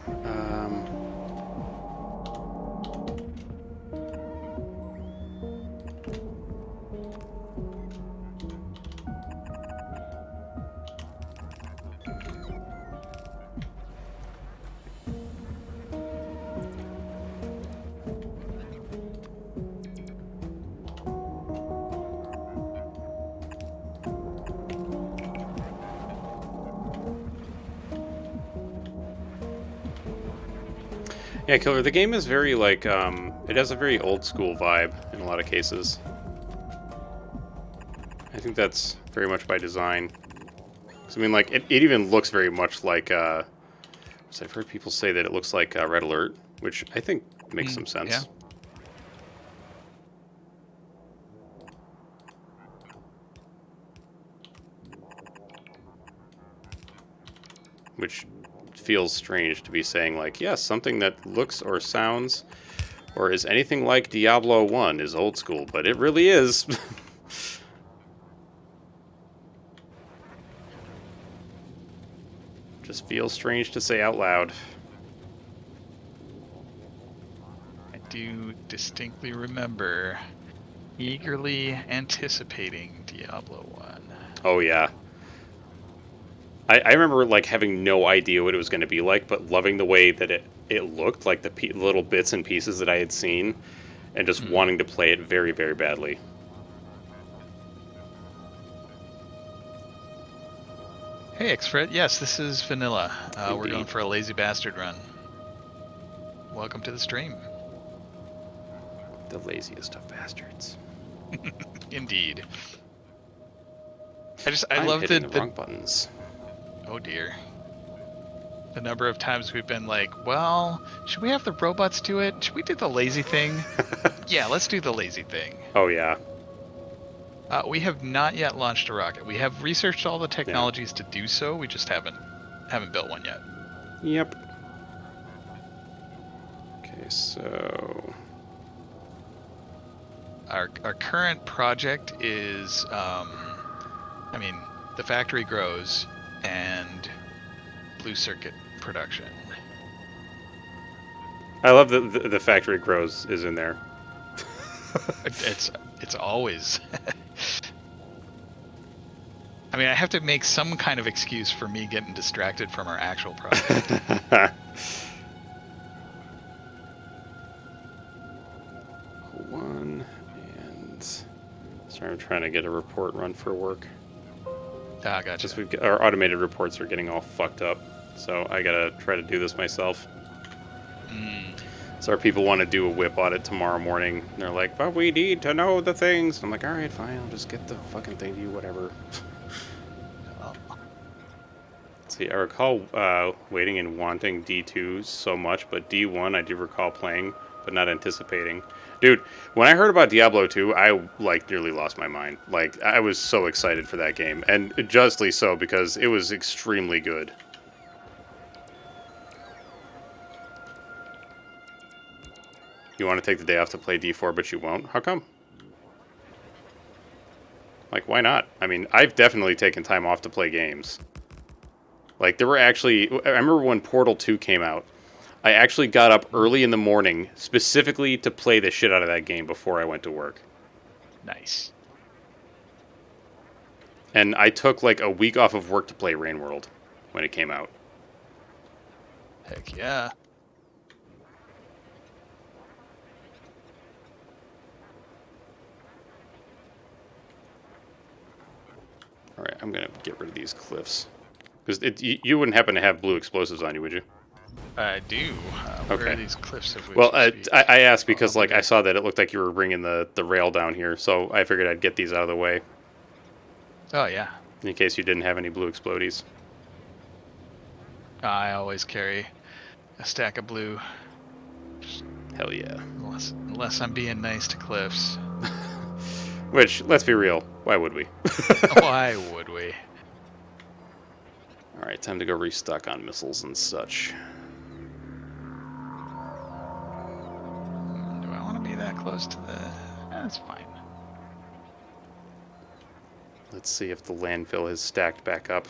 Yeah, Killer, the game is very, like, it has a very old school vibe in a lot of cases. I think that's very much by design. 'Cause, I mean, like, it even looks very much like, so I've heard people say that it looks like Red Alert, which I think makes some sense. Yeah. Which feels strange to be saying, like, yes, something that looks or sounds Or is anything like Diablo 1 is old school, but it really is. Just feels strange to say out loud. I do distinctly remember eagerly anticipating Diablo 1. Oh yeah. I remember like having no idea what it was going to be like, but loving the way that it looked, like the little bits and pieces that I had seen, and just wanting to play it very, very badly. Hey, Xfred. Yes, this is Vanilla. We're going Indeed. for a lazy bastard run. Welcome to the stream. The laziest of bastards. Indeed. I I'm love hitting the wrong buttons. oh dear. The number of times we've been like, well, should we have the robots do it? Should we do the lazy thing? Yeah, let's do the lazy thing. Oh yeah. We have not yet launched a rocket. We have researched all the technologies to do so. We just haven't built one yet. Yep. Okay, so Our current project is, I mean, the factory grows and blue circuit production. I love that the factory grows is in there. It's always. I mean, I have to make some kind of excuse for me getting distracted from our actual project. One and sorry, I'm trying to get a report run for work. Ah, gotcha. Just our automated reports are getting all fucked up, so I gotta try to do this myself. So our people want to do a whip audit tomorrow morning. And they're like, but we need to know the things. I'm like, all right, fine. I'll just get the fucking thing to you, whatever. See, I recall waiting and wanting D2 so much, but D1 I do recall playing, but not anticipating. Dude, when I heard about Diablo 2, I, like, nearly lost my mind. Like, I was so excited for that game, and justly so, because it was extremely good. You want to take the day off to play D4, but you won't? How come? Like, why not? I mean, I've definitely taken time off to play games. Like, there were actually... I remember when Portal 2 came out. I actually got up early in the morning specifically to play the shit out of that game before I went to work. Nice. And I took, like, a week off of work to play Rain World when it came out. Heck yeah. Alright, I'm going to get rid of these cliffs. Because you wouldn't happen to have blue explosives on you, would you? I do. Where Okay. are these cliffs of which Well, you speak? I asked because, like, I saw that it looked like you were bringing the rail down here, so I figured I'd get these out of the way. Oh, yeah. In case you didn't have any blue explodies. I always carry a stack of blue. Hell yeah. Unless I'm being nice to cliffs. Which, let's be real, why would we? Why would we? Alright, time to go restock on missiles and such. Do I want to be that close to the... That's fine. Let's see if the landfill is stacked back up.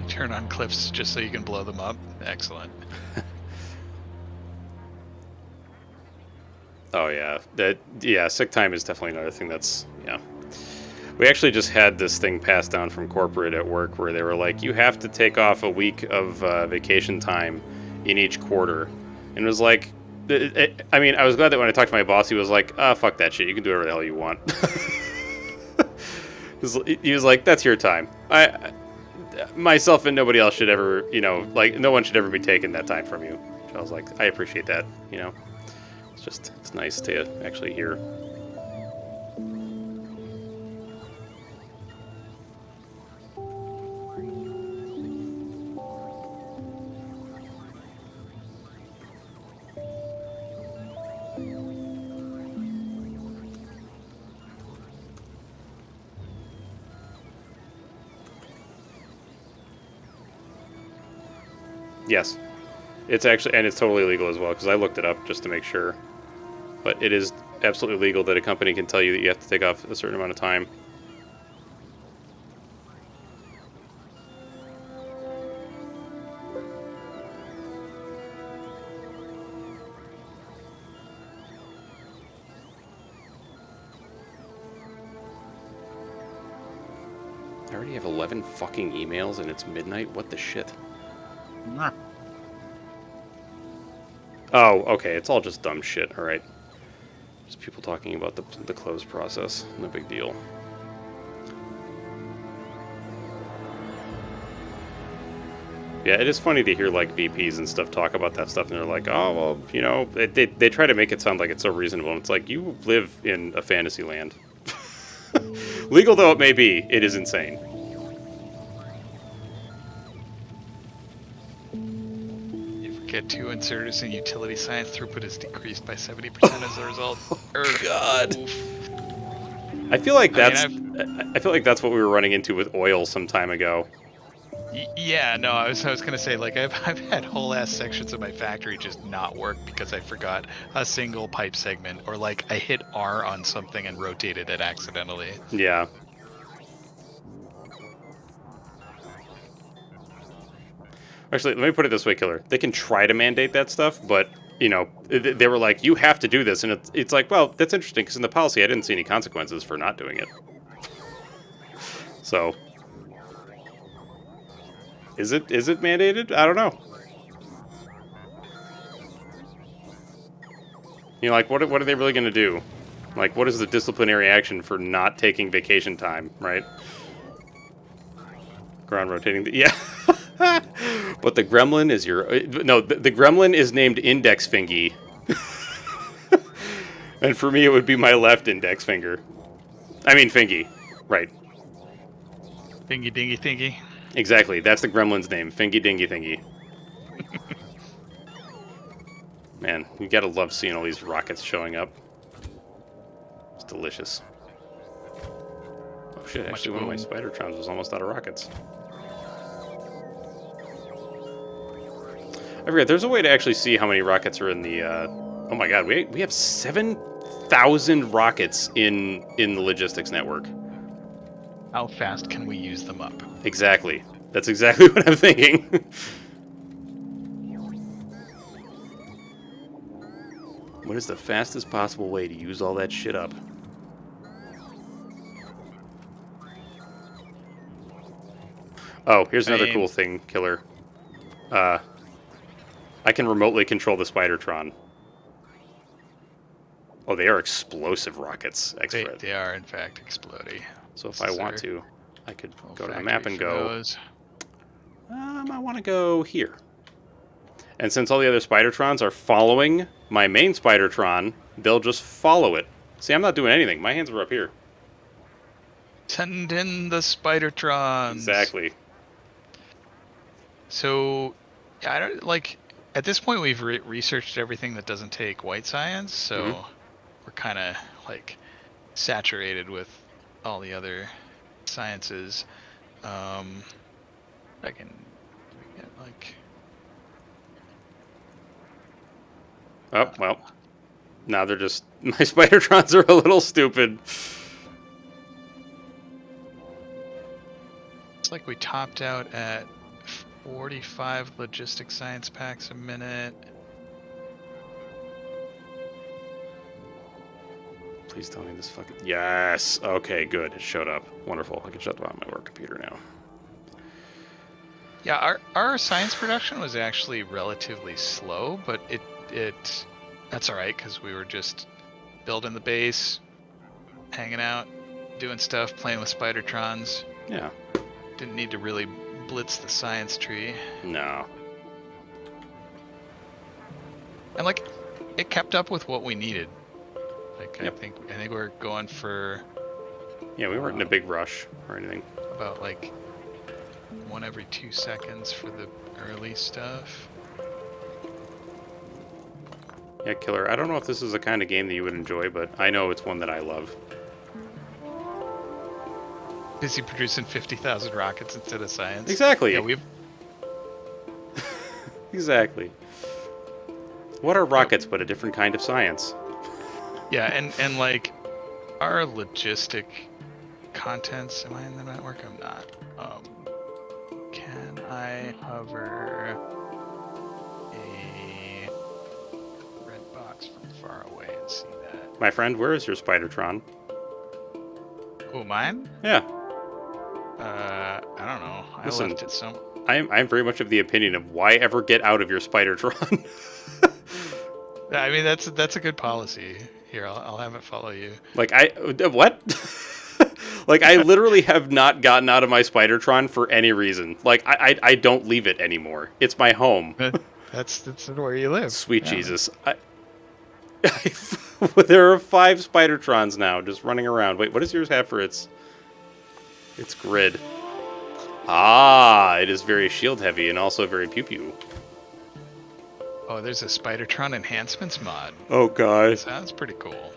Turn on cliffs just so you can blow them up. Excellent. Oh yeah, sick time is definitely another thing that's, yeah. We actually just had this thing passed down from corporate at work where they were like, you have to take off a week of vacation time in each quarter. And it was like, I mean, I was glad that when I talked to my boss, he was like, fuck that shit, you can do whatever the hell you want. He was like, that's your time. Myself and nobody else should ever, you know, like, no one should ever be taking that time from you. So I was like, I appreciate that, you know. It's nice to actually hear. Yes. It's actually, and it's totally legal as well, because I looked it up just to make sure. But it is absolutely legal that a company can tell you that you have to take off a certain amount of time. I already have 11 fucking emails and it's midnight? What the shit? Oh, okay, it's all just dumb shit, alright. Just people talking about the close process. No big deal. Yeah, it is funny to hear, like, VPs and stuff talk about that stuff, and they're like, oh, well, you know, they try to make it sound like it's so reasonable, and it's like, you live in a fantasy land. Legal though it may be, it is insane. Get to inserters in utility science throughput is decreased by 70% as a result. God. Oof. I feel like that's I I feel like that's what we were running into with oil some time ago. Yeah, no, I was gonna say, like, I've had whole ass sections of my factory just not work because I forgot a single pipe segment, or like I hit R on something and rotated it accidentally. Yeah. Actually, let me put it this way, Killer. They can try to mandate that stuff, but, you know, they were like, you have to do this. And it's like, well, that's interesting, because in the policy, I didn't see any consequences for not doing it. So, is it mandated? I don't know. You know, like, what are they really going to do? Like, what is the disciplinary action for not taking vacation time, right? Ground rotating. Yeah. But the gremlin is your... No, the gremlin is named Index Fingy. And for me, it would be my left index finger. I mean, Fingy. Right. Dingy dingy thingy. Exactly. That's the gremlin's name. Fingy Dingy Thingy. Man, you gotta love seeing all these rockets showing up. It's delicious. Oh shit, actually one of my Spidertrons was almost out of rockets. I forget, there's a way to actually see how many rockets are in the, oh my god, we have 7,000 rockets in the logistics network. How fast can we use them up? Exactly. That's exactly what I'm thinking. What is the fastest possible way to use all that shit up? Oh, here's another cool thing, Killer. I can remotely control the Spidertron. Oh, they are explosive rockets. They are, in fact, exploding. So if I want to, I could go to the map and go... I want to go here. And since all the other Spidertrons are following my main Spidertron, they'll just follow it. See, I'm not doing anything. My hands are up here. Send in the Spidertrons. Exactly. So, I don't, like, at this point we've researched everything that doesn't take white science, so we're kind of, like, saturated with all the other sciences. I can get, like... Oh, well. Now they're just... My Spidertrons are a little stupid. It's like we topped out at 45 logistic science packs a minute. Please tell me this fucking... Yes! Okay, good. It showed up. Wonderful. I can shut down my work computer now. Yeah, our science production was actually relatively slow, but that's all right, because we were just building the base, hanging out, doing stuff, playing with Spidertrons. Yeah. Didn't need to really blitz the science tree. No. And like, it kept up with what we needed. Like, yep. I think we're going for... Yeah, we weren't in a big rush or anything. About like 1 every 2 seconds for the early stuff. Yeah, Killer, I don't know if this is the kind of game that you would enjoy, but I know it's one that I love. Busy producing 50,000 rockets instead of science. Exactly. Yeah, we've... Exactly. What are rockets but a different kind of science? Yeah, and like our logistic contents. Am I in the network? I'm not. Can I hover a red box from far away and see that? My friend, where is your Spidertron? Oh, mine? Yeah. I don't know. I Listen, left it some. I'm very much of the opinion of why ever get out of your Spidertron. I mean, that's a good policy. Here, I'll have it follow you. Like what? Like I literally have not gotten out of my Spidertron for any reason. Like I don't leave it anymore. It's my home. That's where you live. Sweet Yeah. Jesus. There are 5 Spidertrons now just running around. Wait, what does yours have for its grid? Ah, it is very shield heavy and also very pew pew. Oh, there's a Spidertron enhancements mod. Oh god. Sounds pretty cool.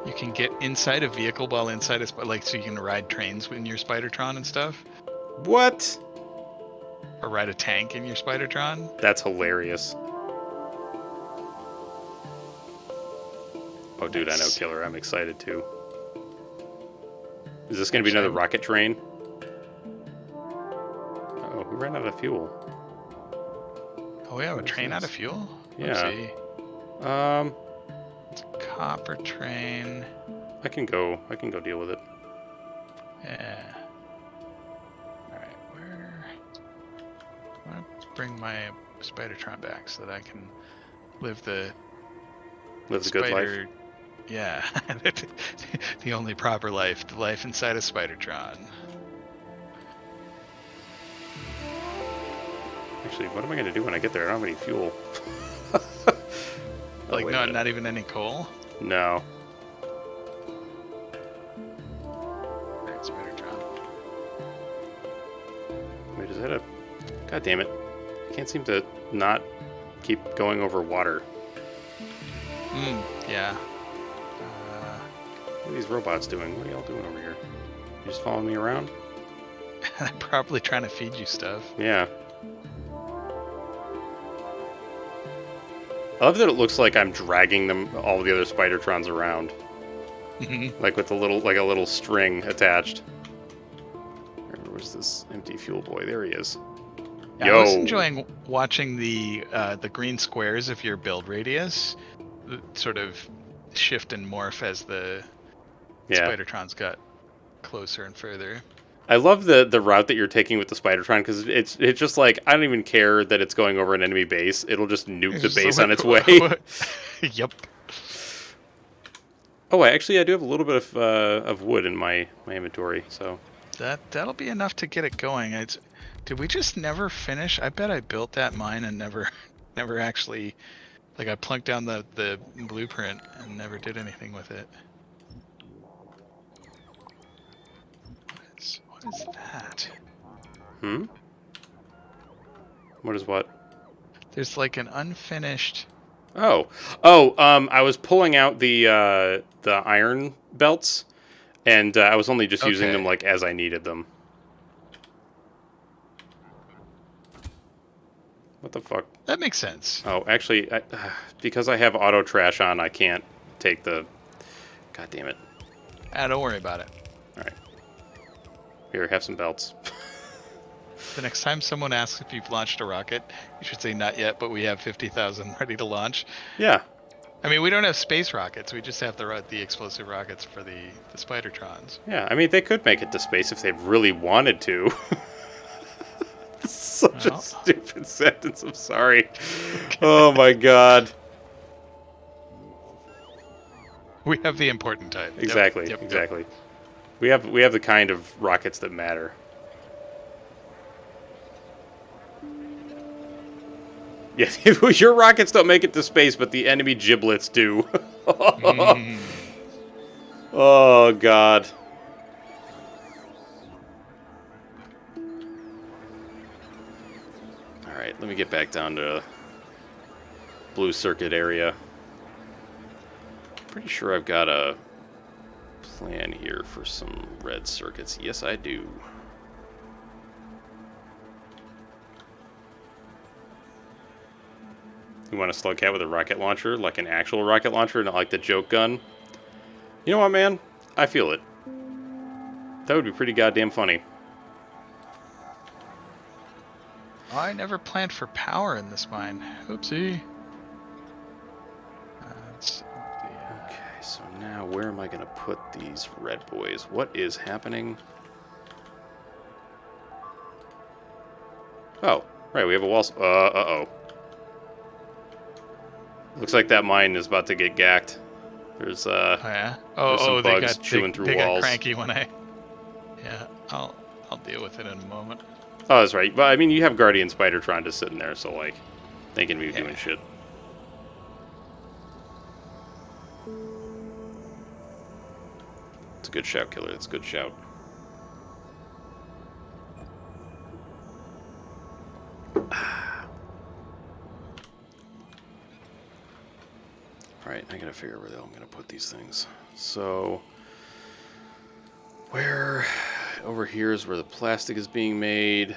You can get inside a vehicle while inside like so you can ride trains in your Spidertron and stuff, What? or ride a tank in your Spidertron. That's hilarious. Oh dude, I know Killer. I'm excited too. Is this going to be another rocket train? Oh, who ran out of fuel? Oh, we have a train out of fuel. Yeah. Oopsie. It's a copper train. I can go deal with it. Yeah. All right, where? I want to bring my Spidertron back so that I can live the Lives a good life. spider. Yeah, the only proper life, the life inside a Spidertron. Actually, what am I going to do when I get there? I don't have any fuel. Like, wait a no, minute. not even any coal. No. Alright, Spidertron. Wait, is that a... God damn it. I can't seem to not keep going over water. Yeah. What are these robots doing? What are y'all doing over here? You just following me around? I'm probably trying to feed you stuff. Yeah. I love that it looks like I'm dragging them, all the other Spidertrons around. Like with a little string attached. Where was this empty fuel boy? There he is. Yeah, Yo. I was enjoying watching the green squares of your build radius sort of shift and morph as the Spidertrons got closer and further. I love the route that you're taking with the Spidertron because it's just like I don't even care that it's going over an enemy base. It'll just nuke the base on its way. Yep. Oh, I do have a little bit of wood in my inventory, so That'll be enough to get it going. Did we just never finish? I bet I built that mine and never actually, like, I plunked down the blueprint and never did anything with it. What is that? What is what? There's like an unfinished. I was pulling out the iron belts, and I was only just using them like as I needed them. What the fuck? That makes sense. Oh, actually, because I have auto trash on, I can't take the... God damn it. Don't worry about it. Alright. Here, have some belts. The next time someone asks if you've launched a rocket, you should say not yet, but we have 50,000 ready to launch. Yeah. I mean, we don't have space rockets. We just have the explosive rockets for the Spidertrons. Yeah, I mean, they could make it to space if they really wanted to. Such a stupid sentence. I'm sorry. Oh my god. We have the important type. Exactly. Yep. Exactly. We have the kind of rockets that matter. Yeah, your rockets don't make it to space, but the enemy giblets do. Oh god. Alright, let me get back down to blue circuit area. Pretty sure I've got a plan here for some red circuits. Yes, I do. You want a slug cat with a rocket launcher, like an actual rocket launcher, not like the joke gun? You know what, man? I feel it. That would be pretty goddamn funny. Oh, I never planned for power in this mine. Oopsie. Okay, so now where am I going to put these red boys? What is happening? Oh, right, we have a wall. Uh-oh. Looks like that mine is about to get gacked. There's Oh yeah. there's some They bugs got chewing through they walls. got cranky when I. Yeah, I'll deal with it in a moment. Oh, that's right. But I mean, you have Guardian Spidertron just sitting there, so like, they can be doing shit. It's a good shout, killer. It's a good shout. Alright, I gotta figure out where the hell I'm gonna put these things. So, where... Over here is where the plastic is being made.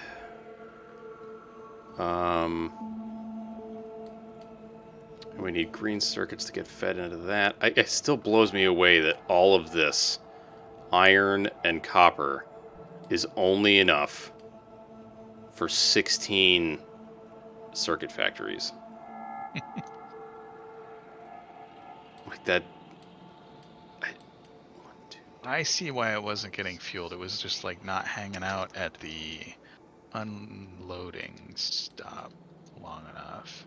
And we need green circuits to get fed into that. It still blows me away that all of this iron and copper is only enough for 16 circuit factories. Like that. I see why it wasn't getting fueled. It was just like not hanging out at the unloading stop long enough.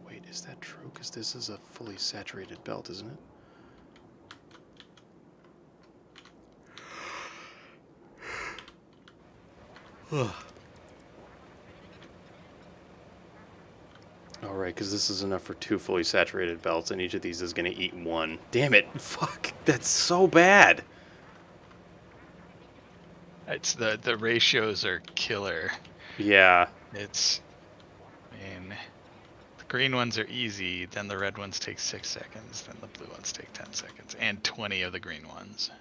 Wait, is that true? Because this is a fully saturated belt, isn't it? Alright, because this is enough for 2 fully saturated belts, and each of these is going to eat 1. Damn it! Fuck! That's so bad! It's the ratios are killer. Yeah. It's, I mean, the green ones are easy, then the red ones take 6 seconds, then the blue ones take 10 seconds, and 20 of the green ones.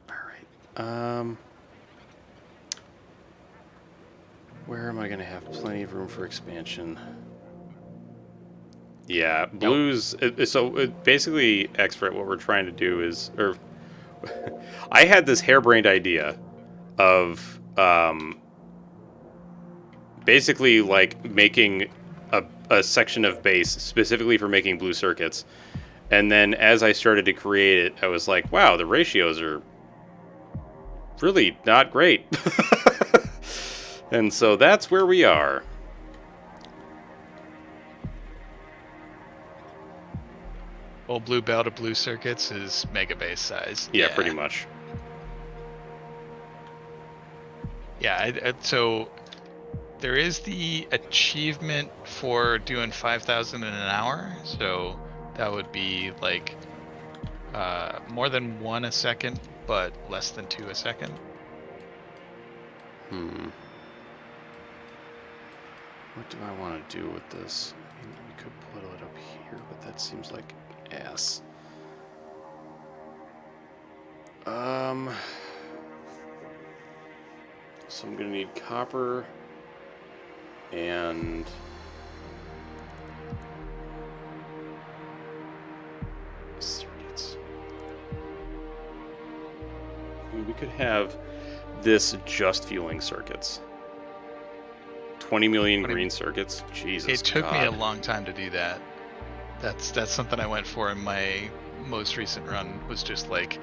Alright, where am I going to have plenty of room for expansion? Yeah, blues... basically, Expert, what we're trying to do is... I had this harebrained idea of basically like making a section of base specifically for making blue circuits, and then as I started to create it, I was like, wow, the ratios are really not great. And so that's where we are. Well, blue belt of blue circuits is mega base size. Yeah, pretty much. Yeah, so there is the achievement for doing 5,000 in an hour, so that would be like more than 1 a second, but less than 2 a second. What do I want to do with this? I mean, we could put it up here, but that seems like ass. So I'm gonna need copper and circuits. I mean, we could have this just fueling circuits. 20 million green circuits. Jesus. It took me God. a long time to do that. That's something I went for in my most recent run, was just like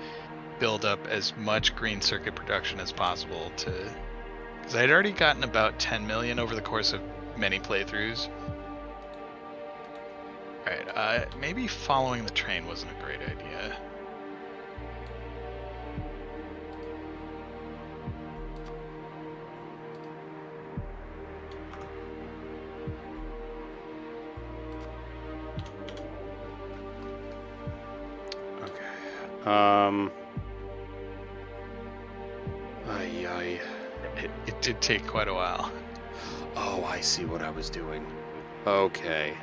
build up as much green circuit production as possible to, because I'd already gotten about 10 million over the course of many playthroughs. Alright, maybe following the train wasn't a great idea. It did take quite a while. Oh, I see what I was doing. Okay.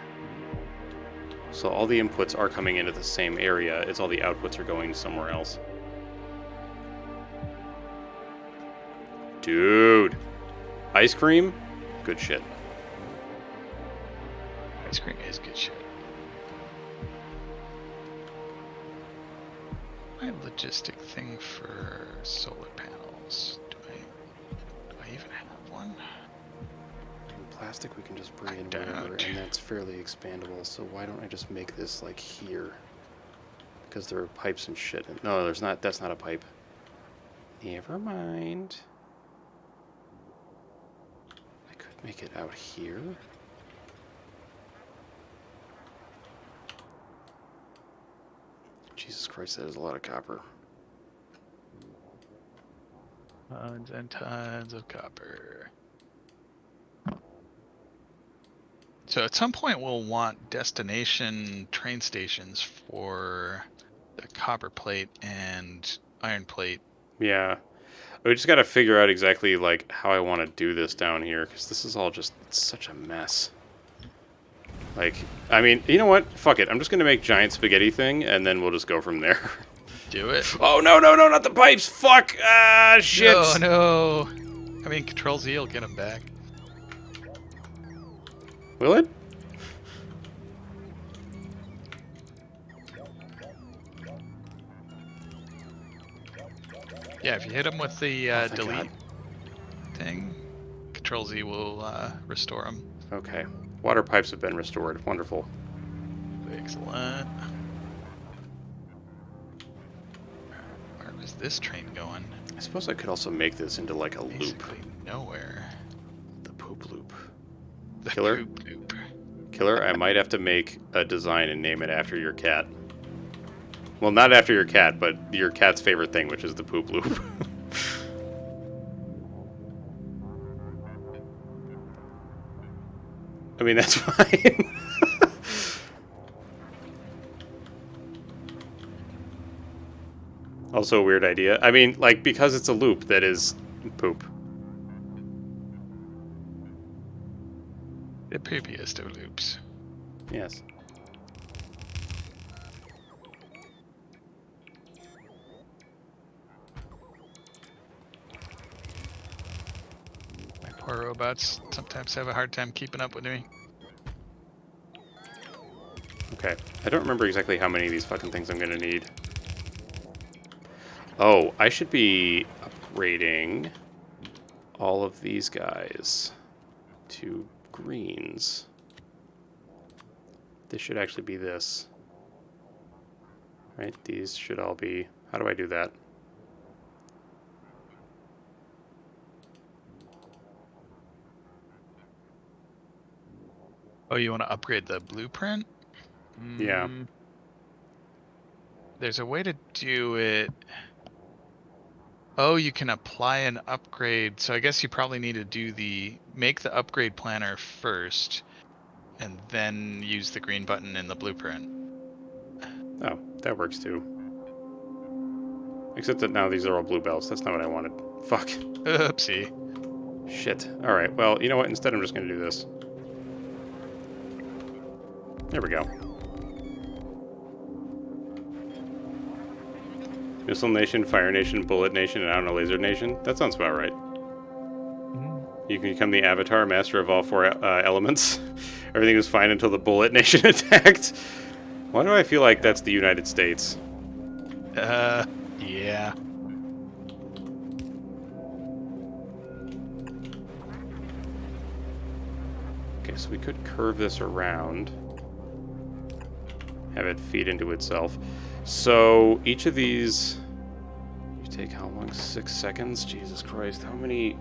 So all the inputs are coming into the same area, it's all the outputs are going somewhere else. Dude. Ice cream? good shit. Ice cream is good shit. My logistic thing for solar panels. Do I even have one? In plastic we can just bring in don't. wherever, and that's fairly expandable, so why don't I just make this like here? Because there are pipes and shit. No, there's not. That's not a pipe. Never mind. I could make it out here. Jesus Christ, that is a lot of copper. Tons and tons of copper. So at some point we'll want destination train stations for the copper plate and iron plate. Yeah. We just got to figure out exactly like how I want to do this down here, because this is all just such a mess. Like, I mean, you know what? Fuck it. I'm just going to make giant spaghetti thing, and then we'll just go from there. Do it. Oh, no, no, no, not the pipes. Fuck. Ah, shit. No, no. I mean, Control Z will get them back. Will it? Yeah, if you hit them with the Thank delete God. thing, Control Z will restore them. Okay. Water pipes have been restored. Wonderful. Excellent. Where is this train going? I suppose I could also make this into like a loop. Basically nowhere. The poop loop. The Killer? poop loop. Killer, I might have to make a design and name it after your cat. Well, not after your cat, but your cat's favorite thing, which is the poop loop. I mean, that's fine. Also a weird idea. I mean, like, because it's a loop that is poop. The poopiest of loops. Yes. My poor robots sometimes have a hard time keeping up with me. Okay. I don't remember exactly how many of these fucking things I'm gonna need. Oh, I should be upgrading all of these guys to greens. This should actually be this. Right? These should all be... How do I do that? Oh, you want to upgrade the blueprint? Yeah. There's a way to do it. Oh, you can apply an upgrade. So I guess you probably need to do make the upgrade planner first, and then use the green button in the blueprint. Oh, that works too. Except that now these are all blue belts. That's not what I wanted. Fuck. Oopsie. Shit. Alright, well, you know what? Instead, I'm just going to do this. There we go. Missile Nation, Fire Nation, Bullet Nation, and I don't know, Laser Nation? That sounds about right. You can become the Avatar, master of all four elements. Everything was fine until the Bullet Nation attacked. Why do I feel like that's the United States? Yeah. Okay, so we could curve this around. Have it feed into itself. So each of these... You take how long? 6 seconds? Jesus Christ, how many...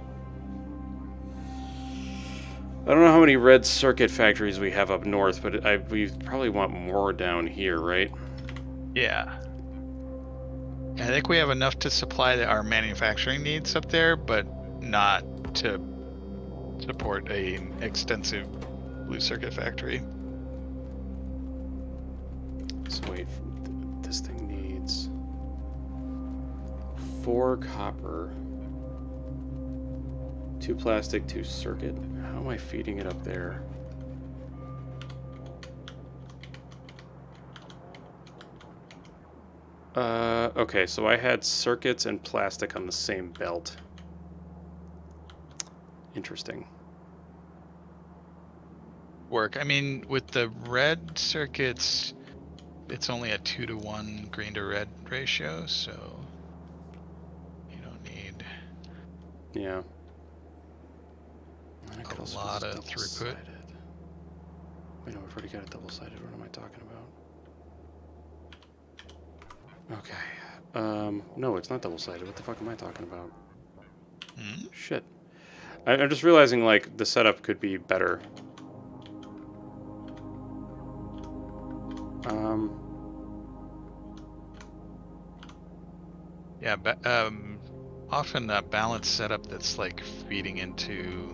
I don't know how many red circuit factories we have up north, but we probably want more down here, right? Yeah. I think we have enough to supply our manufacturing needs up there, but not to support an extensive blue circuit factory. So wait, this thing needs 4 copper, 2 plastic, 2 circuit. How am I feeding it up there? Okay, so I had circuits and plastic on the same belt. Interesting. work. I mean, with the red circuits, it's only a 2-to-1 green to red ratio, so you don't need Yeah. I could a also lot just of throughput. double-sided. Wait, no, we've already got it double-sided. What am I talking about? Okay. No, it's not double-sided. What the fuck am I talking about? Hmm? Shit. I'm just realizing, like, the setup could be better. Yeah, often a balanced setup that's like feeding into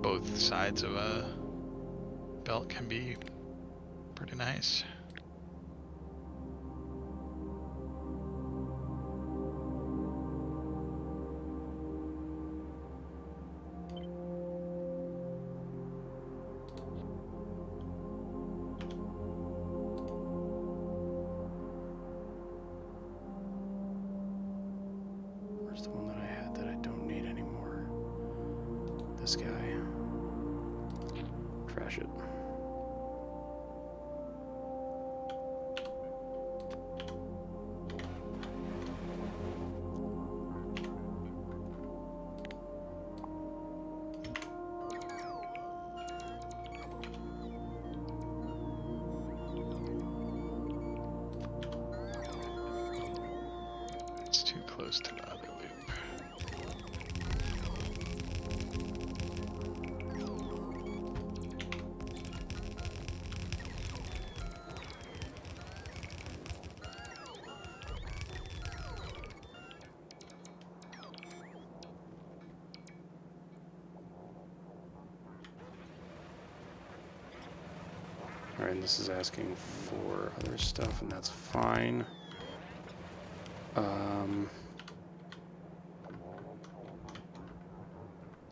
both sides of a belt can be pretty nice. Where's the one that I had that I don't need anymore? This guy. Trash it. It's too close to the other loop. Alright, and this is asking for other stuff, and that's fine.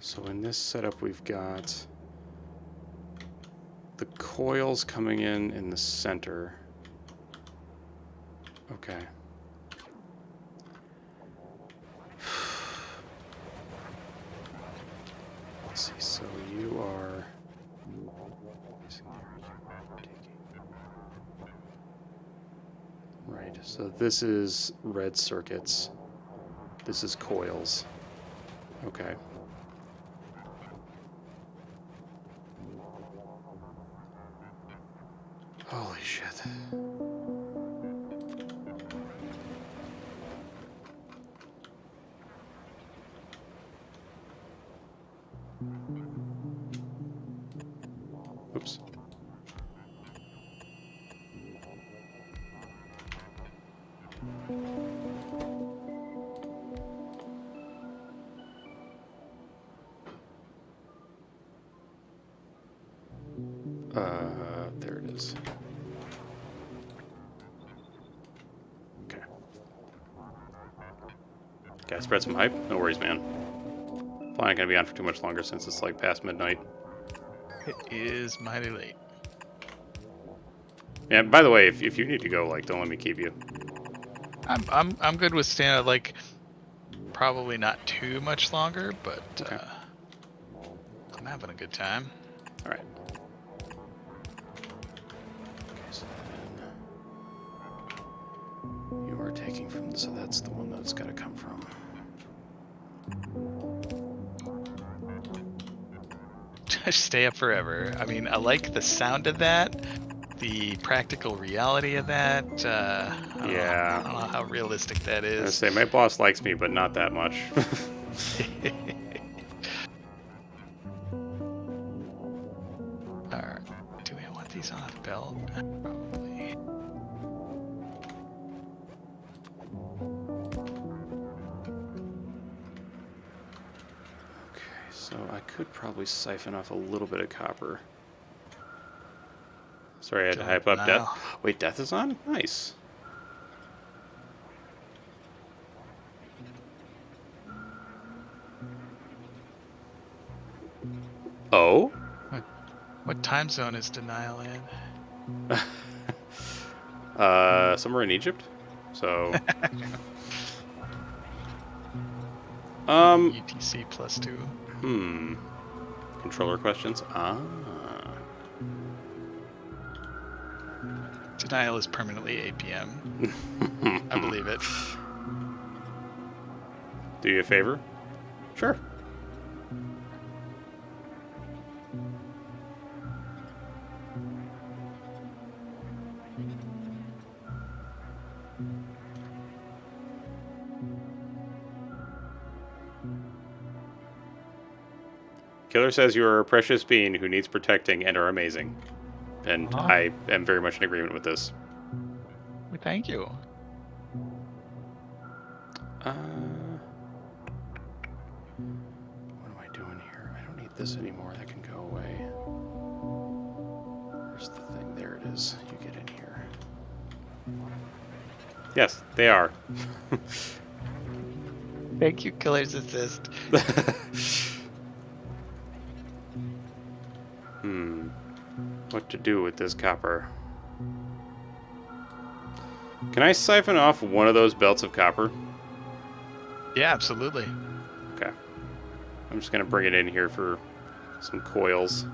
So in this setup, we've got the coils coming in the center. Okay. Let's see, so you are... Right, so this is red circuits. This is coils. Okay. Holy shit. Oops. There it is. Okay. Gotta spread some hype? No worries, man. Probably not gonna be on for too much longer since it's like past midnight. It is mighty late. Yeah, by the way, if you need to go, like, don't let me keep you. I'm good with staying like probably not too much longer, but Okay. I'm having a good time. Alright. Okay, so then you are taking from, so that's the one that's gotta come from. Just stay up forever. I mean, I like the sound of that, the practical reality of that. I don't know how realistic that I was gonna is. say, my boss likes me, but not that much. Alright. Do we want these on a belt? Probably. Okay, so I could probably siphon off a little bit of copper. Sorry, I had to hype up Death. Now. Wait, Death is on? Nice. Oh? What time zone is Denial in? Somewhere in Egypt. So, UTC +2. controller questions. Ah, Denial is permanently 8 p.m. I believe it. Do you a favor? Sure. Killer says you are a precious being who needs protecting and are amazing. And I am very much in agreement with this. Well, thank you. What am I doing here? I don't need this anymore. That can go away. Where's the thing? There it is. You get in here. Yes, they are. Thank you, Killer's Assist. What to do with this copper? Can I siphon off one of those belts of copper? Yeah, absolutely. Okay. I'm just going to bring it in here for some coils.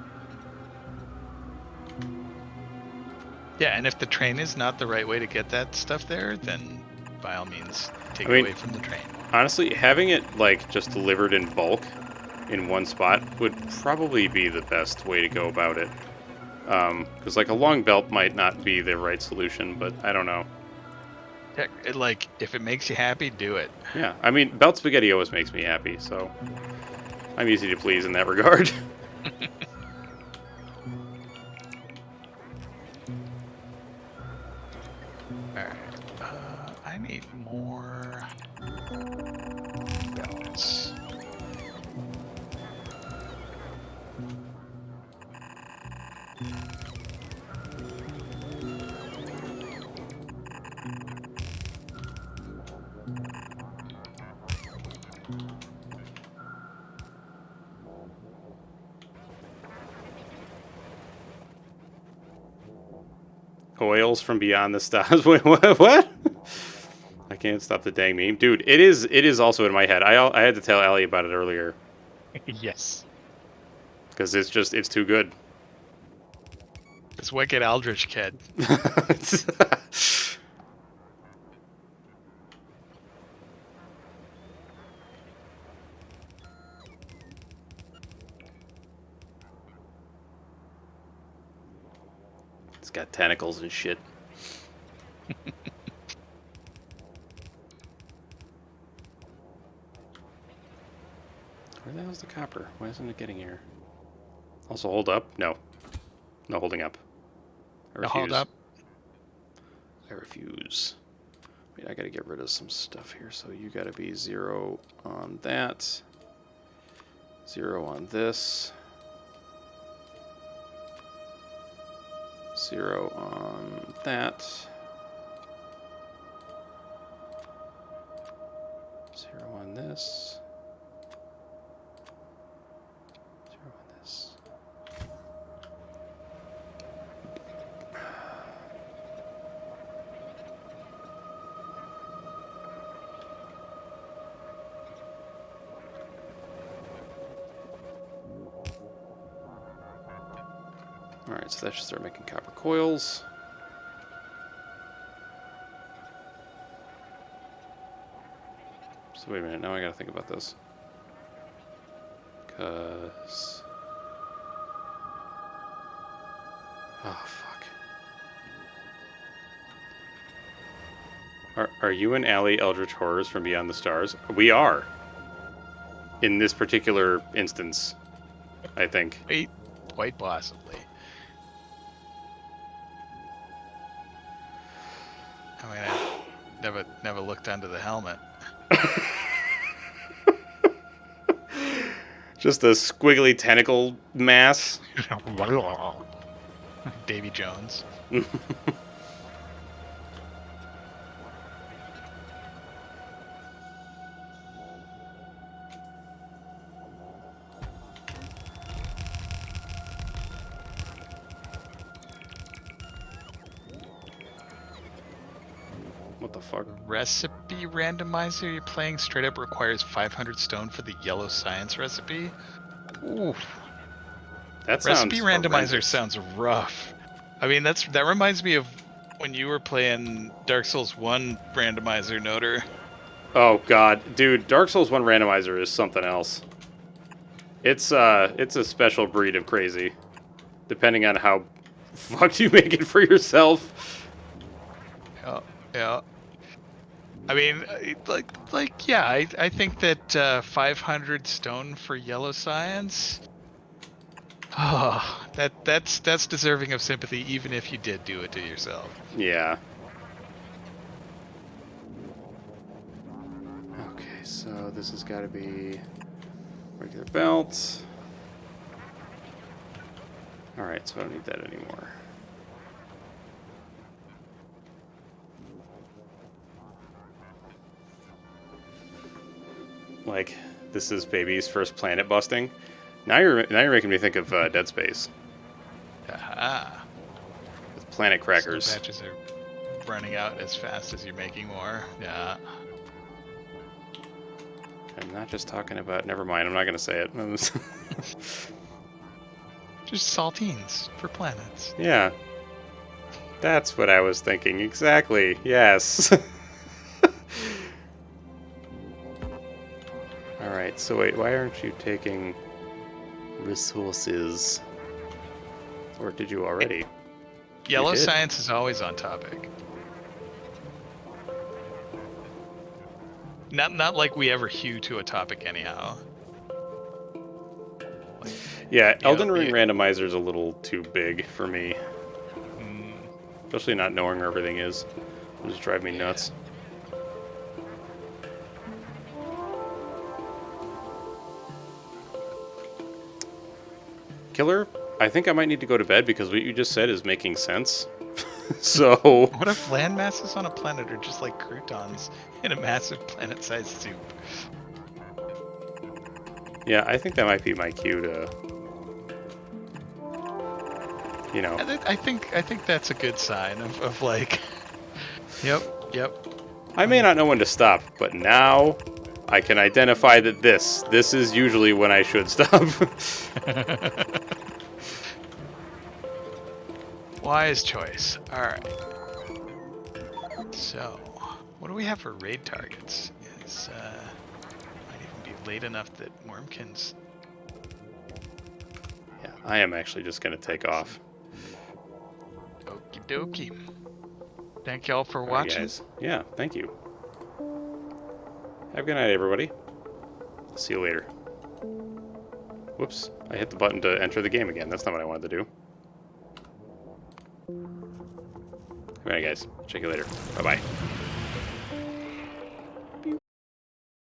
Yeah, and if the train is not the right way to get that stuff there, then by all means, take it away from the train. Honestly, having it like just delivered in bulk in one spot would probably be the best way to go about it. Because like a long belt might not be the right solution, but I don't know. Yeah, like, if it makes you happy, do it. Yeah, I mean, belt spaghetti always makes me happy, so I'm easy to please in that regard. Alright, I need more belts. Oils from beyond the stars. Wait, what? I can't stop the dang meme, dude. It is also in my head. I had to tell Allie about it earlier Yes. because it's too good. This wicked Aldrich kid. It's got tentacles and shit. Where the hell's the copper? Why isn't it getting here? Also, hold up. No. No holding up. I refuse. Hold up. I refuse. Wait, I gotta get rid of some stuff here. So you gotta be 0 on that. 0 on this. 0 on that. 0 on this. 0 on this. Alright, so that should start making copper coils. So wait a minute, now I gotta think about this. Because... oh, fuck. Are you and Allie Eldritch Horrors from Beyond the Stars? We are. In this particular instance, I think. Quite possibly. I mean, I never looked under the helmet. Just a squiggly tentacle mass. Davy Jones. What the fuck? Recipe randomizer you're playing straight up requires 500 stone for the yellow science recipe. Ooh. That sounds Recipe randomizer horrendous. sounds rough. I mean, that reminds me of when you were playing Dark Souls 1 randomizer, Noter. Oh god, dude, Dark Souls 1 randomizer is something else. It's a special breed of crazy, depending on how fucked you make it for yourself. Yeah, yeah. I mean, yeah. I think that 500 stone for yellow science. Oh, that's deserving of sympathy, even if you did do it to yourself. Yeah. Okay, so this has got to be regular belt. Alright, so I don't need that anymore. Like, this is baby's first planet busting. Now you're making me think of Dead Space Aha. with planet Snow crackers. patches are running out as fast as you're making more. Yeah. I'm not just talking about. Never mind. I'm not gonna say it. Just saltines for planets. Yeah, that's what I was thinking. Exactly. Yes. All right. So wait, why aren't you taking resources? Or did you already? Yellow did? science is always on topic. Not like we ever hew to a topic anyhow. Like, Yeah, Elden know, Ring randomizer is a little too big for me. mm, Especially not knowing where everything is. It'll just drive me nuts. Killer, I think I might need to go to bed because what you just said is making sense. So, what if land masses on a planet are just like croutons in a massive planet-sized soup? yeah, I think that might be my cue to, you know. I think that's a good sign of like, yep. I may not know when to stop, but now I can identify that this is usually when I should stop. Wise choice. All right. So, what do we have for raid targets? Is might even be late enough that Wormkins. Yeah, I am actually just gonna take off. Okie dokie. Thank y'all for All right, watching. guys. Yeah, thank you. Have a good night, everybody. See you later. Whoops, I hit the button to enter the game again. That's not what I wanted to do. Good night, guys. Check you later. Bye-bye.